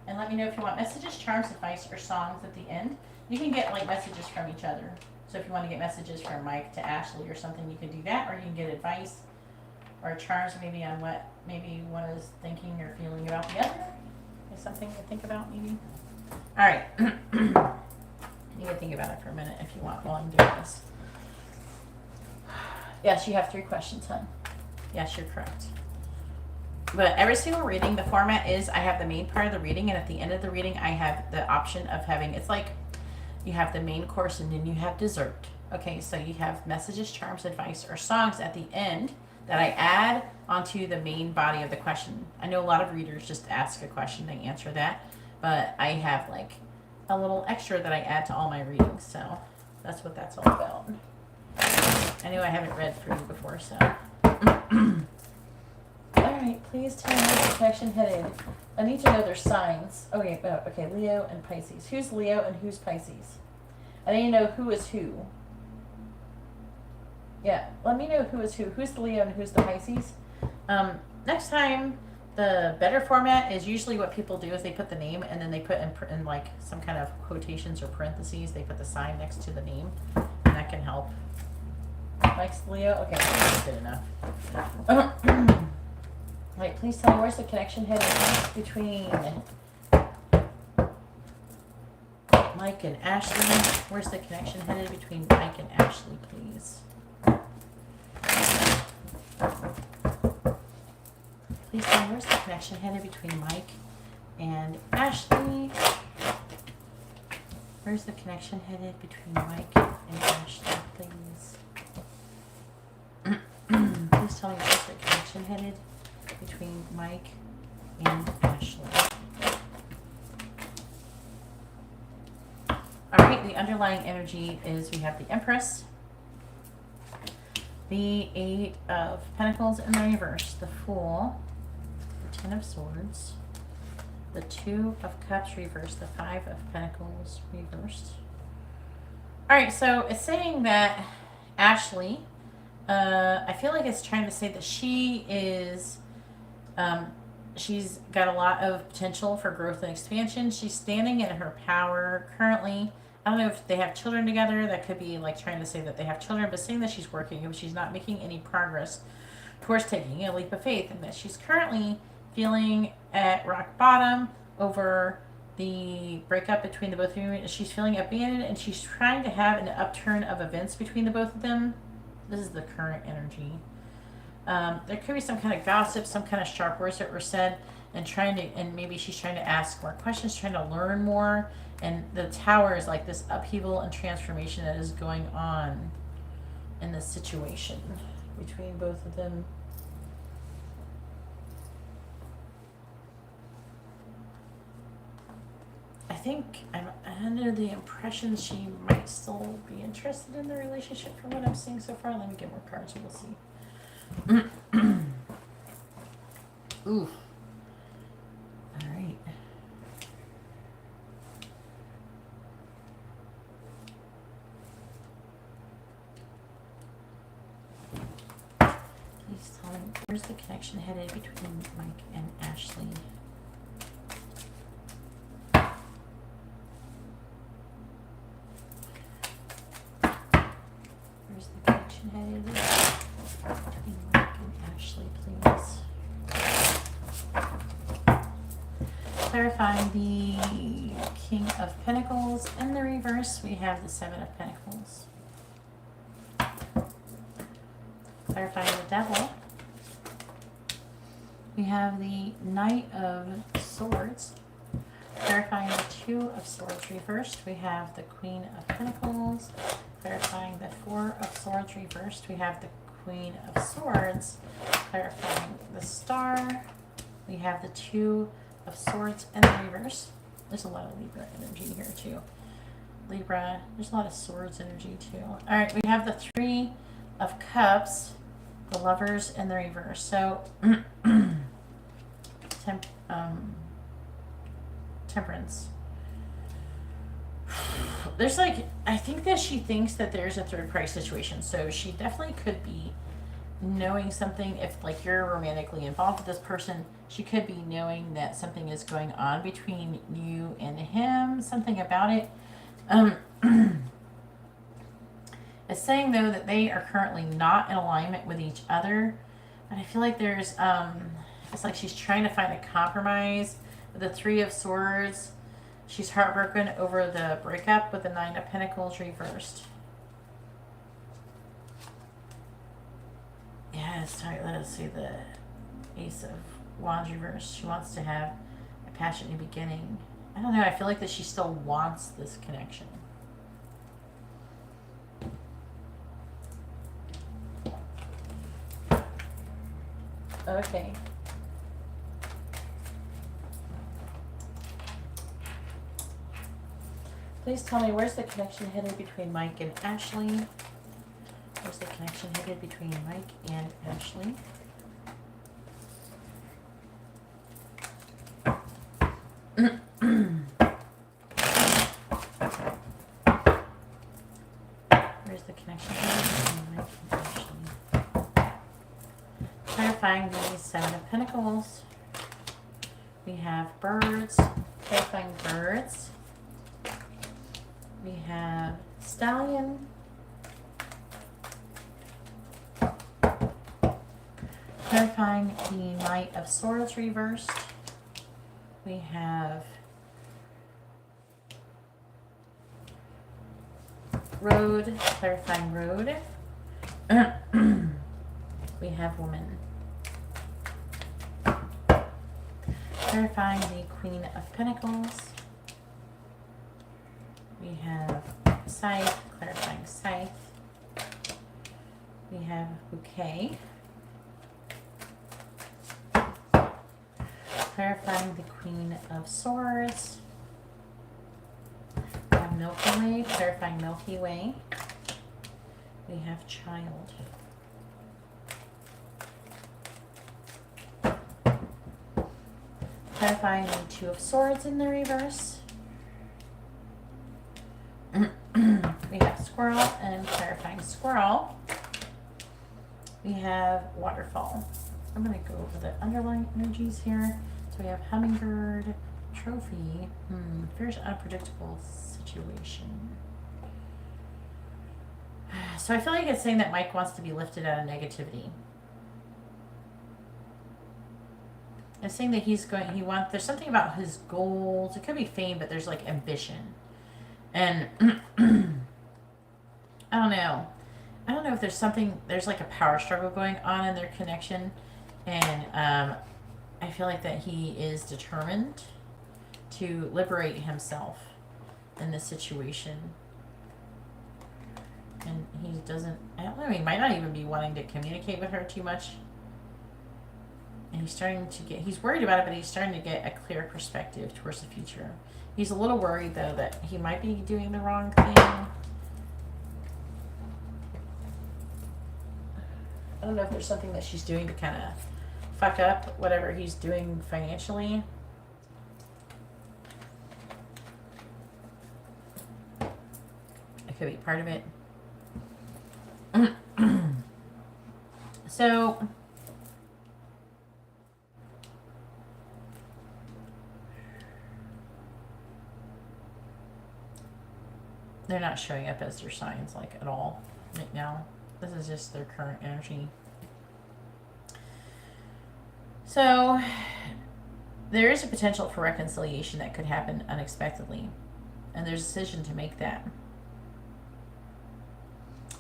And let me know if you want messages, charms, advice, or songs at the end. You can get like messages from each other. So if you want to get messages from Mike to Ashley or something, you can do that. Or you can get advice or charms maybe on what maybe one is thinking or feeling about the other. Is something to think about maybe. All right. You can think about it for a minute if you want while I'm doing this. Yes, you have 3 questions, hon. Yes, you're correct. But every single reading, the format is I have the main part of the reading, and at the end of the reading, I have the option of having, it's like you have the main course and then you have dessert. Okay, so you have messages, charms, advice, or songs at the end that I add onto the main body of the question. I know a lot of readers just ask a question, they answer that, but I have like a little extra that I add to all my readings, so that's what that's all about. I know I haven't read for you before, so. Alright, please tell me where the connection headed. I need to know their signs. Okay, okay, Leo and Pisces. Who's Leo and who's Pisces? I need to know who is who. Yeah, let me know who is who. Who's the Leo and who's the Pisces? Next time, the better format is usually what people do is they put the name and then they put in like some kind of quotations or parentheses. They put the sign next to the name, and that can help. Mike's Leo? Okay, that's good enough. Right, please tell me where's the connection headed between Mike and Ashley. Where's the connection headed between Mike and Ashley, please? Please tell me where's the connection headed between Mike and Ashley. Where's the connection headed between Mike and Ashley, please? Please tell me where's the connection headed between Mike and Ashley. Alright, the underlying energy is we have the Empress, the 8 of Pentacles in the reverse, the Fool, the 10 of Swords, the 2 of Cups reversed, the 5 of Pentacles reversed. Alright, so it's saying that Ashley I feel like it's trying to say that she is, she's got a lot of potential for growth and expansion. She's standing in her power currently. I don't know if they have children together. That could be like trying to say that they have children, but saying that she's working, if she's not making any progress towards taking a leap of faith, and that she's currently feeling at rock bottom over the breakup between the both of you. She's feeling abandoned, and she's trying to have an upturn of events between the both of them. This is the current energy. There could be some kind of gossip, some kind of sharp words that were said, and maybe she's trying to ask more questions, trying to learn more. And the Tower is like this upheaval and transformation that is going on in this situation between both of them. I think I'm under the impression she might still be interested in the relationship from what I'm seeing so far. Let me get more cards and we'll see. Ooh. All right. Please tell me, where's the connection headed between Mike and Ashley? Where's the connection headed between Mike and Ashley, please? Clarifying the King of Pentacles. In the reverse, we have the Seven of Pentacles. Clarifying the Devil. We have the Knight of Swords. Clarifying the Two of Swords reversed, we have the Queen of Pentacles. Clarifying the Four of Swords reversed, we have the Queen of Swords. Clarifying the Star, we have the Two of Swords in the reverse. There's a lot of Libra energy here too. Libra, there's a lot of Swords energy too. Alright, we have the Three of Cups, the Lovers in the reverse. So, Temperance. There's like, I think that she thinks that there's a third party situation. So she definitely could be knowing something. If like you're romantically involved with this person, she could be knowing that something is going on between you and him, something about it. It's saying though that they are currently not in alignment with each other. And I feel like there's, it's like she's trying to find a compromise. With the Three of Swords, she's heartbroken over the breakup with the Nine of Pentacles reversed. Yeah, let's see the Ace of Wands reversed. She wants to have a passionate beginning. I don't know, I feel like that she still wants this connection. Okay. Please tell me, where's the connection headed between Mike and Ashley? Where's the connection headed between Mike and Ashley? Where's the connection headed between Mike and Ashley? Clarifying the Seven of Pentacles. We have birds. Clarifying birds. We have Stallion. Clarifying the Knight of Swords reversed. We have Road. Clarifying Road. We have Woman. Clarifying the Queen of Pentacles. We have Scythe, clarifying Scythe. We have Bouquet. Clarifying the Queen of Swords. We have Milky Way, clarifying Milky Way. We have Child. Clarifying the Two of Swords in the reverse. We have Squirrel and clarifying Squirrel. we have waterfall. I'm going to go over the underlying energies here. So we have hummingbird, trophy, fierce, unpredictable situation. So I feel like it's saying that Mike wants to be lifted out of negativity. It's saying that there's something about his goals. It could be fame, but there's like ambition. And I don't know. I don't know if there's like a power struggle going on in their connection. And I feel like that he is determined to liberate himself in this situation. And he doesn't, I don't know, he might not even be wanting to communicate with her too much. And he's worried about it, but he's starting to get a clear perspective towards the future. He's a little worried, though, that he might be doing the wrong thing. I don't know if there's something that she's doing to kind of fuck up whatever he's doing financially. It could be part of it. So they're not showing up as their signs like at all right now. This is just their current energy. So there is a potential for reconciliation that could happen unexpectedly, and there's a decision to make that.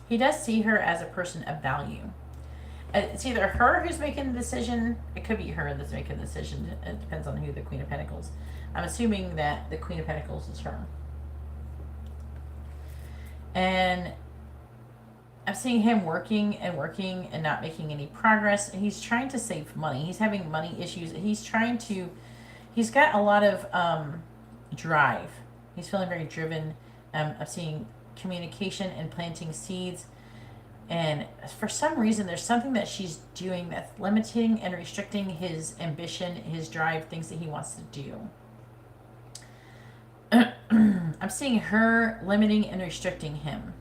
He does see her as a person of value. It's either her who's making the decision. It could be her that's making the decision. It depends on who the Queen of Pentacles. I'm assuming that the Queen of Pentacles is her. And I'm seeing him working and not making any progress. He's trying to save money. He's having money issues. He's got a lot of drive. He's feeling very driven. I'm seeing communication and planting seeds. And for some reason, there's something that she's doing that's limiting and restricting his ambition, his drive, things that he wants to do. I'm seeing her limiting and restricting him.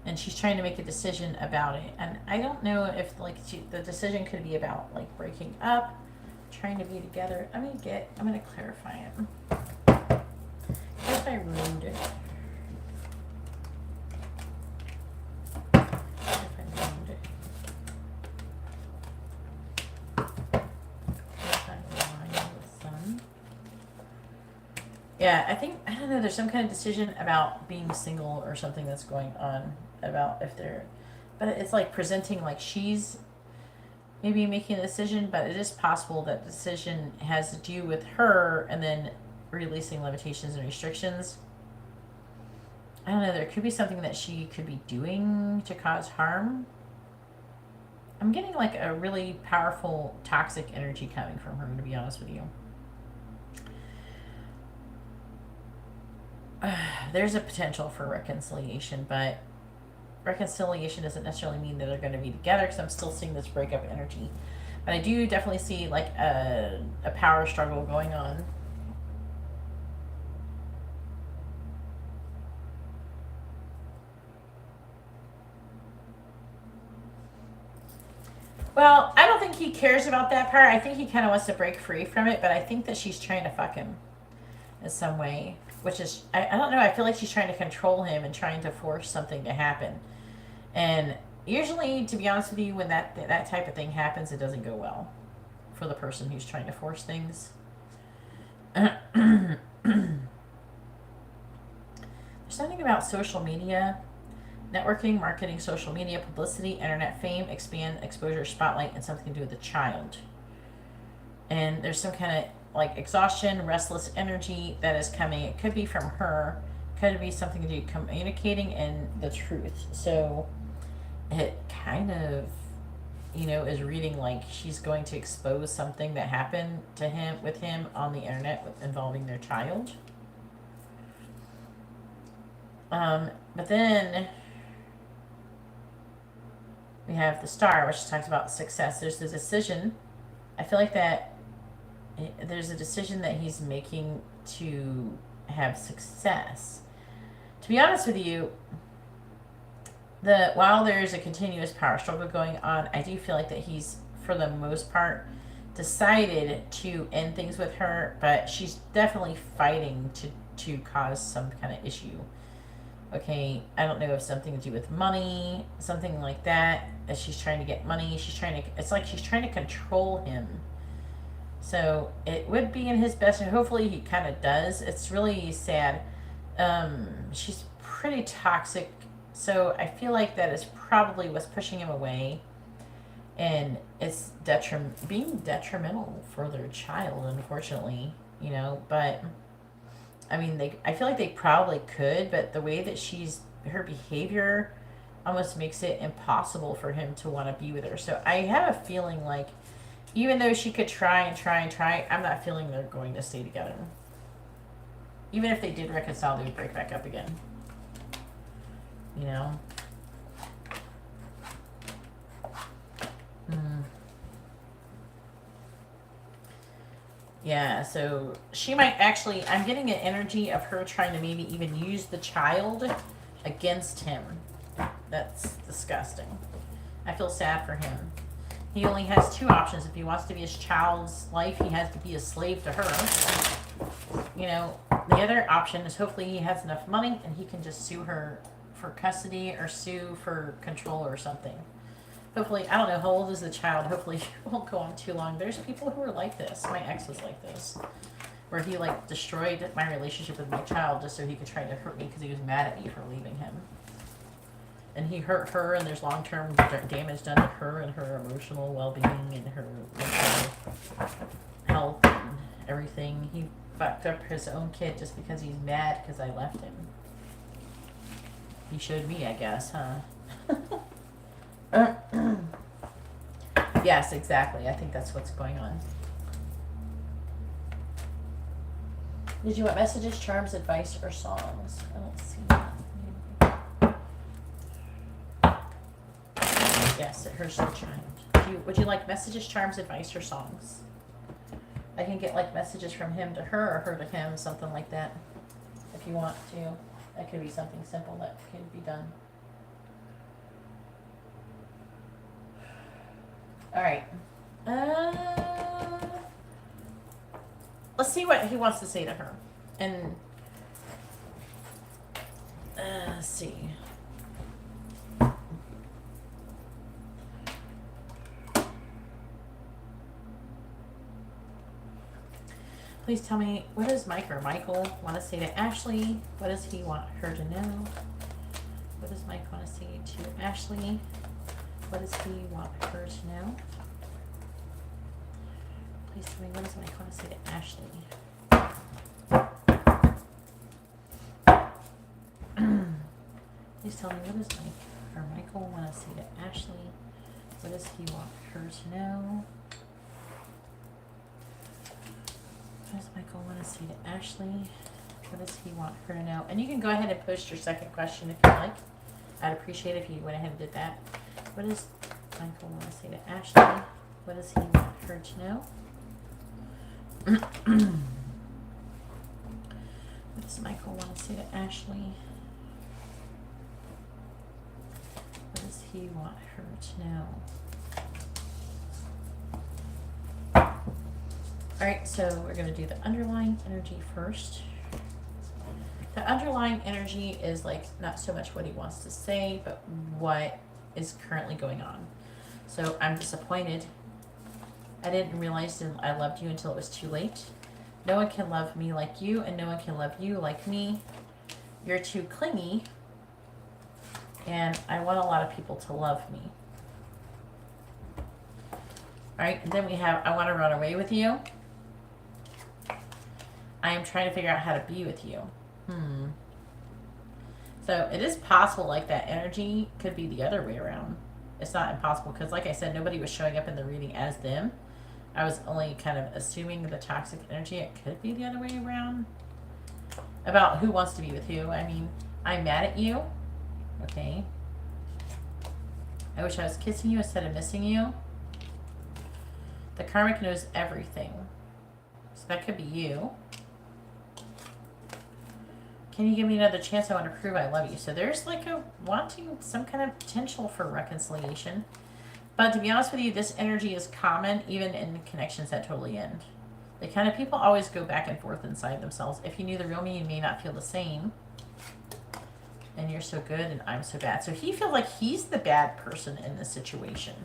And she's trying to make a decision about it. And I don't know if the decision could be about like breaking up, trying to be together. I'm gonna clarify it. Clarify rude. Yeah, I don't know, there's some kind of decision about being single or something that's going on about but it's like presenting like she's maybe making a decision, but it is possible that the decision has to do with her and then releasing limitations and restrictions. I don't know, there could be something that she could be doing to cause harm. I'm getting like a really powerful toxic energy coming from her, to be honest with you. There's a potential for reconciliation, but reconciliation doesn't necessarily mean that they're going to be together, because I'm still seeing this breakup energy. But I do definitely see like a power struggle going on. Well, I don't think he cares about that part. I think he kind of wants to break free from it, but I think that she's trying to fuck him in some way. Which is, I don't know, I feel like she's trying to control him and trying to force something to happen. And usually, to be honest with you, when that type of thing happens, it doesn't go well for the person who's trying to force things. There's something about social media, networking, marketing, social media, publicity, internet fame, expand, exposure, spotlight, and something to do with the child. And there's some kind of like exhaustion, restless energy that is coming. It could be from her, could be something to do communicating and the truth. So it kind of, is reading like she's going to expose something that happened to him with him on the internet involving their child. But then we have the Star, which talks about success. There's the decision. I feel like that there's a decision that he's making to have success. To be honest with you, while there's a continuous power struggle going on, I do feel like that he's, for the most part, decided to end things with her, but she's definitely fighting to cause some kind of issue. Okay, I don't know if something to do with money, something like that. That she's trying to get money. It's like she's trying to control him. So it would be in his best, and hopefully he kind of does. It's really sad. She's pretty toxic. So I feel like that is probably what's pushing him away. And it's being detrimental for their child, unfortunately, you know. But I mean, I feel like they probably could, but the way that her behavior almost makes it impossible for him to want to be with her. So I have a feeling like, even though she could try and try and try, I'm not feeling they're going to stay together. Even if they did reconcile, they would break back up again. You know? Yeah, so she might actually, I'm getting an energy of her trying to maybe even use the child against him. That's disgusting. I feel sad for him. He only has two options. If he wants to be his child's life, he has to be a slave to her. You know, the other option is hopefully he has enough money and he can just sue her for custody or sue for control or something. Hopefully, I don't know, how old is the child? Hopefully it won't go on too long. There's people who are like this. My ex was like this. Where he, like, destroyed my relationship with my child just so he could try to hurt me because he was mad at me for leaving him. And he hurt her, and there's long-term damage done to her and her emotional well-being and her mental health and everything. He fucked up his own kid just because he's mad because I left him. He showed me, I guess, huh? Yes, exactly. I think that's what's going on. Did you want messages, charms, advice, or songs? I don't see that. Yes, it hurts the child. Would you like messages, charms, advice, or songs? I can get like messages from him to her or her to him, something like that. If you want to. That could be something simple that can be done. Alright. Let's see what he wants to say to her. And let's see. Please tell me, what does Mike or Michael want to say to Ashley? What does he want her to know? What does Mike want to say to Ashley? What does he want her to know? Please tell me, what does Mike want to say to Ashley? Please tell me, what does Mike or Michael want to say to Ashley? What does he want her to know? What does Michael want to say to Ashley? What does he want her to know? And you can go ahead and post your second question if you like. I'd appreciate it if you went ahead and did that. What does Michael want to say to Ashley? What does he want her to know? What does Michael want to say to Ashley? What does he want her to know? Alright, so we're going to do the underlying energy first. The underlying energy is like not so much what he wants to say, but what is currently going on. So I'm disappointed. I didn't realize that I loved you until it was too late. No one can love me like you, and no one can love you like me. You're too clingy, and I want a lot of people to love me. Alright, and then we have, I want to run away with you. I am trying to figure out how to be with you. So it is possible like that energy could be the other way around. It's not impossible because like I said, nobody was showing up in the reading as them. I was only kind of assuming the toxic energy. It could be the other way around. About who wants to be with who. I mean, I'm mad at you. Okay. I wish I was kissing you instead of missing you. The karmic knows everything. So that could be you. Can you give me another chance? I want to prove I love you. So there's like a wanting some kind of potential for reconciliation. But to be honest with you, this energy is common even in connections that totally end. The kind of people always go back and forth inside themselves. If you knew the real me, you may not feel the same. And you're so good and I'm so bad. So he feels like he's the bad person in this situation.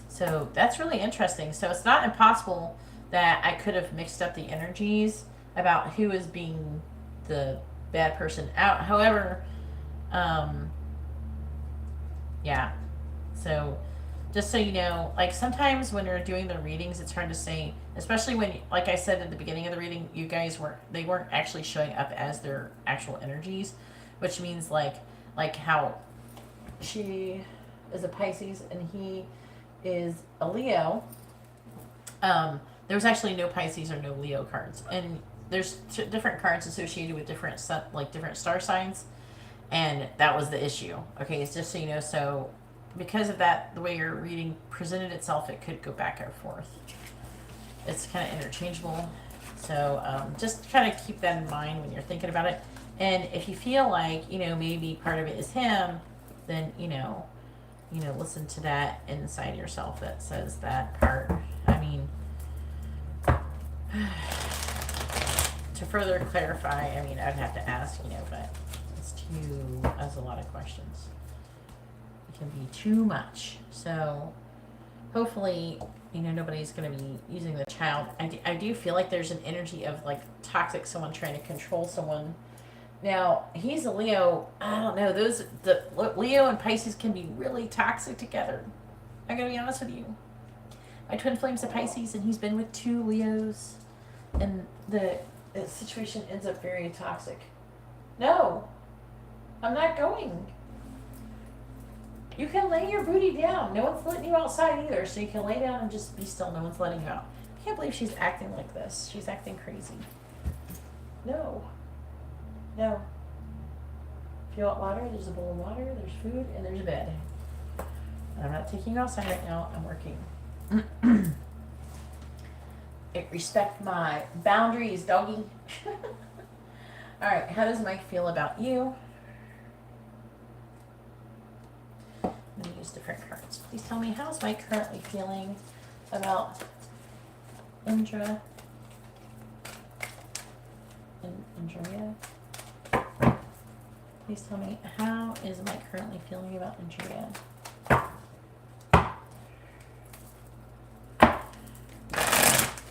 So that's really interesting. So it's not impossible that I could have mixed up the energies about who is being the bad person out. However, yeah. So just so you know, like sometimes when you're doing the readings, it's hard to say, especially when, like I said at the beginning of the reading, you guys weren't actually showing up as their actual energies, which means like how she is a Pisces and he is a Leo. There was actually no Pisces or no Leo cards, and there's different cards associated with different different star signs, and that was the issue. Okay, it's just so you know. So because of that, the way your reading presented itself, it could go back and forth. It's kind of interchangeable. So just kind of keep that in mind when you're thinking about it. And if you feel like, maybe part of it is him, then, listen to that inside yourself that says that part. I mean, to further clarify, I'd have to ask, but that's a lot of questions. It can be too much. So hopefully, nobody's going to be using the child. I do feel like there's an energy of like toxic, someone trying to control someone. Now, he's a Leo. I don't know. The Leo and Pisces can be really toxic together. I'm going to be honest with you. My twin flame's a Pisces, and he's been with 2 Leos. And the situation ends up very toxic. No, I'm not going. You can lay your booty down. No one's letting you outside either, so you can lay down and just be still. No one's letting you out. I can't believe she's acting like this. She's acting crazy. No. No. If you want water, there's a bowl of water, there's food, and there's a bed. And I'm not taking you outside right now. I'm working. Respect my boundaries, doggy. All right, how does Mike feel about you? I'm going to use different cards. Please tell me, how's Mike currently feeling about Indra and Andrea? Please tell me, how is Mike currently feeling about Andrea?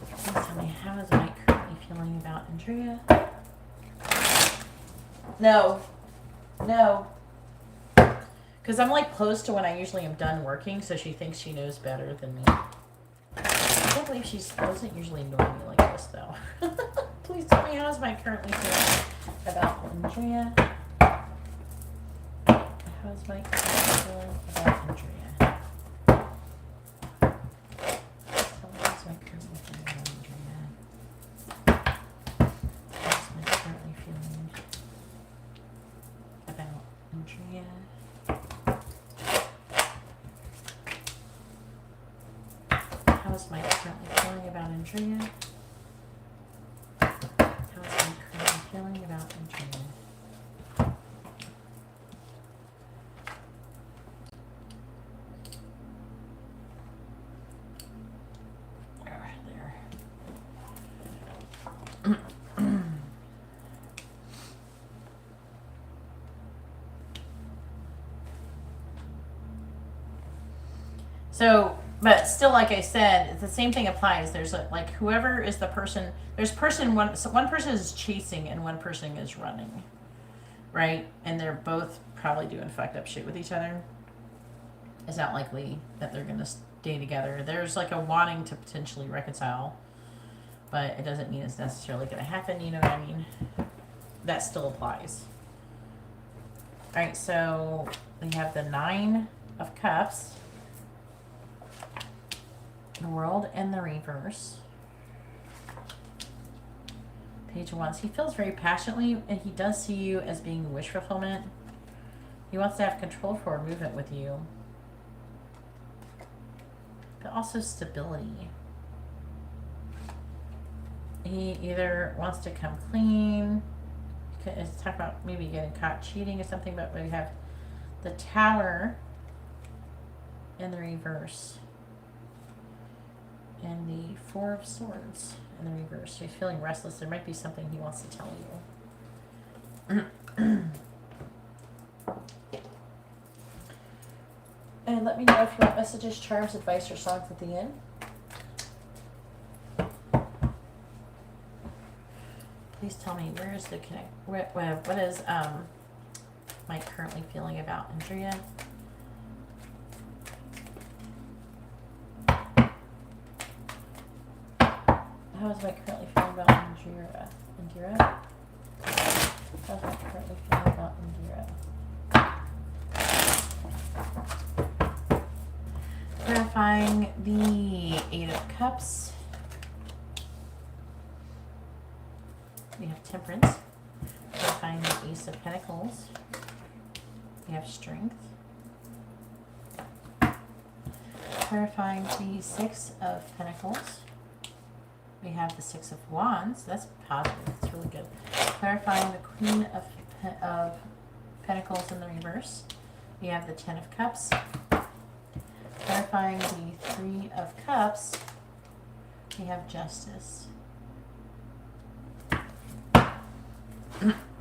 Please tell me, how is Mike currently feeling about Andrea? No. No. Because I'm like close to when I usually am done working, so she thinks she knows better than me. I can't believe she doesn't usually annoy me like this, though. Please tell me, how is Mike currently feeling about Andrea? How's Mike feeling about Andrea? Tell me, how's Mike currently feeling about Andrea? How's Mike currently feeling about Andrea? How's Mike currently feeling about Andrea? How's Mike currently feeling about Andrea? So, but still, like I said, the same thing applies. There's like whoever is the person. There's one person is chasing and one person is running, right? And they're both probably doing fucked up shit with each other. It's not likely that they're gonna stay together. There's like a wanting to potentially reconcile, but it doesn't mean it's necessarily gonna happen. You know what I mean? That still applies. All right, so we have the 9 of Cups. The World and the Reverse. Page of Wands. He feels very passionately, and he does see you as being wish fulfillment. He wants to have control for movement with you. But also stability. he either wants to come clean, it's talking about maybe getting caught cheating or something, but we have the Tower in the reverse and the Four of Swords in the reverse. So he's feeling restless. There might be something he wants to tell you. And let me know if you want messages, charms, advice, or songs at the end. Please tell me, where is the connect? What is Mike currently feeling about Andrea? How is Mike currently feeling about Andrea? How's Mike currently feeling about Andrea? Clarifying the Eight of Cups. We have Temperance. Clarifying the Ace of Pentacles. We have Strength. Clarifying the Six of Pentacles. We have the Six of Wands. That's positive. That's really good. Clarifying the Queen of Pentacles in the reverse. We have the Ten of Cups. Clarifying the Three of Cups. We have Justice.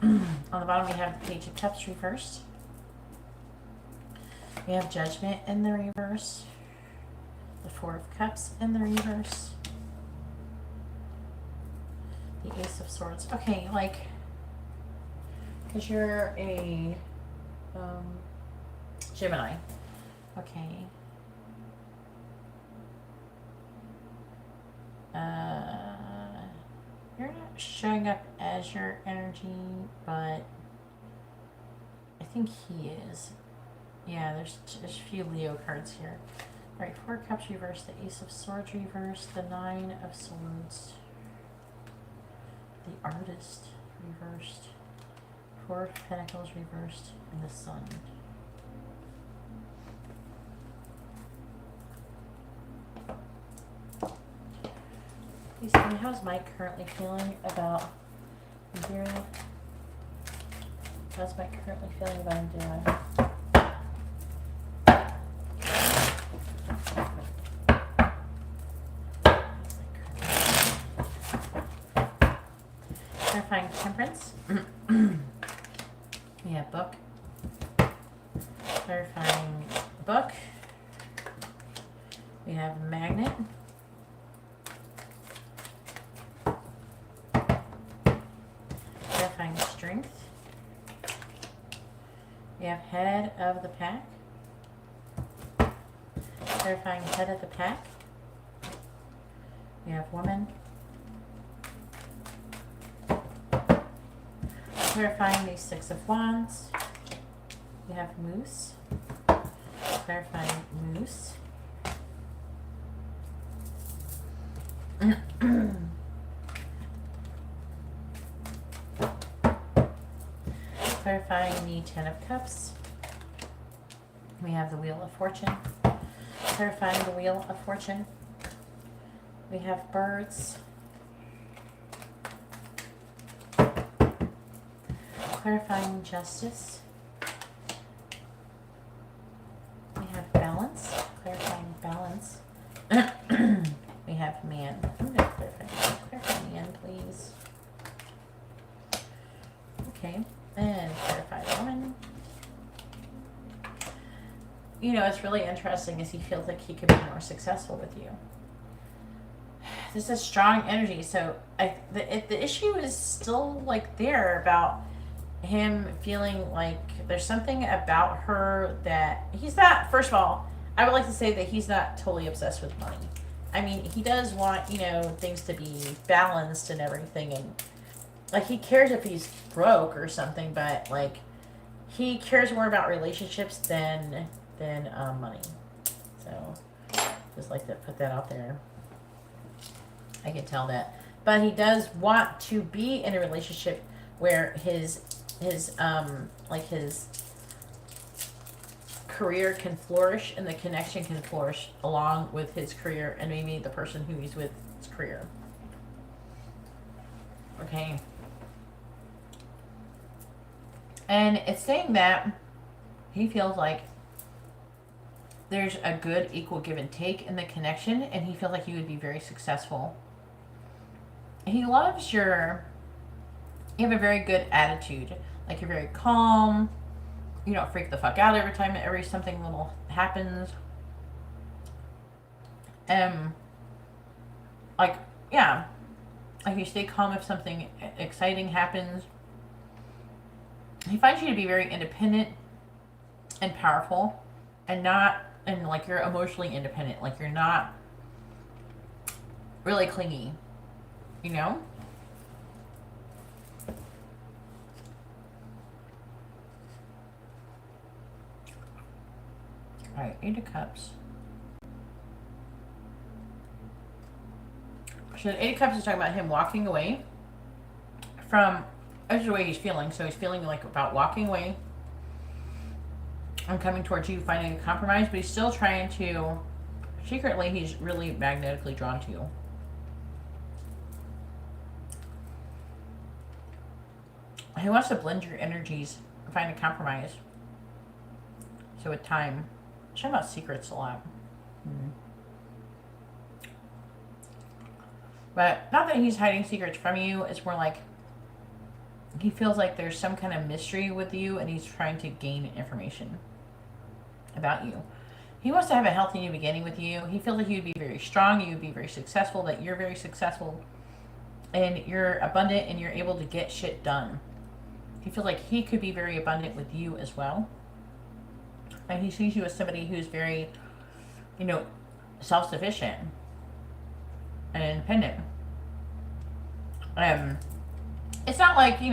On the bottom we have the Page of Cups reversed. We have Judgment in the reverse. The Four of Cups in the reverse. The Ace of Swords. Okay, like, because you're a Gemini. Okay. You're not showing up as your energy, but I think he is. Yeah, there's a few Leo cards here. All right, Four of Cups reversed, the Ace of Swords reversed, the Nine of Swords, the Artist reversed, Four of Pentacles reversed, and the Sun. Please tell me, how's Mike currently feeling about Indira? How's Mike currently feeling about Indira? Clarifying Temperance. We have Book. Clarifying Book. We have Magnet. Clarifying Strength. We have Head of the Pack. Clarifying Head of the Pack. We have Woman. Clarifying the Six of Wands. We have Moose. Clarifying Moose. Clarifying the Ten of Cups. We have the Wheel of Fortune. Clarifying the Wheel of Fortune. We have Birds. Clarifying Justice. We have Balance. Clarifying Balance. We have Man. I'm going to clarify Man, please. Okay. And clarify Woman. You know, it's really interesting as he feels like he could be more successful with you. This is strong energy. So the issue is still like there about him feeling like there's something about her that he's not. First of all, I would like to say that he's not totally obsessed with money. I mean, he does want, you know, things to be balanced and everything, and like he cares if he's broke or something, but like he cares more about relationships than money. So just like to put that out there. I can tell that, but he does want to be in a relationship where his career can flourish and the connection can flourish along with his career and maybe the person who he's with his career. Okay. And it's saying that he feels like there's a good equal give and take in the connection, and he feels like you would be very successful. He loves you have a very good attitude. Like, you're very calm. You don't freak the fuck out every something little happens. Like, yeah. Like, you stay calm if something exciting happens. He finds you to be very independent and powerful, and like, you're emotionally independent. Like, you're not really clingy, you know? Alright, 8 of Cups. So the 8 of Cups is talking about him walking away from, that's the way he's feeling. So he's feeling like about walking away and coming towards you, finding a compromise, but he's still trying to, secretly, he's really magnetically drawn to you. He wants to blend your energies and find a compromise. So with time, I'm talking about secrets a lot. But not that he's hiding secrets from you. It's more like he feels like there's some kind of mystery with you, and he's trying to gain information about you. He wants to have a healthy new beginning with you. He feels like you'd be very strong, you would be very successful, that you're very successful, and you're abundant, and you're able to get shit done. He feels like he could be very abundant with you as well. And he sees you as somebody who's very, self-sufficient and independent. It's not like, he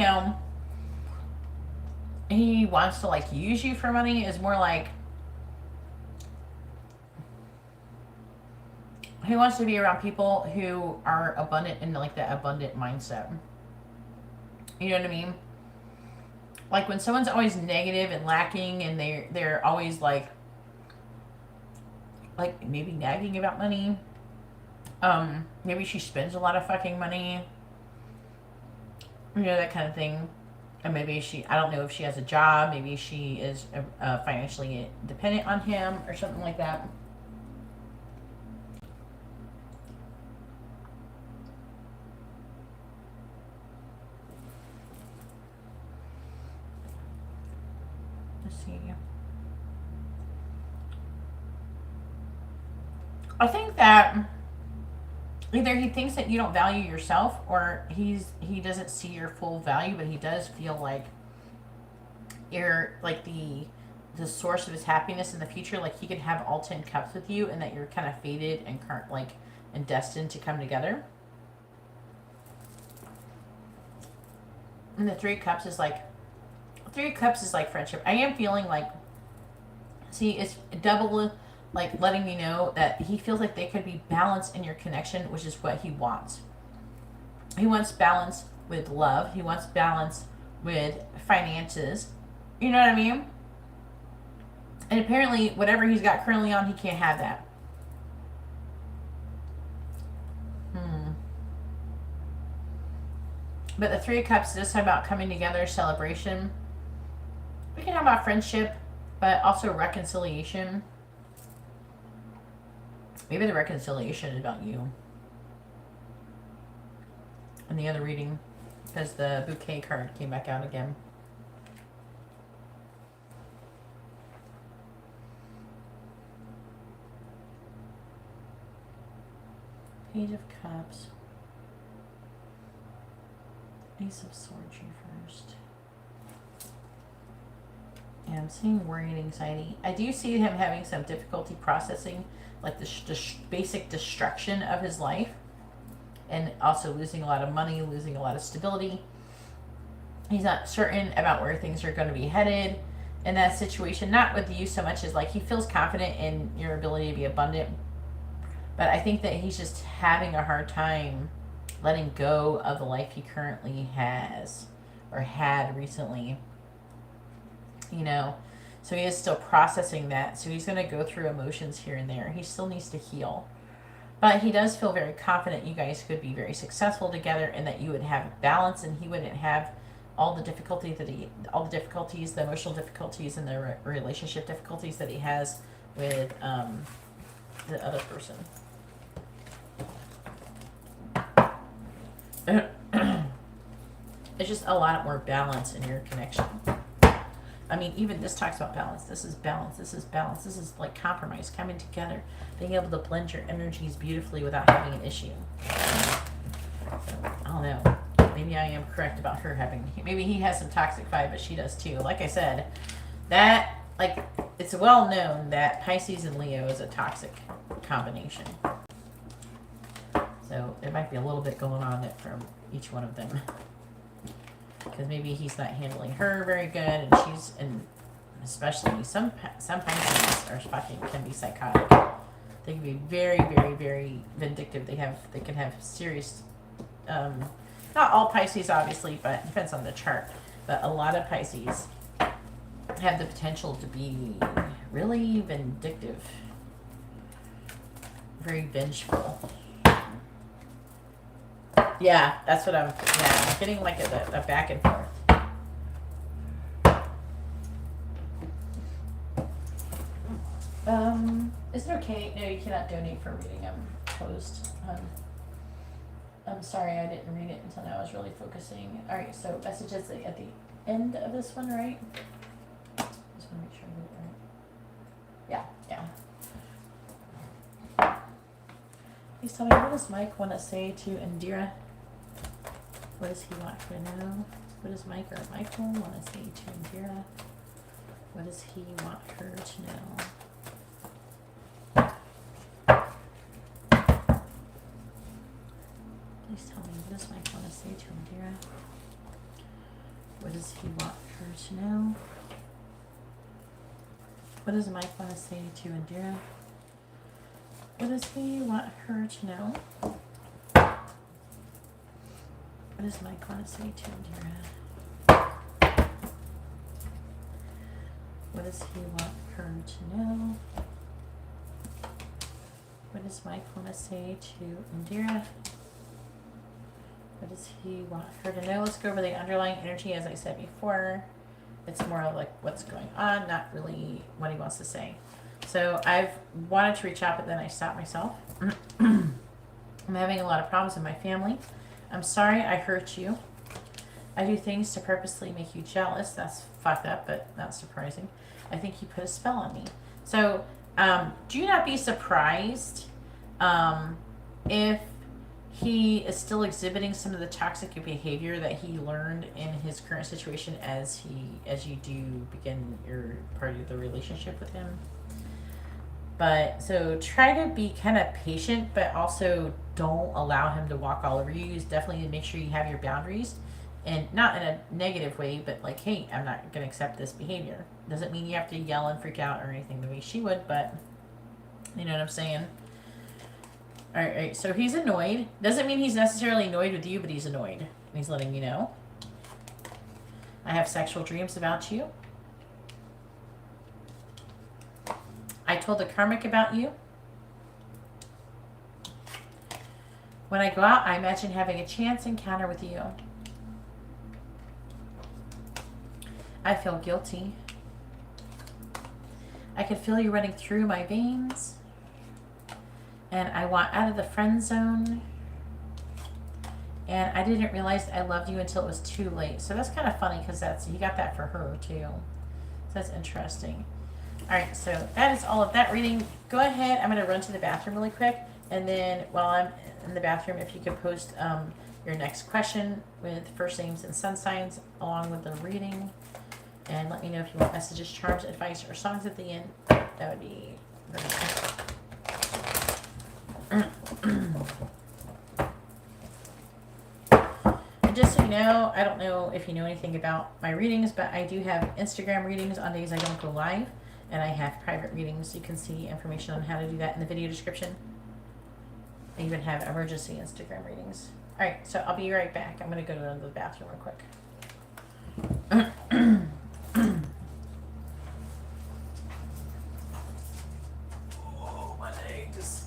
wants to, like, use you for money. It's more like he wants to be around people who are abundant in, like, that abundant mindset. You know what I mean? Like, when someone's always negative and lacking, and they're always like maybe nagging about money. Maybe she spends a lot of fucking money. That kind of thing. And maybe I don't know if she has a job. Maybe she is financially dependent on him or something like that. Let's see. I think that either he thinks that you don't value yourself, or he doesn't see your full value, but he does feel like you're like the source of his happiness in the future. Like, he could have all 10 cups with you, and that you're kind of fated and destined to come together. And the 3 cups is like friendship. I am feeling like, see, it's double, like, letting me know that he feels like there could be balance in your connection, which is what he wants. He wants balance with love. He wants balance with finances. You know what I mean? And apparently, whatever he's got currently on, he can't have that. But the 3 of Cups does talk about coming together, celebration. We can talk about friendship, but also reconciliation. Maybe the reconciliation is about you. And the other reading, because the bouquet card came back out again. Page of Cups. Ace of Swords first. And I'm seeing worry and anxiety. I do see him having some difficulty processing, like, the basic destruction of his life, and also losing a lot of money, losing a lot of stability. He's not certain about where things are going to be headed in that situation. Not with you so much as, like, he feels confident in your ability to be abundant, but I think that he's just having a hard time letting go of the life he currently has or had recently. So he is still processing that. So he's going to go through emotions here and there. He still needs to heal. But he does feel very confident you guys could be very successful together, and that you would have balance, and he wouldn't have all the difficulties, the emotional difficulties, and the relationship difficulties that he has with the other person. It's just a lot more balance in your connection. I mean, even this talks about balance. This is balance. This is balance. This is like compromise, coming together, being able to blend your energies beautifully without having an issue. So, I don't know. Maybe I am correct about her having, maybe he has some toxic vibe, but she does too. Like I said, that, like, it's well known that Pisces and Leo is a toxic combination. So there might be a little bit going on from each one of them. Because maybe he's not handling her very good, and she's, and especially some Pisces are fucking, can be psychotic. They can be very, very, very vindictive. They can have serious, not all Pisces obviously, but it depends on the chart. But a lot of Pisces have the potential to be really vindictive, very vengeful. Yeah, that's what I'm getting like a back and forth. Is it okay? No, you cannot donate for reading. I'm closed. I'm sorry, I didn't read it until now. I was really focusing. All right, so messages at the end of this one, right? Just want to make sure I get it right. Yeah. Please tell me, what does Mike want to say to Indira? What does he want her to know? What does Mike or Michael want to say to Indira? What does he want her to know? Please tell me, what does Mike want to say to Indira? What does he want her to know? What does Mike want to say to Indira? What does he want her to know? What does Mike want to say to Indira? What does he want her to know? What does Mike want to say to Indira? What does he want her to know? Let's go over the underlying energy. As I said before, it's more like what's going on, not really what he wants to say. So I've wanted to reach out, but then I stopped myself. I'm having a lot of problems in my family. I'm sorry I hurt you. I do things to purposely make you jealous. That's fucked up, but not surprising. I think you put a spell on me. So do not be surprised if he is still exhibiting some of the toxic behavior that he learned in his current situation as you do begin your part of the relationship with him. But so try to be kind of patient, but also don't allow him to walk all over you. You definitely make sure you have your boundaries, and not in a negative way, but like, hey, I'm not going to accept this behavior. Doesn't mean you have to yell and freak out or anything the way she would, but you know what I'm saying? All right, so he's annoyed. Doesn't mean he's necessarily annoyed with you, but he's annoyed. And he's letting you know. I have sexual dreams about you. I told the karmic about you. When I go out, I imagine having a chance encounter with you. I feel guilty. I can feel you running through my veins. And I want out of the friend zone. And I didn't realize I loved you until it was too late. So that's kind of funny because he got that for her too. So that's interesting. All right, so that is all of that reading. Go ahead. I'm going to run to the bathroom really quick. And then while I'm in the bathroom, if you could post your next question with first names and sun signs along with the reading. And let me know if you want messages, charms, advice, or songs at the end. That would be very nice. And just so you know, I don't know if you know anything about my readings, but I do have Instagram readings on days I don't go live, and I have private readings. You can see information on how to do that in the video description. I even have emergency Instagram readings. All right, so I'll be right back. I'm going to go to the bathroom real quick. Oh, my legs.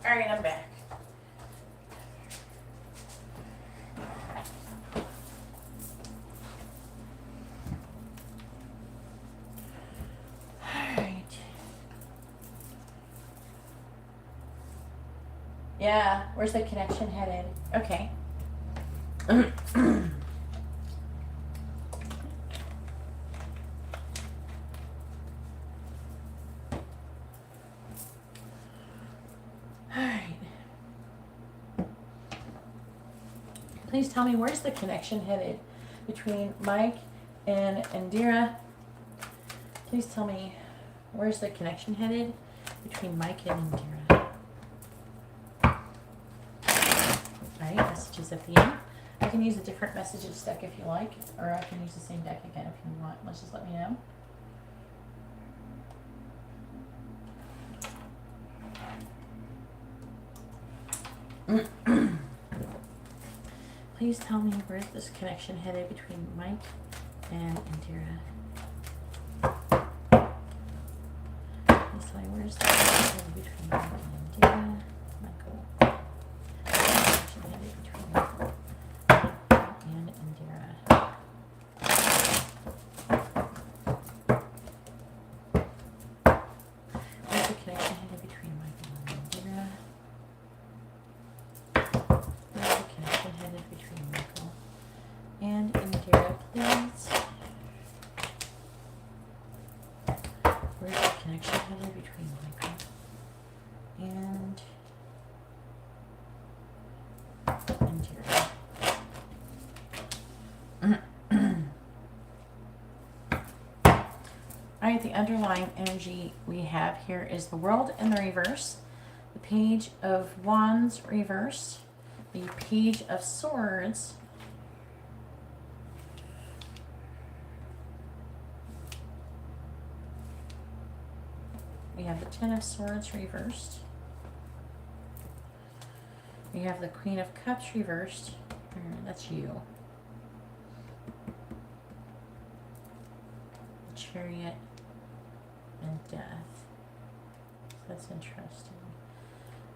Alright, I'm back. Alright. Yeah, where's the connection headed? Okay. Alright. Please tell me, where's the connection headed between Mike and Indira? Please tell me, where's the connection headed between Mike and Indira? Alright, messages at the end. I can use a different messages deck if you like, or I can use the same deck again if you want. Let's just let me know. Please tell me, where's this connection headed between Mike and Indira? Please tell me, where's the connection headed between Mike and Indira? Michael. Connection headed between Michael and Indira. Where's the connection headed between Michael and Indira? Where's the connection headed between Michael and Indira, please? Where's the connection headed between Michael and Indira? Alright, the underlying energy we have here is the World in the reverse, the Page of Wands reversed, the Page of Swords, we have the Ten of Swords reversed, we have the Queen of Cups reversed. That's you. The Chariot and Death. That's interesting.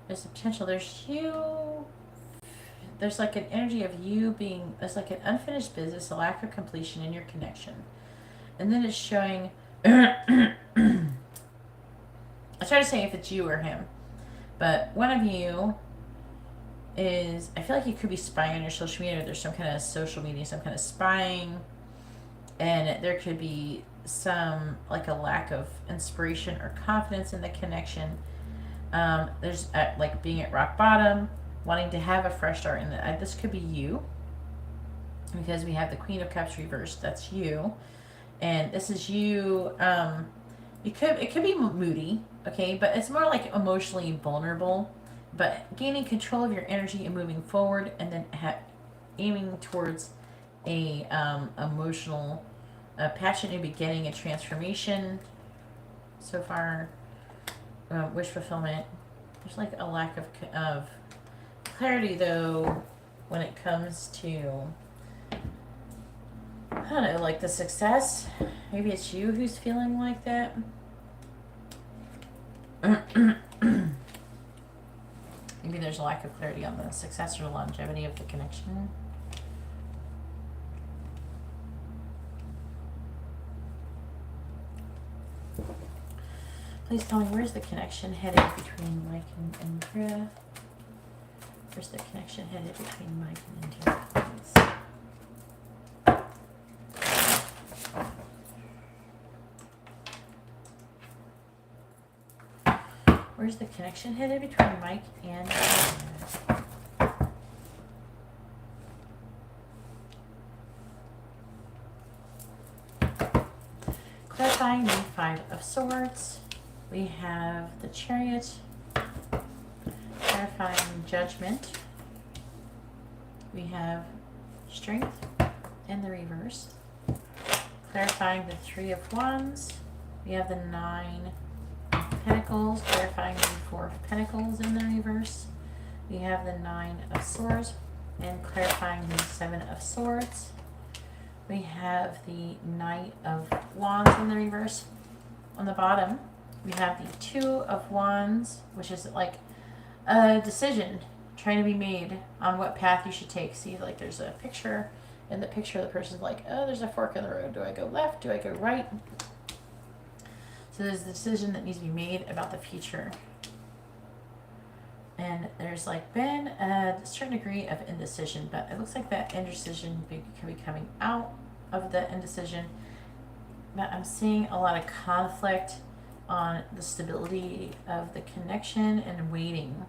There's a potential. There's you. There's like an energy of you being, there's like an unfinished business, a lack of completion in your connection. And then it's showing, I try to say if it's you or him, but one of you is, I feel like you could be spying on your social media, or there's some kind of social media, some kind of spying, and there could be some, like a lack of inspiration or confidence in the connection. There's like being at rock bottom, wanting to have a fresh start, and this could be you, because we have the Queen of Cups reversed. That's you, and this is you. It could be moody, okay, but it's more like emotionally vulnerable, but gaining control of your energy and moving forward, and then aiming towards a emotional, passionate beginning, a transformation. So far, wish fulfillment. There's like a lack of clarity, though, when it comes to, I don't know, like the success. Maybe it's you who's feeling like that. Maybe there's a lack of clarity on the success or longevity of the connection. Please tell me, where's the connection headed between Mike and Indira? Where's the connection headed between Mike and Indira, please? Where's the connection headed between Mike and Indira? Clarifying the Five of Swords. We have the Chariot. Clarifying Judgment. We have Strength in the reverse. Clarifying the Three of Wands. We have the Nine of Pentacles. Clarifying the Four of Pentacles in the reverse. We have the Nine of Swords. And clarifying the Seven of Swords. We have the Knight of Wands in the reverse. On the bottom, we have the Two of Wands, which is like A decision trying to be made on what path you should take. See, like there's a picture. In the picture, the person's like, oh, there's a fork in the road. Do I go left? Do I go right? So there's a decision that needs to be made about the future. And there's like been a certain degree of indecision, but it looks like that indecision can be coming out of the indecision. But I'm seeing a lot of conflict on the stability of the connection and waiting.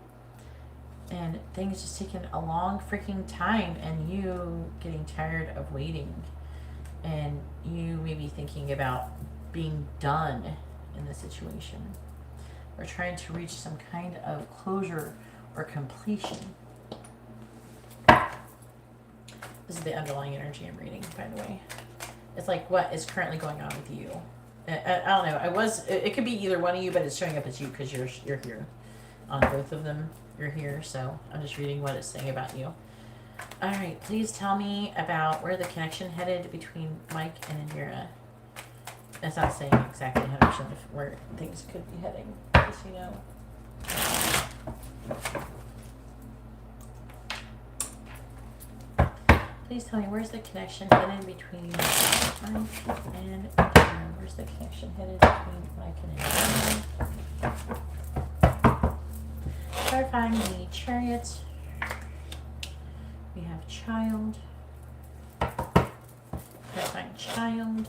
And things just taking a long freaking time, and you getting tired of waiting, and you maybe thinking about being done in the situation, or trying to reach some kind of closure or completion. This is the underlying energy I'm reading, by the way. It's like what is currently going on with you. I don't know. It could be either one of you, but it's showing up as you because you're here. On both of them, you're here. So I'm just reading what it's saying about you. All right, please tell me about where the connection headed between Mike and Indira. That's not saying exactly 100% where things could be heading, just so you know. Please tell me, where's the connection headed between Mike and Indira? Where's the connection headed between Mike and Indira? Clarifying the Chariot. We have child. Clarifying child.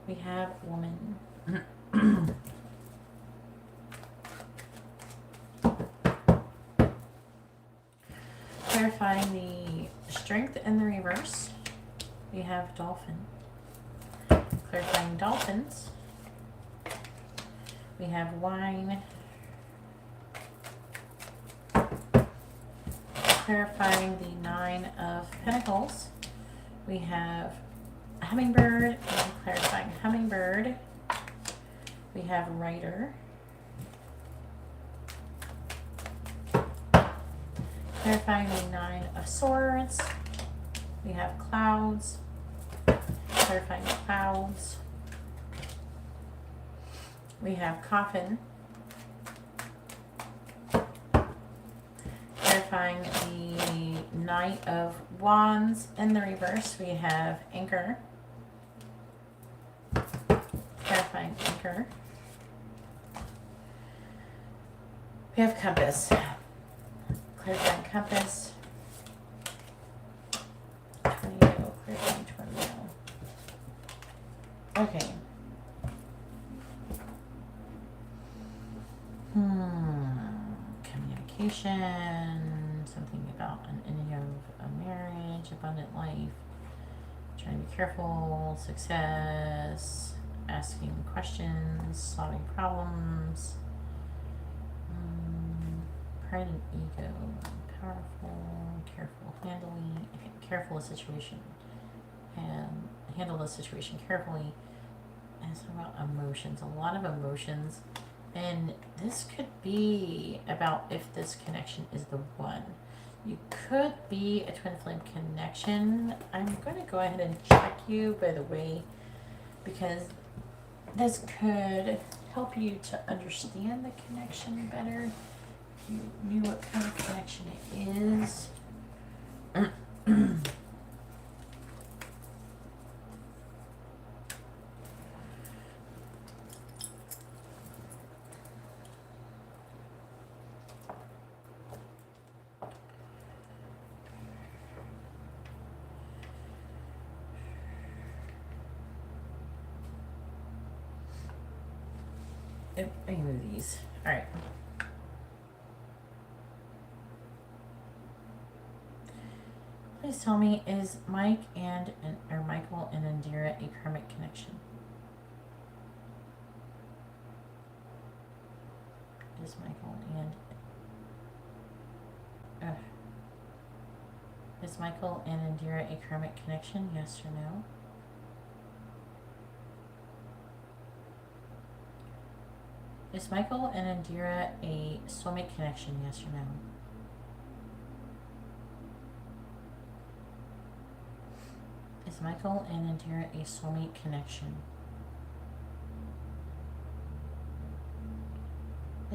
We have woman. Clarifying the Strength in the reverse. We have dolphin. Clarifying dolphins. We have wine. Clarifying the Nine of Pentacles. We have hummingbird. And clarifying hummingbird. We have rider. Clarifying the Nine of Swords. We have clouds. Clarifying clouds. We have coffin. Clarifying the Knight of Wands in the reverse. We have anchor. Clarifying anchor. We have compass. Clarifying compass. Tornado. Clarifying tornado. Okay. Communication. Something about an ending of a marriage. Abundant life. Trying to be careful. Success. Asking questions. Solving problems. Pride and ego, powerful, careful, handling, careful the situation, and handle the situation carefully. And it's about emotions, a lot of emotions, and this could be about if this connection is the one. You could be a twin flame connection. I'm going to go ahead and check you, by the way, because this could help you to understand the connection better. You knew what kind of connection it is. I can move these. All right. Please tell me, is Mike or Michael and Indira a karmic connection? Is Michael and Indira a karmic connection? Yes or no? Is Michael and Indira a soulmate connection? Yes or no? Is Michael and Indira a soulmate connection?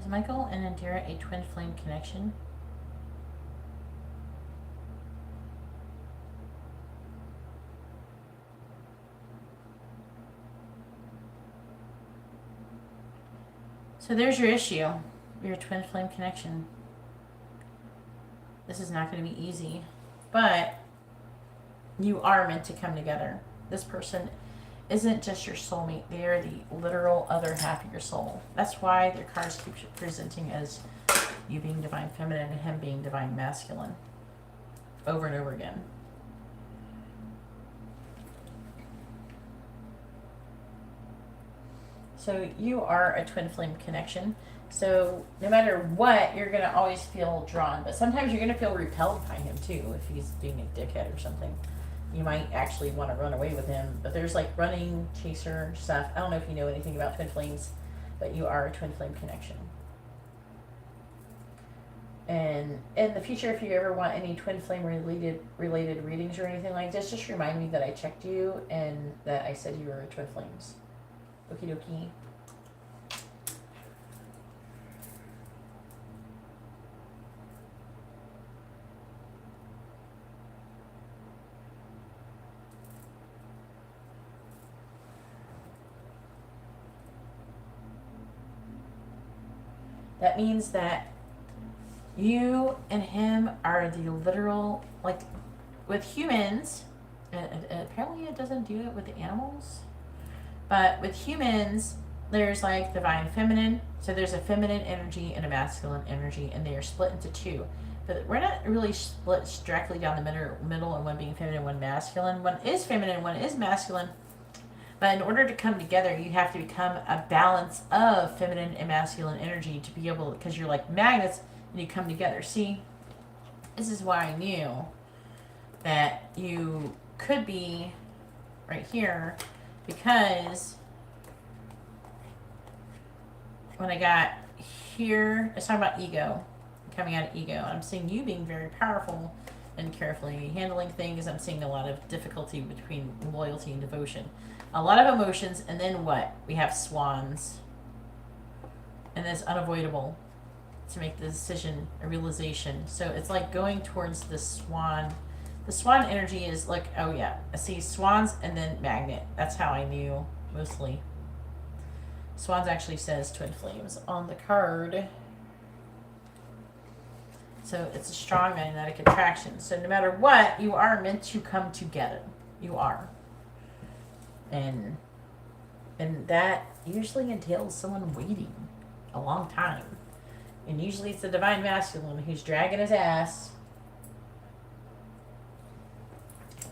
Is Michael and Indira a twin flame connection? So there's your issue, your twin flame connection. This is not going to be easy, but you are meant to come together. This person isn't just your soulmate, they are the literal other half of your soul. That's why their cards keep presenting as you being divine feminine and him being divine masculine over and over again. So you are a twin flame connection. So no matter what, you're going to always feel drawn. But sometimes you're going to feel repelled by him too, if he's being a dickhead or something. You might actually want to run away with him. But there's like running, chaser stuff. I don't know if you know anything about twin flames, but you are a twin flame connection. And in the future, if you ever want any twin flame related readings or anything like this, just remind me that I checked you and that I said you were twin flames. Okie dokie. That means that you and him are the literal, like with humans, and apparently it doesn't do it with the animals, but with humans, there's like divine feminine. So there's a feminine energy and a masculine energy, and they are split into two. But we're not really split directly down the middle and one being feminine, one masculine. One is feminine, one is masculine. But in order to come together, you have to become a balance of feminine and masculine energy to be able, because you're like magnets and you come together. See, this is why I knew that you could be right here, because when I got here, it's talking about ego, coming out of ego. I'm seeing you being very powerful and carefully handling things. I'm seeing a lot of difficulty between loyalty and devotion. A lot of emotions, and then what? We have swans. And that's unavoidable to make the decision, a realization. So it's like going towards the swan. The swan energy is like, oh yeah, I see swans and then magnet. That's how I knew, mostly. Swans actually says twin flames on the card. So it's a strong magnetic attraction. So no matter what, you are meant to come together. You are. And that usually entails someone waiting a long time. And usually it's the divine masculine who's dragging his ass.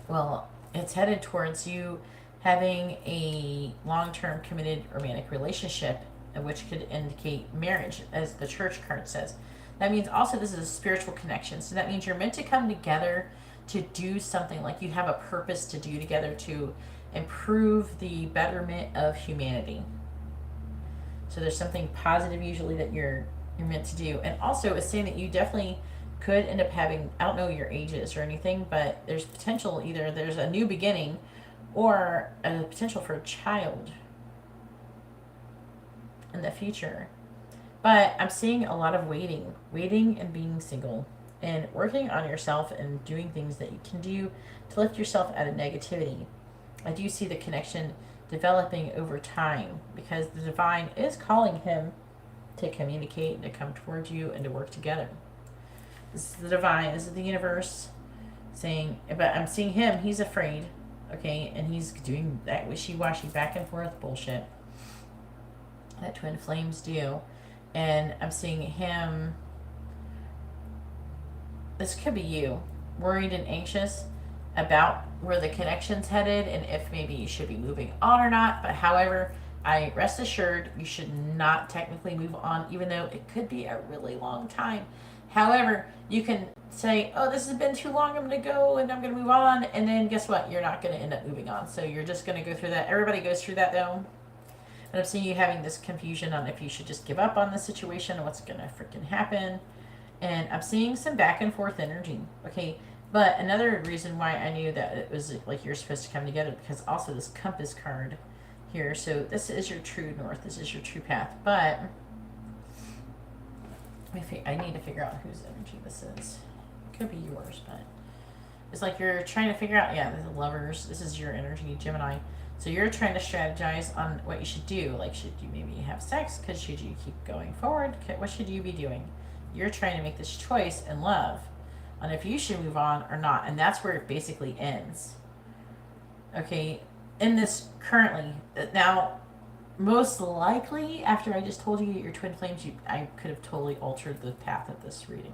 Well, it's headed towards you having a long-term committed romantic relationship, which could indicate marriage, as the Church card says. That means also this is a spiritual connection. So that means you're meant to come together to do something, like you have a purpose to do together to improve the betterment of humanity. So there's something positive usually that you're meant to do. And also it's saying that you definitely could end up having, I don't know your ages or anything, but there's potential, either there's a new beginning or a potential for a child in the future. But I'm seeing a lot of waiting and being single and working on yourself and doing things that you can do to lift yourself out of negativity. I do see the connection developing over time, because the divine is calling him to communicate and to come towards you and to work together. This is the divine, this is the universe saying, but I'm seeing him, he's afraid, okay, and he's doing that wishy-washy back and forth bullshit that twin flames do. And I'm seeing him, this could be you, worried and anxious about where the connection's headed and if maybe you should be moving on or not. But however, I rest assured you should not technically move on, even though it could be a really long time. However, you can say, oh, this has been too long, I'm going to go and I'm going to move on. And then guess what? You're not going to end up moving on. So you're just going to go through that. Everybody goes through that though. And I'm seeing you having this confusion on if you should just give up on the situation and what's going to freaking happen. And I'm seeing some back and forth energy. Okay. But another reason why I knew that it was like you're supposed to come together, because also this compass card here. So this is your true north. This is your true path. But I need to figure out whose energy this is. It could be yours, but it's like you're trying to figure out, yeah, the Lovers, this is your energy, Gemini. So you're trying to strategize on what you should do. Like, should you maybe have sex? Because should you keep going forward? What should you be doing? You're trying to make this choice in love on if you should move on or not. And that's where it basically ends. Okay, in this currently. Now, most likely, after I just told you your twin flames, I could have totally altered the path of this reading.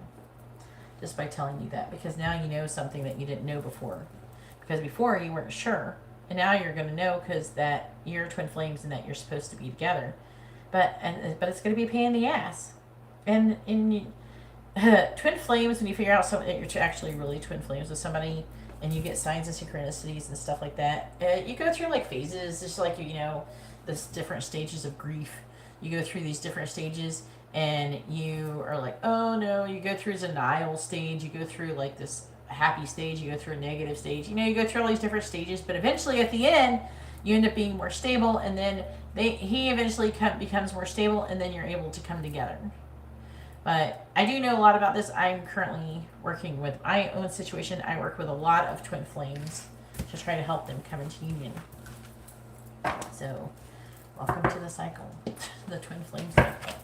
Just by telling you that. Because now you know something that you didn't know before. Because before you weren't sure. And now you're going to know because that you're twin flames and that you're supposed to be together. But it's going to be a pain in the ass. And twin flames, when you figure out that you're actually really twin flames with somebody and you get signs and synchronicities and stuff like that, you go through like phases, just like, you know, this different stages of grief. You go through these different stages and you are like, oh no, you go through a denial stage, you go through like this happy stage, you go through a negative stage, you know, you go through all these different stages, but eventually at the end you end up being more stable, and then he eventually becomes more stable, and then you're able to come together. But I do know a lot about this. I'm currently working with my own situation. I work with a lot of twin flames to try to help them come into union. So welcome to the cycle, the twin flame cycle.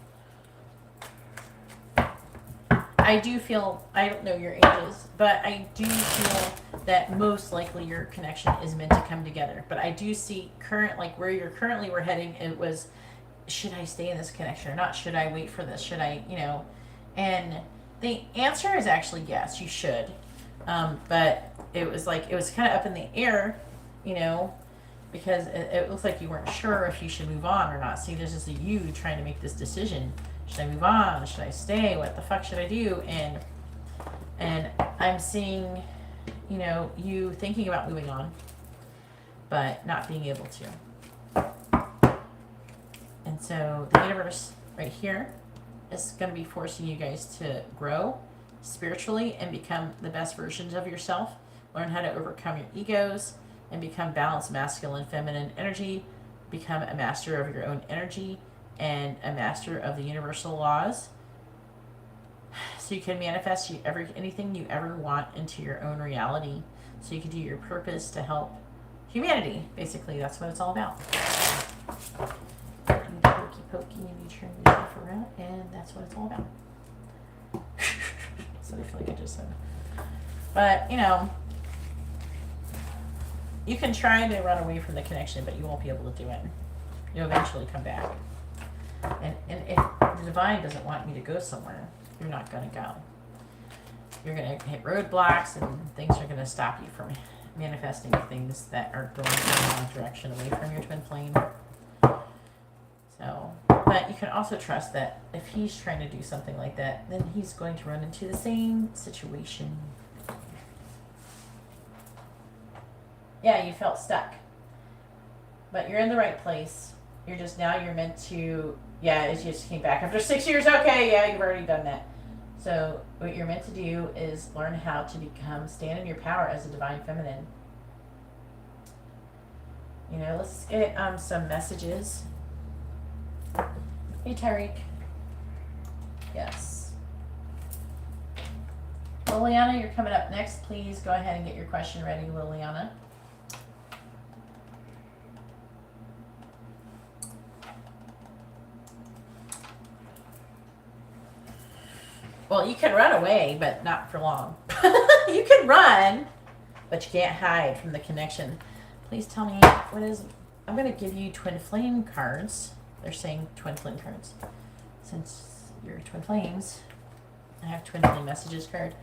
I do feel, I don't know your ages, but I do feel that most likely your connection is meant to come together. But I do see where you're currently we're heading, it was, should I stay in this connection or not? Should I wait for this? Should I, you know? And the answer is actually yes, you should. But it was kind of up in the air, you know, because it looks like you weren't sure if you should move on or not. See, there's just you trying to make this decision. Should I move on? Should I stay? What the fuck should I do? And I'm seeing, you know, you thinking about moving on, but not being able to. And so the universe right here is going to be forcing you guys to grow spiritually and become the best versions of yourself. Learn how to overcome your egos and become balanced masculine, feminine energy. Become a master of your own energy and a master of the universal laws, so you can manifest anything you ever want into your own reality, so you can do your purpose to help humanity. Basically, that's what it's all about. You pokey pokey and you turn yourself around, and that's what it's all about. That's what I feel like I just said. But, you know, you can try to run away from the connection, but you won't be able to do it. You'll eventually come back. And if the divine doesn't want you to go somewhere, you're not going to go. You're going to hit roadblocks, and things are going to stop you from manifesting things that are going in the wrong direction away from your twin flame. So, but you can also trust that if he's trying to do something like that, then he's going to run into the same situation. Yeah, you felt stuck. But you're in the right place. You're just, now you're meant to, yeah, it just came back. After 6 years, okay, yeah, you've already done that. So what you're meant to do is learn how to stand in your power as a divine feminine. You know, let's get some messages. Hey, Tyreek. Yes. Liliana, you're coming up next. Please go ahead and get your question ready, Liliana. Well, you can run away, but not for long. You can run, but you can't hide from the connection. Please tell me what is... I'm going to give you twin flame cards. They're saying twin flame cards. Since you're twin flames, I have twin flame messages card.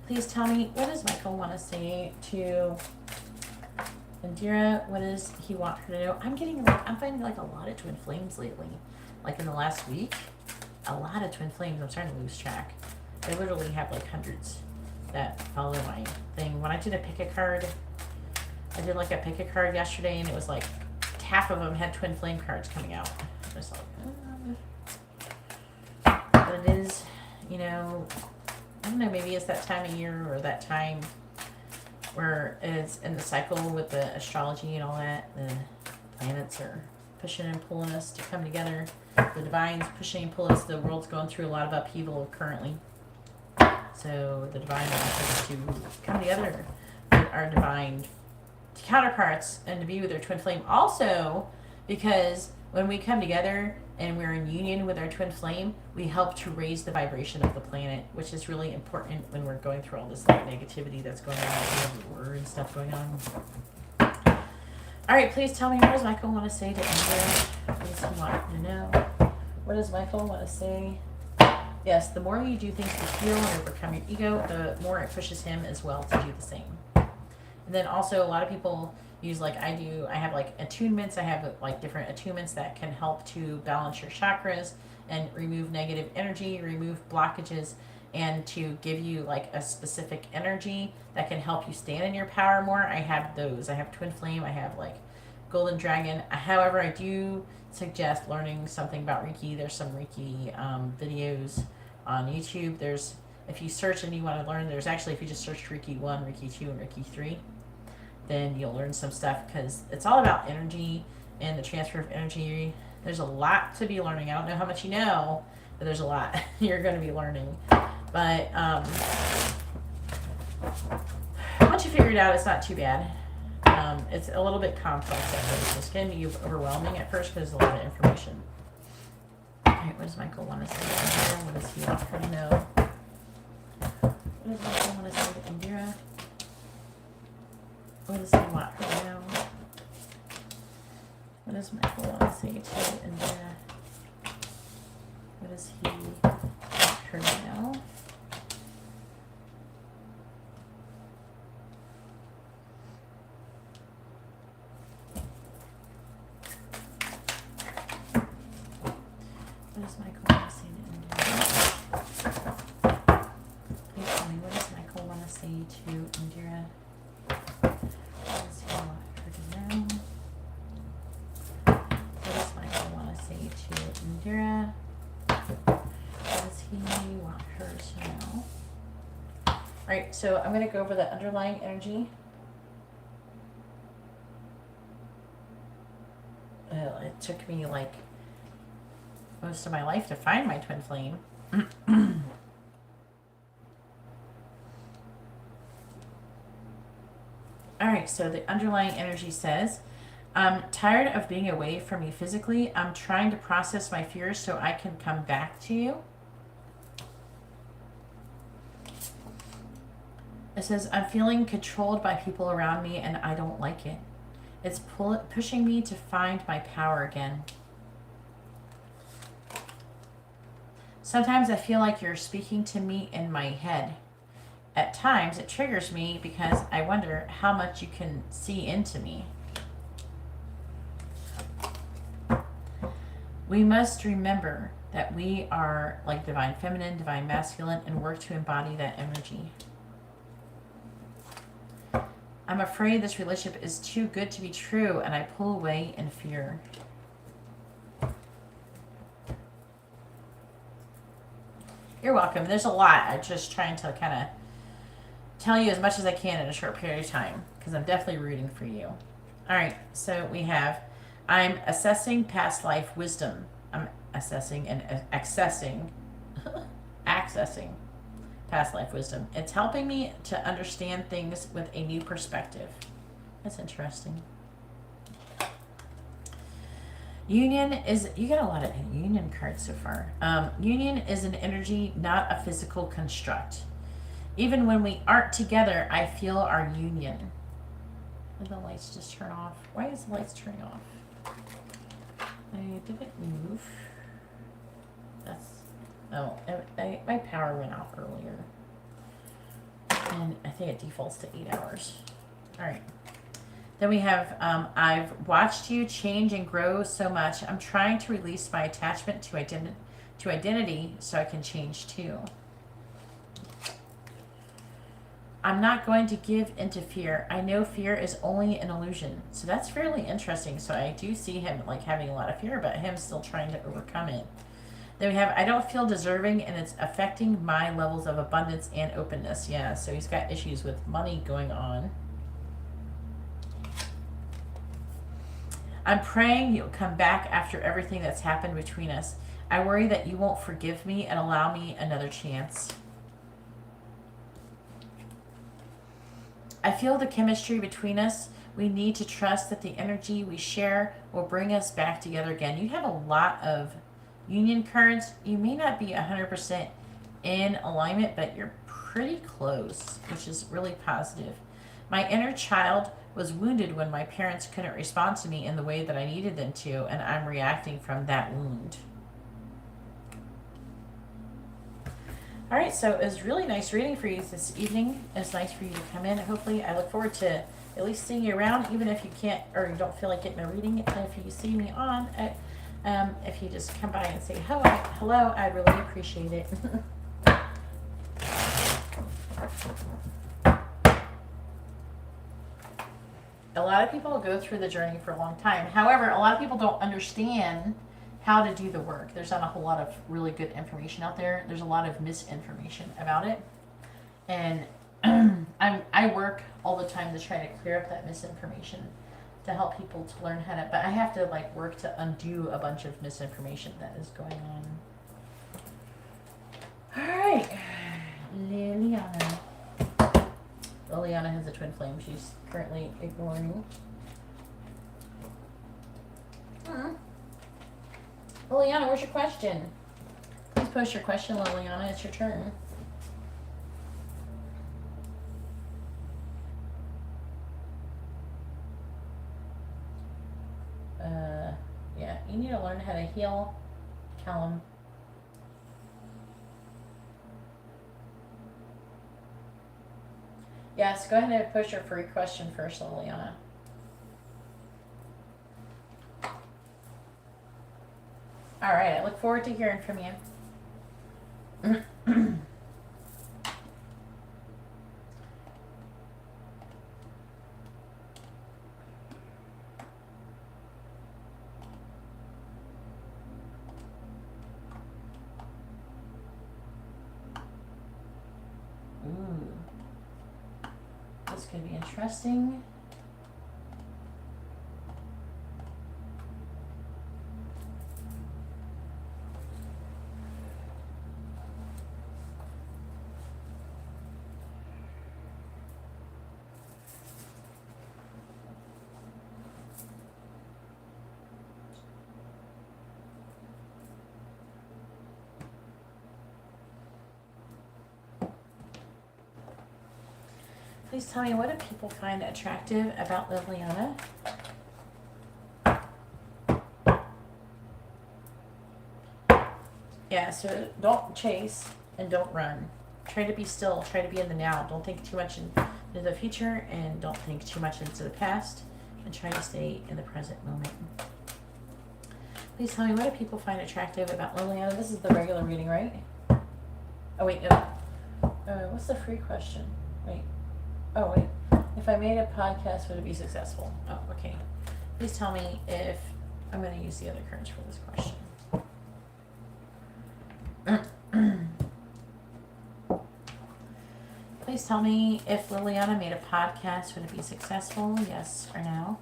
Please tell me, what does Michael want to say to Indira? What does he want her to know? I'm finding like a lot of twin flames lately. Like in the last week, a lot of twin flames. I'm starting to lose track. I literally have like hundreds that follow my thing. When I did a pick a card, I did like a pick a card yesterday, and it was like half of them had twin flame cards coming out. Just like, but it is, you know, I don't know, maybe it's that time of year or that time where it's in the cycle with the astrology and all that. The planets are pushing and pulling us to come together. The divine's pushing and pulling us. The world's going through a lot of upheaval currently. So the divine wants us to come together with our divine counterparts and to be with their twin flame. Also, because when we come together and we're in union with our twin flame, we help to raise the vibration of the planet, which is really important when we're going through all this like negativity that's going on, the war and stuff going on. All right, please tell me, what does Michael want to say to Empress? What does he want to know? What does Michael want to say? Yes, the more you do things to heal and overcome your ego, the more it pushes him as well to do the same. And then also a lot of people use, like I do, I have like attunements. I have like different attunements that can help to balance your chakras and remove negative energy, remove blockages, and to give you like a specific energy that can help you stand in your power more. I have those. I have Twin Flame. I have like Golden Dragon. However, I do suggest learning something about Reiki. There's some Reiki videos on YouTube. There's, if you search and you want to learn, there's actually, if you just search Reiki 1, Reiki 2, and Reiki 3, then you'll learn some stuff, because it's all about energy and the transfer of energy. There's a lot to be learning. I don't know how much you know, but there's a lot you're going to be learning. But once you figure it out, it's not too bad. It's a little bit complex at first. It's going to be overwhelming at first because there's a lot of information. All right, what does Michael want to say to Indira? What does he want her to know? What does Michael want to say to Indira? What does he want her to know? What does Michael want to say to Indira? What does he want her to know? What does Michael want to say to Indira? Please tell me, what does Michael want to say to Indira? What does he want her to know? What does Michael want to say to Indira? What does he want her to know? Alright, so I'm going to go over the underlying energy. It took me like most of my life to find my twin flame. Alright, so the underlying energy says, I'm tired of being away from you physically. I'm trying to process my fears so I can come back to you. It says, I'm feeling controlled by people around me and I don't like it. It's pushing me to find my power again. Sometimes I feel like you're speaking to me in my head. At times it triggers me because I wonder how much you can see into me. We must remember that we are like divine feminine, divine masculine, and work to embody that energy. I'm afraid this relationship is too good to be true, and I pull away in fear. You're welcome. There's a lot. I'm just trying to kind of tell you as much as I can in a short period of time, because I'm definitely rooting for you. All right, so we have, I'm assessing past life wisdom. I'm assessing and accessing past life wisdom. It's helping me to understand things with a new perspective. That's interesting. Union is, you got a lot of union cards so far. Union is an energy, not a physical construct. Even when we aren't together, I feel our union. Did the lights just turn off? Why is the lights turning off? Did it move? That's, oh, my power went off earlier. And I think it defaults to 8 hours. All right. Then we have, I've watched you change and grow so much. I'm trying to release my attachment to identity so I can change too. I'm not going to give into fear. I know fear is only an illusion. So that's fairly interesting. So I do see him like having a lot of fear, but him still trying to overcome it. Then we have, I don't feel deserving and it's affecting my levels of abundance and openness. Yeah, so he's got issues with money going on. I'm praying you'll come back after everything that's happened between us. I worry that you won't forgive me and allow me another chance. I feel the chemistry between us. We need to trust that the energy we share will bring us back together again. You have a lot of union cards. You may not be 100% in alignment, but you're pretty close, which is really positive. My inner child was wounded when my parents couldn't respond to me in the way that I needed them to, and I'm reacting from that wound. All right, so it was really nice reading for you this evening. It's nice for you to come in. Hopefully, I look forward to at least seeing you around, even if you can't or you don't feel like getting a reading. If you see me on, if you just come by and say hello, I'd really appreciate it. A lot of people go through the journey for a long time. However, a lot of people don't understand how to do the work. There's not a whole lot of really good information out there. There's a lot of misinformation about it. And I work all the time to try to clear up that misinformation to help people to learn how to, but I have to like work to undo a bunch of misinformation that is going on. All right, Liliana. Liliana has a twin flame she's currently ignoring. Liliana, where's your question? Please post your question, Liliana. It's your turn. Yeah, you need to learn how to heal, Callum. Yes, go ahead and post your free question first, Liliana. All right, I look forward to hearing from you. Ooh, this could be interesting. Please tell me, what do people find attractive about Liliana? Yeah, so don't chase and don't run. Try to be still. Try to be in the now. Don't think too much into the future and don't think too much into the past. And try to stay in the present moment. Please tell me, what do people find attractive about Liliana? This is the regular reading, right? Oh, wait, no. What's the free question? Wait. Oh, wait. If I made a podcast, would it be successful? Oh, okay. Please tell me if I'm going to use the other cards for this question. Please tell me, if Liliana made a podcast, would it be successful? Yes or no?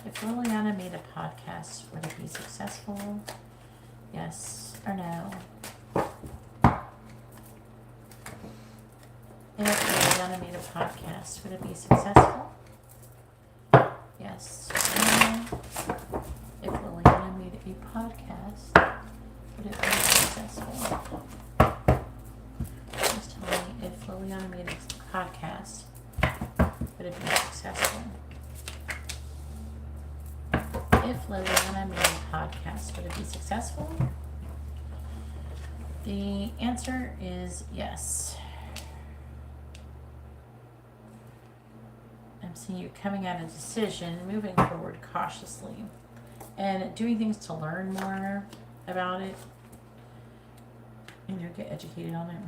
If Liliana made a podcast, would it be successful? Yes or no? If Liliana made a podcast, would it be successful? Yes or no? If Liliana made a podcast, would it be successful? Please tell me, if Liliana made a podcast, would it be successful? If Liliana made a podcast, would it be successful? The answer is yes. I'm seeing you coming at a decision, moving forward cautiously, and doing things to learn more about it, and you'll get educated on it.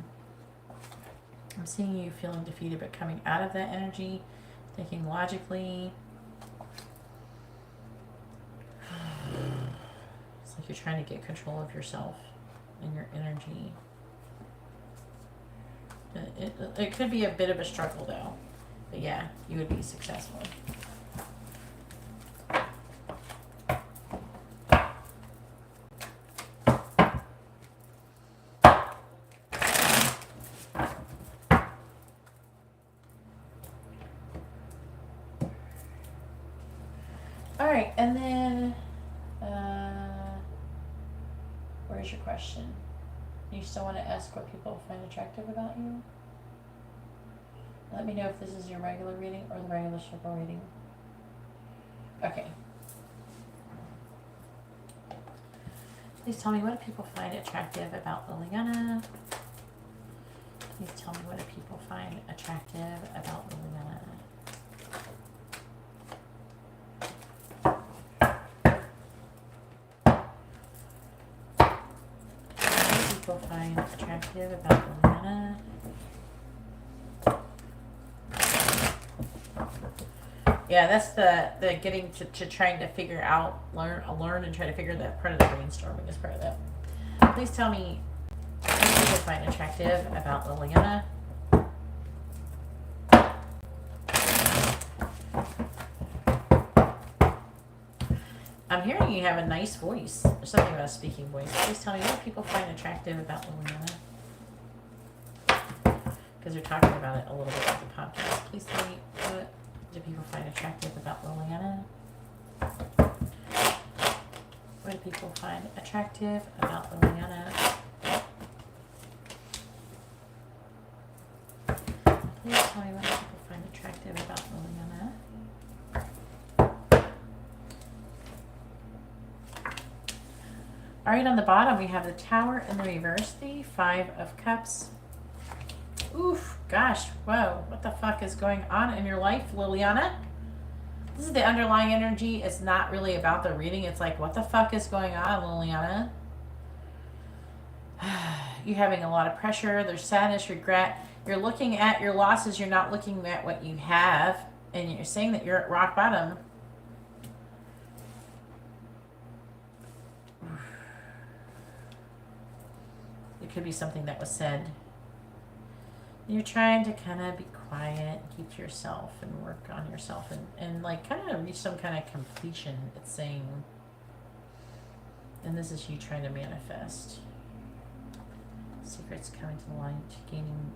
I'm seeing you feeling defeated, but coming out of that energy, thinking logically. It's like you're trying to get control of yourself and your energy. It could be a bit of a struggle though. But yeah, you would be successful. All right, and then where's your question? You still want to ask what people find attractive about you? Let me know if this is your regular reading or the regular circle reading. Okay. Please tell me, what do people find attractive about Liliana? Please tell me, what do people find attractive about Liliana? What do people find attractive about Liliana? Yeah, that's the getting to trying to figure out, learn and try to figure that part of the brainstorming is part of that. Please tell me what people find attractive about Liliana. I'm hearing you have a nice voice. There's something about a speaking voice. Please tell me what people find attractive about Liliana. Because they're talking about it a little bit with the podcast. Please tell me, what do people find attractive about Liliana? What do people find attractive about Liliana? Please tell me what do people find attractive about Liliana. All right, on the bottom we have the Tower in the reverse, the Five of Cups. Oof, gosh, whoa, what the fuck is going on in your life, Liliana? This is the underlying energy. It's not really about the reading. It's like, what the fuck is going on, Liliana? You're having a lot of pressure. There's sadness, regret. You're looking at your losses. You're not looking at what you have. And you're saying that you're at rock bottom. It could be something that was said. You're trying to kind of be quiet, keep to yourself, and work on yourself, and like kind of reach some kind of completion, it's saying. And this is you trying to manifest. Secrets coming to light, gaining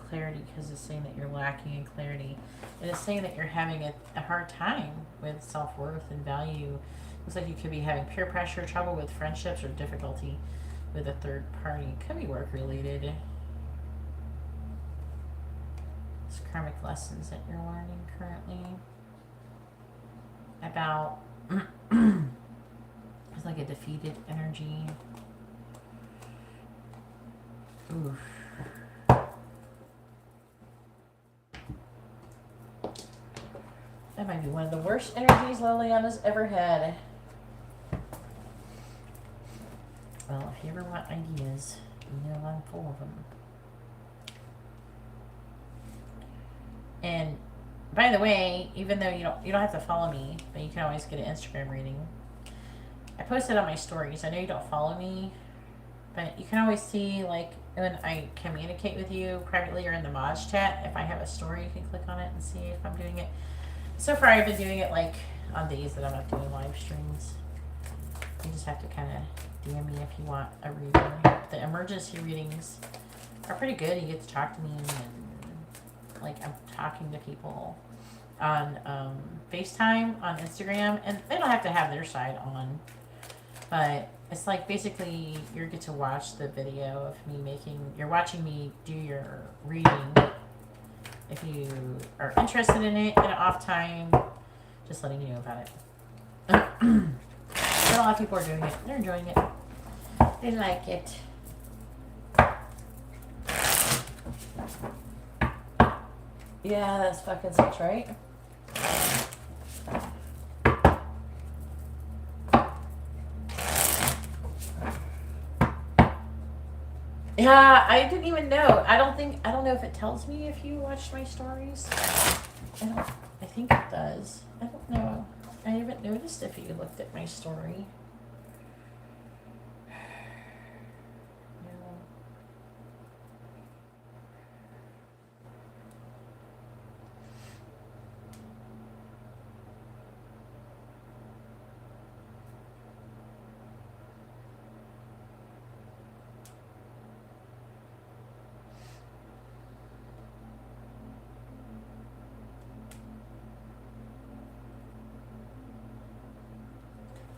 clarity, because it's saying that you're lacking in clarity. And it's saying that you're having a hard time with self-worth and value. Looks like you could be having peer pressure, trouble with friendships, or difficulty with a third party. Could be work-related. Karmic lessons that you're learning currently about it's like a defeated energy. Oof. That might be one of the worst energies Liliana's ever had. Well, if you ever want ideas, you know I'm full of them. And by the way, even though you don't have to follow me, but you can always get an Instagram reading. I posted on my stories. I know you don't follow me, but you can always see, like, when I communicate with you privately or in the Mods chat. If I have a story, you can click on it and see if I'm doing it. So far, I've been doing it like on days that I'm not doing live streams. You just have to kind of DM me if you want a reading. The emergency readings are pretty good. You get to talk to me, and like I'm talking to people on FaceTime, on Instagram, and they don't have to have their side on, but it's like basically you get to watch the video of me you're watching me do your reading. If you are interested in it in an off time, just letting you know about it. But a lot of people are doing it. They're enjoying it. They like it. Yeah, that's fucking sucks, right? Yeah, I didn't even know. I don't know if it tells me if you watched my stories. I think it does. I don't know. I haven't noticed if you looked at my story.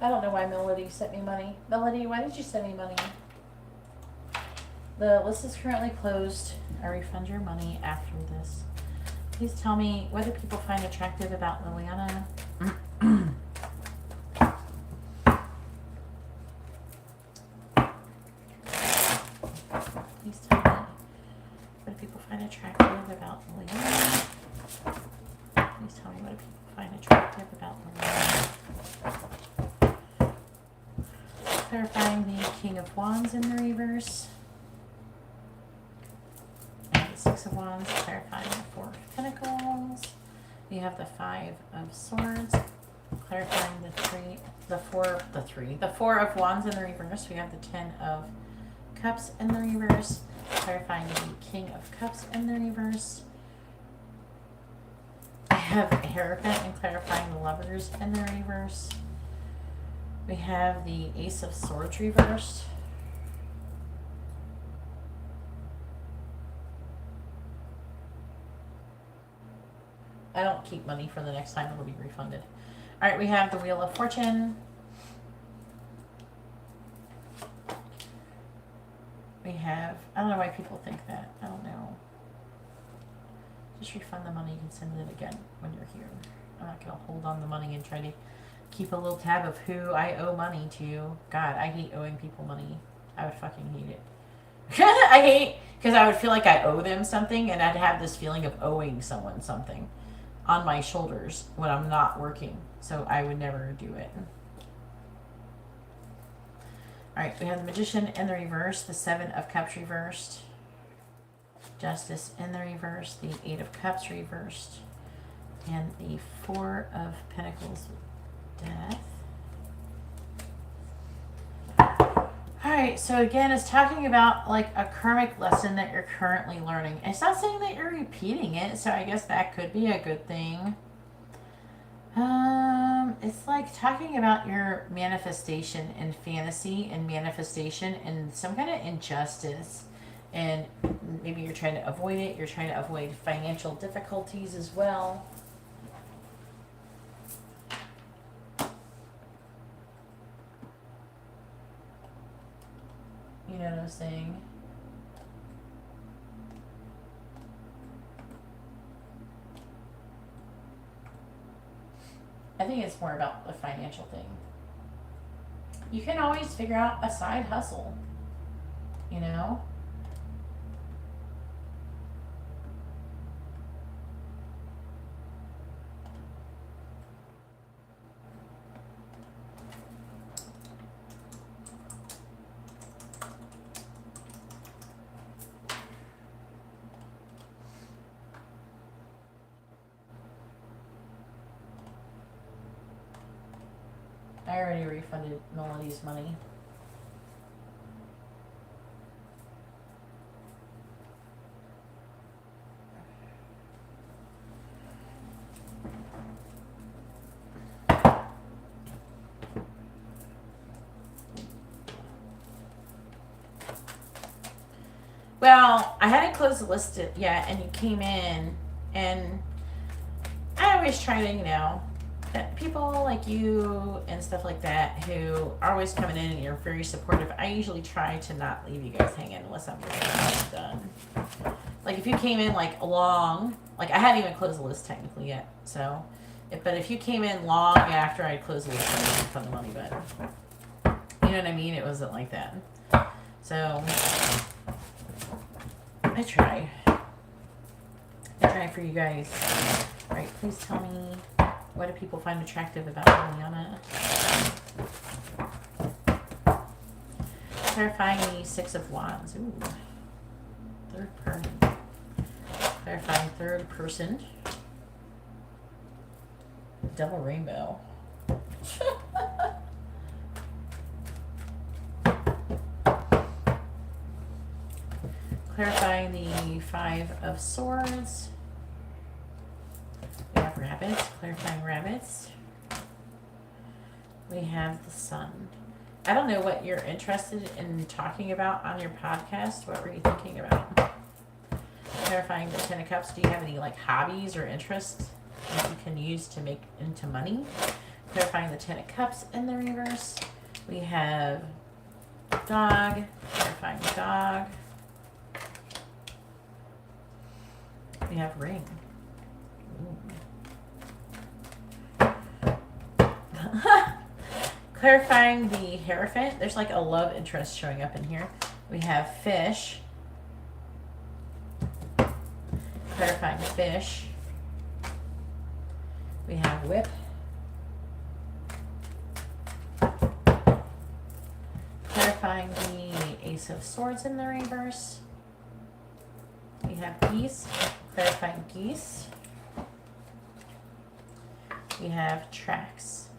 I don't know why Melody sent me money. Melody, why did you send me money? The list is currently closed. I refund your money after this. Please tell me what do people find attractive about Liliana? Please tell me what do people find attractive about Liliana? Please tell me what do people find attractive about Liliana? Clarifying the King of Wands in the reverse. Six of Wands, clarifying the Four of Pentacles. We have the Five of Swords, clarifying the Four of Wands in the reverse. We have the Ten of Cups in the reverse, clarifying the King of Cups in the reverse. I have Hierophant and clarifying the Lovers in the reverse. We have the Ace of Swords reversed. I don't keep money for the next time. It will be refunded. All right, we have the Wheel of Fortune. We have, I don't know why people think that. I don't know. Just refund the money. You can send it again when you're here. I'm not going to hold on the money and try to keep a little tab of who I owe money to. God, I hate owing people money. I would fucking hate it. I hate, because I would feel like I owe them something, and I'd have this feeling of owing someone something on my shoulders when I'm not working. So I would never do it. Alright, we have the Magician in the reverse, the Seven of Cups reversed, Justice in the reverse, the Eight of Cups reversed, and the Four of Pentacles, Death. Alright, so again, it's talking about like a karmic lesson that you're currently learning. It's not saying that you're repeating it, so I guess that could be a good thing. It's like talking about your manifestation and fantasy and manifestation and some kind of injustice. And maybe you're trying to avoid it. You're trying to avoid financial difficulties as well. You know what I'm saying? I think it's more about the financial thing. You can always figure out a side hustle, you know? I already refunded Melody's money. Well, I hadn't closed the list yet, and you came in, and I always try to, you know, that people like you and stuff like that who are always coming in and you're very supportive, I usually try to not leave you guys hanging unless I'm really done. Like if you came in like long, like I hadn't even closed the list technically yet, so, but if you came in long after I closed the list, I would refund the money, but you know what I mean? It wasn't like that. So, I try for you guys. All right, please tell me, what do people find attractive about Liliana? Clarifying the Six of Wands. Ooh. Third person. Clarifying third person. Double rainbow. Clarifying the Five of Swords. We have rabbits, clarifying rabbits. We have the Sun. I don't know what you're interested in talking about on your podcast. What were you thinking about? Clarifying the Ten of Cups. Do you have any like hobbies or interests that you can use to make into money? clarifying the Ten of Cups in the reverse. We have dog, clarifying dog. We have ring. Clarifying the Hierophant. There's like a love interest showing up in here. We have fish. Clarifying fish. We have whip. Clarifying the Ace of Swords in the reverse. We have geese. Clarifying geese. We have tracks.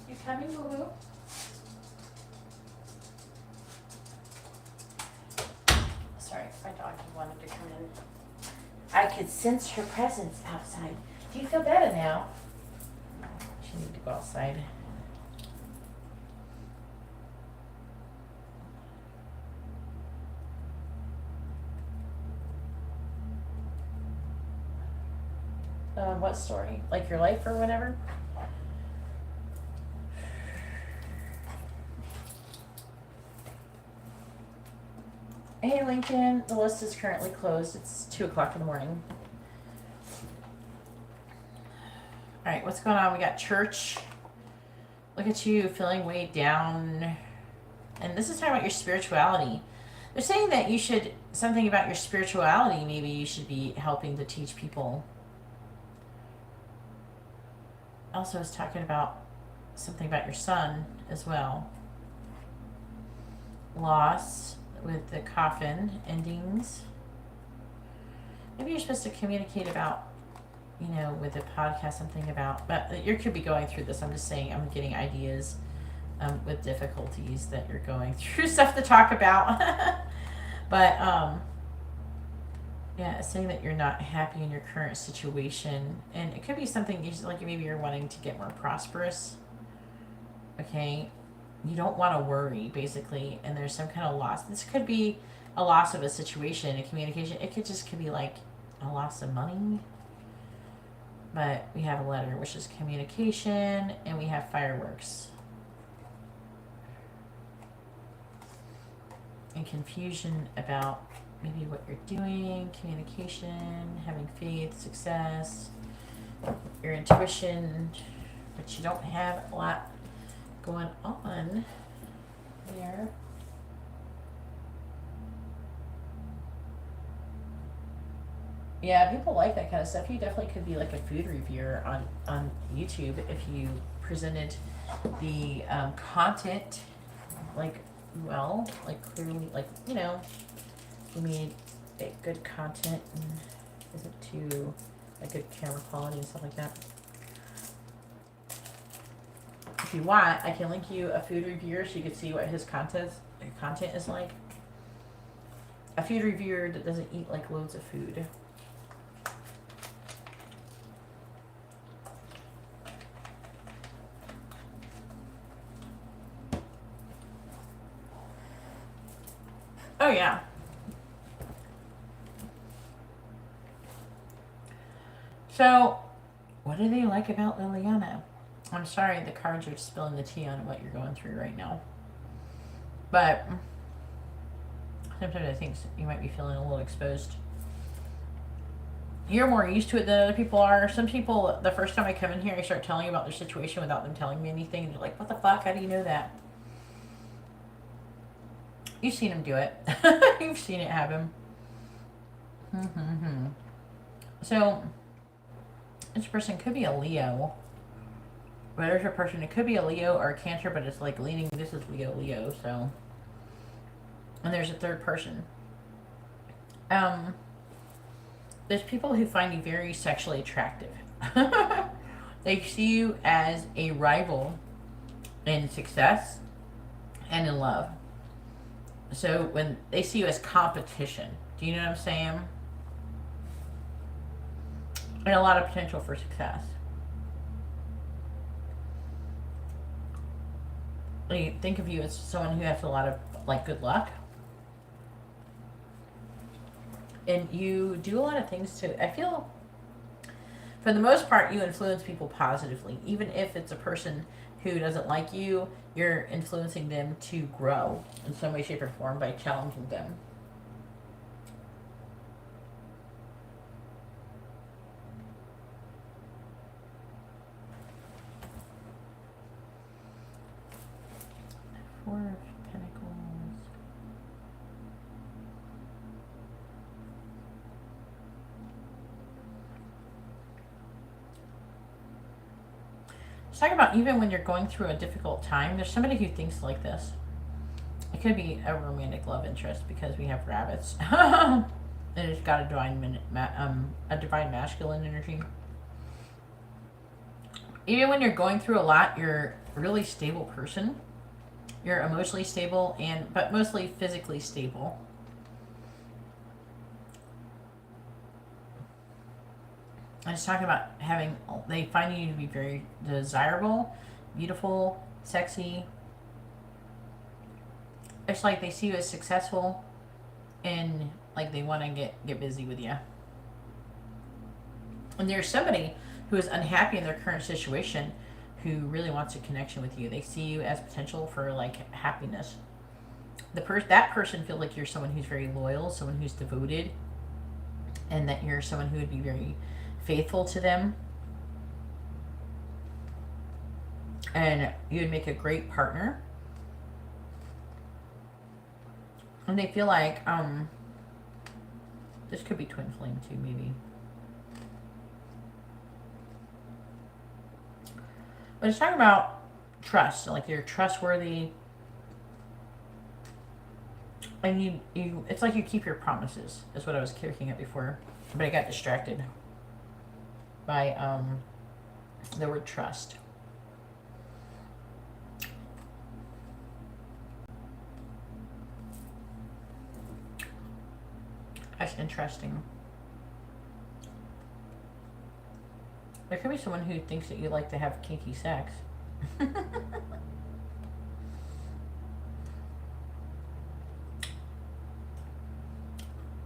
You coming, boo-boo? Sorry, my dog wanted to come in. I could sense her presence outside. Do you feel better now? She needs to go outside. What story? Like your life or whatever? Hey Lincoln, the list is currently closed. It's 2 o'clock in the morning. Alright, what's going on? We got church. Look at you feeling weighed down. And this is talking about your spirituality. They're saying that you should, something about your spirituality, maybe you should be helping to teach people. Also, it's talking about something about your son as well. Loss with the coffin endings. Maybe you're supposed to communicate about, you know, with the podcast, something about, but you could be going through this. I'm just saying, I'm getting ideas with difficulties that you're going through, stuff to talk about. But, yeah, it's saying that you're not happy in your current situation. And it could be something, like maybe you're wanting to get more prosperous. Okay? You don't want to worry, basically. And there's some kind of loss. This could be a loss of a situation, a communication. It could be like a loss of money. But we have a letter, which is communication. And we have fireworks. And confusion about maybe what you're doing, communication, having faith, success, your intuition, but you don't have a lot going on there. Yeah, people like that kind of stuff. You definitely could be like a food reviewer on YouTube if you presented the content like well, like clearly, like, you know, you made a good content and isn't too a good camera quality and stuff like that. If you want, I can link you a food reviewer so you can see what his content is like. A food reviewer that doesn't eat like loads of food. Oh yeah. So, what do they like about Liliana? I'm sorry, the cards are spilling the tea on what you're going through right now. But sometimes I think you might be feeling a little exposed. You're more used to it than other people are. Some people, the first time I come in here, I start telling you about their situation without them telling me anything. And they're like, what the fuck? How do you know that? You've seen him do it. You've seen it happen. So, this person could be a Leo. But there's a person, it could be a Leo or a Cancer, but it's like leaning, this is Leo, so. And there's a third person. There's people who find you very sexually attractive. They see you as a rival in success and in love. So when they see you as competition, do you know what I'm saying? And a lot of potential for success. They think of you as someone who has a lot of like good luck. And you do a lot of things to, I feel, for the most part, you influence people positively. Even if it's a person who doesn't like you, you're influencing them to grow in some way, shape, or form by challenging them. Four of Pentacles. Let's talk about even when you're going through a difficult time, there's somebody who thinks like this. It could be a romantic love interest because we have rabbits. And it's got a divine masculine energy. Even when you're going through a lot, you're a really stable person. You're emotionally stable, but mostly physically stable. I was talking about they find you to be very desirable, beautiful, sexy. It's like they see you as successful, and like they want to get busy with you. And there's somebody who is unhappy in their current situation who really wants a connection with you. They see you as potential for like happiness. That person feels like you're someone who's very loyal, someone who's devoted, and that you're someone who would be very faithful to them. And you would make a great partner. And they feel like this could be twin flame too, maybe. But it's talking about trust, like you're trustworthy, and you it's like you keep your promises, is what I was looking at before, but I got distracted by the word trust. That's interesting. There could be someone who thinks that you like to have kinky sex.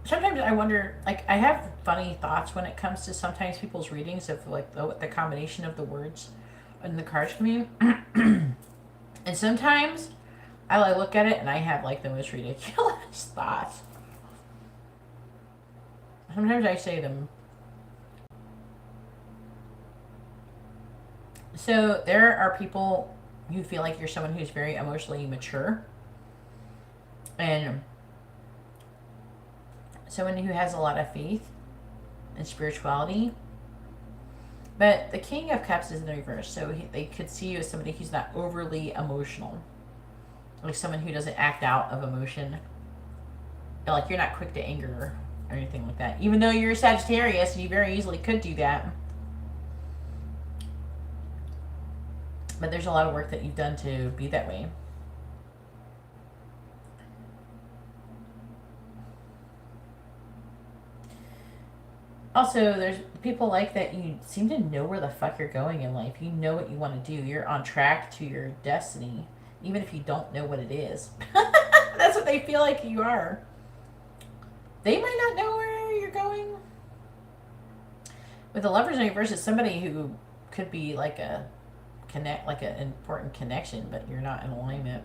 Sometimes I wonder, like, I have funny thoughts when it comes to sometimes people's readings of like the combination of the words and the cards can be. And sometimes I like look at it and I have like the most ridiculous thoughts. Sometimes I say them. So there are people who feel like you're someone who's very emotionally mature and someone who has a lot of faith and spirituality. But the King of Cups is in the reverse, so they could see you as somebody who's not overly emotional, like someone who doesn't act out of emotion. Like you're not quick to anger or anything like that, even though you're a Sagittarius and you very easily could do that. But there's a lot of work that you've done to be that way. Also, there's people like that you seem to know where the fuck you're going in life. You know what you want to do. You're on track to your destiny, even if you don't know what it is. That's what they feel like you are. They might not know where you're going. With the Lovers in reverse, it's somebody who could be like an important connection, but you're not in alignment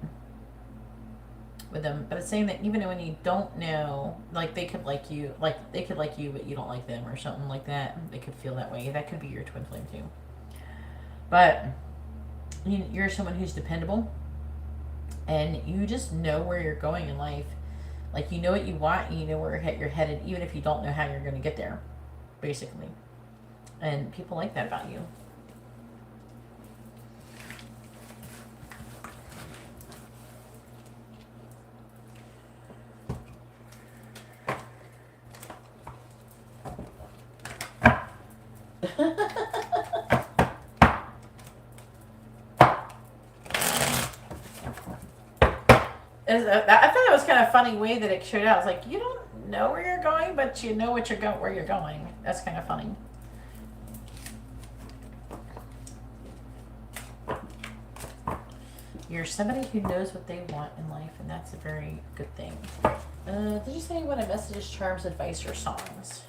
with them. But it's saying that even when you don't know, like they could like you, but you don't like them or something like that. They could feel that way. That could be your twin flame too. But you're someone who's dependable, and you just know where you're going in life. Like you know what you want, and you know where you're headed, even if you don't know how you're going to get there, basically. And people like that about you. I thought that was kind of a funny way that it showed out. It's like you don't know where you're going, but you know where you're going. That's kind of funny. You're somebody who knows what they want in life, and that's a very good thing. Did you say what a messages, charms, advice, or songs?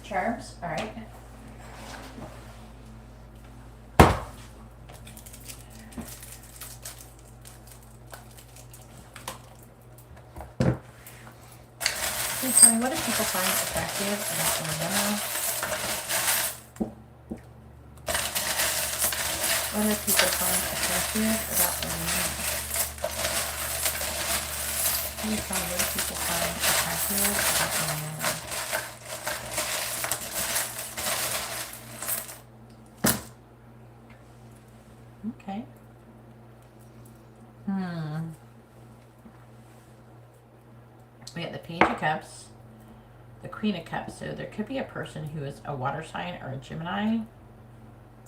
Charms, all right. Please tell me, what do people find attractive about Orlando? What do people find attractive about Orlando? Please tell me, what do people find attractive about Orlando? Okay. We got the Page of Cups, the Queen of Cups. So there could be a person who is a water sign or a Gemini.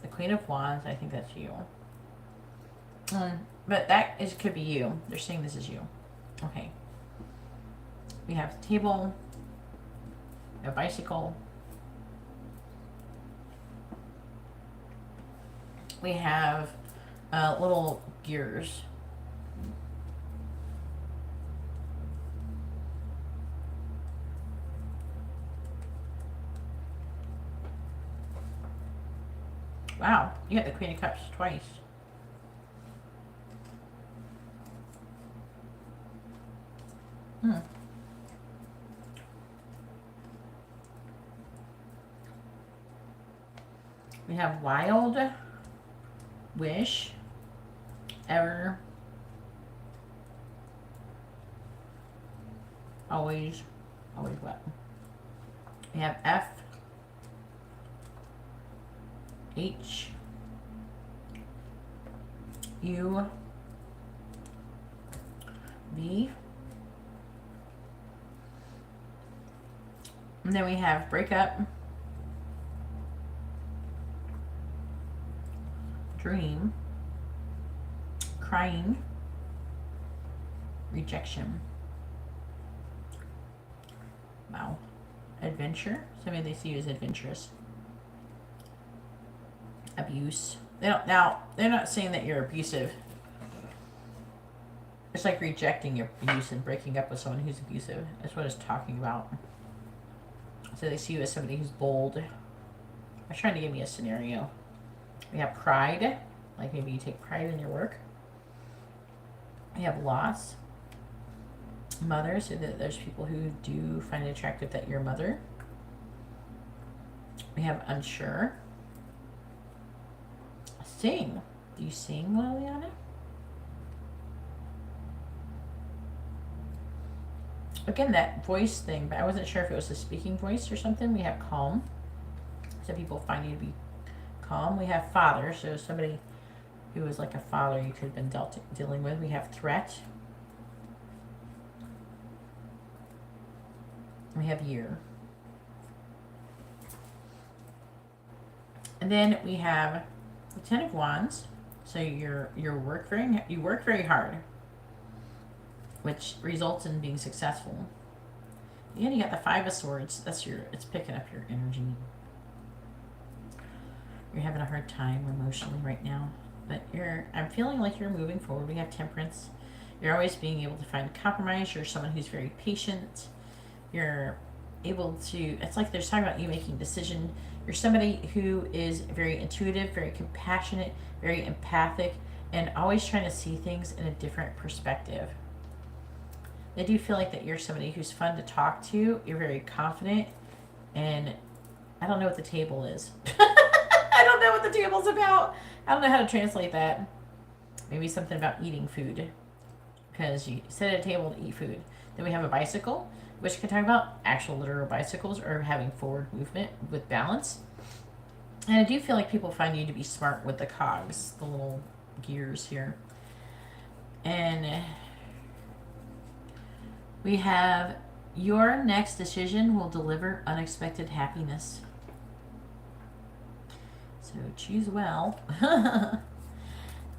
The Queen of Wands, I think that's you. But could be you. They're saying this is you. Okay. We have the table, a bicycle. We have little gears. Wow, you got the Queen of Cups twice. We have Wild, Wish, Ever, Always what? We have F, H, U, V, and then we have Breakup, Dream, Crying, Rejection. Wow. Adventure. So maybe they see you as adventurous. Abuse. They're not saying that you're abusive. It's like rejecting abuse and breaking up with someone who's abusive. That's what it's talking about. So they see you as somebody who's bold. I'm trying to give me a scenario. We have pride. Like maybe you take pride in your work. We have loss. Mother. So that there's people who do find it attractive that you're a mother. We have unsure. Sing. Do you sing, Liliana? Again, that voice thing, but I wasn't sure if it was a speaking voice or something. We have calm. So people find you to be calm. We have father. So somebody who was like a father you could have been dealing with. We have threat. We have year. And then we have the Ten of Wands. So you work very hard, which results in being successful. And you got the Five of Swords. It's picking up your energy. You're having a hard time emotionally right now, but I'm feeling like you're moving forward. We have Temperance. You're always being able to find compromise. You're someone who's very patient. You're able to, it's like they're talking about you making a decision. You're somebody who is very intuitive, very compassionate, very empathic, and always trying to see things in a different perspective. They do feel like that you're somebody who's fun to talk to. You're very confident, and I don't know what the table is. I don't know what the table's about. I don't know how to translate that. Maybe something about eating food, because you sit at a table to eat food. Then we have a bicycle, which can talk about actual literal bicycles or having forward movement with balance. And I do feel like people find you to be smart with the cogs, the little gears here. And we have your next decision will deliver unexpected happiness. So choose well.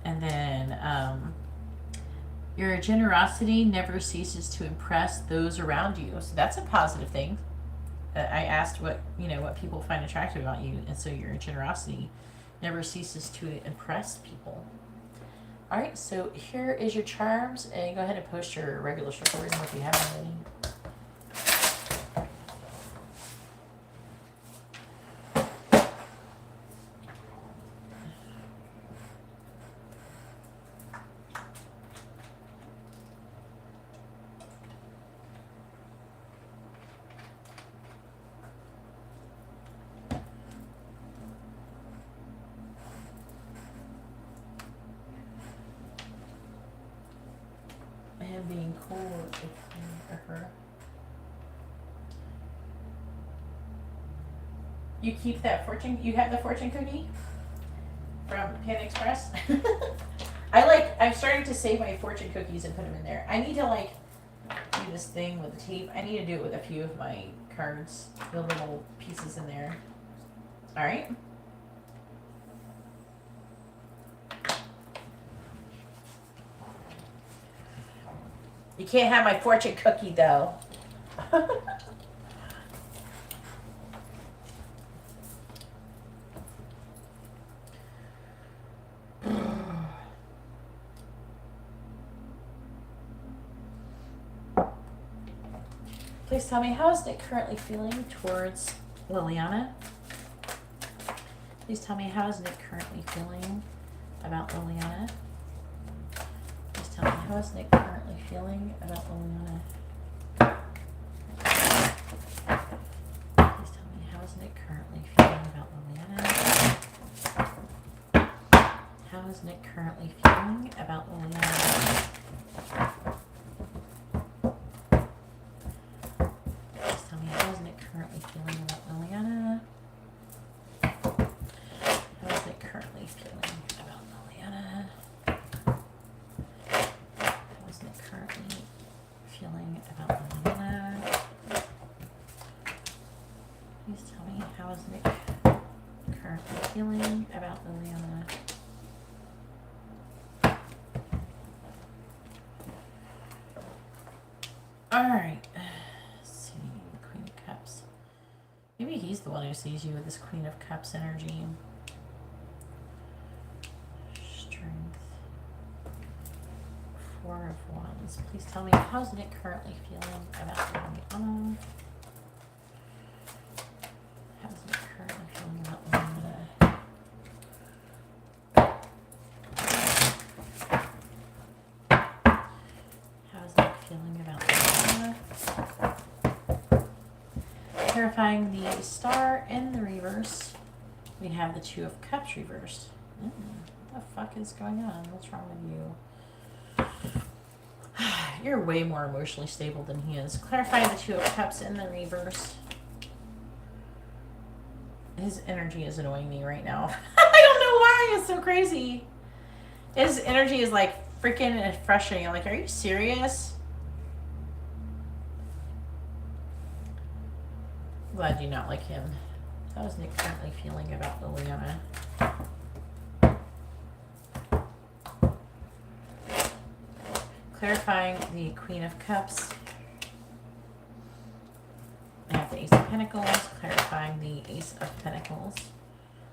And then your generosity never ceases to impress those around you. So that's a positive thing. I asked what people find attractive about you, and so your generosity never ceases to impress people. All right, so here is your charms, and go ahead and post your regular circle reading if you haven't already. And being cool with him or her. You keep that fortune. You have the fortune cookie from Panda Express. I'm starting to save my fortune cookies and put them in there. I need to do this thing with the tape. I need to do it with a few of my cards, the little pieces in there. All right. You can't have my fortune cookie, though. Please tell me, how is Nick currently feeling towards Liliana? Please tell me, how is Nick currently feeling about Liliana? Please tell me, how is Nick currently feeling about Liliana? Please tell me, how is Nick currently feeling about Liliana? How is Nick currently feeling about Liliana? Please tell me, how is Nick currently feeling about Liliana? How is Nick currently feeling about Liliana? How is Nick currently feeling about Liliana? Please tell me, how is Nick currently feeling about Liliana? Alright. Let's see. Queen of Cups. Maybe he's the one who sees you with this Queen of Cups energy. Strength. Four of Wands. Please tell me, how's Nick currently feeling about Liliana? How's Nick currently feeling about Liliana? How's Nick feeling about Liliana? Clarifying the Star in the reverse, we have the Two of Cups reversed. What the fuck is going on? What's wrong with you? You're way more emotionally stable than he is. Clarifying the Two of Cups in the reverse. His energy is annoying me right now. I don't know why. It's so crazy. His energy is like freaking frustrating. I'm like, are you serious? I'm glad you not like him. How is Nick currently feeling about Liliana? Clarifying the Queen of Cups. We have the Ace of Pentacles. Clarifying the Ace of Pentacles.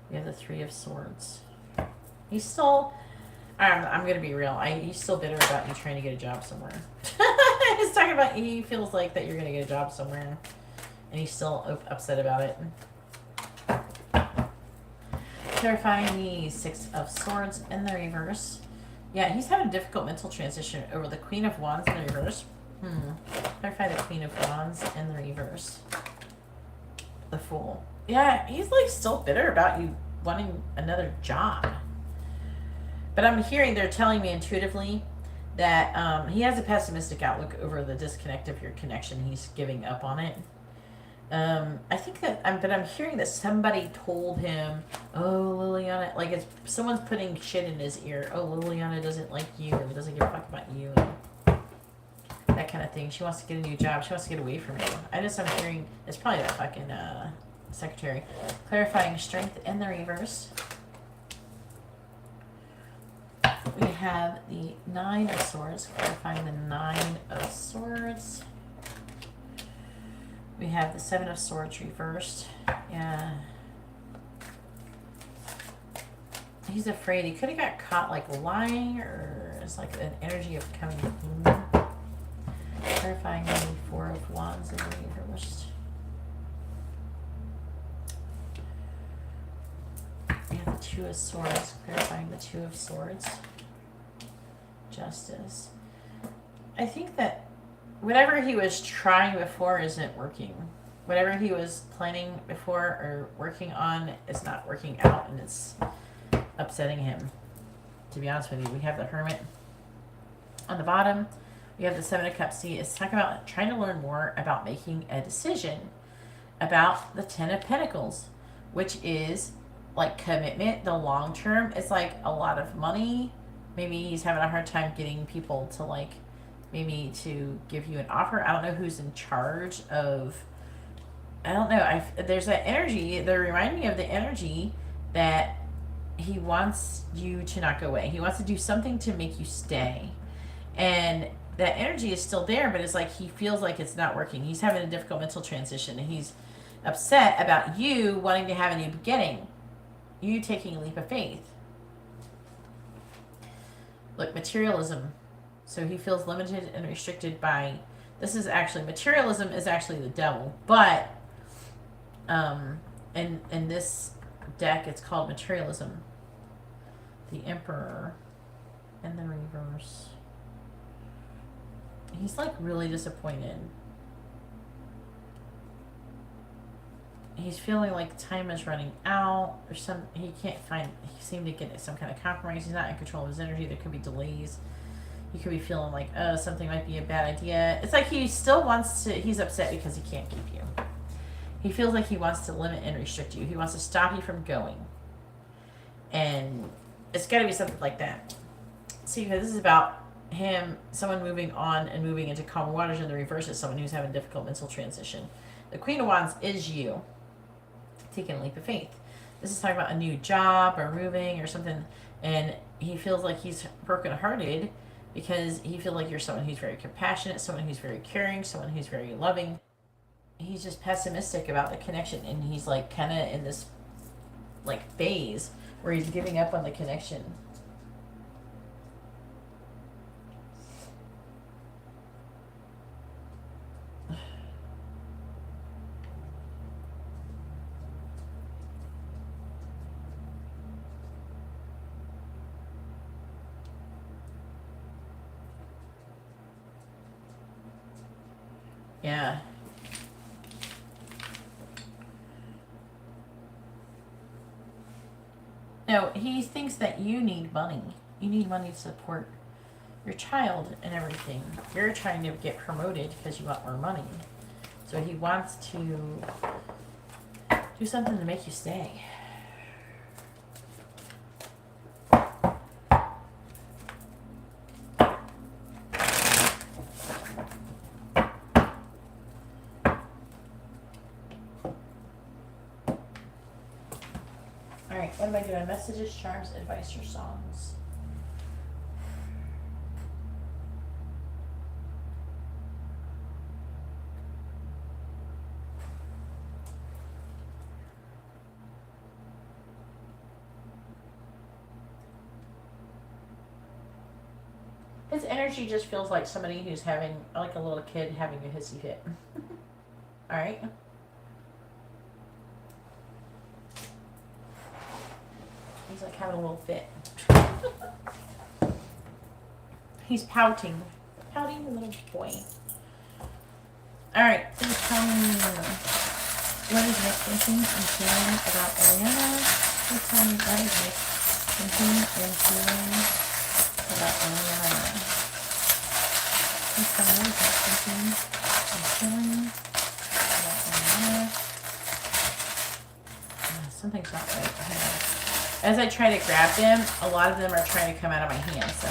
We have the Three of Swords. He's still... I'm going to be real. He's still bitter about you trying to get a job somewhere. He's talking about he feels like that you're going to get a job somewhere. And he's still upset about it. Clarifying the Six of Swords in the reverse. Yeah, he's having a difficult mental transition over the Queen of Wands in the reverse. Clarify the Queen of Wands in the reverse. The Fool. Yeah, he's like still bitter about you wanting another job. But I'm hearing, they're telling me intuitively that he has a pessimistic outlook over the disconnect of your connection. He's giving up on it. I think that I'm hearing that somebody told him, oh, Liliana, like it's someone's putting shit in his ear. Oh, Liliana doesn't like you and doesn't give a fuck about you. And that kind of thing. She wants to get a new job. She wants to get away from you. I'm hearing, it's probably that fucking, secretary. Clarifying strength in the reverse. We have the 9 of Swords, clarifying the 9 of Swords. We have the 7 of Swords reversed. Yeah. He's afraid. He could have got caught like lying, or it's like an energy of coming clean. Clarifying the 4 of Wands in the reversed. We have the 2 of Swords, clarifying the 2 of Swords. Justice. I think that whatever he was trying before isn't working. Whatever he was planning before or working on is not working out, and it's upsetting him. To be honest with you, we have the Hermit on the bottom. We have the 7 of Cups. See, it's talking about trying to learn more about making a decision about the 10 of Pentacles, which is like commitment, the long term. It's like a lot of money. Maybe he's having a hard time getting people to like, maybe to give you an offer. I don't know who's in charge of, I don't know. There's that energy. They're reminding me of the energy that he wants you to not go away. He wants to do something to make you stay. And that energy is still there, but it's like he feels like it's not working. He's having a difficult mental transition, and he's upset about you wanting to have a new beginning. You taking a leap of faith. Look, materialism. So he feels limited and restricted by, this is actually, materialism is actually the devil, but in this deck it's called materialism. The Emperor in the reverse. He's like really disappointed. He's feeling like time is running out, or he can't find, he seemed to get some kind of compromise. He's not in control of his energy. There could be delays. He could be feeling like, oh, something might be a bad idea. It's like he still wants to, he's upset because he can't keep you. He feels like he wants to limit and restrict you. He wants to stop you from going. And it's got to be something like that. See, this is about him, someone moving on and moving into calm waters. In the reverse is someone who's having a difficult mental transition. The Queen of Wands is you taking a leap of faith. This is talking about a new job or moving or something, and he feels like he's brokenhearted because he feels like you're someone who's very compassionate, someone who's very caring, someone who's very loving. He's just pessimistic about the connection, and he's like kind of in this like phase where he's giving up on the connection. Yeah. No, he thinks that you need money. You need money to support your child and everything. You're trying to get promoted because you want more money. So he wants to do something to make you stay. Alright, what am I doing? Messages, charms, advice, or songs? His energy just feels like somebody who's having, like a little kid having a hissy fit. Alright. He's like having a little fit. He's pouting. Pouting little boy. Alright, please tell me what is Nick thinking and feeling about Ariana. Please tell me what is Nick thinking and feeling about Ariana. Please tell me what is Nick thinking and feeling about Ariana. something's not right. As I try to grab them, a lot of them are trying to come out of my hand, so.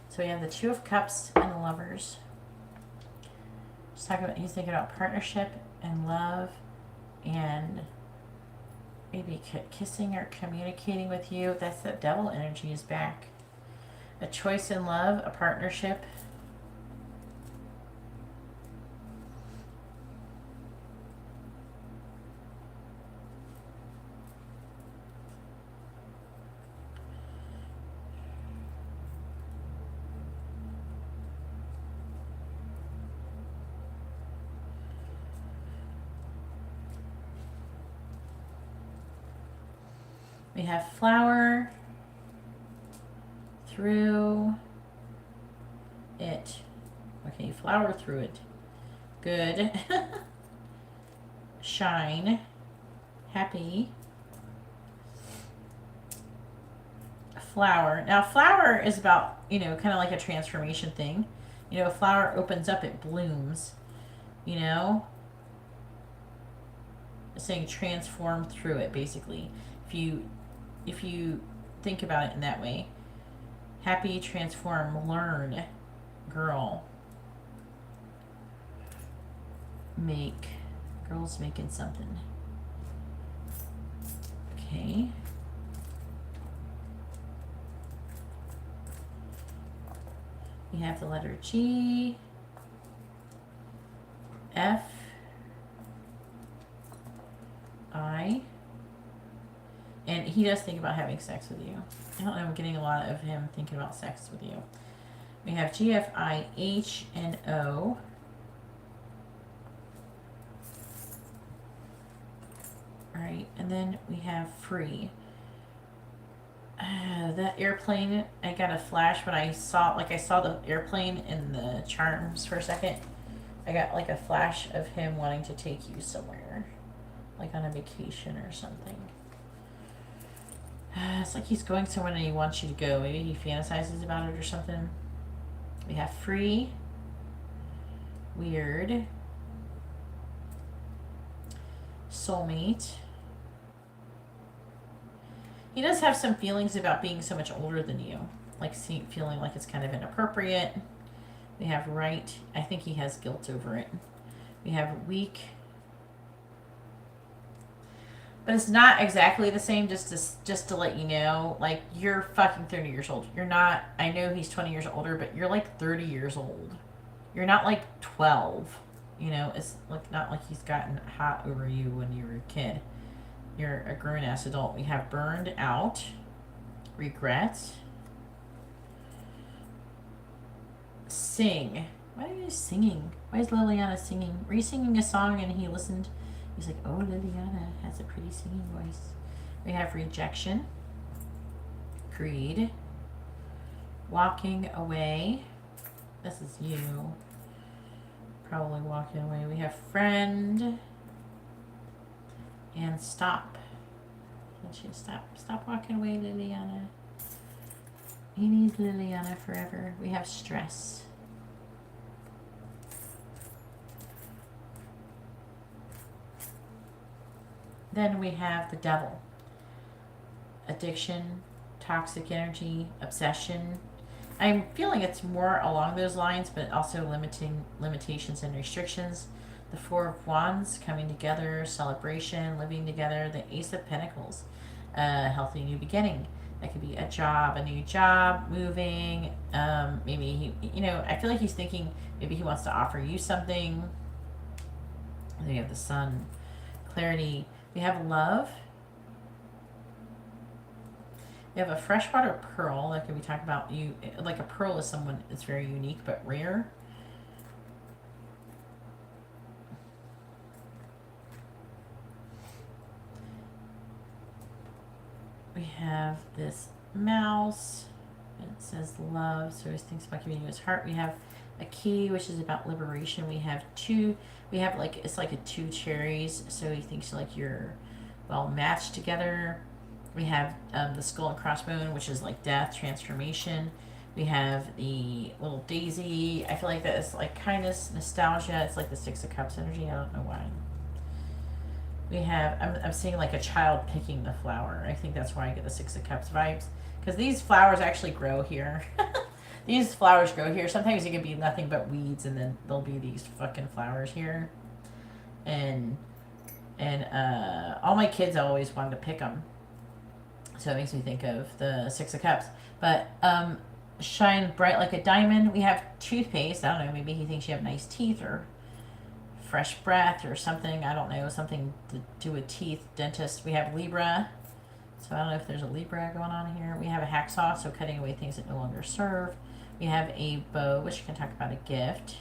So we have the Two of Cups and the Lovers. Just talking about, he's thinking about partnership and love and maybe kissing or communicating with you. That's that Devil energy is back. A choice in love, a partnership. We have flower through it. Okay, flower through it. Good. Shine. Happy. Flower. Now, flower is about, you know, kind of like a transformation thing. You know, a flower opens up, it blooms. You know? It's saying transform through it, basically. If you think about it in that way. Happy, transform, learn, girl. Make. Girl's making something. Okay. We have the letter G, F, I. And he does think about having sex with you. I don't know, I'm getting a lot of him thinking about sex with you. We have G, F, I, H, and O. Alright, and then we have free. That airplane, I got a flash when I saw the airplane in the charms for a second. I got like a flash of him wanting to take you somewhere. Like on a vacation or something. It's like he's going somewhere and he wants you to go. Maybe he fantasizes about it or something. We have free. Weird. Soulmate. He does have some feelings about being so much older than you. Like feeling like it's kind of inappropriate. We have right. I think he has guilt over it. We have weak. But it's not exactly the same, just to let you know. Like, you're fucking 30 years old. You're not, I know he's 20 years older, but you're like 30 years old. You're not like 12. You know, it's like not like he's gotten hot over you when you were a kid. You're a grown-ass adult. We have burned out, regret, sing. Why are you singing? Why is Liliana singing? Were you singing a song and he listened? He's like, oh, Liliana has a pretty singing voice. We have rejection, greed, walking away. This is you. Probably walking away. We have friend. And stop. Can't you stop walking away, Liliana? He needs Liliana forever. We have stress. Then we have the devil. Addiction, toxic energy, obsession. I'm feeling it's more along those lines, but also limitations and restrictions. The Four of Wands, coming together, celebration, living together. The Ace of Pentacles, a healthy new beginning. That could be a job, a new job, moving. Maybe he, you know, I feel like he's thinking maybe he wants to offer you something. And then you have the Sun, clarity. We have love. We have a freshwater pearl. That could be talking about you. Like a pearl is someone that's very unique but rare. We have this mouse. It says love, so he thinks about giving you his heart. We have a key, which is about liberation. We have like, it's like a 2 cherries, so he thinks like you're well matched together. We have the skull and crossbone, which is like death, transformation. We have the little daisy. I feel like that is like kindness, nostalgia. It's like the 6 of Cups energy. I don't know why. We have, I'm seeing like a child picking the flower. I think that's why I get the 6 of Cups vibes. Because these flowers actually grow here. These flowers grow here. Sometimes it can be nothing but weeds, and then there'll be these fucking flowers here. And all my kids always wanted to pick them. So it makes me think of the 6 of Cups. But shine bright like a diamond. We have toothpaste. I don't know. Maybe he thinks you have nice teeth or fresh breath or something. I don't know. Something to do with teeth. Dentist. We have Libra. So I don't know if there's a Libra going on here. We have a hacksaw, so cutting away things that no longer serve. We have a bow, which you can talk about a gift.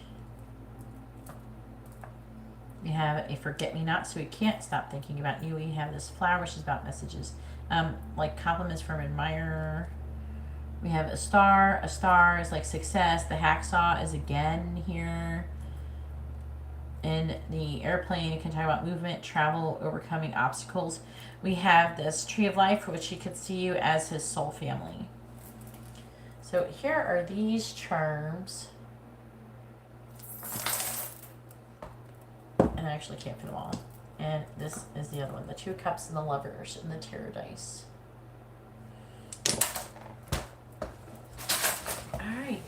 We have a forget-me-not, so we can't stop thinking about you. We have this flower, which is about messages. Like compliments from an admirer. We have a star. A star is like success. The hacksaw is again here. In the airplane, you can talk about movement, travel, overcoming obstacles. We have this tree of life, which he could see you as his soul family. So here are these charms. And I actually can't fit them all. And this is the other one, the 2 cups and the lovers and the tarot dice. All right.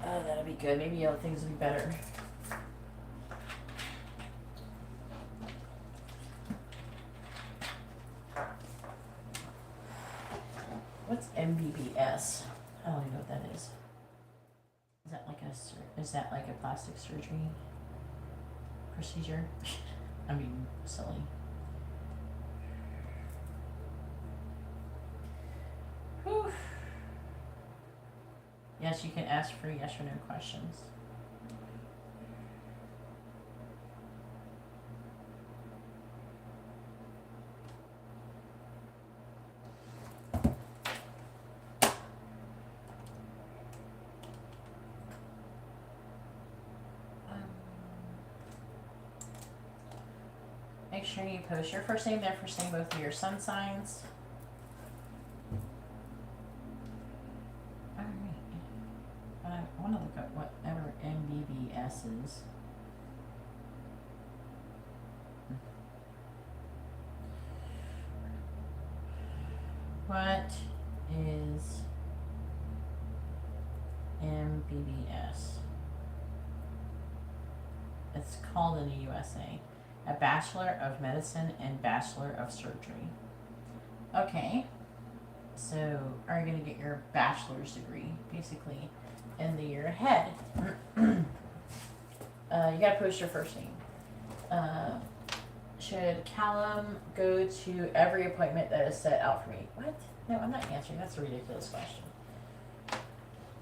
Oh, that'll be good. Maybe other things will be better. What's MBBS? I don't even know what that is. Is that like a plastic surgery procedure? I'm being silly. Whew. Yes, you can ask for yes or no questions. Make sure you post your first name, their first name, both of your sun signs. Alright. I want to look up whatever MBBS is. What is MBBS? It's called in the USA. A Bachelor of Medicine and Bachelor of Surgery. Okay, so are you going to get your bachelor's degree, basically, in the year ahead? You got to post your first name. Should Callum go to every appointment that is set out for me? What? No, I'm not answering. That's a ridiculous question.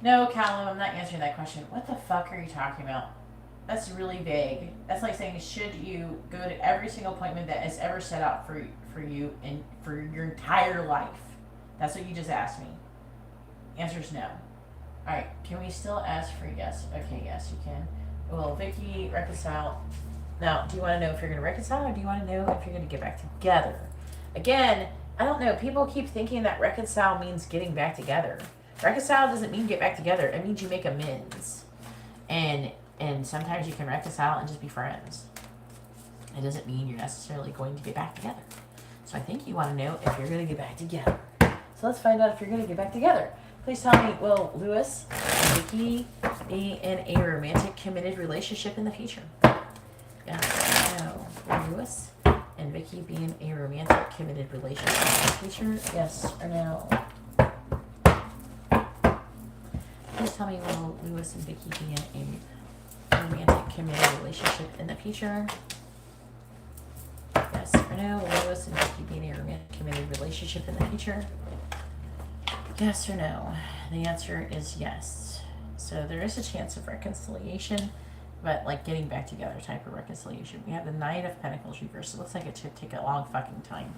No, Callum, I'm not answering that question. What the fuck are you talking about? That's really vague. That's like saying, should you go to every single appointment that is ever set out for you and for your entire life? That's what you just asked me. Answer is no. Alright, can we still ask for yes? Okay, yes, you can. Will Vicky reconcile? Now, do you want to know if you're going to reconcile, or do you want to know if you're going to get back together? Again, I don't know. People keep thinking that reconcile means getting back together. Reconcile doesn't mean get back together. It means you make amends. And sometimes you can reconcile and just be friends. It doesn't mean you're necessarily going to get back together. So I think you want to know if you're going to get back together. So let's find out if you're going to get back together. Please tell me, will Lewis and Vicky be in a romantic, committed relationship in the future? Yes or no? Will Lewis and Vicky be in a romantic, committed relationship in the future? Yes or no? Please tell me, will Lewis and Vicky be in a romantic, committed relationship in the future? Yes or no? Will Lewis and Vicky be in a romantic, committed relationship in the future? Yes or no? The answer is yes. So there is a chance of reconciliation, but like getting back together type of reconciliation. We have the Knight of Pentacles reversed. It looks like it should take a long fucking time.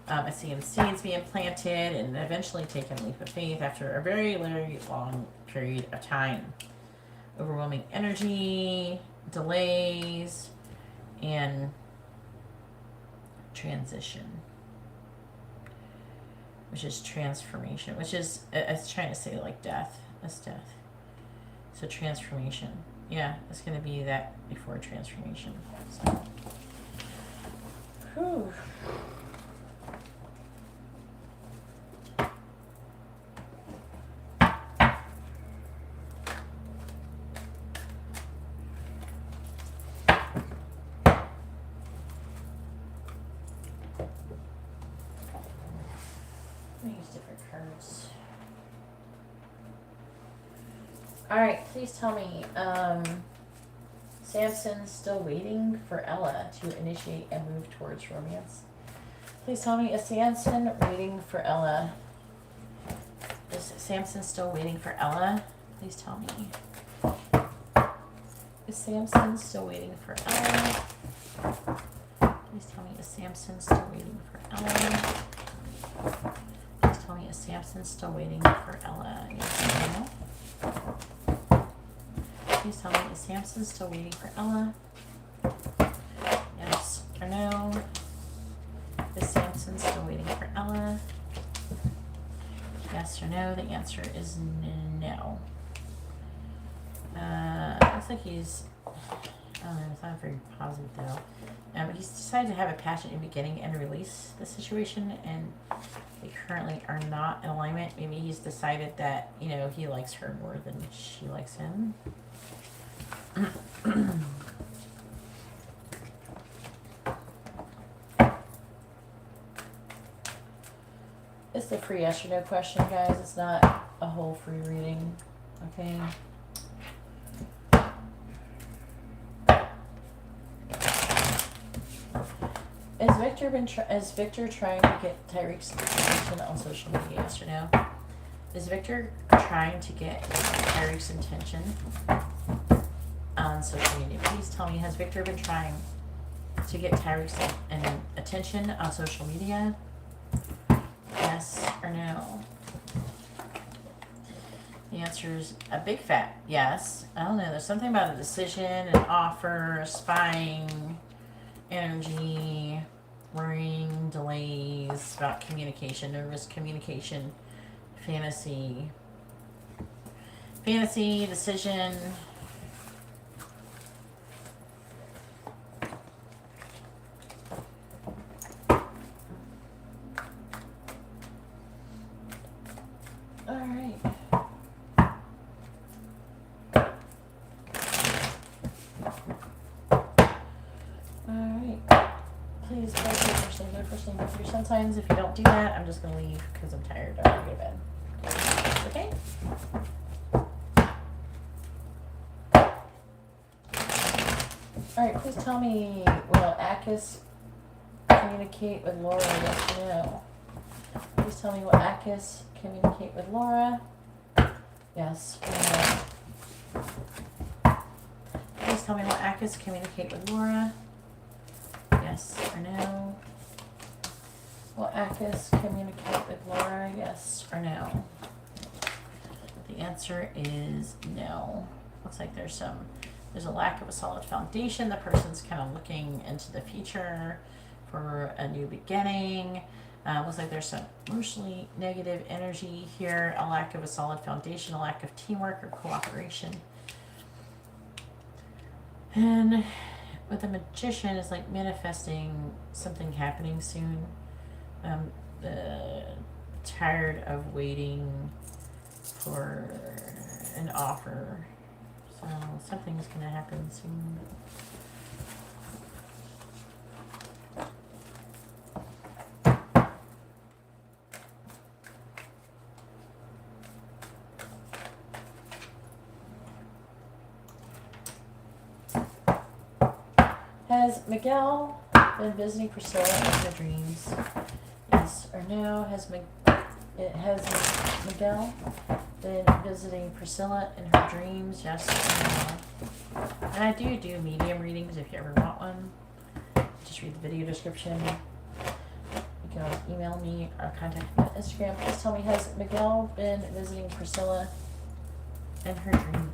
I see him seeds being planted and eventually taking a leap of faith after a very, very long period of time. Overwhelming energy, delays, and transition, which is transformation, which is, it's trying to say like death. That's death. So transformation. Yeah, it's going to be that before transformation. So. Whew. Alright, please tell me, Samson's still waiting for Ella to initiate and move towards romance. Please tell me, is Samson waiting for Ella? Is Samson still waiting for Ella? Please tell me. Is Samson still waiting for Ella? Please tell me, is Samson still waiting for Ella? Please tell me, is Samson still waiting for Ella? Yes or no? Please tell me, is Samson still waiting for Ella? Yes or no? Is Samson still waiting for Ella? Yes or no? The answer is no. Looks like he's, I don't know, it's not very positive though. He's decided to have a passionate beginning and release the situation, and they currently are not in alignment. Maybe he's decided that, you know, he likes her more than she likes him. It's the free yes or no question, guys. It's not a whole free reading, okay? Is Victor trying to get Tyreek's attention on social media? Yes or no? Is Victor trying to get Tyreek's attention on social media? Please tell me, has Victor been trying to get Tyreek's attention on social media? Yes or no? The answer is a big fat yes. I don't know. There's something about a decision, an offer, spying, energy, worrying, delays, about communication, nervous communication, fantasy, decision. Sometimes if you don't do that, I'm just going to leave because I'm tired. I want to go to bed. Okay? Alright, please tell me, will Akis communicate with Laura? Yes or no? Please tell me, will Akis communicate with Laura? Yes or no? Please tell me, will Akis communicate with Laura? Yes or no? Will Akis communicate with Laura? Yes or no? The answer is no. Looks like there's a lack of a solid foundation. The person's kind of looking into the future for a new beginning. Looks like there's some emotionally negative energy here, a lack of a solid foundation, a lack of teamwork or cooperation. And with the Magician, it's like manifesting something happening soon. Tired of waiting for an offer. So something's going to happen soon. Has Miguel been visiting Priscilla in her dreams? Yes or no? Has Miguel been visiting Priscilla in her dreams? Yes or no? And I do medium readings if you ever want one. Just read the video description. You can always email me or contact me on Instagram. Please tell me, has Miguel been visiting Priscilla in her dreams?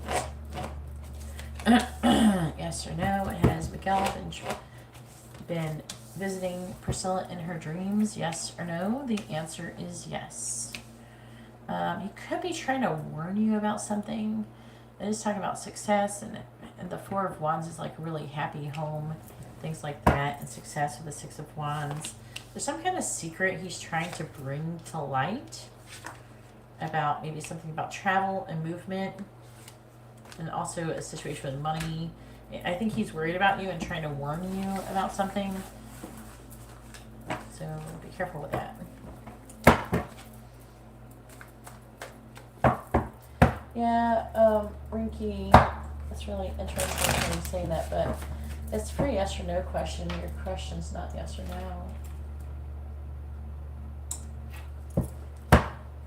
Yes or no? Has Miguel been visiting Priscilla in her dreams? Yes or no? The answer is yes. He could be trying to warn you about something. It is talking about success, and the Four of Wands is like a really happy home, things like that, and success with the Six of Wands. There's some kind of secret he's trying to bring to light about maybe something about travel and movement, and also a situation with money. I think he's worried about you and trying to warn you about something. So be careful with that. Yeah, Rinky, that's really interesting when you say that, but it's for yes or no question. Your question's not yes or no.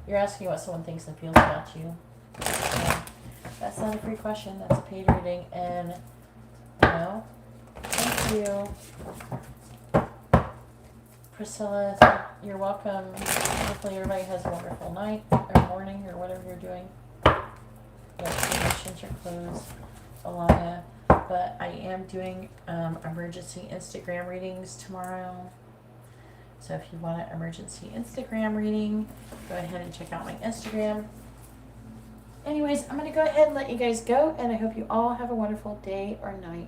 You're asking what someone thinks and feels about you. Yeah. That's not a free question. That's a paid reading, and no. Thank you, Priscilla. You're welcome. Hopefully everybody has a wonderful night or morning or whatever you're doing. Explanations are closed, Alana. But I am doing emergency Instagram readings tomorrow. So if you want an emergency Instagram reading, go ahead and check out my Instagram. Anyways, I'm going to go ahead and let you guys go, and I hope you all have a wonderful day or night.